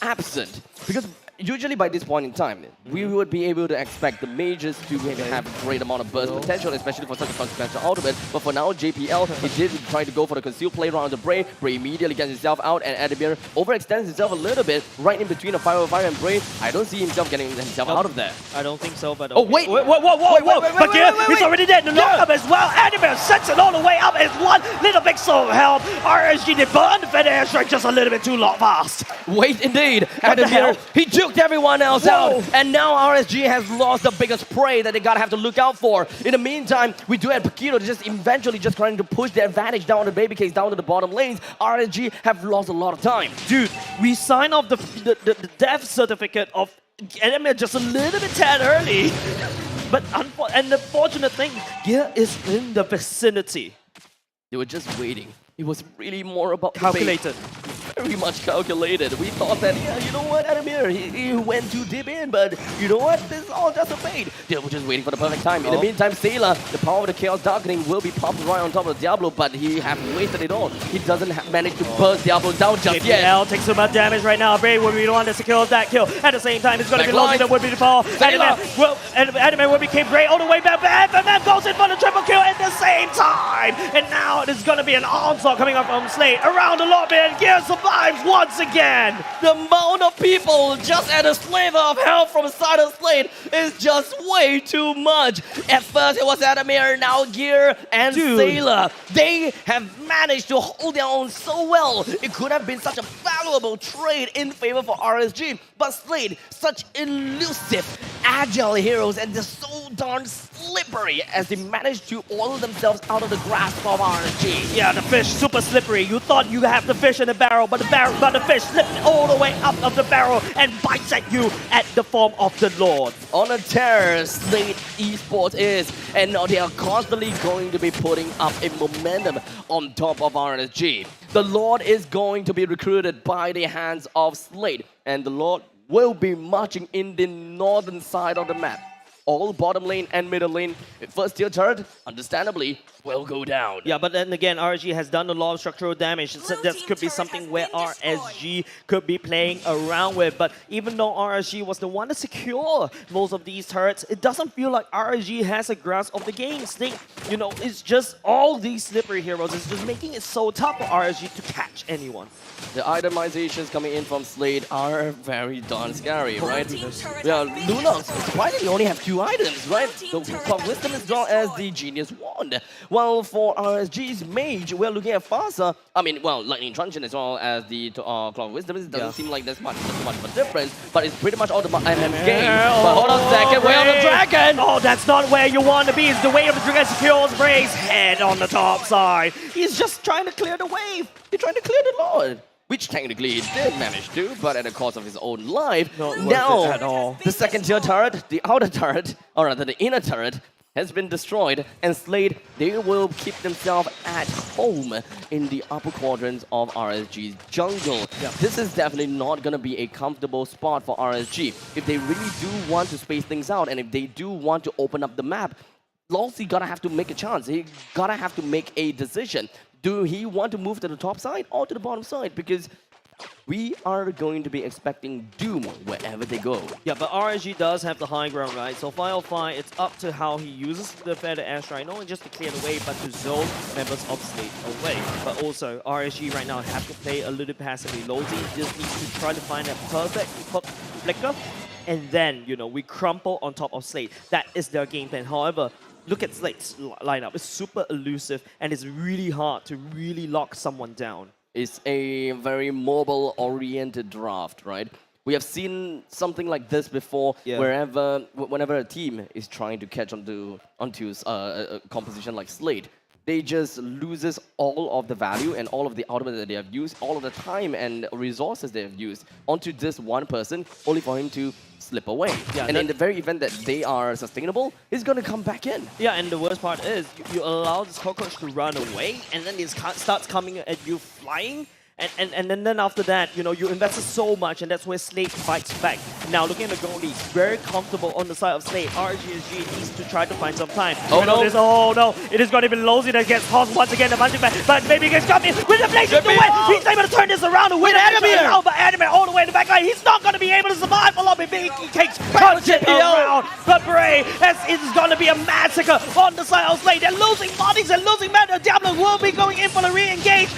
absent. Because usually by this point in time, we would be able to expect the mages to have a great amount of burst potential, especially for such a consequential ultimate. But for now, JPL, he did try to go for the concealed play around the Bray. Bray immediately gets himself out, and Adamir overextends himself a little bit right in between a 505 and Bray. I don't see himself getting himself out of there. I don't think so, but... Oh, wait! Whoa! But he's already dead. The knock-up as well. Adamir sets it all the way up as one little pixel of help. RSG, they burned the feather airstrike just a little bit too fast. Wait, indeed. Adamir, he juked everyone else out, and now RSG has lost the biggest prey that they gotta have to look out for. In the meantime, we do have Paquito just eventually just trying to push the advantage down the Baby Case down to the bottom lanes. RSG have lost a lot of time. Dude, we signed off the death certificate of Adamir just a little bit tad early. But the fortunate thing, Gear is in the vicinity. They were just waiting. It was really more about calculated. Very much calculated. We thought that, yeah, you know what, Adamir, he went too deep in, but you know what, this is all just a bait. They were just waiting for the perfect time. In the meantime, Sailor, the power of the Chaos Darkening will be popped right on top of Diablo, but he has wasted it all. He doesn't manage to burst Diablo down just yet. JPL takes so much damage right now. Bray will be the one that secures that kill. At the same time, it's going to be Lolsey that would be the fall. Adamir will become Bray all the way back. FMM goes in for the triple kill at the same time. And now it is going to be an onslaught coming up from Slade around the lobby, and Gear survives once again. The amount of people just at a sliver of health from side of Slade is just way too much. At first it was Adamir, now Gear and Sailor. They have managed to hold their own so well. It could have been such a valuable trade in favor for RSG, but Slade, such elusive agile heroes, and they're so darn slippery as they manage to oil themselves out of the grasp of RSG. Yeah, the fish super slippery. You thought you have the fish in the barrel, but the fish slipped all the way up of the barrel and bites at you at the form of the Lord. On a tear, Slate Esports is, and now they are constantly going to be putting up a momentum on top of RSG. The Lord is going to be recruited by the hands of Slate, and the Lord will be marching in the northern side of the map. All bottom lane and middle lane, first tier turret, understandably, will go down. Yeah, but then again, RSG has done a lot of structural damage. So that could be something where RSG could be playing around with. But even though RSG was the one to secure most of these turrets, it doesn't feel like RSG has a grasp of the game. You know, it's just all these slippery heroes. It's just making it so tough for RSG to catch anyone. The itemizations coming in from Slade are very darn scary, right? Yeah, Lunox surprisingly only have 2 items, right? The Clock Wisdom as well as the Genius Wand. While for RSG's Mage, we're looking at Fasa. I mean, well, Lightning Truncheon as well as the Clock Wisdom. It doesn't seem like there's much of a difference, but it's pretty much all the MM game. But hold on a second, way on the Dragon! Oh, that's not where you want to be. It's the way of the Dragon secures Bray's head on the top side. He's just trying to clear the wave. He's trying to clear the Lord. Which technically he did manage to, but at the cost of his own life. Not worth now, it at all. The second tier turret, the outer turret, or rather the inner turret, has been destroyed, and Slade, they will keep themselves at home in the upper quadrants of RSG's jungle. Yeah. This is definitely not going to be a comfortable spot for RSG. If they really do want to space things out, and if they do want to open up the map, Lawsy gotta have to make a chance. He gotta have to make a decision. Do he want to move to the top side or to the bottom side? Because we are going to be expecting doom wherever they go. Yeah, but RSG does have the high ground, right? So 505, it's up to how he uses the Feather Airstrike, not only just to clear the way, but to zone members of Slate away. But also, RSG right now have to play a little passively. Lowsy just needs to try to find a perfect flicker, and then, you know, we crumple on top of Slate. That is their game plan. However, look at Slate's lineup. It's super elusive, and it's really hard to really lock someone down. It's a very mobile-oriented draft, right? We have seen something like this before, whenever a team is trying to catch onto a composition like Slate, they just loses all of the value and all of the ultimate that they have used, all of the time and resources they have used onto this one person, only for him to slip away. Yeah, and in the very event that they are sustainable, he's going to come back in. Yeah, and the worst part is you allow this cockroach to run away, and then it starts coming at you flying. And then after that, you know, you invested so much, and that's where Slate fights back. Now, looking at the goalies, very comfortable on the side of Slate. RSG SG needs to try to find some time. Oh no, it is going to be Lowsy that gets tossed once again, the punching back, but maybe he gets got in with the blazing to win. He's able to turn this around and win it. But Adamir all the way in the back line, he's not going to be able to survive. Along with Big Cakes punching around. But Bray, it's going to be a massacre on the side of Slate. They're losing bodies and losing men. Diablo will be going in for the re-engage.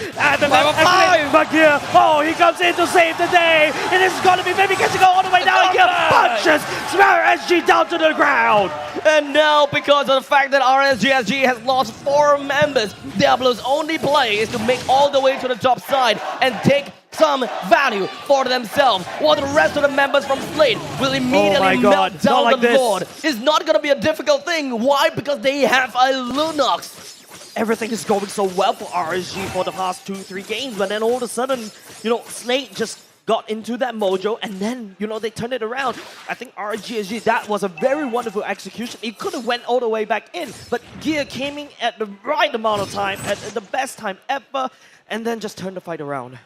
But here, oh, he comes in to save the day. And this is going to be maybe gets to go all the way down here. Punches RSG down to the ground. And now, because of the fact that RSG SG has lost 4 members, Diablo's only play is to make all the way to the top side and take some value for themselves, while the rest of the members from Slate will immediately melt down the Lord. It's not going to be a difficult thing. Why? Because they have a Lunox. Everything is going so well for RSG for the past 2-3 games, but then all of a sudden, you know, Slate just got into that mojo, and then, you know, they turned it around. I think RSG SG, that was a very wonderful execution. It could have went all the way back in, but Gear came in at the right amount of time, at the best time ever, and then just turned the fight around.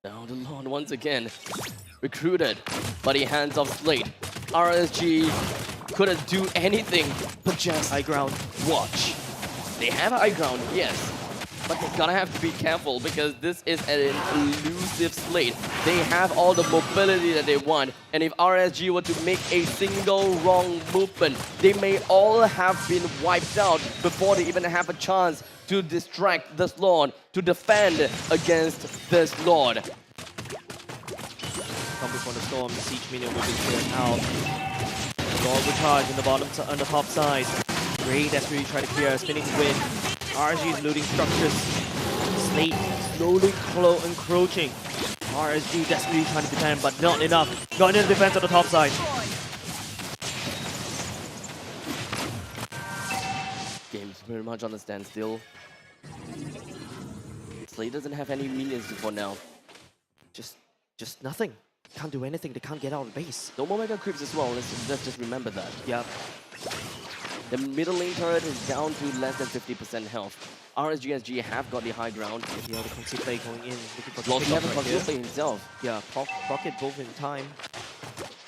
Now the Lord once again recruited by the hands of Slate. RSG couldn't do anything but just high ground. Watch. They have high ground, yes, but they're gonna have to be careful because this is an elusive Slate. They have all the mobility that they want, and if RSG were to make a single wrong movement, they may all have been wiped out before they even have a chance to distract this Lord, to defend against this Lord. Come before the storm, the siege minion will be cleared out. Lord will charge on the bottom, on the top side. Great, that's really trying to clear a spinning win. RSG is looting structures. Slate slowly encroaching. RSG desperately trying to defend, but not enough. Not enough defense on the top side. very much on the standstill. Slay doesn't have any minions for now. Just nothing. Can't do anything. They can't get out of the base. No more mega creeps as well. Let's just remember that. Yep. The middle lane turret is down to less than 50% health. RSG SG have got the high ground. The other conceal play going in, looking for Lost have a right conceal here. play himself. Yeah, Rocket both in time.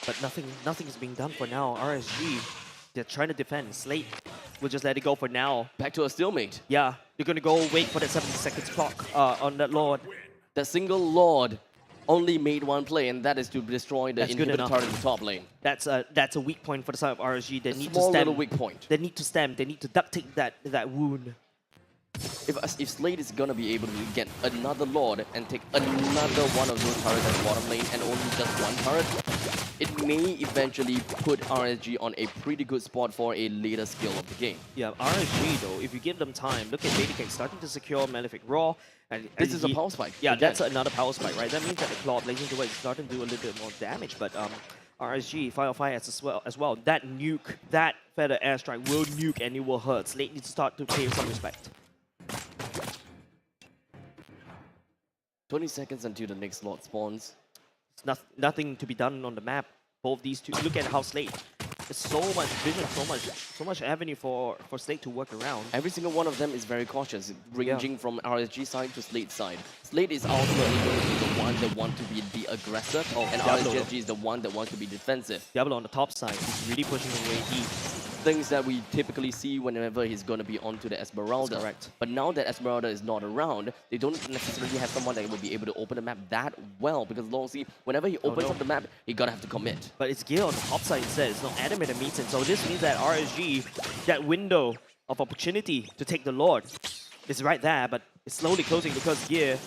But nothing is being done for now. RSG, they're trying to defend. Slate will just let it go for now. Back to a stalemate. Yeah, they're gonna go wait for that 70 seconds clock on that Lord. The single Lord only made one play, and that is to destroy the inhibitor turret in the top lane. That's a weak point for the side of RSG. They need to small stem. little weak point. They need to stem. They need to duct tape that wound. If Slade is gonna be able to get another Lord and take another one of those turrets at bottom lane and only just one turret, it may eventually put RSG on a pretty good spot for a later skill of the game. Yeah, RSG though, if you give them time, look at BabyCake starting to secure Malefic Raw. And This is a power spike. Yeah, again. that's another power spike, right? That means that the Claw blazing towards is starting to do a little bit more damage, but RSG, Fire as well. That nuke, that Feather Airstrike will nuke and it will hurt. Slate needs to start to pay some respect. 20 seconds until the next Lord spawns. It's nothing to be done on the map. Both these two, look at how Slate. There's so much vision, so much avenue for Slate to work around. Every single one of them is very cautious, ranging from RSG side to Slate side. Slate is ultimately going to be the one that wants to be the aggressor, and Diablo. RSG is the one that wants to be defensive. Diablo on the top side, he's really pushing away deep. Things that we typically see whenever he's going to be onto the Esmeralda. That's correct. But now that Esmeralda is not around, they don't necessarily have someone that will be able to open the map that well, because Longsy, whenever he opens up the map, he gotta have to commit. But it's Gale on the top side instead. It's not Adamant that meets him. So this means that RSG, that window of opportunity to take the Lord, is right there, but it's slowly closing because Gear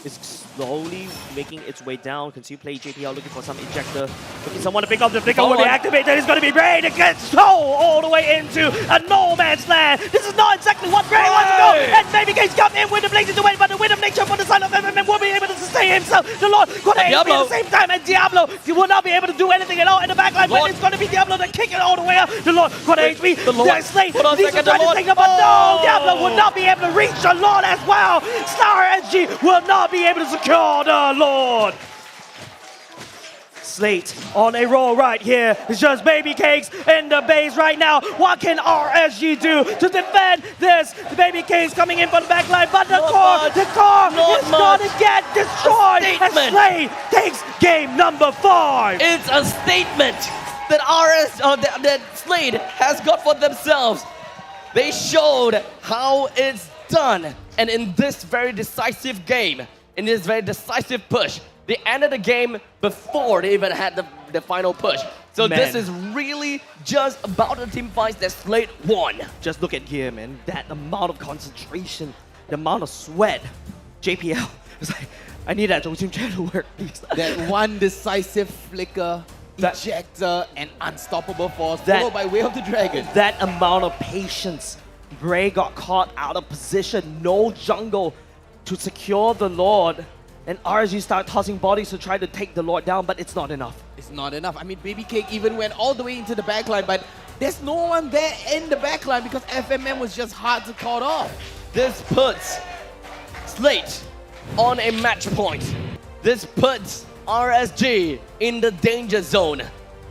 is slowly making its way down. Conceal play JPL looking for some injector. Looking someone to pick up the flicker when they activate. That is going to be Brain. It gets all the way into a no man's land. This is not exactly what Brain wants to go. And BabyCake's come in with the blazing away, but the wind of nature for the side of MMM will be able to sustain himself. The Lord got an HP at the same time, and Diablo, he will not be able to do anything at all in the backline, but it's going to be Diablo that kick it all the way up. The Lord got an HP. The Slate needs to try to take him, but no, Diablo will not be able to reach the Lord as well. Star SG will not be able to secure the Lord. Slate on a roll right here. It's just BabyCakes in the base right now. What can RSG do to defend this? The BabyCakes coming in from the backline, but the core is going to get destroyed. And Slate takes game number 5. It's a statement that that Slade has got for themselves. They showed how it's done, and in this very decisive game, in this very decisive push, they ended the game before they even had the final push. So this is really just about the team fights that Slate won. Just look at here, man. That amount of concentration, the amount of sweat. JPL is like, I need that Zhou Chair to work, please. That one decisive flicker, ejector, and unstoppable force, followed by Way of the Dragon. That amount of patience. Bray got caught out of position, no jungle to secure the Lord. And RSG start tossing bodies to try to take the Lord down, but it's not enough. It's not enough. I mean, BabyCake even went all the way into the backline, but there's no one there in the backline because FMM was just hard to cut off. This puts Slate on a match point. This puts RSG in the danger zone.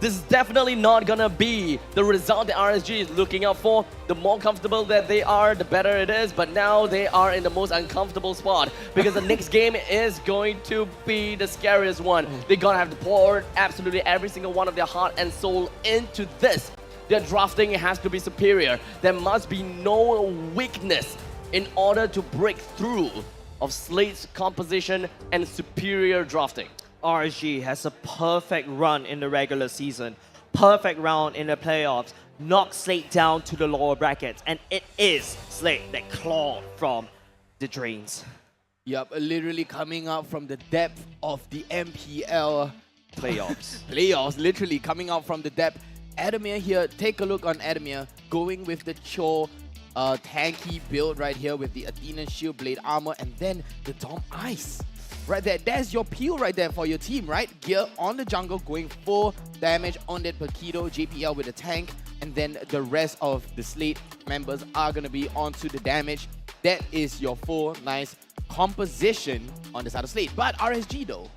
This is definitely not gonna be the result that RSG is looking out for. The more comfortable that they are, the better it is. But now they are in the most uncomfortable spot because the next game is going to be the scariest one. They're gonna have to pour absolutely every single one of their heart and soul into this. Their drafting has to be superior. There must be no weakness in order to break through of Slate's composition and superior drafting. RSG has a perfect run in the regular season, perfect round in the playoffs, knocked Slate down to the lower brackets, and it is Slate that clawed from the drains. Yup, literally coming out from the depth of the MPL playoffs. Playoffs, literally coming out from the depth. Adamir here, take a look on Adamir, going with the Cho tanky build right here with the Athena Shield Blade Armor, and then the Dom Ice. Right there, that's your peel right there for your team, right? Gear on the jungle, going full damage on that Paquito, JPL with a tank, and then the rest of the Slate members are going to be onto the damage. That is your full nice composition on the side of Slate. But RSG though.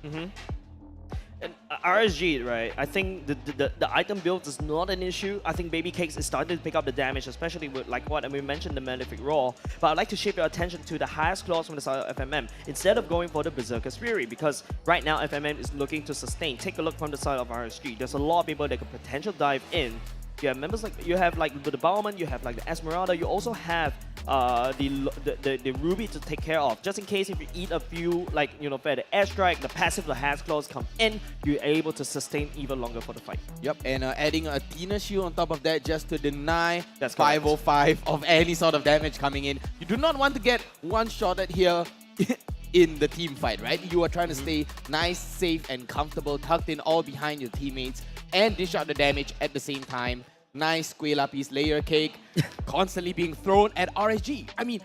And RSG, right? I think the item build is not an issue. I think Baby Cakes is starting to pick up the damage, especially with like what we mentioned, the Malefic Roar. But I'd like to shape your attention to the highest clause from the side of FMM instead of going for the Berserker's Fury, because right now FMM is looking to sustain. Take a look from the side of RSG. There's a lot of people that could potentially dive in. You have members like you have like the Bowman, you have like the Esmeralda, you also have the Ruby to take care of, just in case if you eat a few, like, you know, the airstrike, the passive, the Has Claws come in, you're able to sustain even longer for the fight. Yep, and adding a Tina Shield on top of that just to deny That's 505 of any sort of damage coming in. You do not want to get one-shotted here in the team fight, right? You are trying to stay nice, safe, and comfortable, tucked in all behind your teammates, and dish out the damage at the same time. Nice Squela piece layer cake constantly being thrown at RSG. I mean,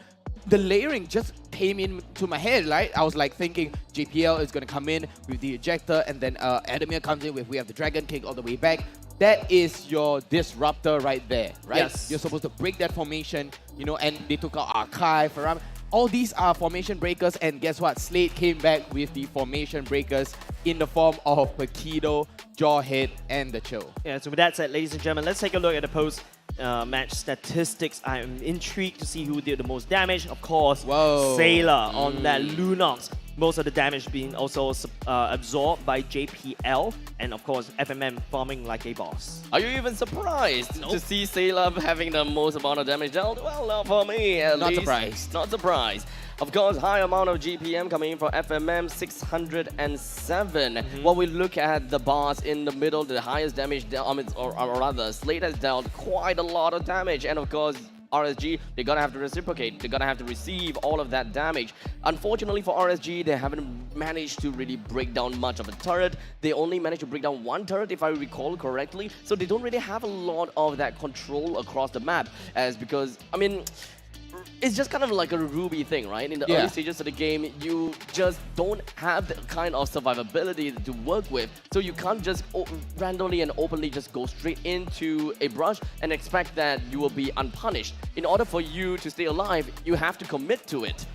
the layering just came into my head, right? I was like thinking JPL is going to come in with the ejector, and then Adamir comes in with we have the Dragon Kick all the way back. That is your disruptor right there, right? Yes. You're supposed to break that formation, you know, and they took out Archive, Faram. All these are formation breakers, and guess what? Slate came back with the formation breakers in the form of Pakido, Jawhead, and the Chill. Yeah, so with that said, ladies and gentlemen, let's take a look at the post-match statistics. I am intrigued to see who did the most damage. Of course, Sailor on that Lunox. Most of the damage being also absorbed by JPL, and of course, FMM farming like a boss. Are you even surprised to see Sailor having the most amount of damage dealt? Well, not for me, at least. Surprised. Not surprised. Of course, high amount of GPM coming in for FMM, 607. When we look at the bars in the middle, the highest damage, or rather, Slate has dealt quite a lot of damage, and of course, RSG, they're gonna have to reciprocate. They're gonna have to receive all of that damage. Unfortunately for RSG, they haven't managed to really break down much of a turret. They only managed to break down one turret, if I recall correctly. So they don't really have a lot of that control across the map, as because, I mean, it's just kind of like a Ruby thing, right? In the early stages of the game, you just don't have the kind of survivability to work with. So you can't just randomly and openly just go straight into a brush and expect that you will be unpunished. In order for you to stay alive, you have to commit to it.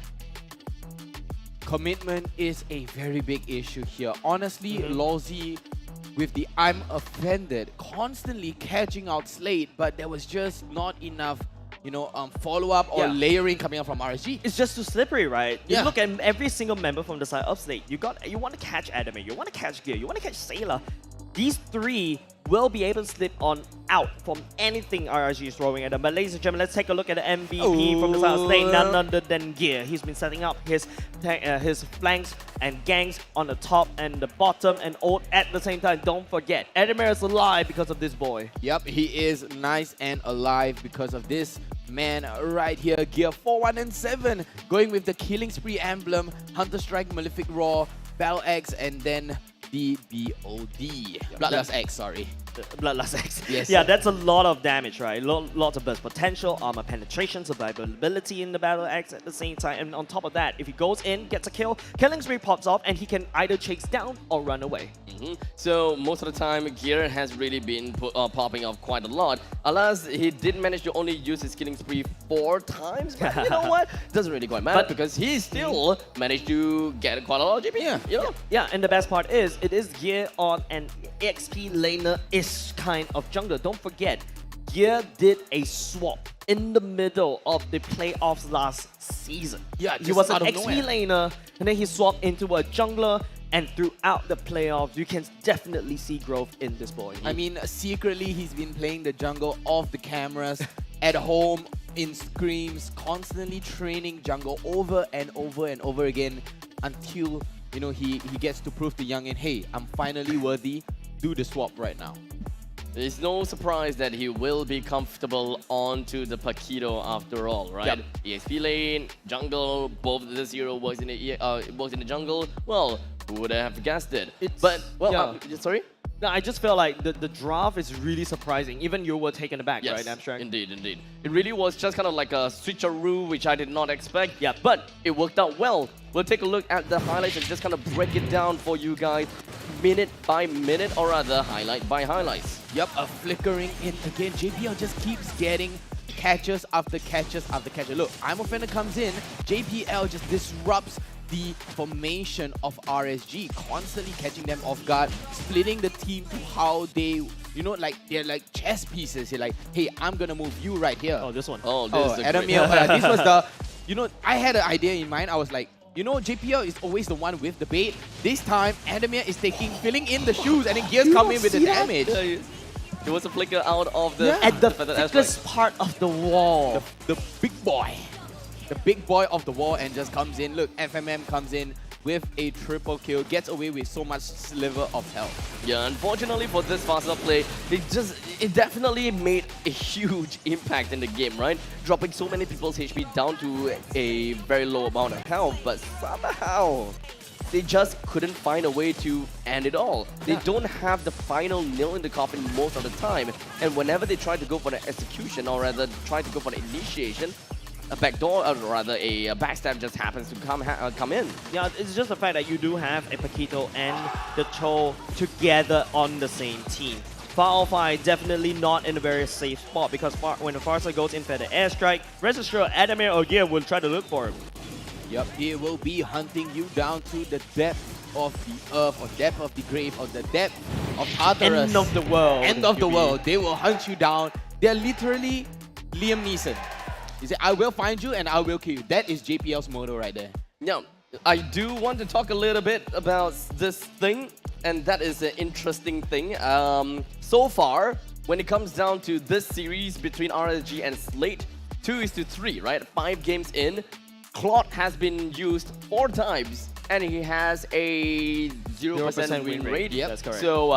Commitment is a very big issue here. Honestly, Lawsy with the I'm offended, constantly catching out Slate, but there was just not enough, you know, follow-up or layering coming out from RSG. It's just too slippery, right? You look at every single member from the side of Slate. You want to catch Adamir, you want to catch Gear, you want to catch Sailor. These three will be able to slip on out from anything RSG is throwing at them. But ladies and gentlemen, let's take a look at the MVP from the side of Slate, none other than Gear. He's been setting up his flanks and gangs on the top and the bottom and all at the same time. Don't forget, Adamir is alive because of this boy. Yep, he is nice and alive because of this man right here. Gear 4117, going with the Killing Spree emblem, Hunter Strike, Malefic Roar, Battle Axe, and then the BOD. Bloodlust X, sorry. Bloodlust X. Yes. Yeah, that's a lot of damage, right? Lots of burst potential, armor penetration, survivability in the Battle Axe at the same time. And on top of that, if he goes in, gets a kill, Killing Spree pops off, and he can either chase down or run away. So most of the time, Gear has really been popping off quite a lot. Alas, he did manage to only use his Killing Spree 4 times, but you know what? Doesn't really quite matter because he still managed to get quite a lot of GP. You know? Yeah, and the best part is, it is Gear on an XP laner-ish kind of jungler. Don't forget, Gear did a swap in the middle of the playoffs last season. Yeah, he was an XP laner, and then he swapped into a jungler, and throughout the playoffs, you can definitely see growth in this boy. I mean, secretly, he's been playing the jungle off the cameras, at home, in scrims, constantly training jungle over and over and over again until, you know, he gets to prove to youngin, hey, I'm finally worthy, do the swap right now. It's no surprise that he will be comfortable onto the Pakido after all, right? EXP lane, jungle, both the zero works in the jungle. Well, who would have guessed it? Sorry? No, I just feel like the draft is really surprising. Even you were taken aback, right, Abstract? Indeed. It really was just kind of like a switcheroo, which I did not expect. Yeah, but it worked out well. We'll take a look at the highlights and just kind of break it down for you guys minute by minute, or rather highlight by highlights. Yep, a flickering in again. JPL just keeps getting catches after catches after catches. Look, I'm Offender comes in. JPL just disrupts the formation of RSG, constantly catching them off guard, splitting the team to how they, you know, like they're like chess pieces. You're like, hey, I'm gonna move you right here. Oh, this one. Oh, this is Adam, this was the, you know, I had an idea in mind. I was like, you know, JPL is always the one with the bait. This time, Adamir is filling in the shoes, and then Gears come in with the damage. There was a flicker out of the... At the thickest part of the wall. The big boy. The big boy of the wall and just comes in. Look, FMM comes in with a triple kill, gets away with so much sliver of health. Yeah, unfortunately for this faster play, it definitely made a huge impact in the game, right? Dropping so many people's HP down to a very low amount of health, but somehow they just couldn't find a way to end it all. They don't have the final nail in the coffin most of the time, and whenever they try to go for the execution, or rather try to go for the initiation, a backdoor, or rather a backstab just happens to come in. Yeah, it's just the fact that you do have a Paquito and the Cho together on the same team. Far definitely not in a very safe spot, because when the Farsa goes in for the airstrike, rest assured Adamir or Gear will try to look for him. Yep, he will be hunting you down to the depth of the earth, or depth of the grave, or the depth of Tartarus. End of the world. End of the world. They will hunt you down. They're literally Liam Neeson. He said, I will find you and I will kill you. That is JPL's motto right there. Now, I do want to talk a little bit about this thing, and that is an interesting thing. So far, when it comes down to this series between RSG and Slate, 2-3, right? 5 games in, Claude has been used 4 times, and he has a 0% win rate. Yep. That's correct. So,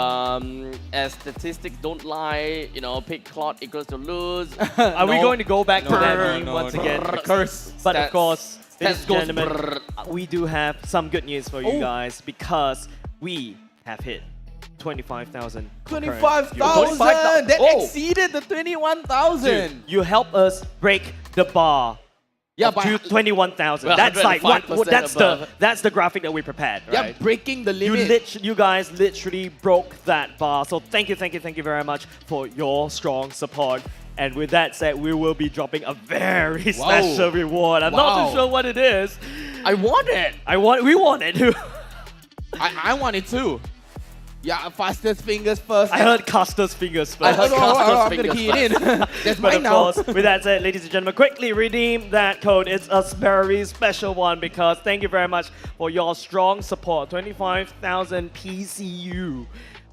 as statistics don't lie, you know, pick Claude equals to lose. Are we going to go back to that meme once again? Curse. But of course, ladies and gentlemen, we do have some good news for you guys, because we have hit 25,000. 25,000! That exceeded the 21,000! You help us break the bar. Yeah, to 21,000. That's like what? That's the graphic that we prepared, right? Yeah, breaking the limit. You guys literally broke that bar. So thank you very much for your strong support. And with that said, we will be dropping a very special reward. I'm not too sure what it is. I want it. We want it too. I want it too. Yeah, fastest fingers first. I heard Custer's fingers first. I'm gonna key it in. That's mine now. Course, with that said, ladies and gentlemen, quickly redeem that code. It's a very special one, because thank you very much for your strong support. 25,000 PCU.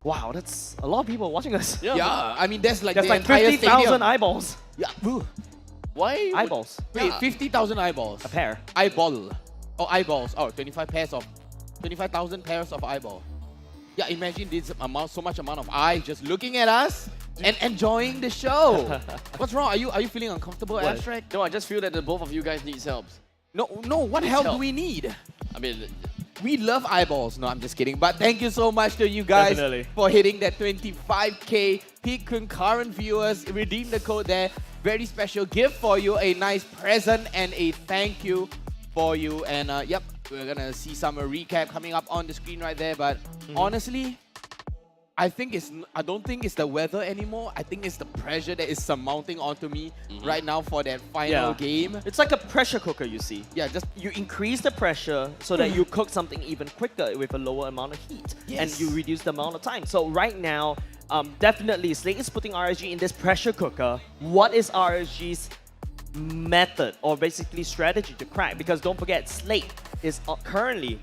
Wow, that's a lot of people watching us. Yeah, I mean that's like 50,000 eyeballs. Yeah. Why? Eyeballs. Wait, 50,000 eyeballs. A pair. Eyeball. Oh, eyeballs. Oh, 25,000 pairs of eyeball. Yeah, imagine this amount, so much amount of eyes just looking at us and enjoying the show. What's wrong? Are you feeling uncomfortable, Abstract? No, I just feel that the both of you guys need help. No. What help do we need? I mean, we love eyeballs. No, I'm just kidding. But thank you so much to you guys for hitting that 25K peak concurrent viewers. Redeem the code there. Very special gift for you. A nice present and a thank you for you. And yep, we're gonna see some recap coming up on the screen right there. But honestly, I don't think it's the weather anymore. I think it's the pressure that is surmounting onto me right now for that final game. It's like a pressure cooker, you see. Yeah, just you increase the pressure so that you cook something even quicker with a lower amount of heat. And you reduce the amount of time. So right now, definitely Slate is putting RSG in this pressure cooker. What is RSG's method, or basically strategy to crack? Because don't forget, Slate is currently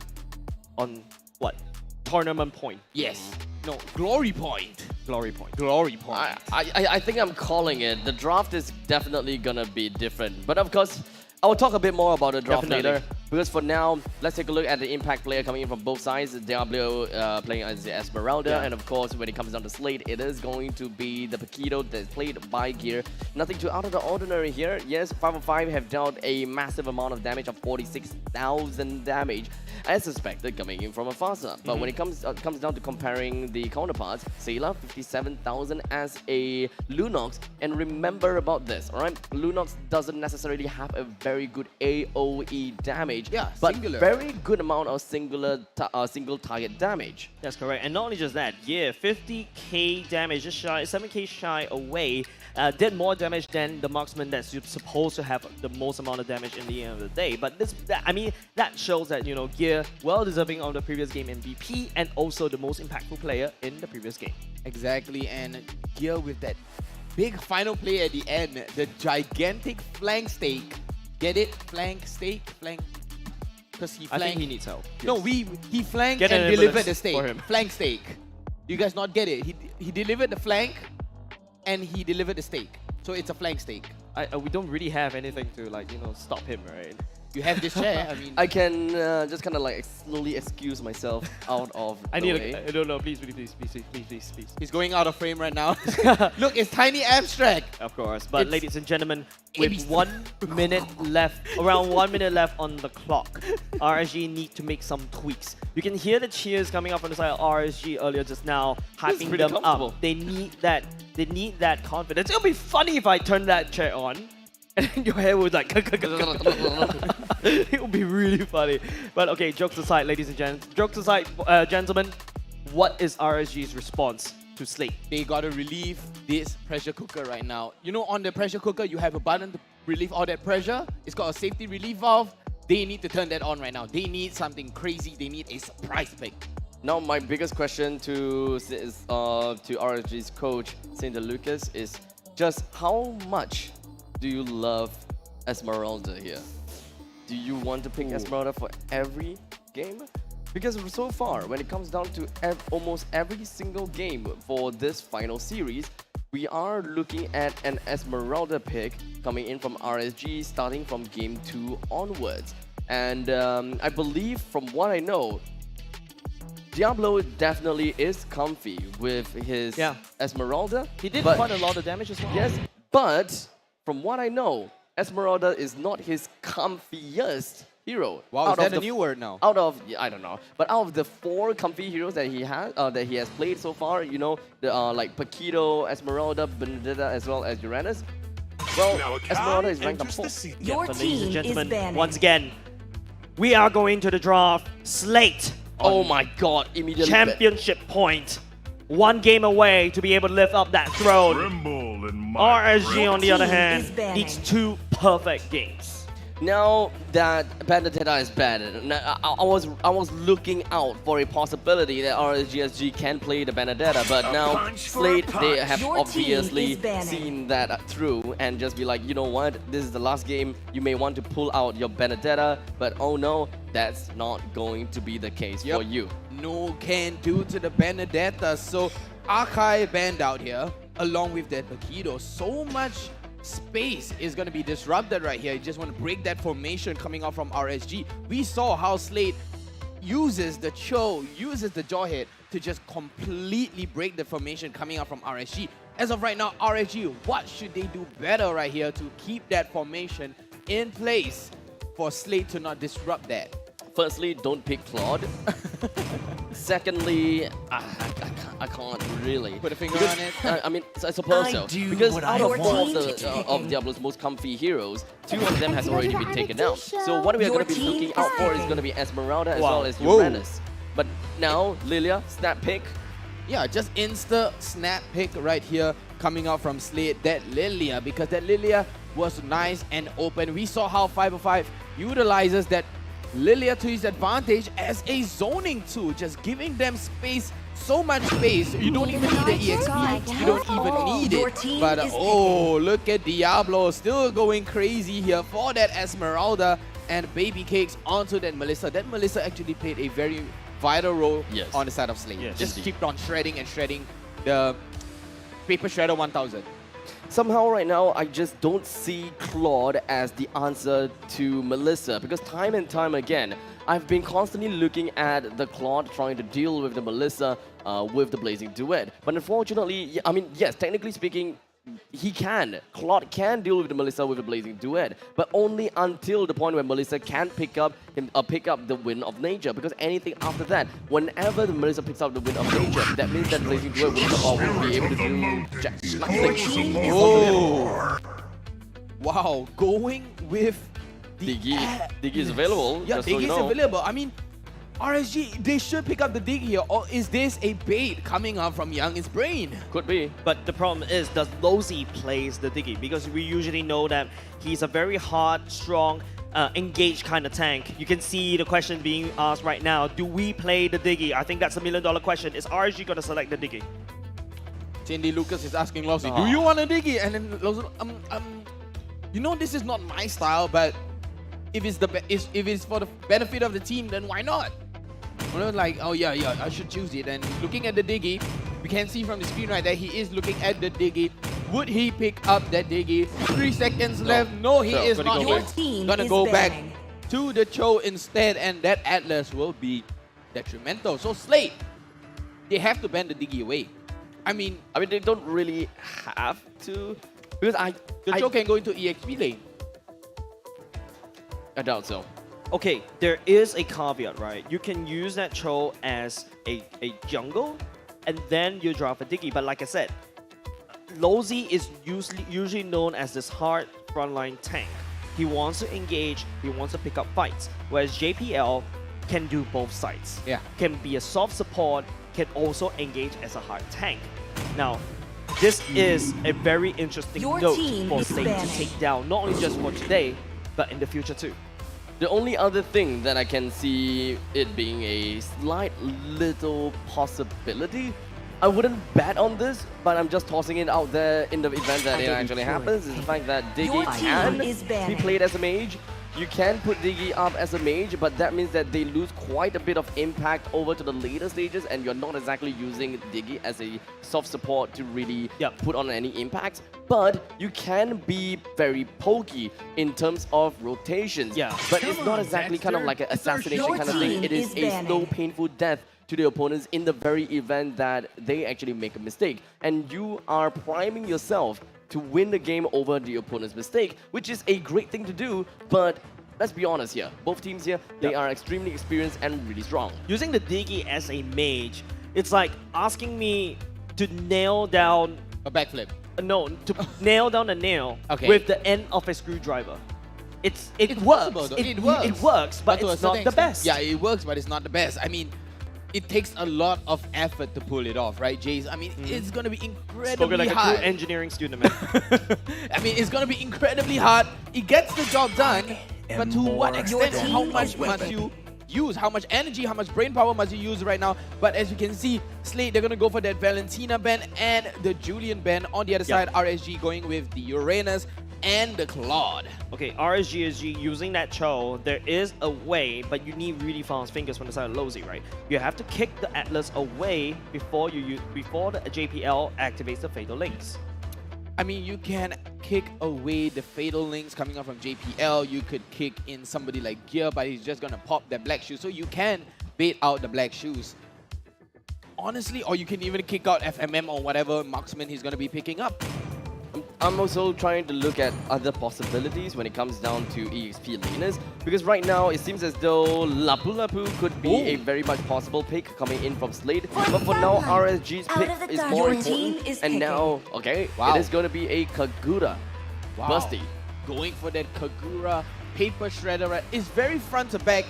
on what? Tournament point. Yes. No, glory point. Glory point. Glory point. I think I'm calling it. The draft is definitely gonna be different. But of course, I will talk a bit more about the draft later. Because for now, let's take a look at the impact player coming in from both sides. Diablo playing as the Esmeralda. And of course, when it comes down to Slate, it is going to be the Paquito that's played by Gear. Nothing too out of the ordinary here. Yes, 505 have dealt a massive amount of damage of 46,000 damage, as suspected, coming in from a Fasa. But when it comes down to comparing the counterparts, Sayla 57,000 as a Lunox. And remember about this, alright? Lunox doesn't necessarily have a very good AoE damage. damage. Yeah, but singular. very good amount of single target damage. That's correct. And not only just that, yeah, 50k damage, just shy, 7k shy away, did more damage than the marksman that's supposed to have the most amount of damage in the end of the day. But that shows that, you know, Gear well deserving of the previous game MVP and also the most impactful player in the previous game. Exactly, and Gear with that big final play at the end, the gigantic flank stake. Get it? Flank stake? Flank. Because he flanked. I think he needs help. No, he flanked Get and an delivered the ambulance stake. for him. Flank stake. You guys not get it? He delivered the flank and he delivered the stake. So it's a flank stake. We don't really have anything to, like, you know, stop him, right? You have this chair, I mean... I can just kind of like slowly excuse myself out of I the need way. no, please. He's going out of frame right now. Look, it's tiny abstract. Of course, but It's ladies and gentlemen, ABC. with 1 minute left, around 1 minute left on the clock, RSG need to make some tweaks. You can hear the cheers coming up from the side of RSG earlier just now, hyping pretty them comfortable. up. They need that confidence. It'll be funny if I turn that chair on. And then your hair would like... It would be really funny. But okay, jokes aside, ladies and gents. Jokes aside, gentlemen, what is RSG's response to Slate? They gotta relieve this pressure cooker right now. You know, on the pressure cooker, you have a button to relieve all that pressure. It's got a safety relief valve. They need to turn that on right now. They need something crazy. They need a surprise pick. Now, my biggest question to RSG's coach, St. Lucas, is just how much do you love Esmeralda here? Do you want to pick Esmeralda for every game? Because so far, when it comes down to almost every single game for this final series, we are looking at an Esmeralda pick coming in from RSG starting from game 2 onwards. And I believe, from what I know, Diablo definitely is comfy with his Esmeralda. He did quite a lot of damage as well. Yes, but from what I know, Esmeralda is not his comfiest hero. Wow, is that a new word now? Out of, I don't know, but out of the 4 comfy heroes that he has played so far, you know, like Paquito, Esmeralda, Benedetta, as well as Uranus. Well, Esmeralda is ranked up 4th. Yeah, but ladies and gentlemen, once again, we are going to the draft slate. Oh my god, immediately. Championship point. 1 game away to be able to lift up that throne. RSG, on the other hand, needs 2 perfect games. Now that Benedetta is bad, I was looking out for a possibility that RSG SG can play the Benedetta, but now Slate, they have obviously seen that through and just be like, you know what, this is the last game, you may want to pull out your Benedetta, but oh no, that's not going to be the case for you. No can do to the Benedetta, so Akai banned out here, along with that Paquito. So much space is going to be disrupted right here. You just want to break that formation coming out from RSG. We saw how Slate uses the Cho, uses the Jawhead to just completely break the formation coming out from RSG. As of right now, RSG, what should they do better right here to keep that formation in place for Slate to not disrupt that? Firstly, don't pick Claude. Secondly, I can't really put a finger on it. I mean, I suppose so. Because out of 4 of Diablo's most comfy heroes, 2 of them has already been taken out. So what we are going to be looking out for is going to be Esmeralda as well as Uranus. But now, Lilia, snap pick. Yeah, just insta snap pick right here coming out from Slate. That Lilia, because that Lilia was nice and open. We saw how 505 utilizes that Lilia to his advantage as a zoning tool, just giving them space, so much space. You don't even need the EXP, you don't even need it. But oh, look at Diablo still going crazy here for that Esmeralda and Baby Cakes onto that Melissa. That Melissa actually played a very vital role on the side of Slate. Yes, just keep on shredding and shredding the Paper Shredder 1000. Somehow right now, I just don't see Claude as the answer to Melissa, because time and time again, I've been constantly looking at the Claude trying to deal with the Melissa with the Blazing Duet. But unfortunately, I mean, yes, technically speaking, Claude can deal with the Melissa with the Blazing Duet, but only until the point where Melissa can pick up the Wind of Nature, because anything after that, whenever the Melissa picks up the Wind of Nature, that means that Blazing Duet will be able to do nothing. Oh! Wow, going with Diggy is available. Yeah, just so Diggy you is know. available. I mean, RSG, they should pick up the Diggy here, or is this a bait coming out from Young's brain? Could be. But the problem is, does Lozy plays the Diggy? Because we usually know that he's a very hard, strong, engaged kind of tank. You can see the question being asked right now. Do we play the Diggy? I think that's $1 million question. Is RSG going to select the Diggy? Cindy Lucas is asking Lozy, do you want a Diggy? And then Lozy, you know this is not my style, but if it's for the benefit of the team, then why not? You know, like, oh yeah, I should choose it. And looking at the Diggy, we can see from the screen right there, he is looking at the Diggy. Would he pick up that Diggy? 3 seconds left. No, he is not. Gonna go back to the Cho instead, and that Atlas will be detrimental. So Slate, they have to ban the Diggy away. I mean, they don't really have to, because the Cho can go into EXP lane. I doubt so. Okay, there is a caveat, right? You can use that Cho as a jungle, and then you drop a Diggy. But like I said, Lozy is usually known as this hard frontline tank. He wants to engage, he wants to pick up fights, whereas JPL can do both sides. Yeah. Can be a soft support, can also engage as a hard tank. Now, this is a very interesting note for Slate to take down, not only just for today, but in the future too. The only other thing that I can see it being a slight little possibility, I wouldn't bet on this, but I'm just tossing it out there in the event that it actually happens, is the fact that Diggy can be played as a mage. You can put Diggy up as a mage, but that means that they lose quite a bit of impact over to the later stages, and you're not exactly using Diggy as a soft support to really put on any impact. But you can be very pokey in terms of rotations. Yeah. But it's not exactly kind of like an assassination kind of thing. It is a slow, painful death to the opponents in the very event that they actually make a mistake. And you are priming yourself to win the game over the opponent's mistake, which is a great thing to do, but let's be honest here. Both teams here, they are extremely experienced and really strong. Using the Diggy as a mage, it's like asking me to nail down a backflip. No, to nail down a nail Okay. with the end of a screwdriver. It works. It works. It works, but to a it's not certain the extent. best. Yeah, it works, but it's not the best. I mean, it takes a lot of effort to pull it off, right, Jace? I mean, it's going to be incredibly Spoken like hard. a true engineering student, man. I mean, it's going to be incredibly hard. It gets the job done, but to what extent, how much must you use? How much energy, how much brain power must you use right now? But as you can see, Slate, they're going to go for that Valentina ban and the Julian ban. On the other side, RSG going with the Uranus and the Claude. Okay, RSG SG using that Cho, there is a way, but you need really fast fingers from the side of Lozy, right? You have to kick the Atlas away before the JPL activates the Fatal Links. I mean, you can kick away the Fatal Links coming out from JPL. You could kick in somebody like Gear, but he's just going to pop that Black Shoes. So you can bait out the Black Shoes. Honestly, or you can even kick out FMM or whatever marksman he's going to be picking up. I'm also trying to look at other possibilities when it comes down to EXP laners, because right now it seems as though Lapu Lapu could be a very much possible pick coming in from Slade, but for now RSG's pick is more important, and now, it is going to be a Kagura. Busty. Going for that Kagura Paper Shredder. It's very front to back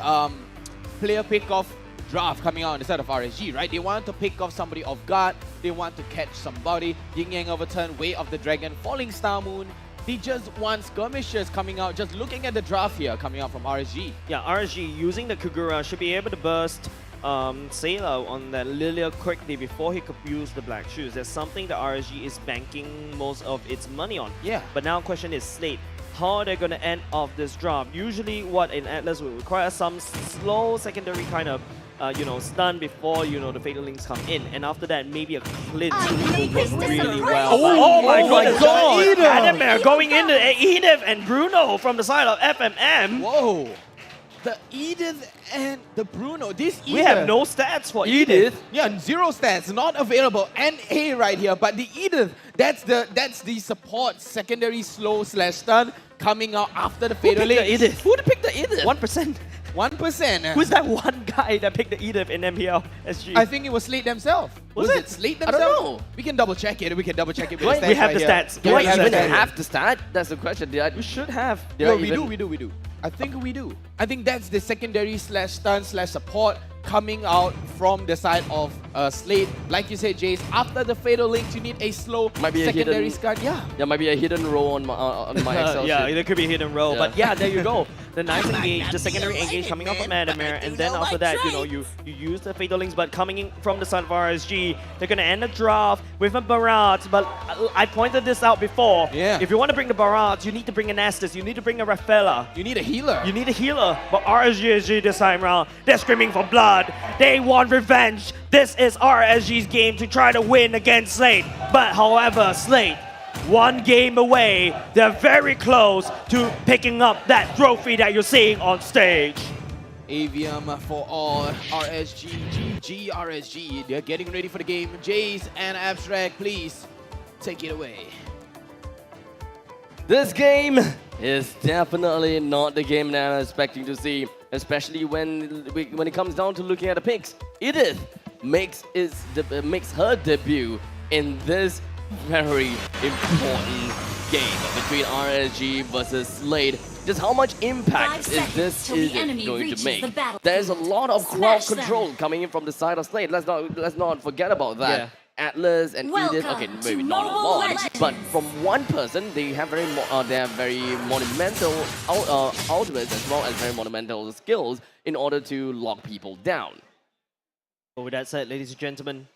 player pick off draft coming out on the side of RSG, right? They want to pick off somebody off guard. They want to catch somebody. Yin Yang Overturn, Way of the Dragon, Falling Star Moon. They just want skirmishers coming out. Just looking at the draft here coming out from RSG. Yeah, RSG using the Kagura should be able to burst Sailor on that Lilia quickly before he could use the Black Shoes. That's something that RSG is banking most of its money on. Yeah. But now question is Slate. How are they going to end off this draft? Usually what an Atlas will require some slow secondary kind of stun before, the Fatal Links come in. And after that, maybe a cleanse will work really well. Oh my god! Adamir going into Edith and Bruno from the side of FMM. Whoa! The Edith and the Bruno. This Edith. We have no stats for Edith. Yeah, 0 stats, not available. NA right here, but the Edith, that's the support secondary slow / stun coming out after the Fatal Links. Who picked the Edith? 1%. 1%. Who's that one guy that picked the Edith in MPL SG? I think it was Slate themselves. Was it Slate I themselves? don't know. We can double check it. We have the stats. We have right the here. stats. Do I even have the stat? That's the question. We should have. No, we do. I think we do. I think that's the secondary slash stun slash support coming out from the side of Slade. Like you said, Jace, after the Fatal Links, you need a slow secondary stun. Yeah. There might be a hidden row on my Excel yeah, sheet. there could be a hidden row. Yeah. But yeah, there you go. The nice engage, the secondary engage coming out from Adamir, and then after that, you know, you use the Fatal Links, but coming in from the side of RSG, they're gonna end the draft with a Barrage. But I pointed this out before. Yeah. If you want to bring the Barrage, you need to bring an Estes, you need to bring a Rafaela. You need a healer. You need a healer. But RSG SG this time around, they're screaming for blood. They want revenge. This is RSG's game to try to win against Slade. But however, Slade, one game away, they're very close to picking up that trophy that you're seeing on stage. Avium for all, RSG, GG, RSG. They're getting ready for the game. Jace and Abstract, please take it away. This game is definitely not the game that I'm expecting to see, especially when it comes down to looking at the picks. Edith makes her debut in this very important game between RSG versus Slade. Just how much impact is this going to make? There's a lot of crowd control coming in from the side of Slade. Let's not forget about that. Yeah. Atlas and Edith, okay, maybe not a lot, but from one person, they have very monumental ultimates as well as very monumental skills in order to lock people down. But with that said, ladies and gentlemen,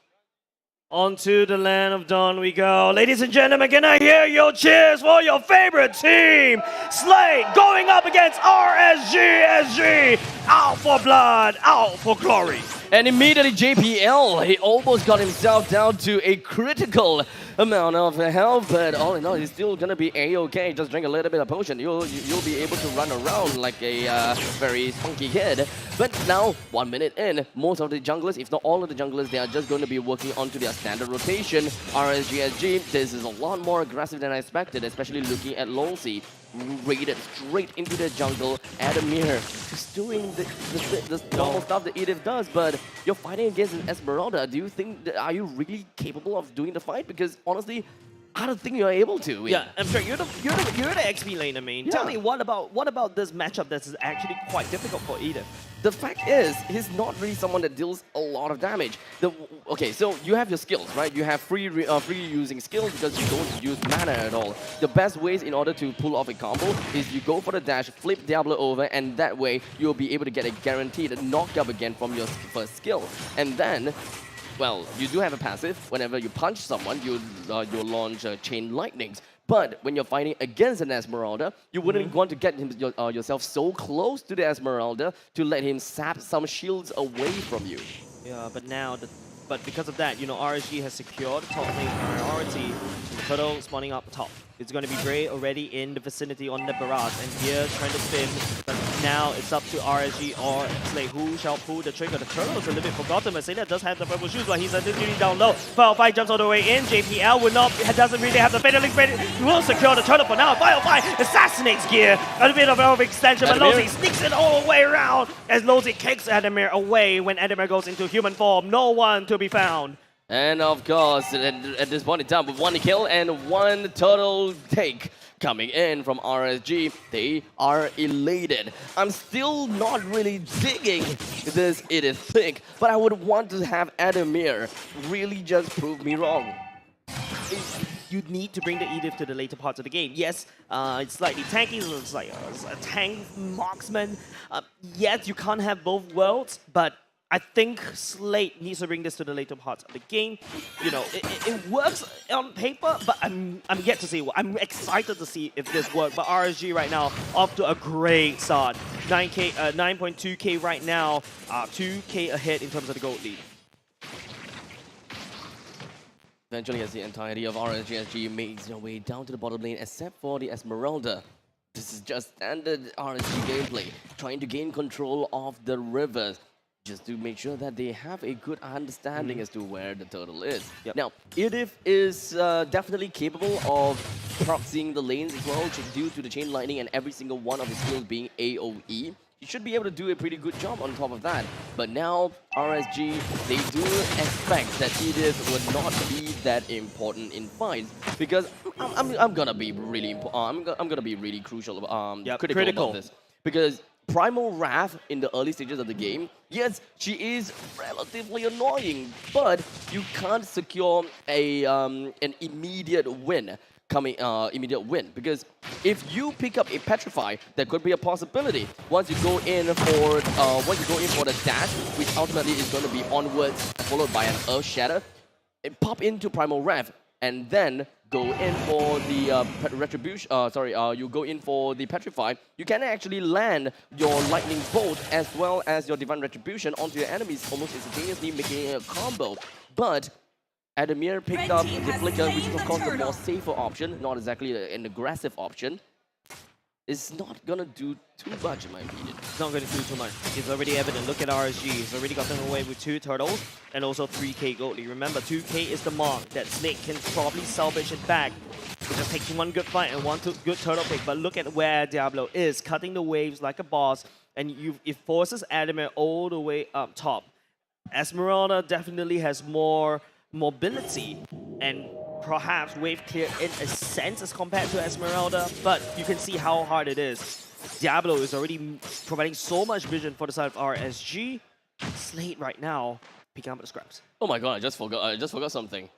onto the land of dawn we go. Ladies and gentlemen, can I hear your cheers for your favorite team? Slade going up against RSG SG. Out for blood, out for glory. And immediately JPL, he almost got himself down to a critical amount of health, but all in all, he's still gonna be a-okay. Just drink a little bit of potion. You'll be able to run around like a very spunky kid. But now, 1 minute in, most of the junglers, if not all of the junglers, they are just going to be working onto their standard rotation. RSG SG, this is a lot more aggressive than I expected, especially looking at Longsi. Raided straight into the jungle. Adamir is doing the normal stuff that Edith does, but you're fighting against an Esmeralda. Do you think, are you really capable of doing the fight? Because honestly, I don't think you're able to. Yeah, I'm sure you're the XP laner main. Yeah. Tell me what about this matchup that is actually quite difficult for Edith? The fact is, he's not really someone that deals a lot of damage. Okay, so you have your skills, right? You have free using skills because you don't use mana at all. The best ways in order to pull off a combo is you go for the dash, flip Diablo over, and that way you'll be able to get a guaranteed knockup again from your first skill. And then, well, you do have a passive. Whenever you punch someone, you'll launch chain lightnings. But when you're fighting against an Esmeralda, you wouldn't want to get yourself so close to the Esmeralda to let him sap some shields away from you. Yeah, but now, but because of that, you know, RSG has secured top lane priority. Turtle spawning up top. It's going to be Dre already in the vicinity on the barrage, and here trying to spin. But now it's up to RSG or Slade who shall pull the trigger. The Turtle is a little bit forgotten. Mercedes does have the purple shoes, but he's literally down low. 505 jumps all the way in. JPL doesn't really have the Fatal Link ready. He will secure the Turtle for now. 505 assassinates gear. A bit of an extension, but Lozi sneaks it all the way around as Lozi kicks Adamir away when Adamir goes into human form. No one to be found. And of course, at this point in time, with 1 kill and 1 turtle take coming in from RSG, they are elated. I'm still not really digging this Edith pick, but I would want to have Adamir really just prove me wrong. You need to bring the Edith to the later parts of the game. Yes, it's slightly tanky, so it's like a tank marksman. Yes, you can't have both worlds, but I think Slade needs to bring this to the later parts of the game. You know, it works on paper, but I'm yet to see. I'm excited to see if this works. But RSG right now off to a great start. 9.2k right now, 2k ahead in terms of the gold lead. Eventually, as the entirety of RSG SG makes their way down to the bottom lane, except for the Esmeralda. This is just standard RSG gameplay, trying to gain control of the rivers, just to make sure that they have a good understanding as to where the turtle is. Yep. Now, Edith is definitely capable of proxying the lanes as well, due to the chain lightning and every single one of his skills being AoE. You should be able to do a pretty good job on top of that. But now, RSG, they do expect that Edith would not be that important in fights, because I'm gonna be really I'm gonna be really critical about this. because Primal Wrath in the early stages of the game, yes, she is relatively annoying, but you can't secure an immediate win. Because if you pick up a Petrify, there could be a possibility once you go in for the dash, which ultimately is going to be onwards followed by an Earth Shatter, pop into Primal Wrath and then go in for the Retribution. You go in for the Petrify. You can actually land your Lightning Bolt as well as your Divine Retribution onto your enemies almost instantaneously, making a combo. But Adamir picked up the Flicker, which is of course the more safer option, not exactly an aggressive option. It's not gonna do too much in my opinion. It's not gonna do too much. It's already evident. Look at RSG. He's already gotten away with 2 turtles and also 3k gold. Remember, 2k is the mark that Snake can probably salvage it back. It just takes one good fight and one good turtle pick. But look at where Diablo is, cutting the waves like a boss, and it forces Adamir all the way up top. Esmeralda definitely has more mobility and perhaps wave clear in a sense as compared to Esmeralda, but you can see how hard it is. Diablo is already providing so much vision for the side of RSG. Slate right now picking up the scraps. Oh my god, I just forgot something.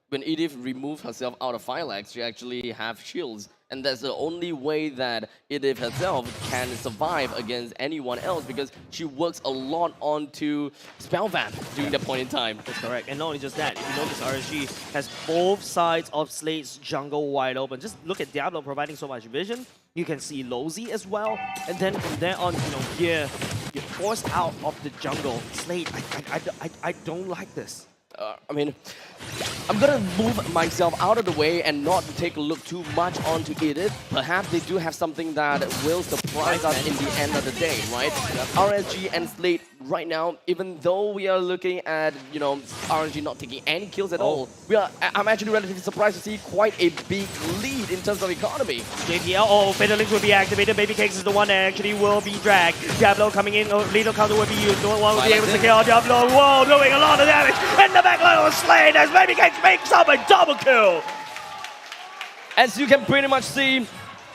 When Edith removed herself out of Phylax, she actually have shields. And that's the only way that Edith herself can survive against anyone else, because she works a lot onto Spell Vamp during that point in time. That's correct. And not only just that, if you notice, RSG has both sides of Slate's jungle wide open. Just look at Diablo providing so much vision. You can see Lozy as well. And then from there on, you're forced out of the jungle. Slate, I don't like this. I mean, I'm gonna move myself out of the way and not take a look too much onto Edith. Perhaps they do have something that will surprise us in the end of the day, right? RSG and Slate right now, even though we are looking at, RSG not taking any kills at all, I'm actually relatively surprised to see quite a big lead in terms of economy. JPL, Fatal Links will be activated. Baby Cakes is the one that actually will be dragged. Diablo coming in, lethal counter will be used. No one will be able to kill Diablo. Whoa, doing a lot of damage. And the backline was slain as Baby Cakes makes up a double kill. As you can pretty much see,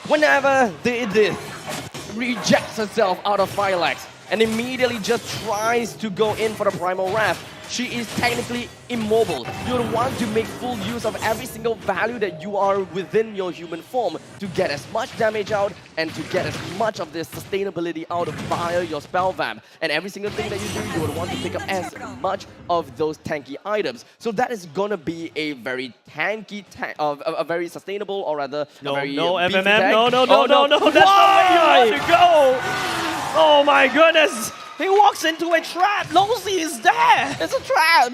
whenever the Edith rejects herself out of Phylax and immediately just tries to go in for the Primal Wrath, she is technically immobile. You would want to make full use of every single value that you are within your human form to get as much damage out and to get as much of this sustainability out via your Spell Vamp. And every single thing that you do, you would want to pick up as much of those tanky items. So that is gonna be a very tanky, a very sustainable, or rather, a very beefy FMM, tank. no, that's the way you want to go! Oh my goodness! He walks into a trap! Lozy is there! It's a trap!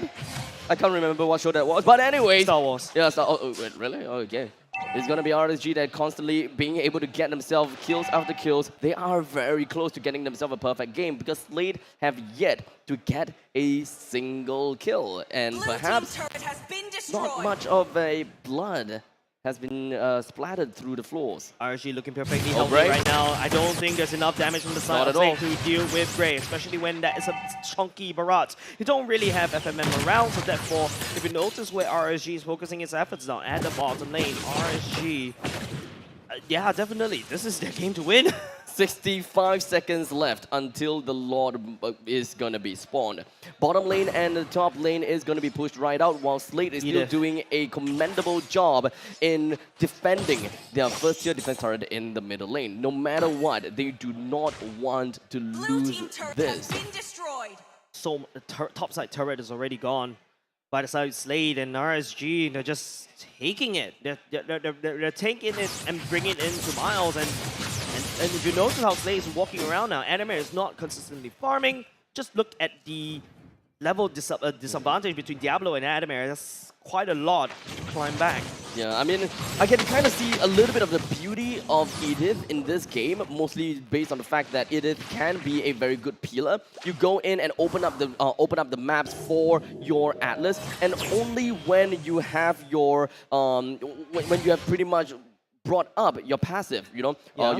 I can't remember what show that was, but anyways. Star Wars. Yeah, wait, really? Oh, okay. It's gonna be RSG that constantly being able to get themselves kills after kills. They are very close to getting themselves a perfect game because Slade have yet to get a single kill. And perhaps not much of a blood has been splattered through the floors. RSG looking perfectly healthy right now. I don't think there's enough damage from the side of Snake to deal with Grey, especially when that is a chunky barrage. You don't really have FMM around, so therefore, if you notice where RSG is focusing its efforts now at the bottom lane, RSG, yeah, definitely, this is their game to win. 65 seconds left until the Lord is going to be spawned. Bottom lane and the top lane is going to be pushed right out, while Slate is still doing a commendable job in defending their first tier defense turret in the middle lane. No matter what, they do not want to lose this. So the top side turret is already gone. By the side of Slade and RSG, they're just taking it. They're taking it and bringing it into Miles. And if you notice how Slade is walking around now, Adamir is not consistently farming. Just look at the level disadvantage between Diablo and Adamir. That's quite a lot to climb back. Yeah, I mean, I can kind of see a little bit of the beauty of Edith in this game, mostly based on the fact that Edith can be a very good peeler. You go in and open up the maps for your Atlas, and only when you have your when you have pretty much brought up your passive, your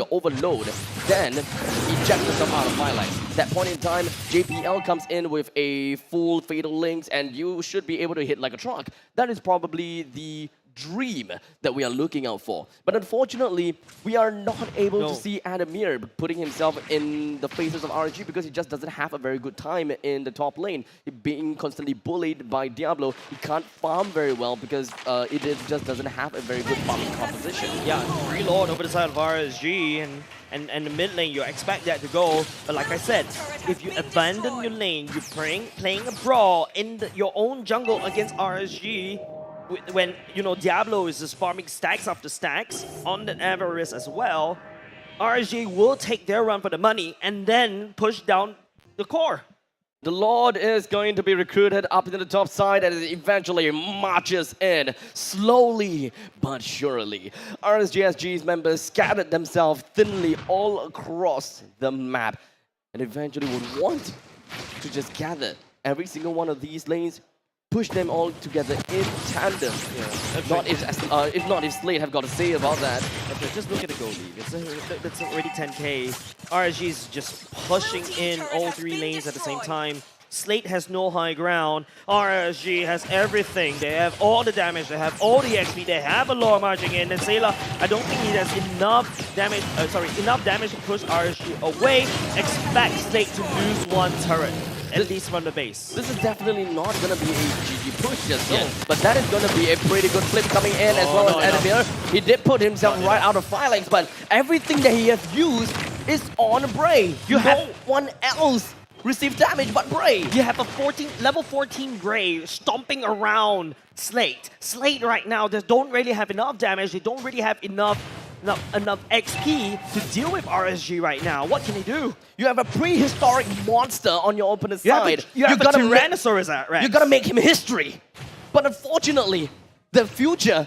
overload, then eject yourself out of Phylax. That point in time, JPL comes in with a full Fatal Links, and you should be able to hit like a truck. That is probably the dream that we are looking out for. But unfortunately, we are not able to see Adamir putting himself in the faces of RSG because he just doesn't have a very good time in the top lane. He being constantly bullied by Diablo. He can't farm very well because just doesn't have a very good farming composition. Yeah, reload over the side of RSG and the mid lane, you expect that to go. But like I said, if you abandon your lane, you're playing a brawl in your own jungle against RSG, when Diablo is just farming stacks after stacks on the Avarice as well, RSG will take their run for the money and then push down the core. The Lord is going to be recruited up to the top side and eventually marches in slowly but surely. RSG SG's members scattered themselves thinly all across the map and eventually would want to just gather every single one of these lanes, push them all together in tandem. Yeah. If Slate have got to say about that. Okay, just look at the goal lead. It's already 10k. RSG is just pushing in all three lanes at the same time. Slate has no high ground. RSG has everything. They have all the damage. They have all the XP. They have a lore marching in. And Sailor, I don't think he has enough damage. Enough damage to push RSG away. Expect Slate to lose one turret. At least from the base. This is definitely not going to be a GG push just yet, but that is going to be a pretty good flip coming in as well as Adamir. He did put himself right out of Phalanx, but everything that he has used is on Bray. No one else received damage but Bray. You have a level 14 Bray stomping around Slate. Slate right now, they don't really have enough damage. They don't really have enough XP to deal with RSG right now. What can he do? You have a prehistoric monster on your opponent's side. You have a Tyrannosaurus Rex. You gotta make him history. But unfortunately, the future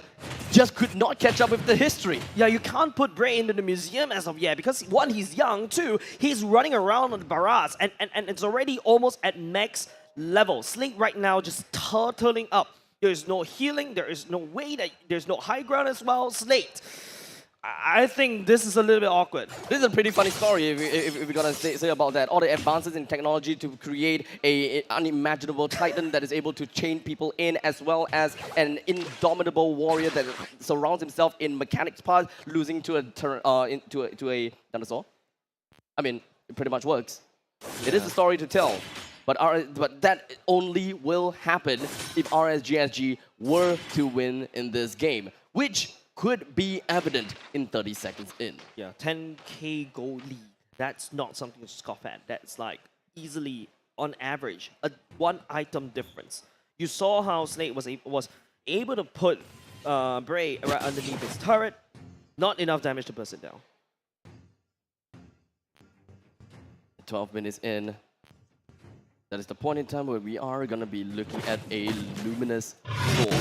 just could not catch up with the history. Yeah, you can't put Bray into the museum as of yet because one, he's young, two, he's running around on the barrage and it's already almost at max level. Slate right now just turtling up. There's no healing, there is no way that there's no high ground as well. Slate, I think this is a little bit awkward. This is a pretty funny story if we're gonna say about that. All the advances in technology to create an unimaginable titan that is able to chain people in, as well as an indomitable warrior that surrounds himself in mechanics part, losing to a dinosaur. I mean, it pretty much works. Yeah. It is a story to tell. But that only will happen if RSG SG were to win in this game, which could be evident in 30 seconds in. Yeah, 10k gold lead. That's not something to scoff at. That's like easily, on average, a one item difference. You saw how Slate was able to put Bray right underneath his turret. Not enough damage to burst it down. 12 minutes in. That is the point in time where we are going to be looking at a luminous goal.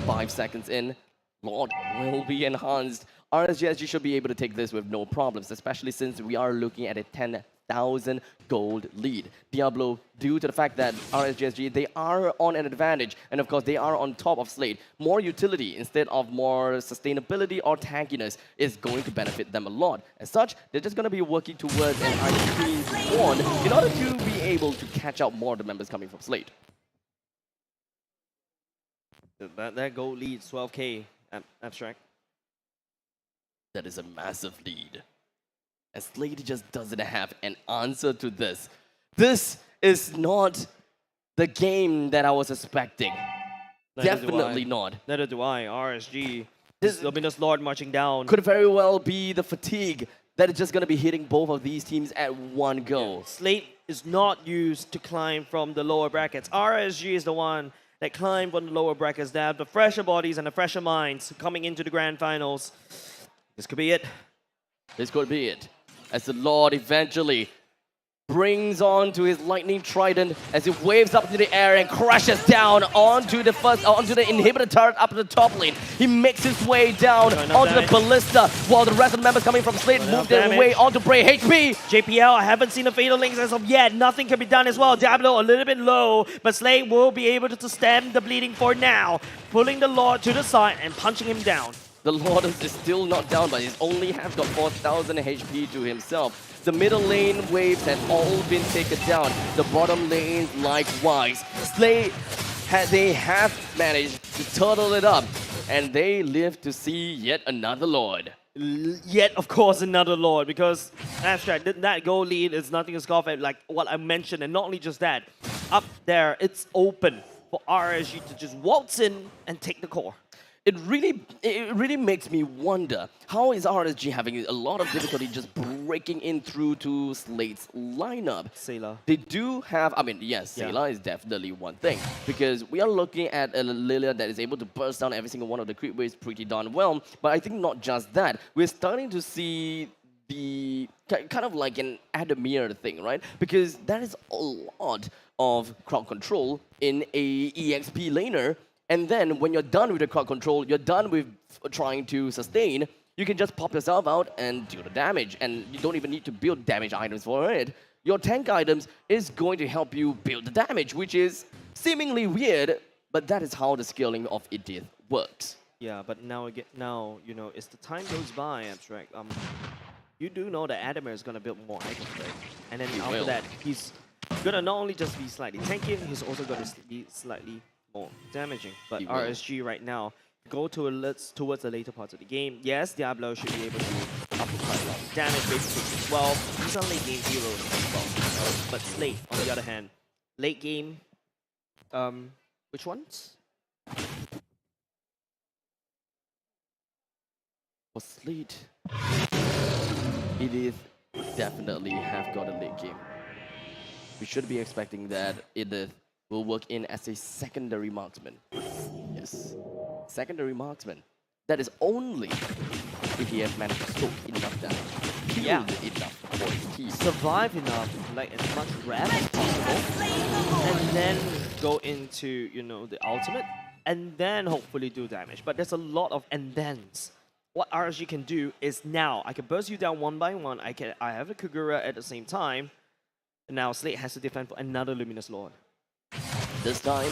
5 seconds in. Lord will be enhanced. RSG SG should be able to take this with no problems, especially since we are looking at a 10,000 gold lead. Diablo, due to the fact that RSG SG, they are on an advantage, and of course they are on top of Slate. More utility instead of more sustainability or tankiness is going to benefit them a lot. As such, they're just going to be working towards an ice one in order to be able to catch out more of the members coming from Slate. That gold lead, 12k. Abstract. That is a massive lead. And Slate just doesn't have an answer to this. This is not the game that I was expecting. Definitely not. Neither do I. RSG. This Luminous Lord marching down. Could very well be the fatigue that is just going to be hitting both of these teams at one go. Yeah. Slate is not used to climb from the lower brackets. RSG is the one that climb from the lower brackets. They have the fresher bodies and the fresher minds coming into the grand finals. This could be it. This could be it. As the Lord eventually brings on to his lightning trident as he waves up into the air and crashes down onto the inhibitor turret up to the top lane. He makes his way down onto the ballista while the rest of the members coming from Slate move their way onto Bray. HP! JPL, I haven't seen the Fatal Links as of yet. Nothing can be done as well. Diablo a little bit low, but Slate will be able to stem the bleeding for now. Pulling the Lord to the side and punching him down. The Lord is still not down, but he's only have got 4,000 HP to himself. The middle lane waves have all been taken down. The bottom lanes likewise. Slate, they have managed to turtle it up. and they live to see yet another Lord. Yet, of course, another Lord, because Abstract, that goal lead is nothing to scoff at, like what I mentioned, and not only just that, up there, it's open for RSG to just waltz in and take the core. It really makes me wonder, how is RSG having a lot of difficulty just breaking in through to Slate's lineup? Sailor. They do have, I mean, yes, Sailor is definitely one thing, because we are looking at a Lilia that is able to burst down every single one of the creep waves pretty darn well, but I think not just that. We're starting to see the kind of like an Adamir thing, right? Because that is a lot of crowd control in a EXP laner. And then when you're done with the crowd control, you're done with trying to sustain, you can just pop yourself out and do the damage. And you don't even need to build damage items for it. Your tank items is going to help you build the damage, which is seemingly weird, but that is how the scaling of Idith works. Yeah, but now you know, as the time goes by, Abstract, you do know that Adamir is gonna build more items, right? And then after that, he's gonna not only just be slightly tanky, he's also gonna be slightly more damaging. But RSG right now go towards the later parts of the game. Yes, Diablo should be able to up quite a lot of damage, basically as well. These are late game heroes as well. But Slate, on the other hand, late game, which ones? For Slate, Edith definitely have got a late game. We should be expecting that Edith will work in as a secondary marksman. Yes, secondary marksman. That is only if he has managed to soak enough damage, kill enough for his team. Survive enough, like as much rep as possible, and then go into, you know, the ultimate, and then hopefully do damage. But there's a lot of and thens. What RSG can do is now I can burst you down one by one. I have a Kagura at the same time. And now Slate has to defend for another Luminous Lord. This time,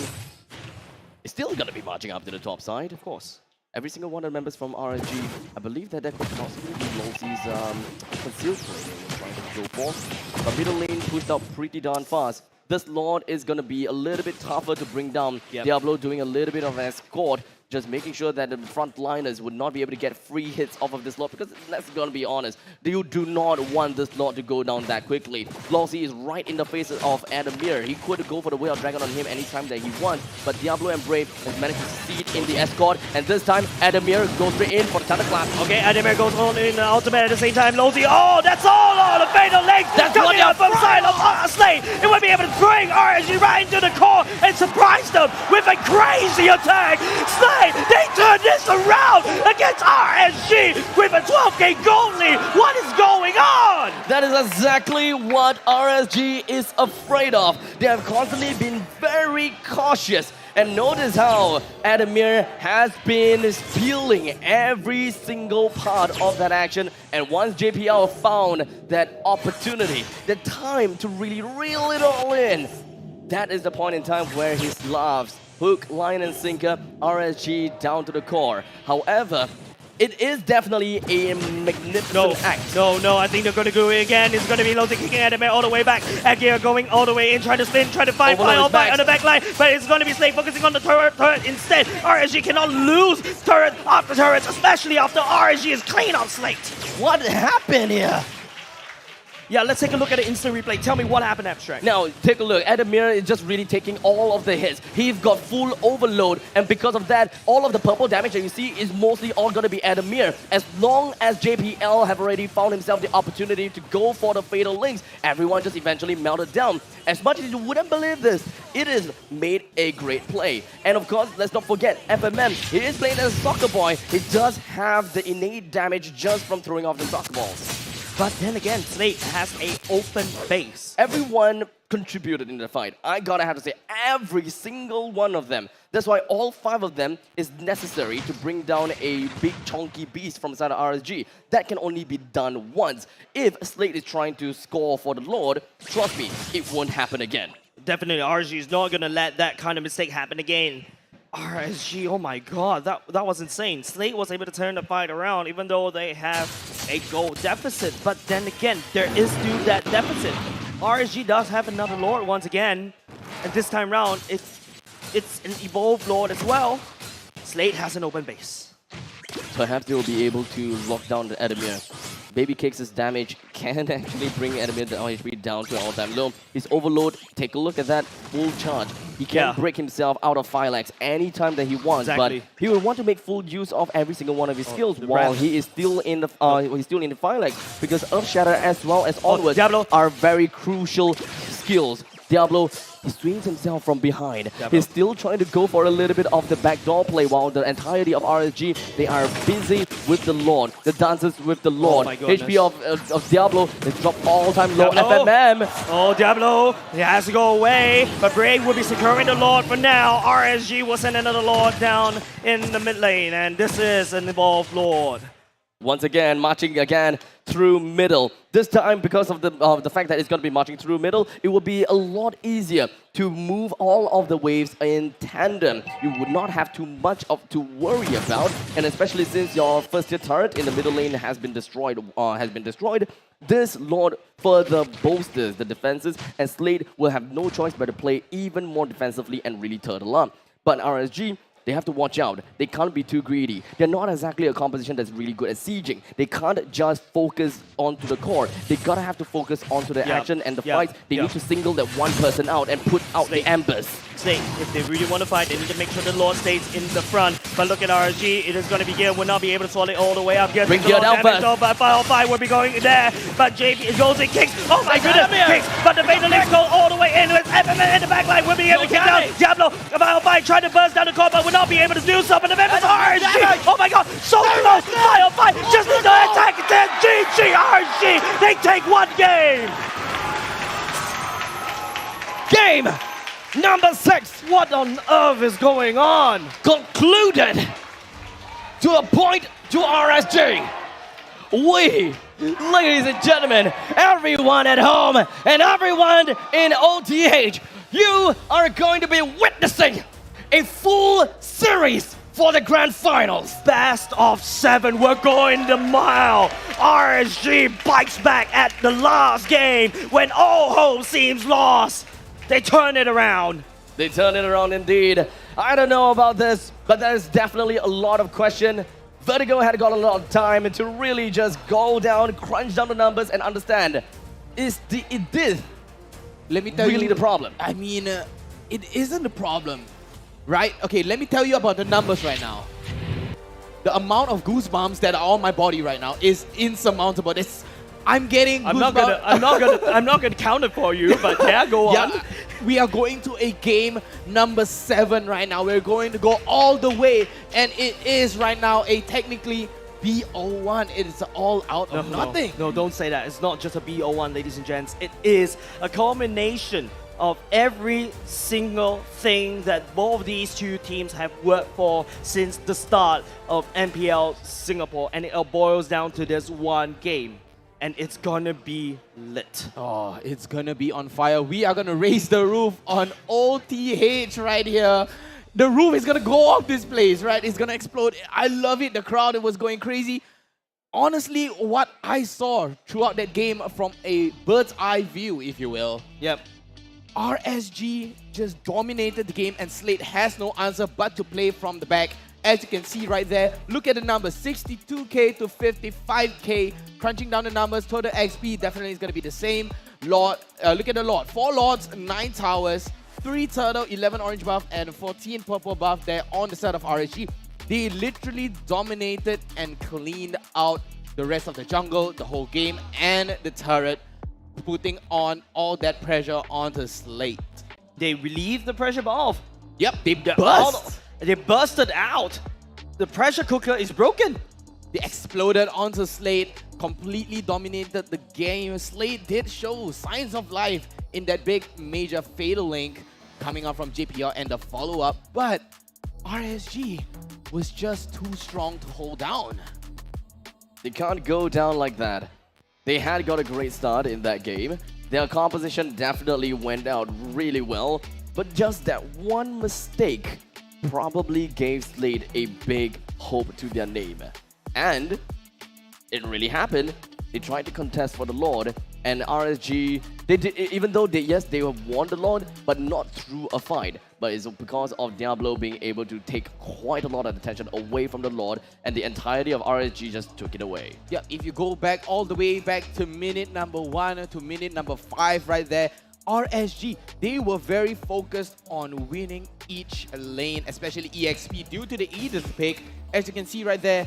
it's still going to be marching up to the top side. Of course. Every single one of the members from RSG, I believe that could possibly be Losi's concealed play trying to go for. But middle lane pushed out pretty darn fast. This Lord is going to be a little bit tougher to bring down. Diablo doing a little bit of an escort, just making sure that the frontliners would not be able to get free hits off of this Lord, because let's gonna be honest, you do not want this Lord to go down that quickly. Lossy is right in the face of Adamir. He could go for the Way of Dragon on him anytime that he wants, but Diablo and Brave has managed to succeed in the escort, and this time Adamir goes straight in for the Thunderclap. Okay, Adamir goes on in the ultimate at the same time. Lossy, oh, that's all on the Fatal Link! That's coming up from side of Slate! It would be able to bring RSG right into the core and surprise them with a crazy attack! Slate, they turn this around against RSG with a 12k gold lead. What is going on? That is exactly what RSG is afraid of. They have constantly been very cautious. And notice how Adamir has been stealing every single part of that action. And once JPL found that opportunity, the time to really reel it all in, that is the point in time where he loves hook, line, and sinker, RSG down to the core. However, it is definitely a magnificent act. No, I think they're going to do it again. It's going to be Lozi kicking Adamir all the way back. Agir going all the way in, trying to spin, trying to find fire back on the back line. But it's going to be Slate focusing on the turret instead. RSG cannot lose turret after turret, especially after RSG is clean on Slate. What happened here? Yeah, let's take a look at the instant replay. Tell me what happened, Abstract. Now, take a look. Adamir is just really taking all of the hits. He's got full overload, and because of that, all of the purple damage that you see is mostly all going to be Adamir. As long as JPL have already found himself the opportunity to go for the Fatal Links, everyone just eventually melted down. As much as you wouldn't believe this, it is made a great play. And of course, let's not forget, FMM, he is playing as a soccer boy. He does have the innate damage just from throwing off the soccer balls. But then again, Slate has an open base. Everyone contributed in the fight. I gotta have to say, every single one of them. That's why all 5 of them is necessary to bring down a big chunky beast from inside of RSG. That can only be done once. If Slate is trying to score for the Lord, trust me, it won't happen again. Definitely, RSG is not gonna let that kind of mistake happen again. RSG, oh my god, that was insane. Slate was able to turn the fight around even though they have a goal deficit. But then again, there is still that deficit. RSG does have another Lord once again. And this time round, it's an evolved Lord as well. Slade has an open base. Perhaps they will be able to lock down the Adamir. Baby Cakes' damage can actually bring Adamir the HP down to an all-time low. His overload, take a look at that, full charge. He can break himself out of Phylax anytime that he wants, but he will want to make full use of every single one of his skills while he is still in the Phylax, because Earth Shatter as well as Onwards are very crucial skills. Diablo, he swings himself from behind. He's still trying to go for a little bit of the backdoor play while the entirety of RSG, they are busy with the Lord. The dancers with the Lord. HP of Diablo, they drop all-time low FMM. Oh, Diablo, he has to go away, but Brave will be securing the Lord for now. RSG will send another Lord down in the mid lane, and this is an evolved Lord. Once again, marching again through middle. This time, because of the fact that it's going to be marching through middle, it will be a lot easier to move all of the waves in tandem. You would not have too much to worry about, and especially since your first tier turret in the middle lane has been destroyed. This Lord further bolsters the defenses, and Slade will have no choice but to play even more defensively and really turtle up. But RSG, they have to watch out. They can't be too greedy. They're not exactly a composition that's really good at sieging. They can't just focus onto the core. They gotta have to focus onto the action and the fights. They need to single that one person out and put out the embers. If they really want to fight, they need to make sure the Lord stays in the front. But look at RSG, it is going to be Gear, will not be able to swallow it all the way up. Bring Gear down first. But Firefight will be going there. But JP goes in, kicks. Oh my goodness, kicks. But the Fatalists go all the way in with FMN in the back line. Will be able to kick down Diablo. Firefight trying to burst down the core, but will not be able to do so. But the members RSG. Oh my god, so close. Firefight just need to attack it. GG RSG. They take one game. Game number 6. What on earth is going on? Concluded to a point to RSG. We, ladies and gentlemen, everyone at home and everyone in OTH, you are going to be witnessing a full series for the grand finals. Best of 7, we're going the mile. RSG bites back at the last game when all hope seems lost. They turn it around. They turn it around indeed. I don't know about this, but there's definitely a lot of question. Vertigo had got a lot of time to really just go down, crunch down the numbers and understand, is this let me tell really the problem? I mean, it isn't the problem, right? Okay, let me tell you about the numbers right now. The amount of goosebumps that are on my body right now is insurmountable. I'm getting goosebumps. I'm not gonna count it for you, but yeah, go on. We are going to a game number 7 right now. We're going to go all the way, and it is right now a technically BO1. It is all out of nothing. No, don't say that. It's not just a BO1, ladies and gents. It is a culmination of every single thing that both these two teams have worked for since the start of MPL Singapore, and it all boils down to this one game. And it's gonna be lit. Oh, it's gonna be on fire. We are gonna raise the roof on OTH right here. The roof is gonna go off this place, right? It's gonna explode. I love it. The crowd, it was going crazy. Honestly, what I saw throughout that game from a bird's eye view, if you will. Yep. RSG just dominated the game, and Slade has no answer but to play from the back. As you can see right there, look at the numbers, 62k to 55k. Crunching down the numbers, total XP definitely is going to be the same. Lord, look at the Lord, 4 Lords, 9 Towers, 3 Turtle, 11 Orange buff, and 14 Purple buff there on the side of RSG. They literally dominated and cleaned out the rest of the jungle, the whole game, and the turret, putting on all that pressure onto Slade. They relieved the pressure valve. Yep, they burst. They busted out. The pressure cooker is broken. They exploded onto Slade, completely dominated the game. Slade did show signs of life in that big major fatal link coming out from JPL and the follow-up, but RSG was just too strong to hold down. They can't go down like that. They had got a great start in that game. Their composition definitely went out really well, but just that one mistake probably gave Slade a big hope to their name. And it really happened. They tried to contest for the Lord, and RSG They did, even though they have won the Lord, but not through a fight. But it's because of Diablo being able to take quite a lot of attention away from the Lord, and the entirety of RSG just took it away. Yeah, if you go back all the way back to minute number 1 to minute number 5 right there, RSG, they were very focused on winning each lane, especially EXP, due to the Edith pick. As you can see right there,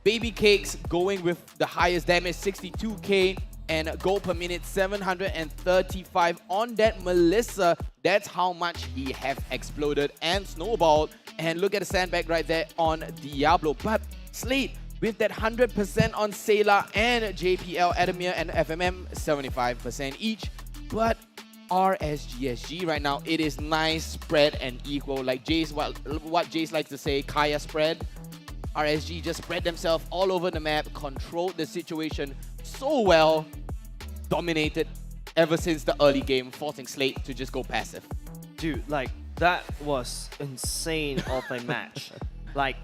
Baby Cakes going with the highest damage, 62k, and gold per minute, 735 on that Melissa. That's how much he have exploded and snowballed. And look at the sandbag right there on Diablo. But Slate, with that 100% on Sayla and JPL, Adamir, and FMM, 75% each. But RSG SG right now, it is nice spread and equal. Like Jace, what Jace likes to say, Kaya spread. RSG just spread themselves all over the map, controlled the situation so well, dominated ever since the early game, forcing Slate to just go passive. Dude, like, that was insane of a match. Like,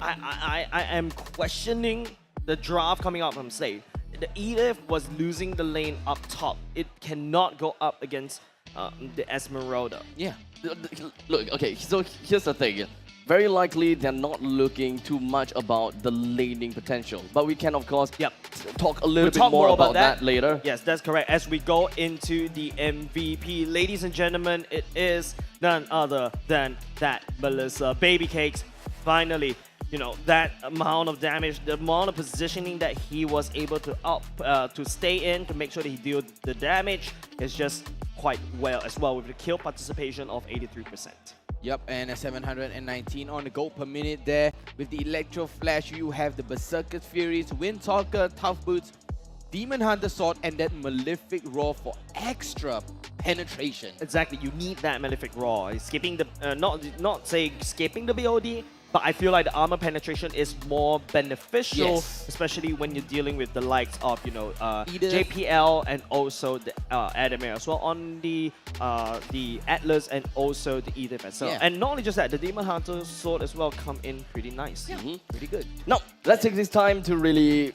I am questioning the draft coming out from Slate. The Edith was losing the lane up top. It cannot go up against the Esmeralda. Yeah. Look, okay, so here's the thing. Very likely they're not looking too much about the laning potential. But we can, of course, talk a little bit more about that later. Yes, that's correct. As we go into the MVP, ladies and gentlemen, it is none other than that Melissa. Baby Cakes, finally, you know, that amount of damage, the amount of positioning that he was able to stay in to make sure that he deals the damage is just quite well as well, with the kill participation of 83%. Yep, and a 719 on the gold per minute there. With the Electro Flash, you have the Berserker Furies, Windtalker, Tough Boots, Demon Hunter Sword, and that Malefic Roar for extra penetration. Exactly, you need that Malefic Roar. Skipping the, not say skipping the BOD, but I feel like the armor penetration is more beneficial, especially when you're dealing with the likes of, you know, JPL and also the Adamir as well on the Atlas and also the Edith as well. Yeah. And not only just that, the Demon Hunter Sword as well come in pretty nice. Pretty good. Now, let's take this time to really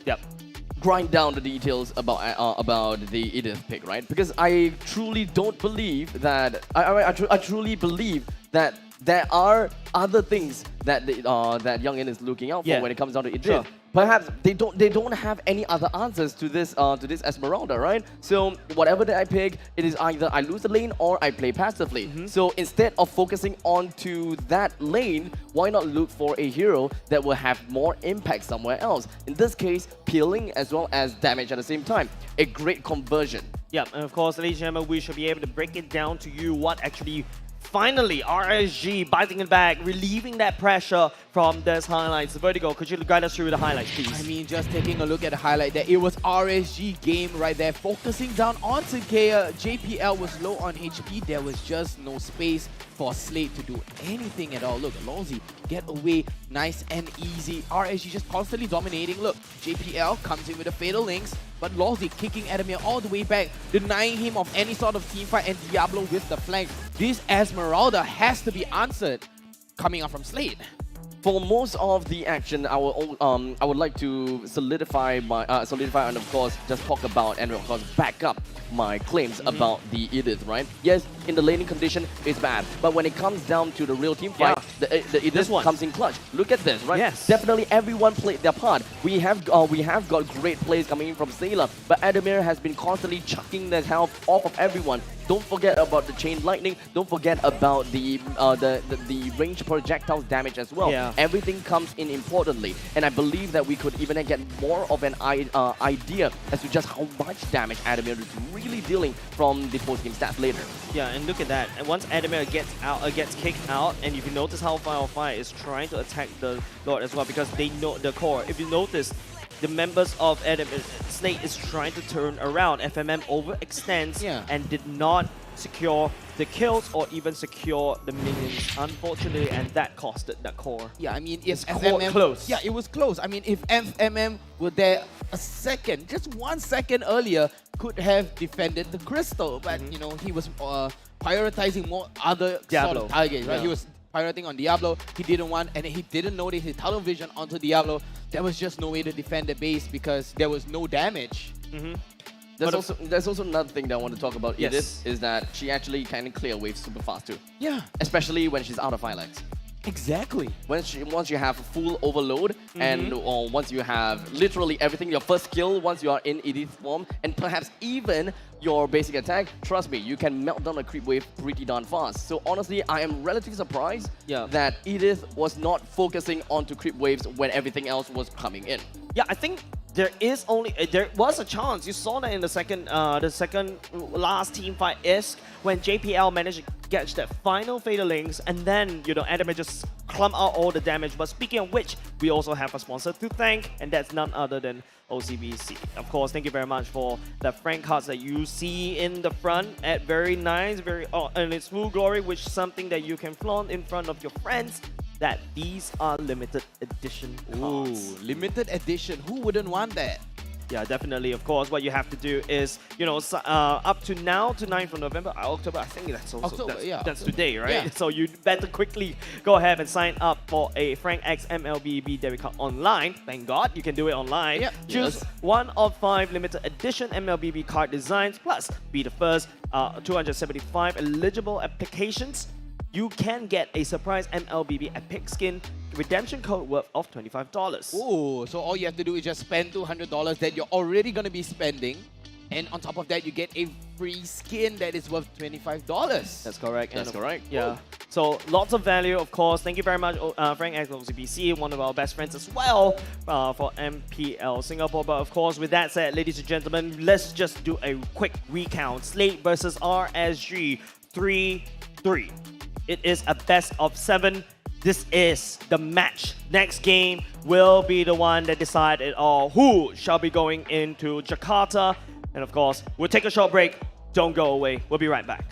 grind down the details about the Edith pick, right? Because I truly don't believe that, I truly believe that there are other things that that Youngin is looking out for when it comes down to Edith. Sure. Perhaps they don't have any other answers to this Esmeralda, right? So whatever that I pick, it is either I lose the lane or I play passively. So instead of focusing onto that lane, why not look for a hero that will have more impact somewhere else? In this case, peeling as well as damage at the same time. A great conversion. Yeah, and of course, ladies and gentlemen, we should be able to break it down to you what actually finally, RSG biting it back, relieving that pressure from this highlights. Vertigo, could you guide us through the highlights, please? I mean, just taking a look at the highlight there, it was RSG game right there, focusing down onto Kea. JPL was low on HP. There was just no space for Slate to do anything at all. Look, Lawsy, get away, nice and easy. RSG just constantly dominating. Look, JPL comes in with the Fatal Links, but Lawsy kicking Adamir all the way back, denying him of any sort of teamfight, and Diablo with the flank. This Esmeralda has to be answered coming out from Slate. For most of the action, I would like to solidify and of course just talk about and of course back up my claims about the Edith, right? Yes, in the laning condition, it's bad, but when it comes down to the real team fight, the Edith comes in clutch. Look at this, right? Yes. Definitely everyone played their part. We have got great plays coming in from Sayla, but Adamir has been constantly chucking the health off of everyone. Don't forget about the chain lightning. Don't forget about the range projectiles damage as well. Yeah. Everything comes in importantly, and I believe that we could even get more of an idea as to just how much damage Adamir is really dealing from the post-game stats later. Yeah, and look at that. And once Adamir gets kicked out, and if you notice how Fire is trying to attack the Lord as well, because they know the core. If you notice, the members of Snake is trying to turn around. FMM overextends and did not secure the kills or even secure the minions, unfortunately, and that costed that core. Yeah, I mean, if It's FMM... close. Yeah, it was close. I mean, if FMM were there a second, just 1 second earlier, could have defended the Crystal, but, you know, he was prioritizing more other sort of targets, right? He was pirating on Diablo, he didn't want, and he didn't notice his tunnel vision onto Diablo. There was just no way to defend the base because there was no damage. There's also another thing that I want to talk about Yes. Edith, is that she actually kind of clear waves super fast too. Yeah. Especially when she's out of highlights. Exactly. Once you have full overload and once you have literally everything, your first skill, once you are in Edith's form, and perhaps even your basic attack, trust me, you can melt down a creep wave pretty darn fast. So honestly, I am relatively surprised that Edith was not focusing onto creep waves when everything else was coming in. Yeah, I think there was a chance. You saw that in the second last team fight is when JPL managed to catch that final fatal links, and then Adamant just clump out all the damage. But speaking of which, we also have a sponsor to thank, and that's none other than OCBC. Of course, thank you very much for the Frank cards that you see in the front at very nice, in its full glory, which is something that you can flaunt in front of your friends. That these are limited edition cards. Ooh, limited edition. Who wouldn't want that? Yeah, definitely. Of course, what you have to do is, up to now to 9th of November, October, I think that's also that's today, right? Yeah. So you better quickly go ahead and sign up for a Frank X MLBB debit card online. Thank God you can do it online. Yep. Choose one of 5 limited edition MLBB card designs, plus be the first 275 eligible applications. You can get a surprise MLBB Epic Skin redemption code worth of $25. Ooh, so all you have to do is just spend $200 that you're already going to be spending. And on top of that, you get a free skin that is worth $25. That's correct. That's correct. Yeah. So lots of value, of course. Thank you very much, Frank X OCBC, one of our best friends as well for MPL Singapore. But of course, with that said, ladies and gentlemen, let's just do a quick recount. Slate versus RSG 3-3. It is a best of 7. This is the match. Next game will be the one that decides it all. Who shall be going into Jakarta? And of course, we'll take a short break. Don't go away. We'll be right back.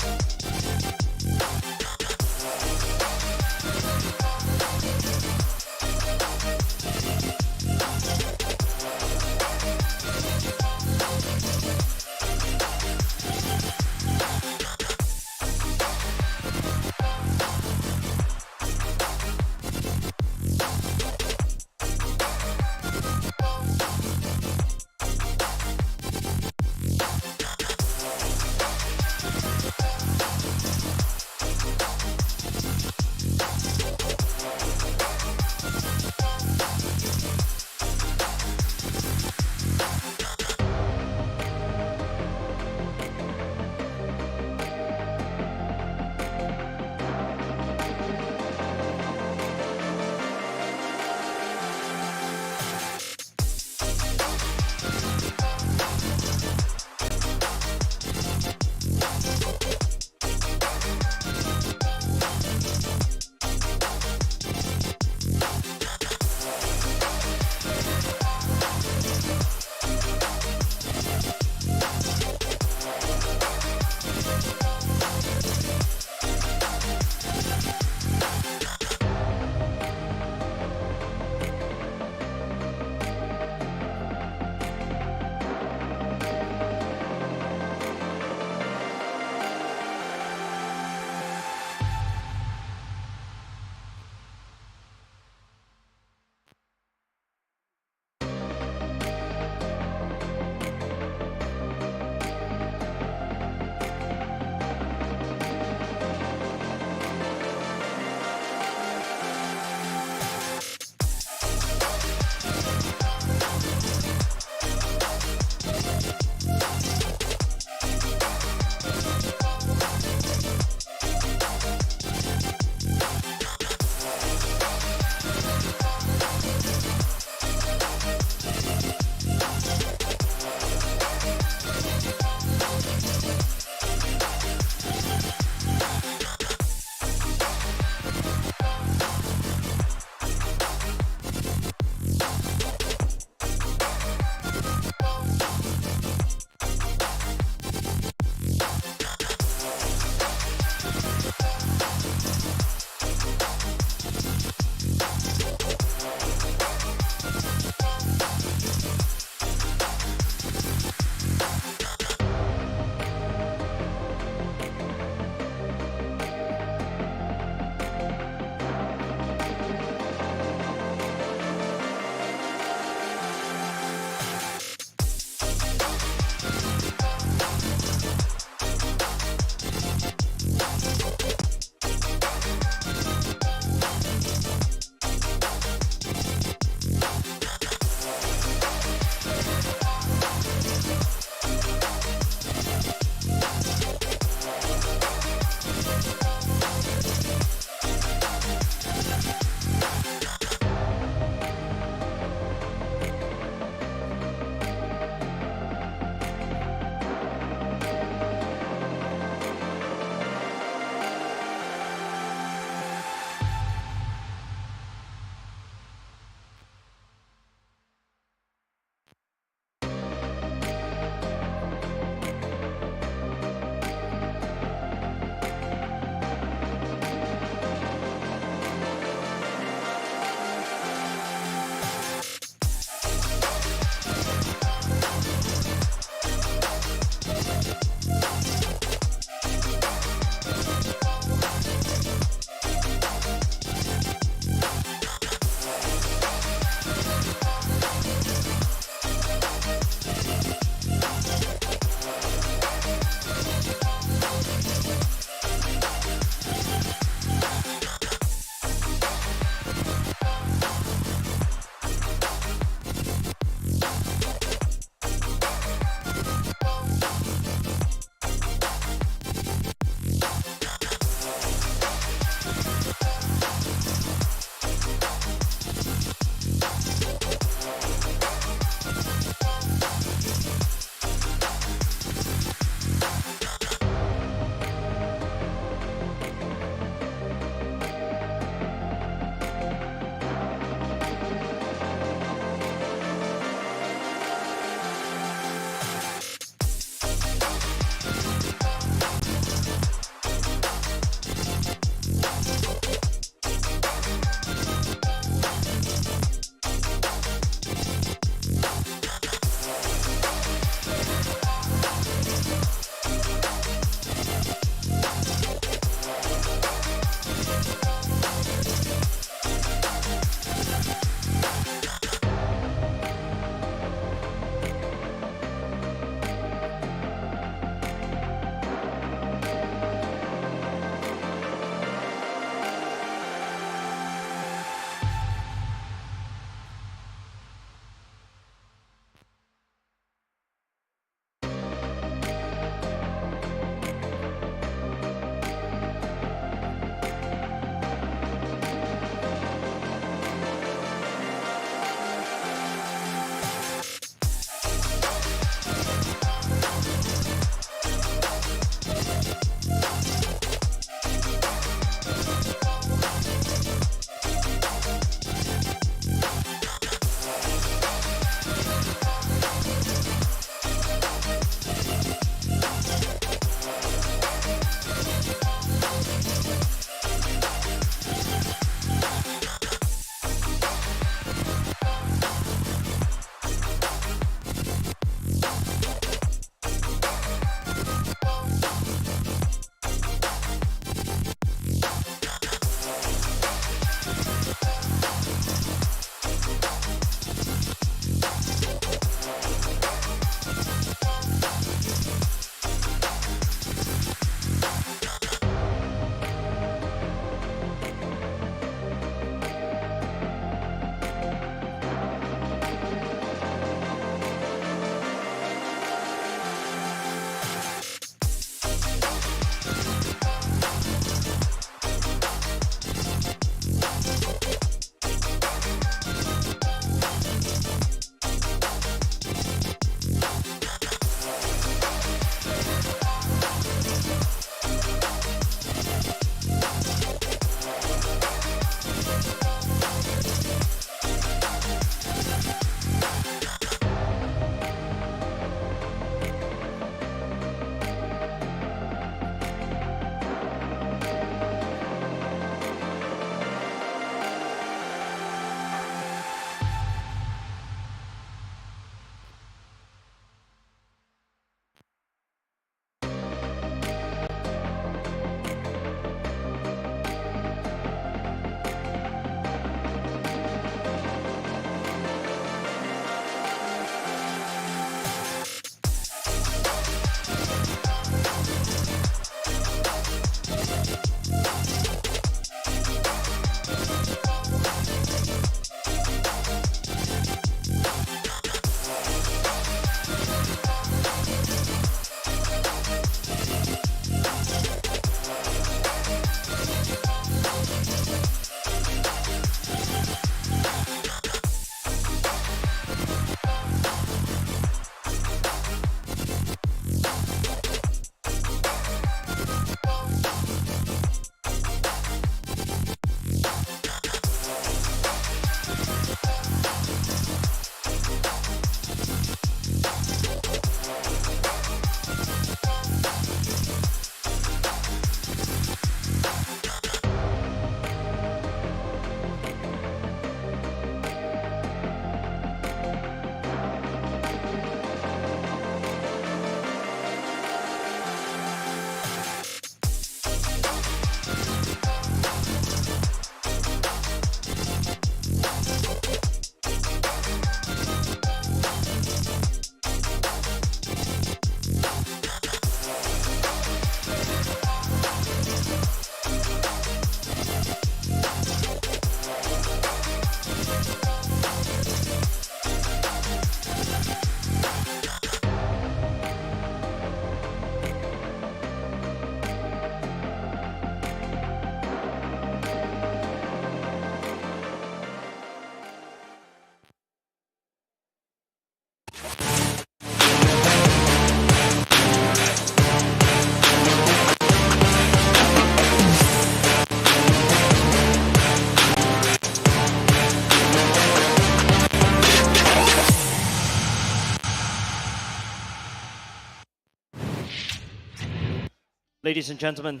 Ladies and gentlemen,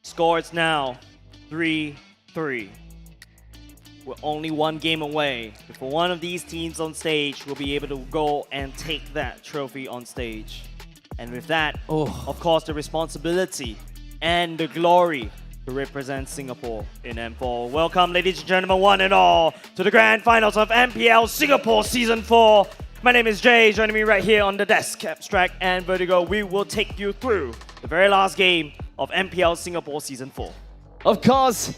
score is now 3-3. We're only one game away before one of these teams on stage will be able to go and take that trophy on stage. And with that, of course, the responsibility and the glory to represent Singapore in M4. Welcome, ladies and gentlemen, one and all, to the grand finals of MPL Singapore Season 4. My name is Jay. Joining me right here on the desk, Abstract and Vertigo. We will take you through the very last game of MPL Singapore Season 4. Of course,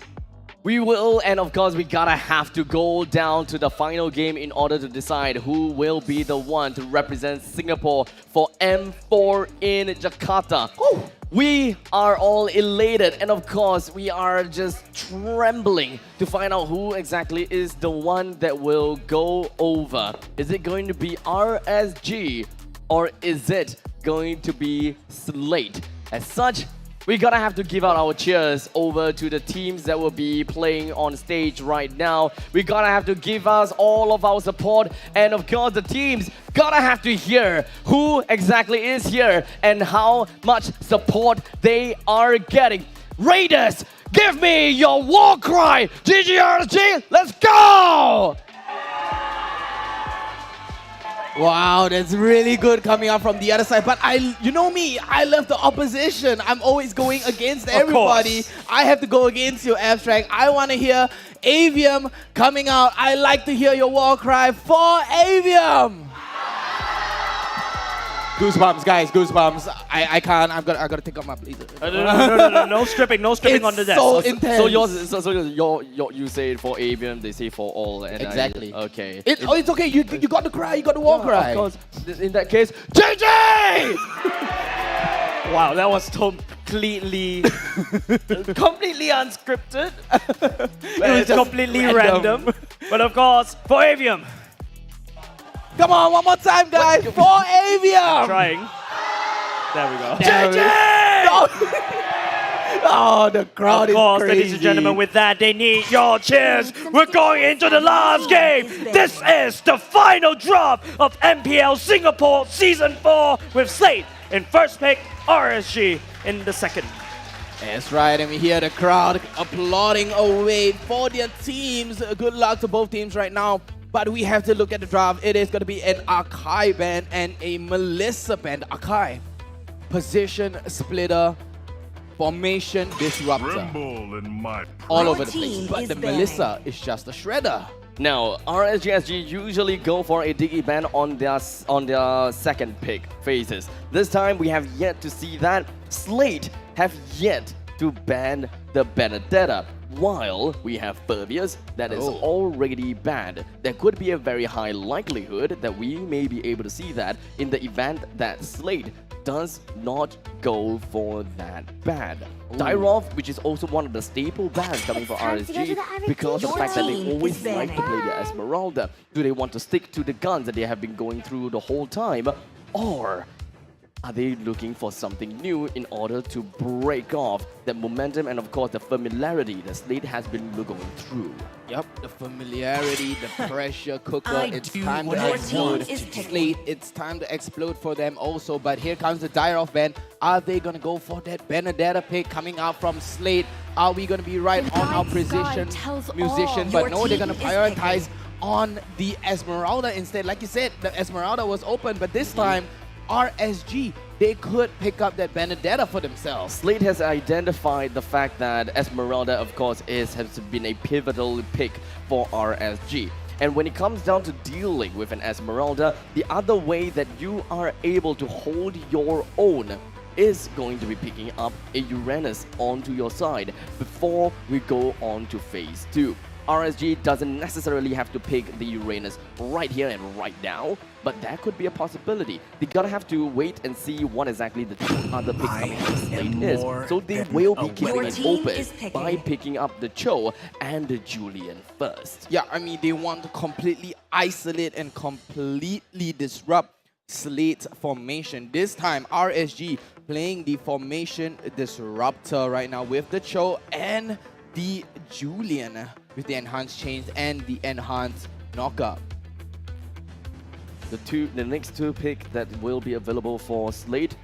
we will, and of course, we gotta have to go down to the final game in order to decide who will be the one to represent Singapore for M4 in Jakarta. Woo! We are all elated, and of course, we are just trembling to find out who exactly is the one that will go over. Is it going to be RSG, or is it going to be Slate? As such, we gotta have to give out our cheers over to the teams that will be playing on stage right now. We gotta have to give us all of our support, and of course the teams gotta have to hear who exactly is here and how much support they are getting. Raiders, give me your war cry! GGRSG, let's go! Wow, that's really good coming up from the other side. But you know me, I love the opposition. I'm always going against everybody. I have to go against you, Abstract. I want to hear Avium coming out. I like to hear your war cry for Avium. Goosebumps, guys, goosebumps. I can't. I gotta take off my blazer. No stripping on the desk. So intense. So you say it for Avian, they say for all. And exactly. Okay. It's okay. You got the cry. You got the war cry. Of course. In that case, JJ! Wow, that was completely unscripted. It was completely random. But of course, for Avium. Come on, one more time, guys, for Avium! Trying. There we go. JJ! Oh, the crowd is crazy. Ladies and gentlemen, with that, they need your cheers. We're going into the last game. This is the final drop of MPL Singapore Season 4 with Slate in first pick, RSG in the second. That's right, and we hear the crowd applauding away for their teams. Good luck to both teams right now. But we have to look at the draft. It is going to be an Akai band and a Melissa band. Akai, position splitter, formation disruptor. All over the place. But the Melissa is just a shredder. Now, RSG SG usually go for a Diggy ban on their second pick phases. This time, we have yet to see that. Slate have yet to ban the Benedetta, while we have Pervious that is already banned. There could be a very high likelihood that we may be able to see that in the event that Slate does not go for that ban. Dyrov, which is also one of the staple bans coming for RSG because of the fact that they always like to play the Esmeralda. Do they want to stick to the guns that they have been going through the whole time, or are they looking for something new in order to break off the momentum and, of course, the familiarity that Slate has been going through? Yep, the familiarity, the pressure cooker. It's time to explode. Slate, it's time to explode for them also. But here comes the Dyrov band. Are they going to go for that Benedetta pick coming out from Slate? Are we going to be right on our position musician? But no, they're going to prioritize on the Esmeralda instead. Like you said, the Esmeralda was open, but this time, RSG, they could pick up that Benedetta for themselves. Slate has identified the fact that Esmeralda, of course, has been a pivotal pick for RSG. And when it comes down to dealing with an Esmeralda, the other way that you are able to hold your own is going to be picking up a Uranus onto your side before we go on to phase 2. RSG doesn't necessarily have to pick the Uranus right here and right now, but that could be a possibility. They gotta have to wait and see what exactly the two other picks coming from Slate is. So they will be keeping it open by picking up the Cho and the Julian first. Yeah, I mean, they want to completely isolate and completely disrupt Slate's formation. This time, RSG playing the formation disruptor right now with the Cho and the Julian with the enhanced chains and the enhanced knockup. The next two pick that will be available for Slate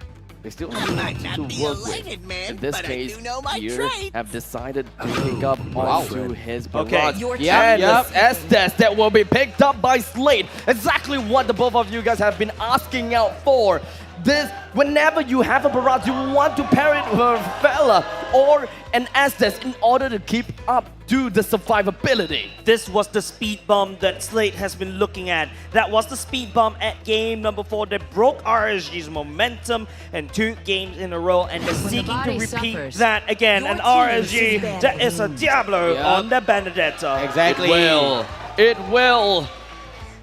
They still have a lot to work with. In this case, here have decided to pick up onto his barrage. And the S-Test that will be picked up by Slate. Exactly what the both of you guys have been asking out for. This, whenever you have a barrage, you want to pair it with a fella or an S-Test in order to keep up to the survivability. This was the speed bump that Slate has been looking at. That was the speed bump at game number 4 that broke RSG's momentum in 2 games in a row, and they're seeking to repeat that again. And RSG, that is a Diablo on the Benedetta. Exactly. It will.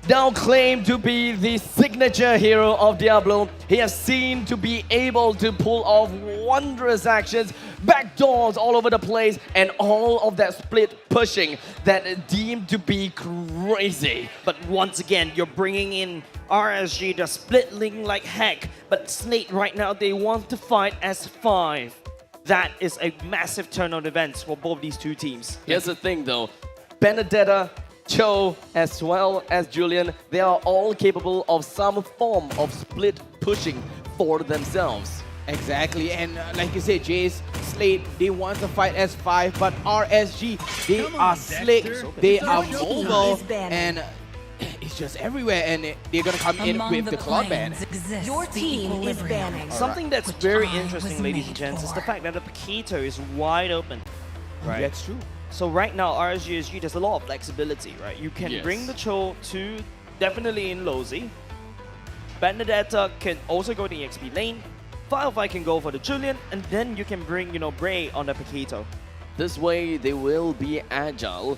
Now claimed to be the signature hero of Diablo. He has seen to be able to pull off wondrous actions, backdoors all over the place, and all of that split pushing that is deemed to be crazy. But once again, you're bringing in RSG, the splitting like heck. But Slate right now, they want to fight as 5. That is a massive turn on events for both these two teams. Here's the thing though, Benedetta, Cho, as well as Julian, they are all capable of some form of split pushing for themselves. Exactly, and like you said, Jace, Slate, they want to fight as 5, but RSG, they are slick, they are mobile, and it's just everywhere, and they're gonna come in with the Cloud Ban. Your team is banning. Something that's very interesting, ladies and gents, is the fact that the Paquito is wide open. Right. That's true. So right now, RSG SG, there's a lot of flexibility, right? You can bring the Cho to definitely in Lozi. Benedetta can also go to the EXP lane. Firefly can go for the Julian, and then you can bring, you know, Bray on the Paquito. This way, they will be agile.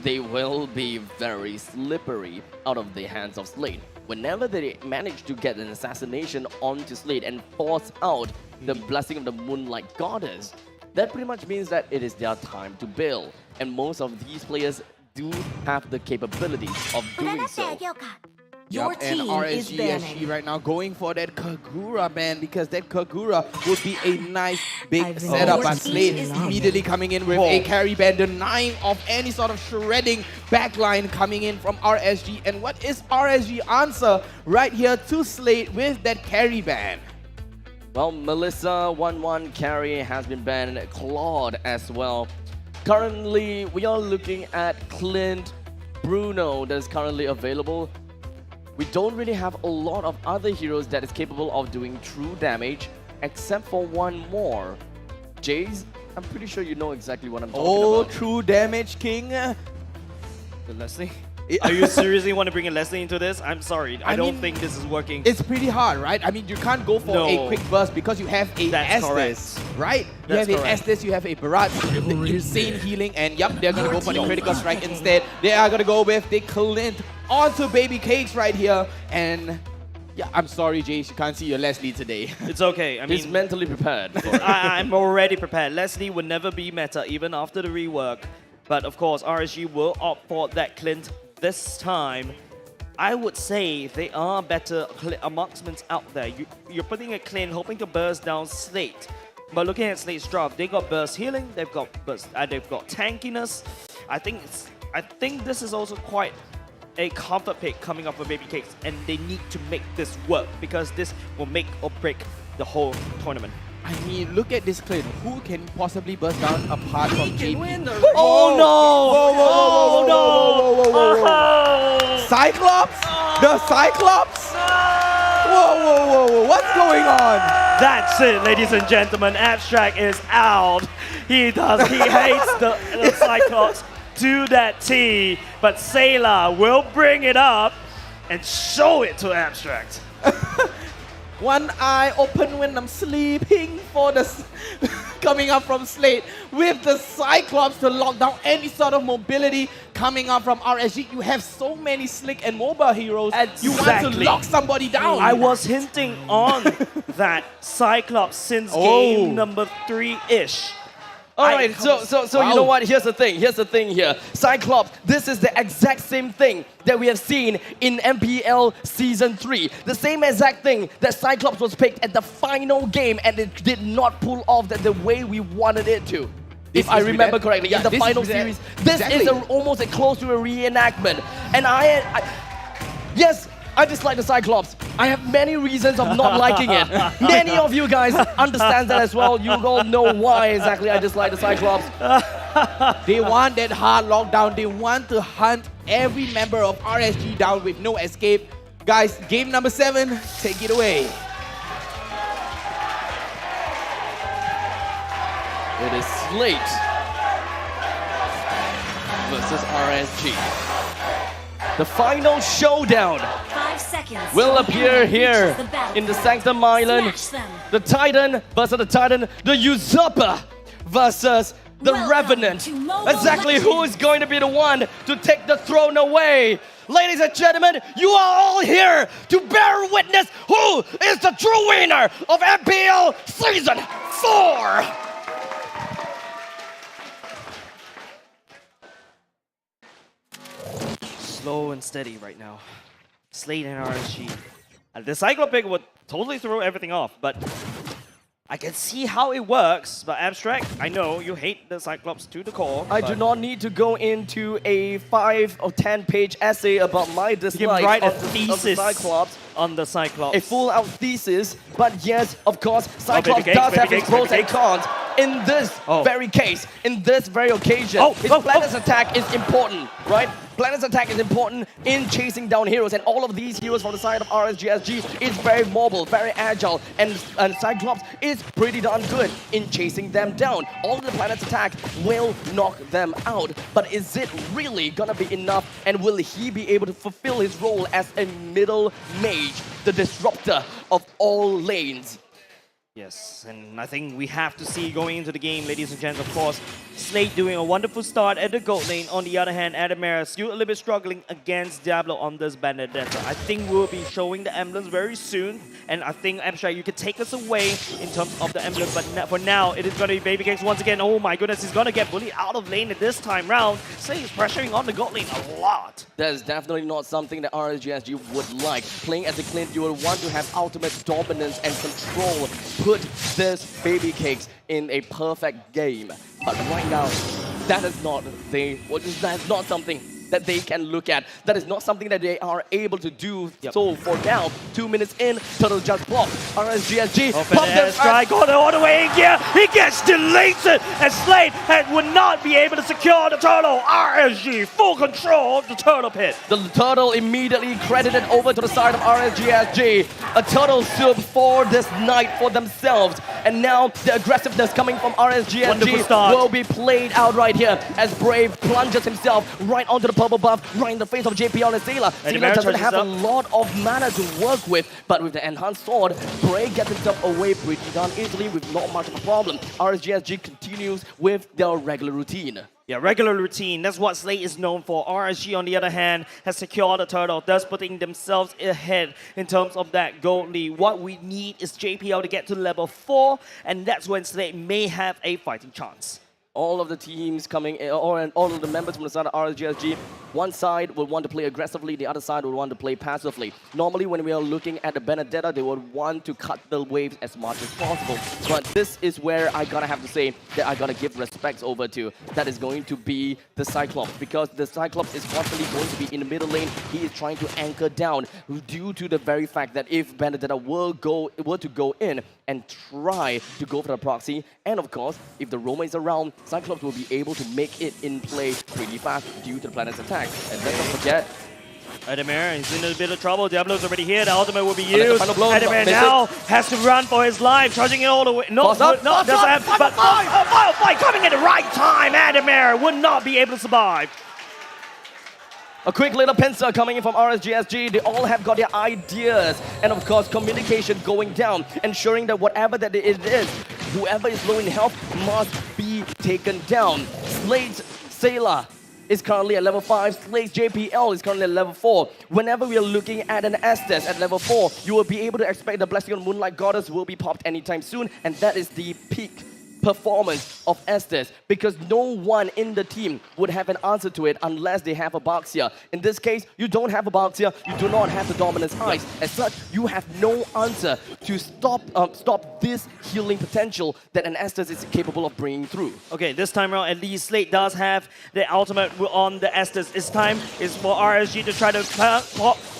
They will be very slippery out of the hands of Slate. Whenever they manage to get an assassination onto Slate and force out the blessing of the Moonlight Goddess, that pretty much means that it is their time to build. And most of these players do have the capabilities of doing so. Yup, and RSG SG right now going for that Kagura ban, because that Kagura would be a nice big setup. But Slate immediately coming in with a carry ban, denying of any sort of shredding backline coming in from RSG. And what is RSG answer right here to Slate with that carry ban? Well, Melissa 1-1 carry has been banned, Claude as well. Currently, we are looking at Clint, Bruno that is currently available. We don't really have a lot of other heroes that is capable of doing true damage, except for one more. Jace, I'm pretty sure you know exactly what I'm talking about. True damage king. The Leslie? Are you seriously want to bring a Leslie into this? I'm sorry, I don't think this is working. It's pretty hard, right? I mean, you can't go for a quick burst because you have a Estes, right? You have a Estes, you have a Barrage, insane healing, and yup, they're gonna go for the critical strike instead. They are gonna go with the Clint onto Baby Cakes right here, and yeah, I'm sorry, Jace, you can't see your Leslie today. It's okay. I mean, he's mentally prepared for it. I'm already prepared. Leslie would never be meta, even after the rework. But of course, RSG will opt for that Clint this time. I would say they are better marksmen out there. You're putting a Clint, hoping to burst down Slate. But looking at Slate's drop, they got burst healing, they've got burst, they've got tankiness. I think this is also quite a comfort pick coming up for Baby Cakes, and they need to make this work because this will make or break the whole tournament. I mean, look at this Clint. Who can possibly burst down apart from JP? Oh no! Whoa. Cyclops? The Cyclops? Whoa. What's going on? That's it, ladies and gentlemen. Abstract is out. He hates the Cyclops to that T, but Sailor will bring it up and show it to Abstract. One eye open when I'm sleeping for the coming up from Slate with the Cyclops to lock down any sort of mobility coming up from RSG. You have so many slick and mobile heroes. Exactly. You want to lock somebody down. I was hinting on that Cyclops since game number 3-ish. Alright, so you know what? Here's the thing here. Cyclops, this is the exact same thing that we have seen in MPL Season 3. The same exact thing that Cyclops was picked at the final game and it did not pull off the way we wanted it to. If I remember correctly, in the final series. This is almost close to a reenactment. And yes, I dislike the Cyclops, I have many reasons of not liking it. Many of you guys understand that as well. You all know why exactly I dislike the Cyclops. They want that hard lockdown. They want to hunt every member of RSG down with no escape. Guys, game number 7, take it away. It is Slate versus RSG. The final showdown 5 seconds will appear here in the Sanctum Island. The Titan versus the Titan, the Usurper versus the Revenant. Exactly who is going to be the one to take the throne away? Ladies and gentlemen, you are all here to bear witness who is the true winner of MPL Season 4. Slow and steady right now. Slate and RSG. The Cyclop pick would totally throw everything off, but I can see how it works. But Abstract, I know you hate the Cyclops to the core. I do not need to go into a 5 or 10 page essay about my dislike write a of the Cyclops. On the Cyclops. A full-out thesis, but yes, of course, Cyclops does have its pros and cons. In this very case, in this very occasion, his Planet's attack is important, right? Planet's attack is important in chasing down heroes, and all of these heroes from the side of RSG SG is very mobile, very agile, and Cyclops is pretty darn good in chasing them down. All of the Planet's attack will knock them out, but is it really gonna be enough, and will he be able to fulfill his role as a middle mage, the disruptor of all lanes? Yes, and I think we have to see going into the game, ladies and gents, of course, Slate doing a wonderful start at the gold lane. On the other hand, Adamera still a little bit struggling against Diablo on this Benedetta. I think we'll be showing the emblems very soon, and I think, Abstract, you can take us away in terms of the emblem, but for now, it is going to be Babycakes once again. Oh my goodness, he's going to get bullied out of lane at this time round. Slate is pressuring on the gold lane a lot. That is definitely not something that RSG SG would like. Playing as a Clint, you would want to have ultimate dominance and control. Put this Babycakes in a perfect game. But right now, that is not something that they can look at. That is not something that they are able to do. So for now, 2 minutes in, Turtle just blocked. RSG SG pump their strike all the way in here. He gets deleted, and Slate would not be able to secure the turtle. RSG full control of the turtle pit. The turtle immediately credited over to the side of RSG SG. A turtle soup for this night for themselves. And now the aggressiveness coming from RSG SG will be played out right here as Brave plunges himself right onto the purple buff, right in the face of JPL and Sailor. Sailor doesn't have a lot of mana to work with, but with the enhanced sword, Brave gets himself away pretty darn easily with not much of a problem. RSG SG continues with their regular routine. Yeah, regular routine. That's what Slate is known for. RSG, on the other hand, has secured the turtle, thus putting themselves ahead in terms of that gold lead. What we need is JPL to get to level 4, and that's when Slate may have a fighting chance. All of the teams coming in, all of the members from the side of RSG SG, one side will want to play aggressively, the other side will want to play passively. Normally, when we are looking at the Benedetta, they would want to cut the waves as much as possible. But this is where I gotta have to say that I gotta give respects over to. That is going to be the Cyclops, because the Cyclops is constantly going to be in the middle lane. He is trying to anchor down due to the very fact that if Benedetta were to go in and try to go for the proxy, and of course, if the Roma is around, Cyclops will be able to make it in play pretty fast due to the Planet's attack. And let's not forget, Adamera is in a bit of trouble. Diablo's already here. The ultimate will be used. Adamera now has to run for his life, charging it all the way. No, doesn't have. But fight coming at the right time. Adamera would not be able to survive. A quick little pincer coming in from RSG SG. They all have got their ideas. And of course, communication going down, ensuring that whatever that it is, whoever is low in health must be taken down. Slate's Sailor is currently at level 5. Slate's JPL is currently at level 4. Whenever we are looking at an Estes at level 4, you will be able to expect the Blessing on Moonlight Goddess will be popped anytime soon. And that is the peak performance of Estes, because no one in the team would have an answer to it unless they have a Baxia. In this case, you don't have a Baxia, you do not have the Dominance Eyes. As such, you have no answer to stop this healing potential that an Estes is capable of bringing through. Okay, this time around, at least Slate does have the ultimate on the Estes. This time is for RSG to try to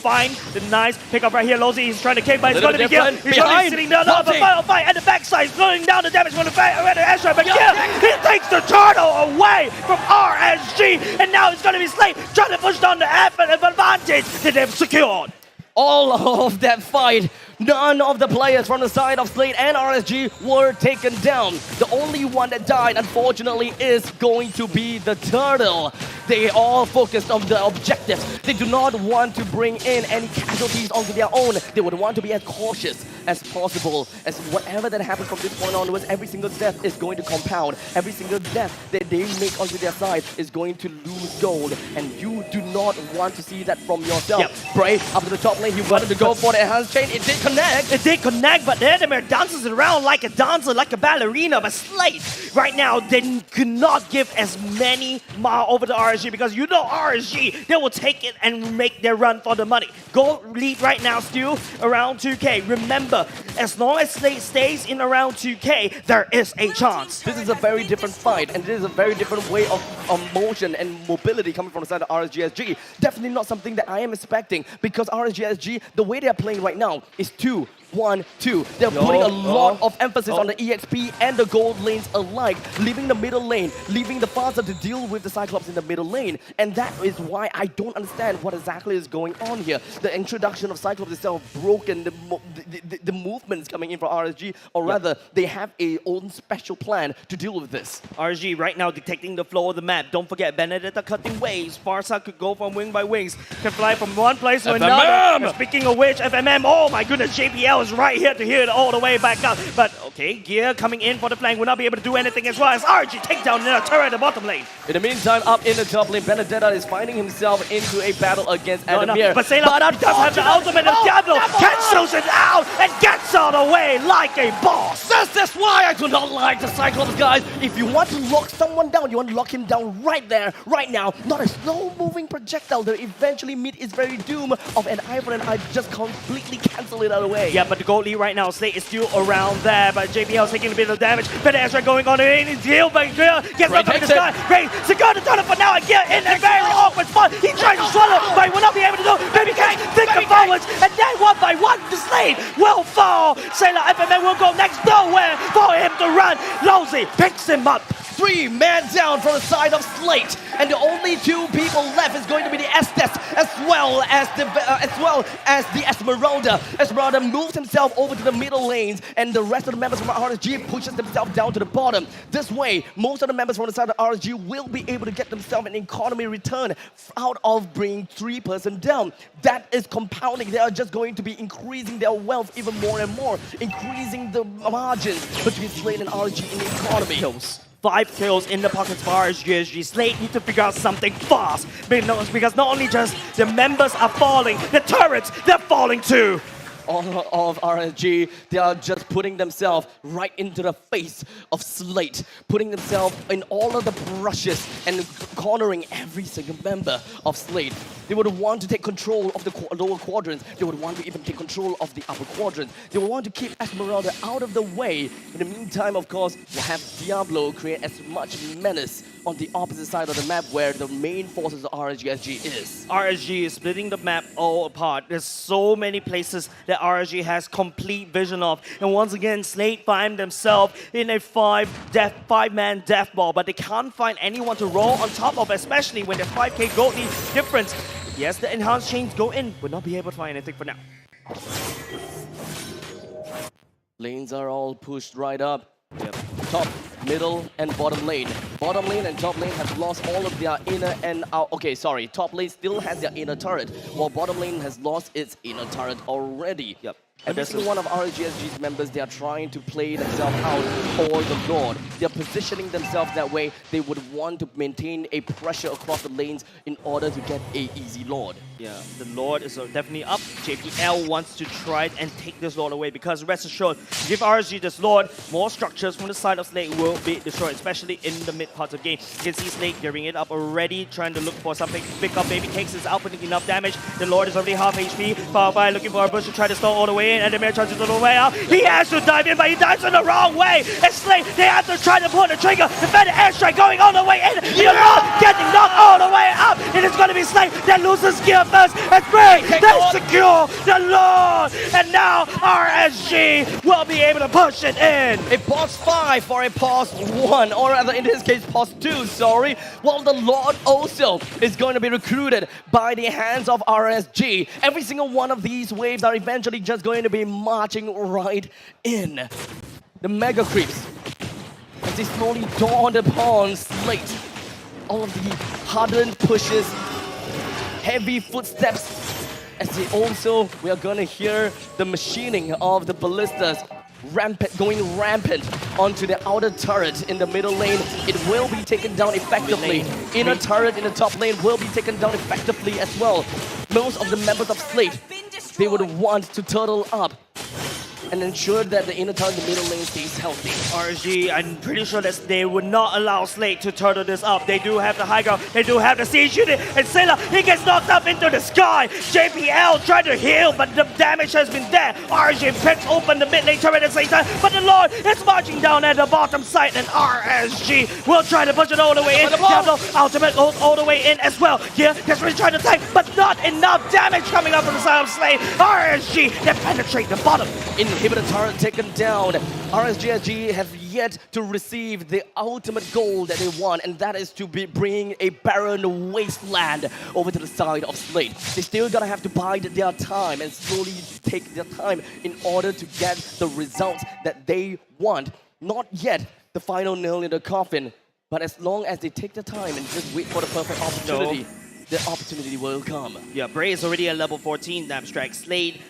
find the nice pickup right here. Lozy is trying to kick, but it's going to be killed. He's Behind. only sitting down the final fight at the backside, slowing down the damage from the airstrike. But he takes the turtle away from RSG, and now it's going to be Slate trying to push down the advantage that they've secured. All of that fight, none of the players from the side of Slate and RSG were taken down. The only one that died, unfortunately, is going to be the turtle. They all focused on the objectives. They do not want to bring in any casualties onto their own. They would want to be as cautious as possible, as whatever that happens from this point onwards, every single death is going to compound. Every single death that they make onto their side is going to lose gold, and you do not want to see that from yourself. Yep. Bray, up to the top lane, he wanted to go for the enhanced chain. It did connect. It did connect, but Edamir dances around like a dancer, like a ballerina. But Slate, right now, they could not give as many mile over to RSG, because you know RSG, they will take it and make their run for the money. Gold lead right now still around 2K. Remember, as long as Slate stays in around 2K, there is a chance. This is a very different fight, and this is a very different way of motion and mobility coming from the side of RSG SG. Definitely not something that I am expecting, because RSG SG, the way they are playing right now is 2-1-2. They're putting a lot of emphasis on the EXP and the gold lanes alike, leaving the middle lane, leaving the Phaser to deal with the Cyclops in the middle lane. And that is why I don't understand what exactly is going on here. The introduction of Cyclops itself broken, the movements coming in from RSG, or rather, they have a own special plan to deal with this. RSG right now detecting the flow of the map. Don't forget, Benedetta cutting waves. Farsa could go from wing by wings, can fly from one place to another. And speaking of which, FMM, oh my goodness, JPL is right here to hear it all the way back up. But okay, Gear coming in for the flank will not be able to do anything, as well as RSG take down the turret at the bottom lane. In the meantime, up in the top lane, Benedetta is finding himself into a battle against Adamir. But Sailor does have the ultimate, and Diablo cancels it out and gets out of the way like a boss. That's why I do not like the Cyclops, guys. If you want to lock someone down, you want to lock him down right there, right now. Not a slow-moving projectile that eventually meet its very doom of an eye for an eye. Just completely cancel it out of the way. Yeah, but the gold lead right now, Slate is still around there, but JPL is taking a bit of damage. Better Ezra going on in, Gil, but Gil gets up on the side. Ray, secure the tunnel for now, and get in a very awkward spot. He tries to swallow, but he will not be able to do. Baby K, think the forwards, and then one by one, the Slate will fall. Sailor FMN will go next, nowhere for him to run. Lozy picks him up. 3 men down from the side of Slate, and the only 2 people left is going to be the Estes as well as the Esmeralda. Esmeralda moves himself over to the middle lanes, and the rest of the members from RSG pushes themselves down to the bottom. This way, most of the members from the side of RSG will be able to get themselves an economy return out of bringing 3-person down. That is compounding. They are just going to be increasing their wealth even more and more, increasing the margins between Slate and RSG in the economy. 5 kills in the pockets for RSG SG. Slate need to figure out something fast, because not only just the members are falling, the turrets, they're falling too. All of RSG, they are just putting themselves right into the face of Slate, putting themselves in all of the brushes and cornering every single member of Slate. They would want to take control of the lower quadrants. They would want to even take control of the upper quadrants. They would want to keep Esmeralda out of the way. In the meantime, of course, we'll have Diablo create as much menace on the opposite side of the map where the main forces of RSG SG is. RSG is splitting the map all apart. There's so many places that RSG has complete vision of. And once again, Slate find themselves in a 5-man death ball, but they can't find anyone to roll on top of, especially when there's 5k gold lead difference. Yes, the enhanced chains go in, will not be able to find anything for now. Lanes are all pushed right up. Yep. Top, middle, and bottom lane. Bottom lane and top lane have lost all of their inner and out. Okay, sorry. Top lane still has their inner turret, while bottom lane has lost its inner turret already. Yep. Every single one of RSG SG's members, they are trying to play themselves out for the Lord. They are positioning themselves that way. They would want to maintain a pressure across the lanes in order to get a easy Lord. Yeah, the Lord is definitely up. JPL wants to try and take this Lord away, because rest assured, give RSG this Lord, more structures from the side of Slate will be destroyed, especially in the mid part of the game. You can see Slate gearing it up already, trying to look for something to pick up. Baby Cakes is outputting enough damage. The Lord is already half HP. Followed by looking for a bush to try to stall all the way way in, and the Adamir tries to all the way out. He has to dive in, but he dives in the wrong way. It's Slate, they have to try to pull the trigger. Defended airstrike going all the way in. The Lord getting knocked all the way up. It is going to be Slate that loses gear first. And Bray, they secure the Lord. And now RSG will be able to push it in. A pause 5 for a pause 1, or rather in this case pause 2, sorry. Well, the Lord also is going to be recruited by the hands of RSG. Every single one of these waves are eventually just going to be marching right in. The Mega Creeps, as they slowly dawn upon Slate. All of the hardened pushes, heavy footsteps, as they also, we are going to hear the machining of the ballistas going rampant onto the outer turret in the middle lane. It will be taken down effectively. Inner turret in the top lane will be taken down effectively as well. Most of the members of Slate, they would want to turtle up and ensure that the inner turret in the middle lane stays healthy. RSG, I'm pretty sure that they would not allow Slate to turtle this up. They do have the high ground, they do have the siege unit, and Sailor, he gets knocked up into the sky. JPL tried to heal, but the damage has been there. RSG picks open the mid lane turret at the same time, but the Lord is marching down at the bottom side, and RSG will try to push it all the way in. Diablo ultimate goes all the way in as well. Yeah, gets ready to try to tank, but not enough damage coming up from the side of Slate. RSG, they penetrate the bottom. Inhibitor turret taken down. RSG SG have yet to receive the ultimate goal that they want, and that is to be bringing a barren wasteland over to the side of Slate. They still gonna have to bide their time and slowly take their time in order to get the results that they want. Not yet the final nail in the coffin, but as long as they take the time and just wait for the perfect opportunity, the opportunity will come. Yeah, Bray is already at level 14, Damstrike. Slate,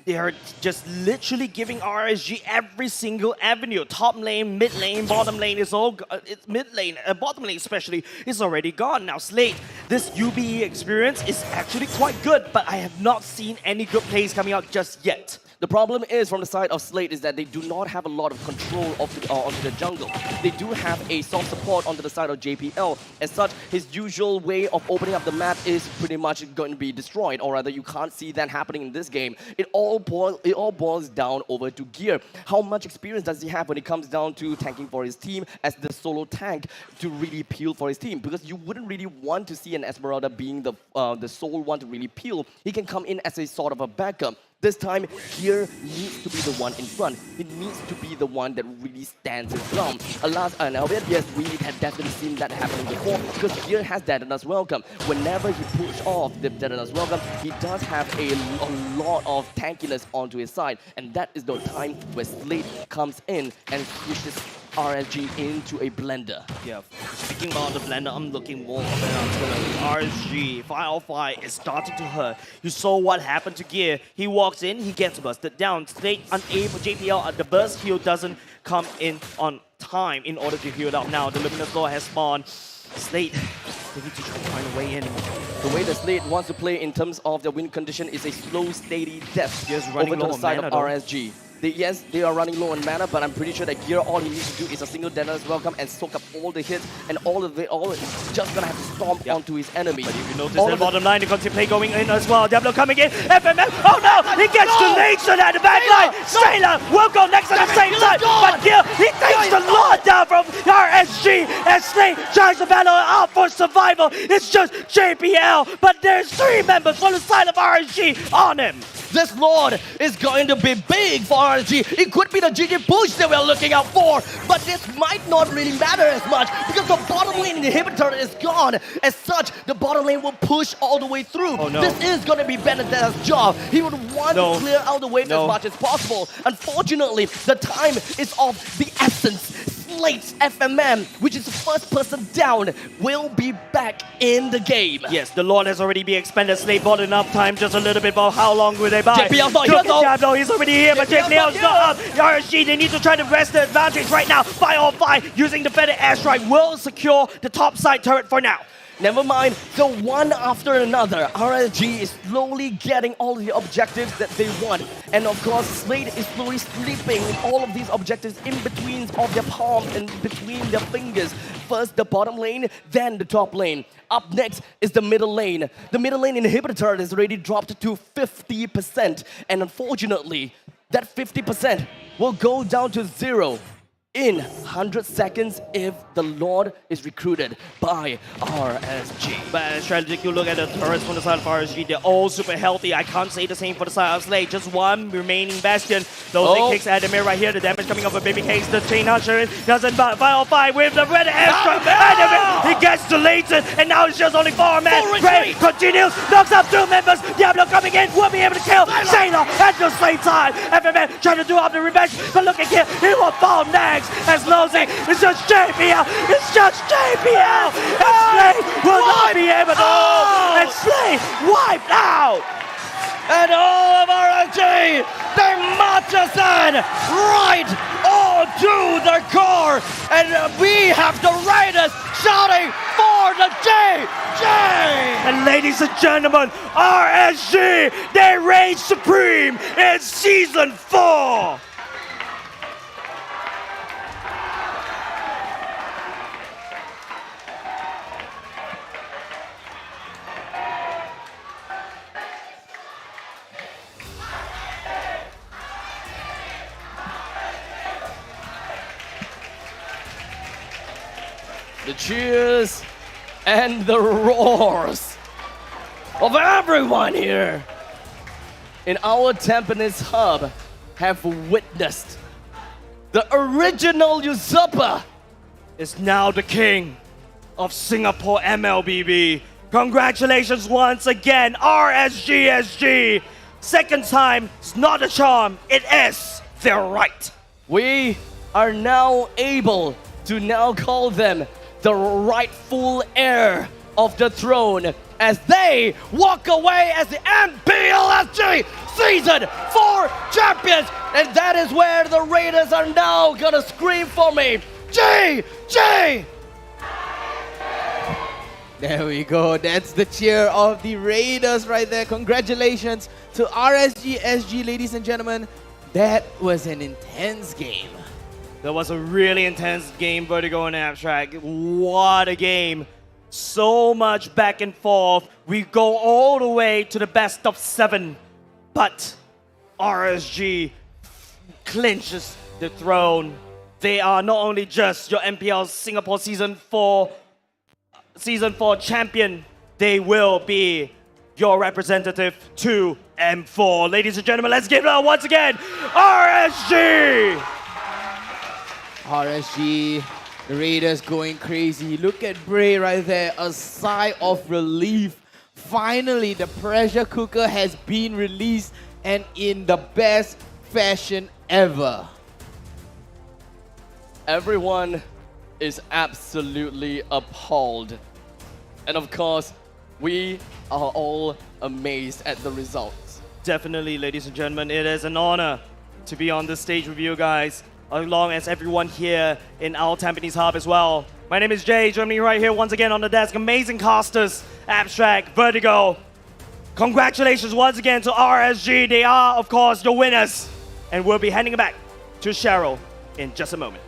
they are just literally giving RSG every single avenue. Top lane, mid lane, bottom lane is all. It's mid lane, bottom lane especially is already gone. Now Slate, this UBE experience is actually quite good, but I have not seen any good plays coming out just yet. The problem is from the side of Slate is that they do not have a lot of control onto the jungle. They do have a soft support onto the side of JPL. As such, his usual way of opening up the map is pretty much going to be destroyed, or rather you can't see that happening in this game. It all boils down over to gear. How much experience does he have when it comes down to tanking for his team as the solo tank to really peel for his team? Because you wouldn't really want to see an Esmeralda being the sole one to really peel. He can come in as a sort of a backup. This time, Gear needs to be the one in front. He needs to be the one that really stands his ground. Alas, yes, we have definitely seen that happening before, because Gear has Daedalus Welcome. Whenever he pushes off the Daedalus Welcome, he does have a lot of tankiness onto his side, and that is the time where Slate comes in and pushes RSG into a blender. Yeah, speaking about the blender, I'm looking more of it. RSG, 505 is starting to hurt. You saw what happened to Gear. He walks in, he gets busted down. Slate unable, JPL, the burst heal doesn't come in on time in order to heal it up. Now, the Luminous Law has spawned. Slate, they need to try to find a way in. The way that Slate wants to play in terms of the win condition is a slow, steady death over to the side of RSG. Yes, they are running low on mana, but I'm pretty sure that Gear, all he needs to do is a single Daedalus Welcome and soak up all the hits, and all is just gonna have to stomp onto his enemy. But if you notice the bottom line, the concept play going in as well. Diablo coming in, FMM, oh no! He gets the Nation at the back line! Sailor will go next at the same time, but Gear, he takes the Lord down from RSG, and Slate tries to battle out for survival. It's just JPL, but there's 3 members on the side of RSG on him. This Lord is going to be big for RSG. It could be the GG push that we're looking out for, but this might not really matter as much because the bottom lane inhibitor is gone. As such, the bottom lane will push all the way through. Oh, no. This is going to be Benedetto's job. He would want to clear out the wave as much as possible. Unfortunately, the time is of the essence. Slate's FMM, which is the first person down, will be back in the game. Yes, the Lord has already been expended. Slate bought enough time, just a little bit about how long will they buy. JPL's not here though. Diablo, he's already here, but JPL's not up. RSG, they need to try to wrest the advantage right now. 5 on 5, using the Defended Airstrike will secure the top side turret for now. Never mind. So one after another, RSG is slowly getting all the objectives that they want. And of course, Slate is slowly slipping all of these objectives in between of their palms and between their fingers. First the bottom lane, then the top lane. Up next is the middle lane. The middle lane inhibitor has already dropped to 50%. And unfortunately, that 50% will go down to 0 in 100 seconds if the Lord is recruited by RSG. But a strategic, you look at the turrets from the side of RSG, they're all super healthy. I can't say the same for the side of Slade. Just one remaining Bastion. Those kicks at the mirror right here. The damage coming off of Baby Case. The Chain Usher doesn't final fight with the red extra. He gets deleted, and now it's just only 4 men. Ray continues, knocks up 2 members. Diablo coming in, will be able to kill Sailor at the same time. FMN trying to do up the revenge, but look at here, he will fall next. As losing, it's just JPL, it's just JPL, and Slade will not be able to, and Slade wiped out. And all of RSG, they march us in right on to the core, and we have the Raiders shouting for the JJ. And ladies and gentlemen, RSG, they reign supreme in Season 4. The cheers and the roars of everyone here in our Tampines hub have witnessed the original usurper is now the king of Singapore MLBB. Congratulations once again, RSG SG. Second time, it's not a charm, it is their right. We are now able to now call them the rightful heir of the throne as they walk away as the MPL SG Season 4 champions. And that is where the Raiders are now gonna scream for me, GG! There we go. That's the cheer of the Raiders right there. Congratulations to RSG SG, ladies and gentlemen. That was an intense game. That was a really intense game, Vertigo and Abstract. What a game. So much back and forth. We go all the way to the best of 7. But RSG clinches the throne. They are not only just your MPL Singapore Season 4 champion, they will be your representative to M4. Ladies and gentlemen, let's give it up once again, RSG! RSG, the Raiders going crazy. Look at Bray right there, a sigh of relief. Finally, the pressure cooker has been released and in the best fashion ever. Everyone is absolutely appalled. And of course, we are all amazed at the results. Definitely, ladies and gentlemen, it is an honor to be on this stage with you guys, along as everyone here in our Tampines hub as well. My name is Jay, joining me right here once again on the desk. Amazing casters, Abstract, Vertigo. Congratulations once again to RSG. They are, of course, your winners. And we'll be handing it back to Cheryl in just a moment.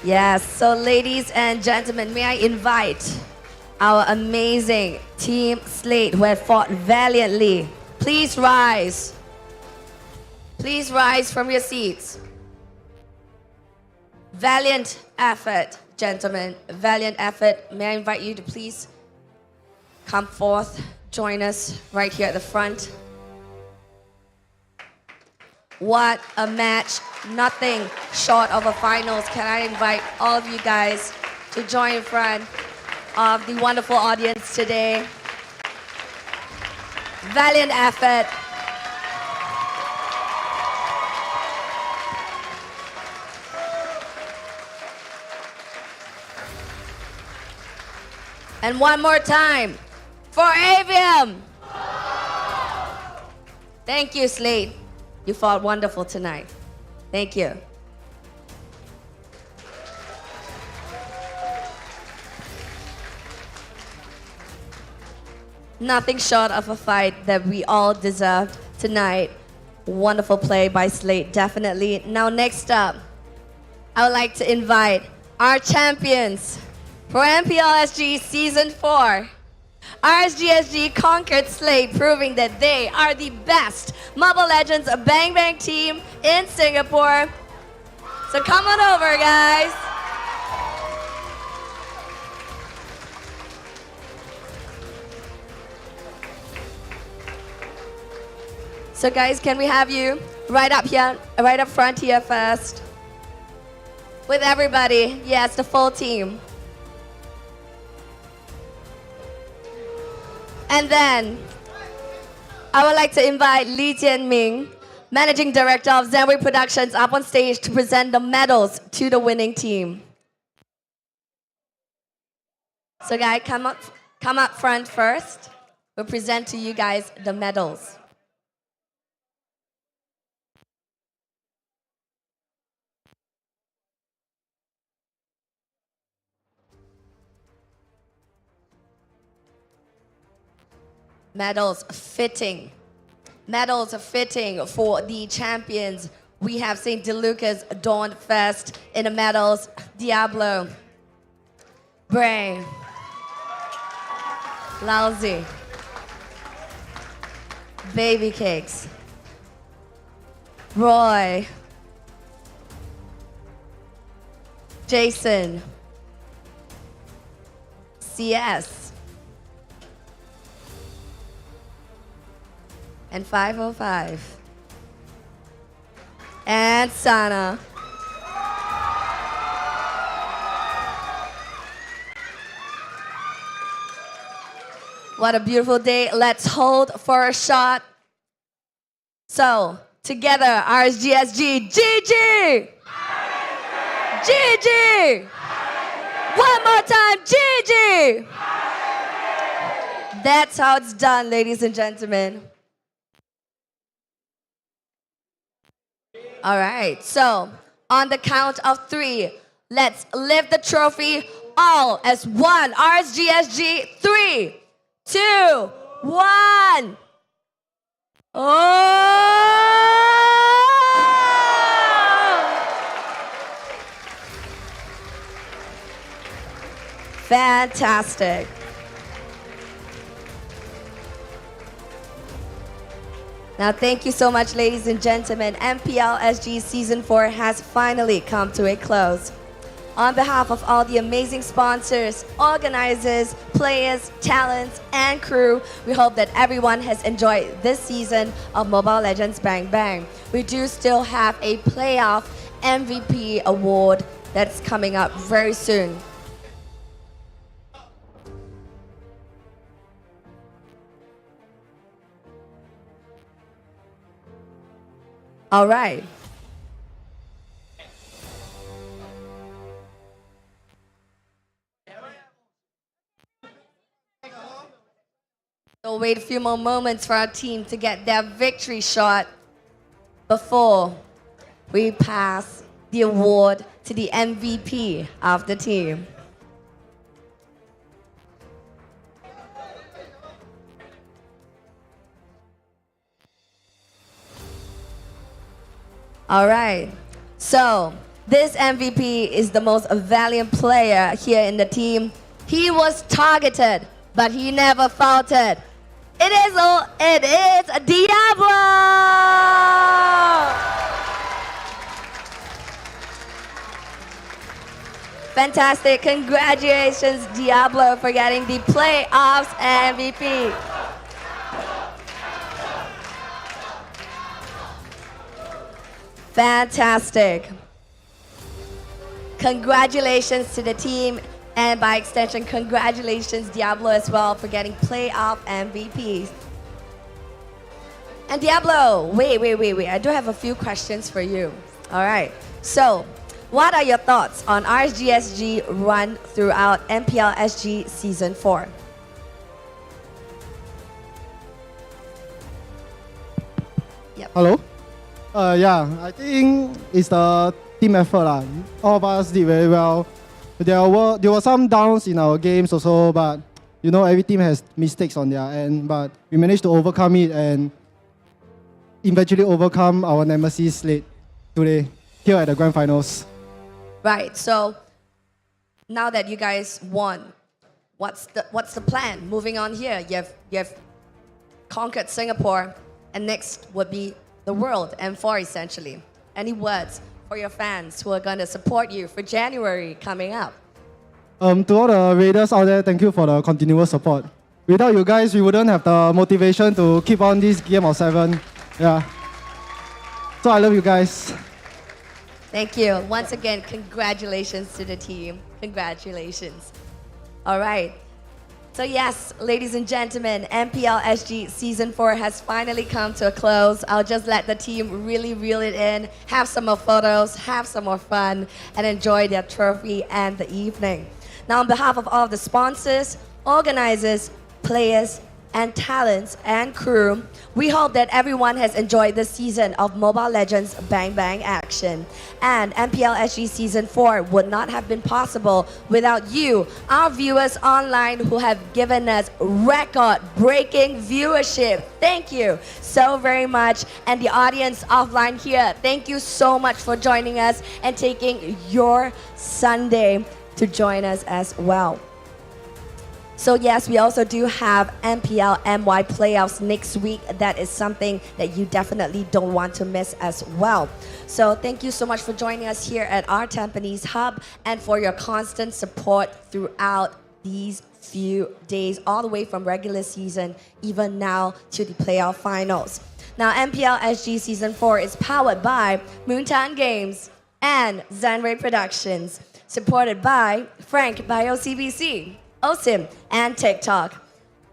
Yes, so ladies and gentlemen, may I invite our amazing Team Slate who have fought valiantly. Please rise. Please rise from your seats. Valiant effort, gentlemen. Valiant effort. May I invite you to please come forth, join us right here at the front. What a match. Nothing short of a finals. Can I invite all of you guys to join in front of the wonderful audience today. Valiant effort. And one more time for Avium. Thank you, Slade. You fought wonderful tonight. Thank you. Nothing short of a fight that we all deserved tonight. Wonderful play by Slade, definitely. Now next up, I would like to invite our champions for MPL SG Season 4. RSG SG conquered Slade, proving that they are the best Mobile Legends Bang Bang team in Singapore. So come on over, guys. So guys, can we have you right up here, right up front here first? With everybody, yes, the full team. And then, I would like to invite Lee Jianming, Managing Director of Zenway Productions, up on stage to present the medals to the winning team. So guys, come up front first. We'll present to you guys the medals. Medals fitting. Medals fitting for the champions. We have St. DeLuca's Dawn Fest in the medals. Diablo, Bray, Lousy, Baby Cakes, Roy, Jason, CS, and 505. And Sana. What a beautiful day. Let's hold for a shot. So, together, RSG SG, GG! GG! One more time, GG! That's how it's done, ladies and gentlemen. All right, so on the count of 3, let's lift the trophy all as one. RSG SG, 3, 2, 1. Oh! Fantastic. Now, thank you so much, ladies and gentlemen. MPL SG Season 4 has finally come to a close. On behalf of all the amazing sponsors, organizers, players, talents, and crew, we hope that everyone has enjoyed this season of Mobile Legends Bang Bang. We do still have a playoff MVP award that's coming up very soon. All right. We'll wait a few more moments for our team to get their victory shot before we pass the award to the MVP of the team. All right, so this MVP is the most valiant player here in the team. He was targeted, but he never faltered. It is Diablo! Fantastic, congratulations Diablo for getting the playoffs MVP. Fantastic. Congratulations to the team, and by extension, congratulations Diablo as well for getting playoff MVPs. And Diablo, wait. I do have a few questions for you. All right. So, what are your thoughts on RSG SG run throughout MPL SG Season 4? Yep. Hello? Yeah, I think it's the team effort. All of us did very well. There were some downs in our games also, but you know, every team has mistakes on their end, but we managed to overcome it and eventually overcome our nemesis late today here at the Grand Finals. Right, so now that you guys won, what's the plan moving on here? You have conquered Singapore, and next would be the world, M4 essentially. Any words for your fans who are going to support you for January coming up? To all the Raiders out there, thank you for the continuous support. Without you guys, we wouldn't have the motivation to keep on this game of 7. Yeah. So I love you guys. Thank you. Once again, congratulations to the team. Congratulations. All right. So yes, ladies and gentlemen, MPL SG Season 4 has finally come to a close. I'll just let the team really reel it in, have some more photos, have some more fun, and enjoy their trophy and the evening. Now, on behalf of all of the sponsors, organizers, players, and talents and crew, we hope that everyone has enjoyed this season of Mobile Legends Bang Bang action. And MPL SG Season 4 would not have been possible without you, our viewers online who have given us record-breaking viewership. Thank you so very much. And the audience offline here, thank you so much for joining us and taking your Sunday to join us as well. So yes, we also do have MPL MY playoffs next week. That is something that you definitely don't want to miss as well. So thank you so much for joining us here at our Tampines Hub and for your constant support throughout these few days, all the way from regular season, even now to the playoff finals. Now, MPL SG Season 4 is powered by Moontown Games and Zenray Productions, supported by Frank by OCBC, OSIM, and TikTok.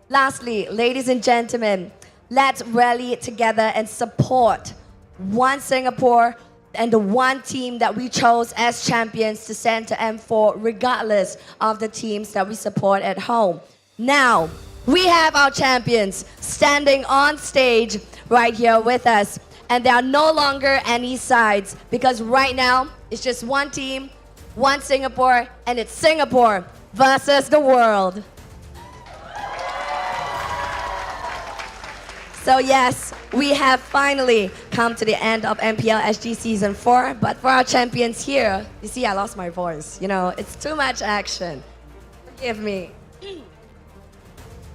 Lastly, ladies and gentlemen, let's rally together and support one Singapore and the one team that we chose as champions to send to M4, regardless of the teams that we support at home. Now, we have our champions standing on stage right here with us, and there are no longer any sides, because right now it's just one team, one Singapore, and it's Singapore versus the world. So yes, we have finally come to the end of MPL SG Season 4, but for our champions here, you see I lost my voice, you know, it's too much action. Forgive me.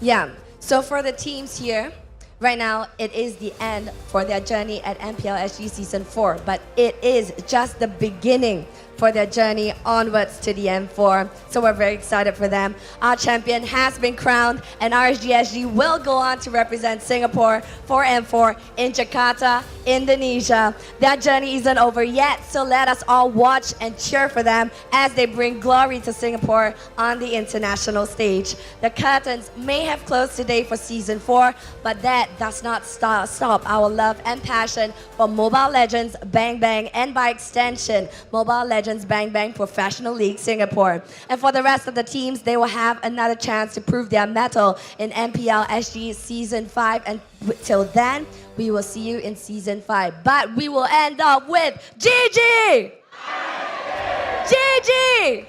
Yeah, so for the teams here, right now it is the end for their journey at MPL SG Season 4, but it is just the beginning for their journey onwards to the M4. So we're very excited for them. Our champion has been crowned, and RSG SG will go on to represent Singapore for M4 in Jakarta, Indonesia. Their journey isn't over yet, so let us all watch and cheer for them as they bring glory to Singapore on the international stage. The curtains may have closed today for Season 4, but that does not stop our love and passion for Mobile Legends Bang Bang, and by extension, Mobile Legends Bang Bang Professional League Singapore. And for the rest of the teams, they will have another chance to prove their mettle in MPL SG Season 5. And till then, we will see you in Season 5. But we will end up with GG! GG!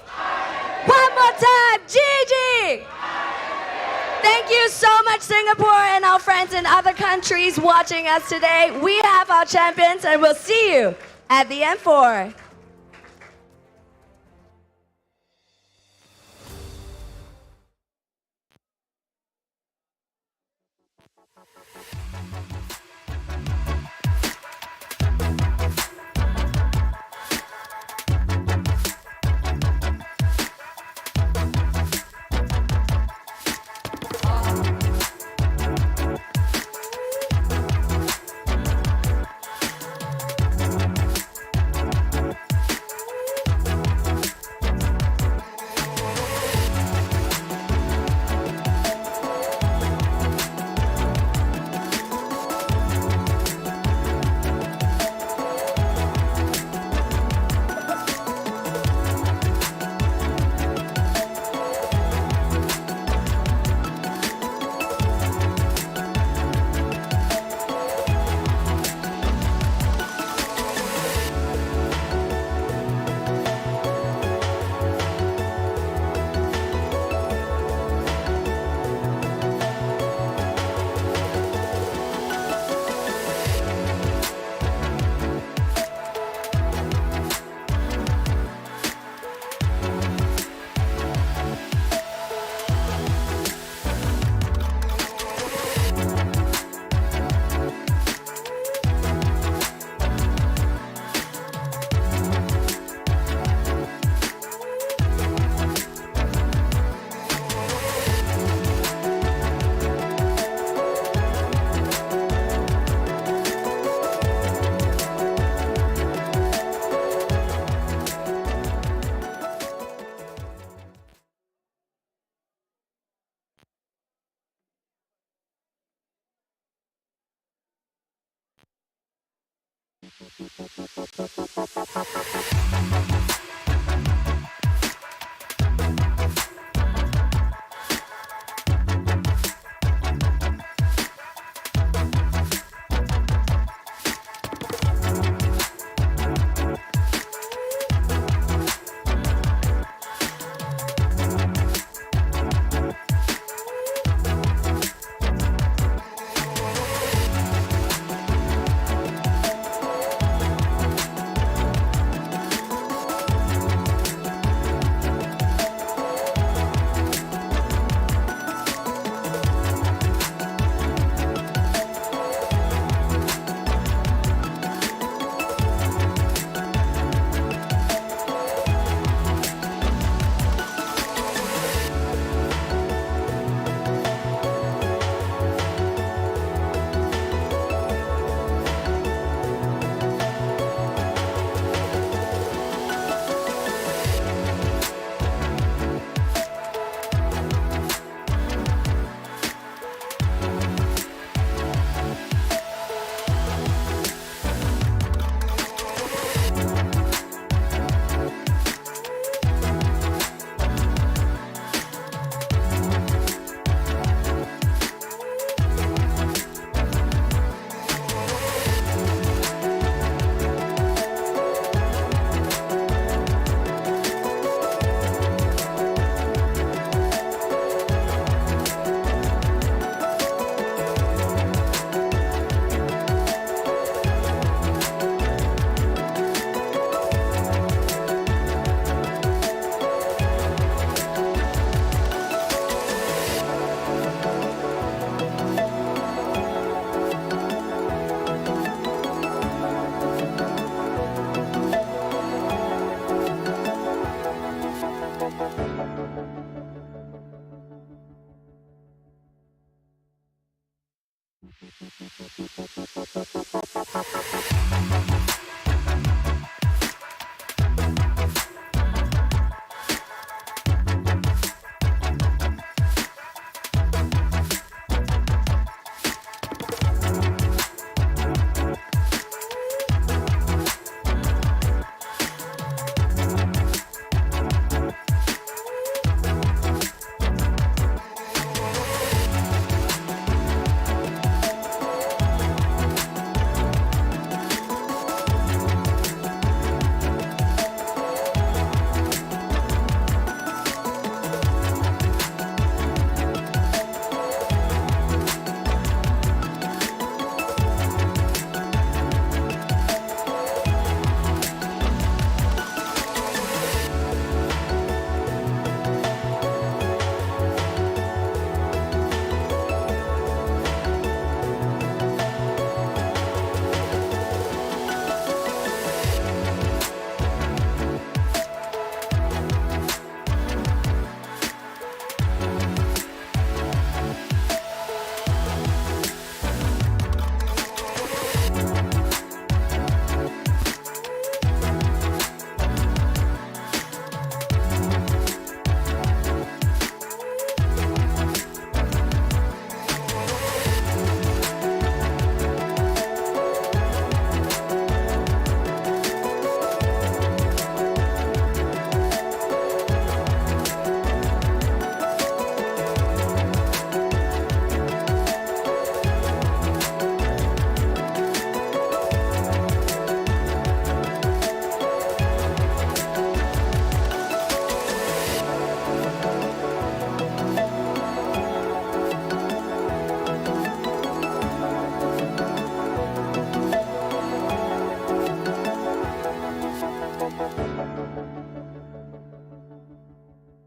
One more time, GG! Thank you so much, Singapore, and our friends in other countries watching us today. We have our champions, and we'll see you at the M4.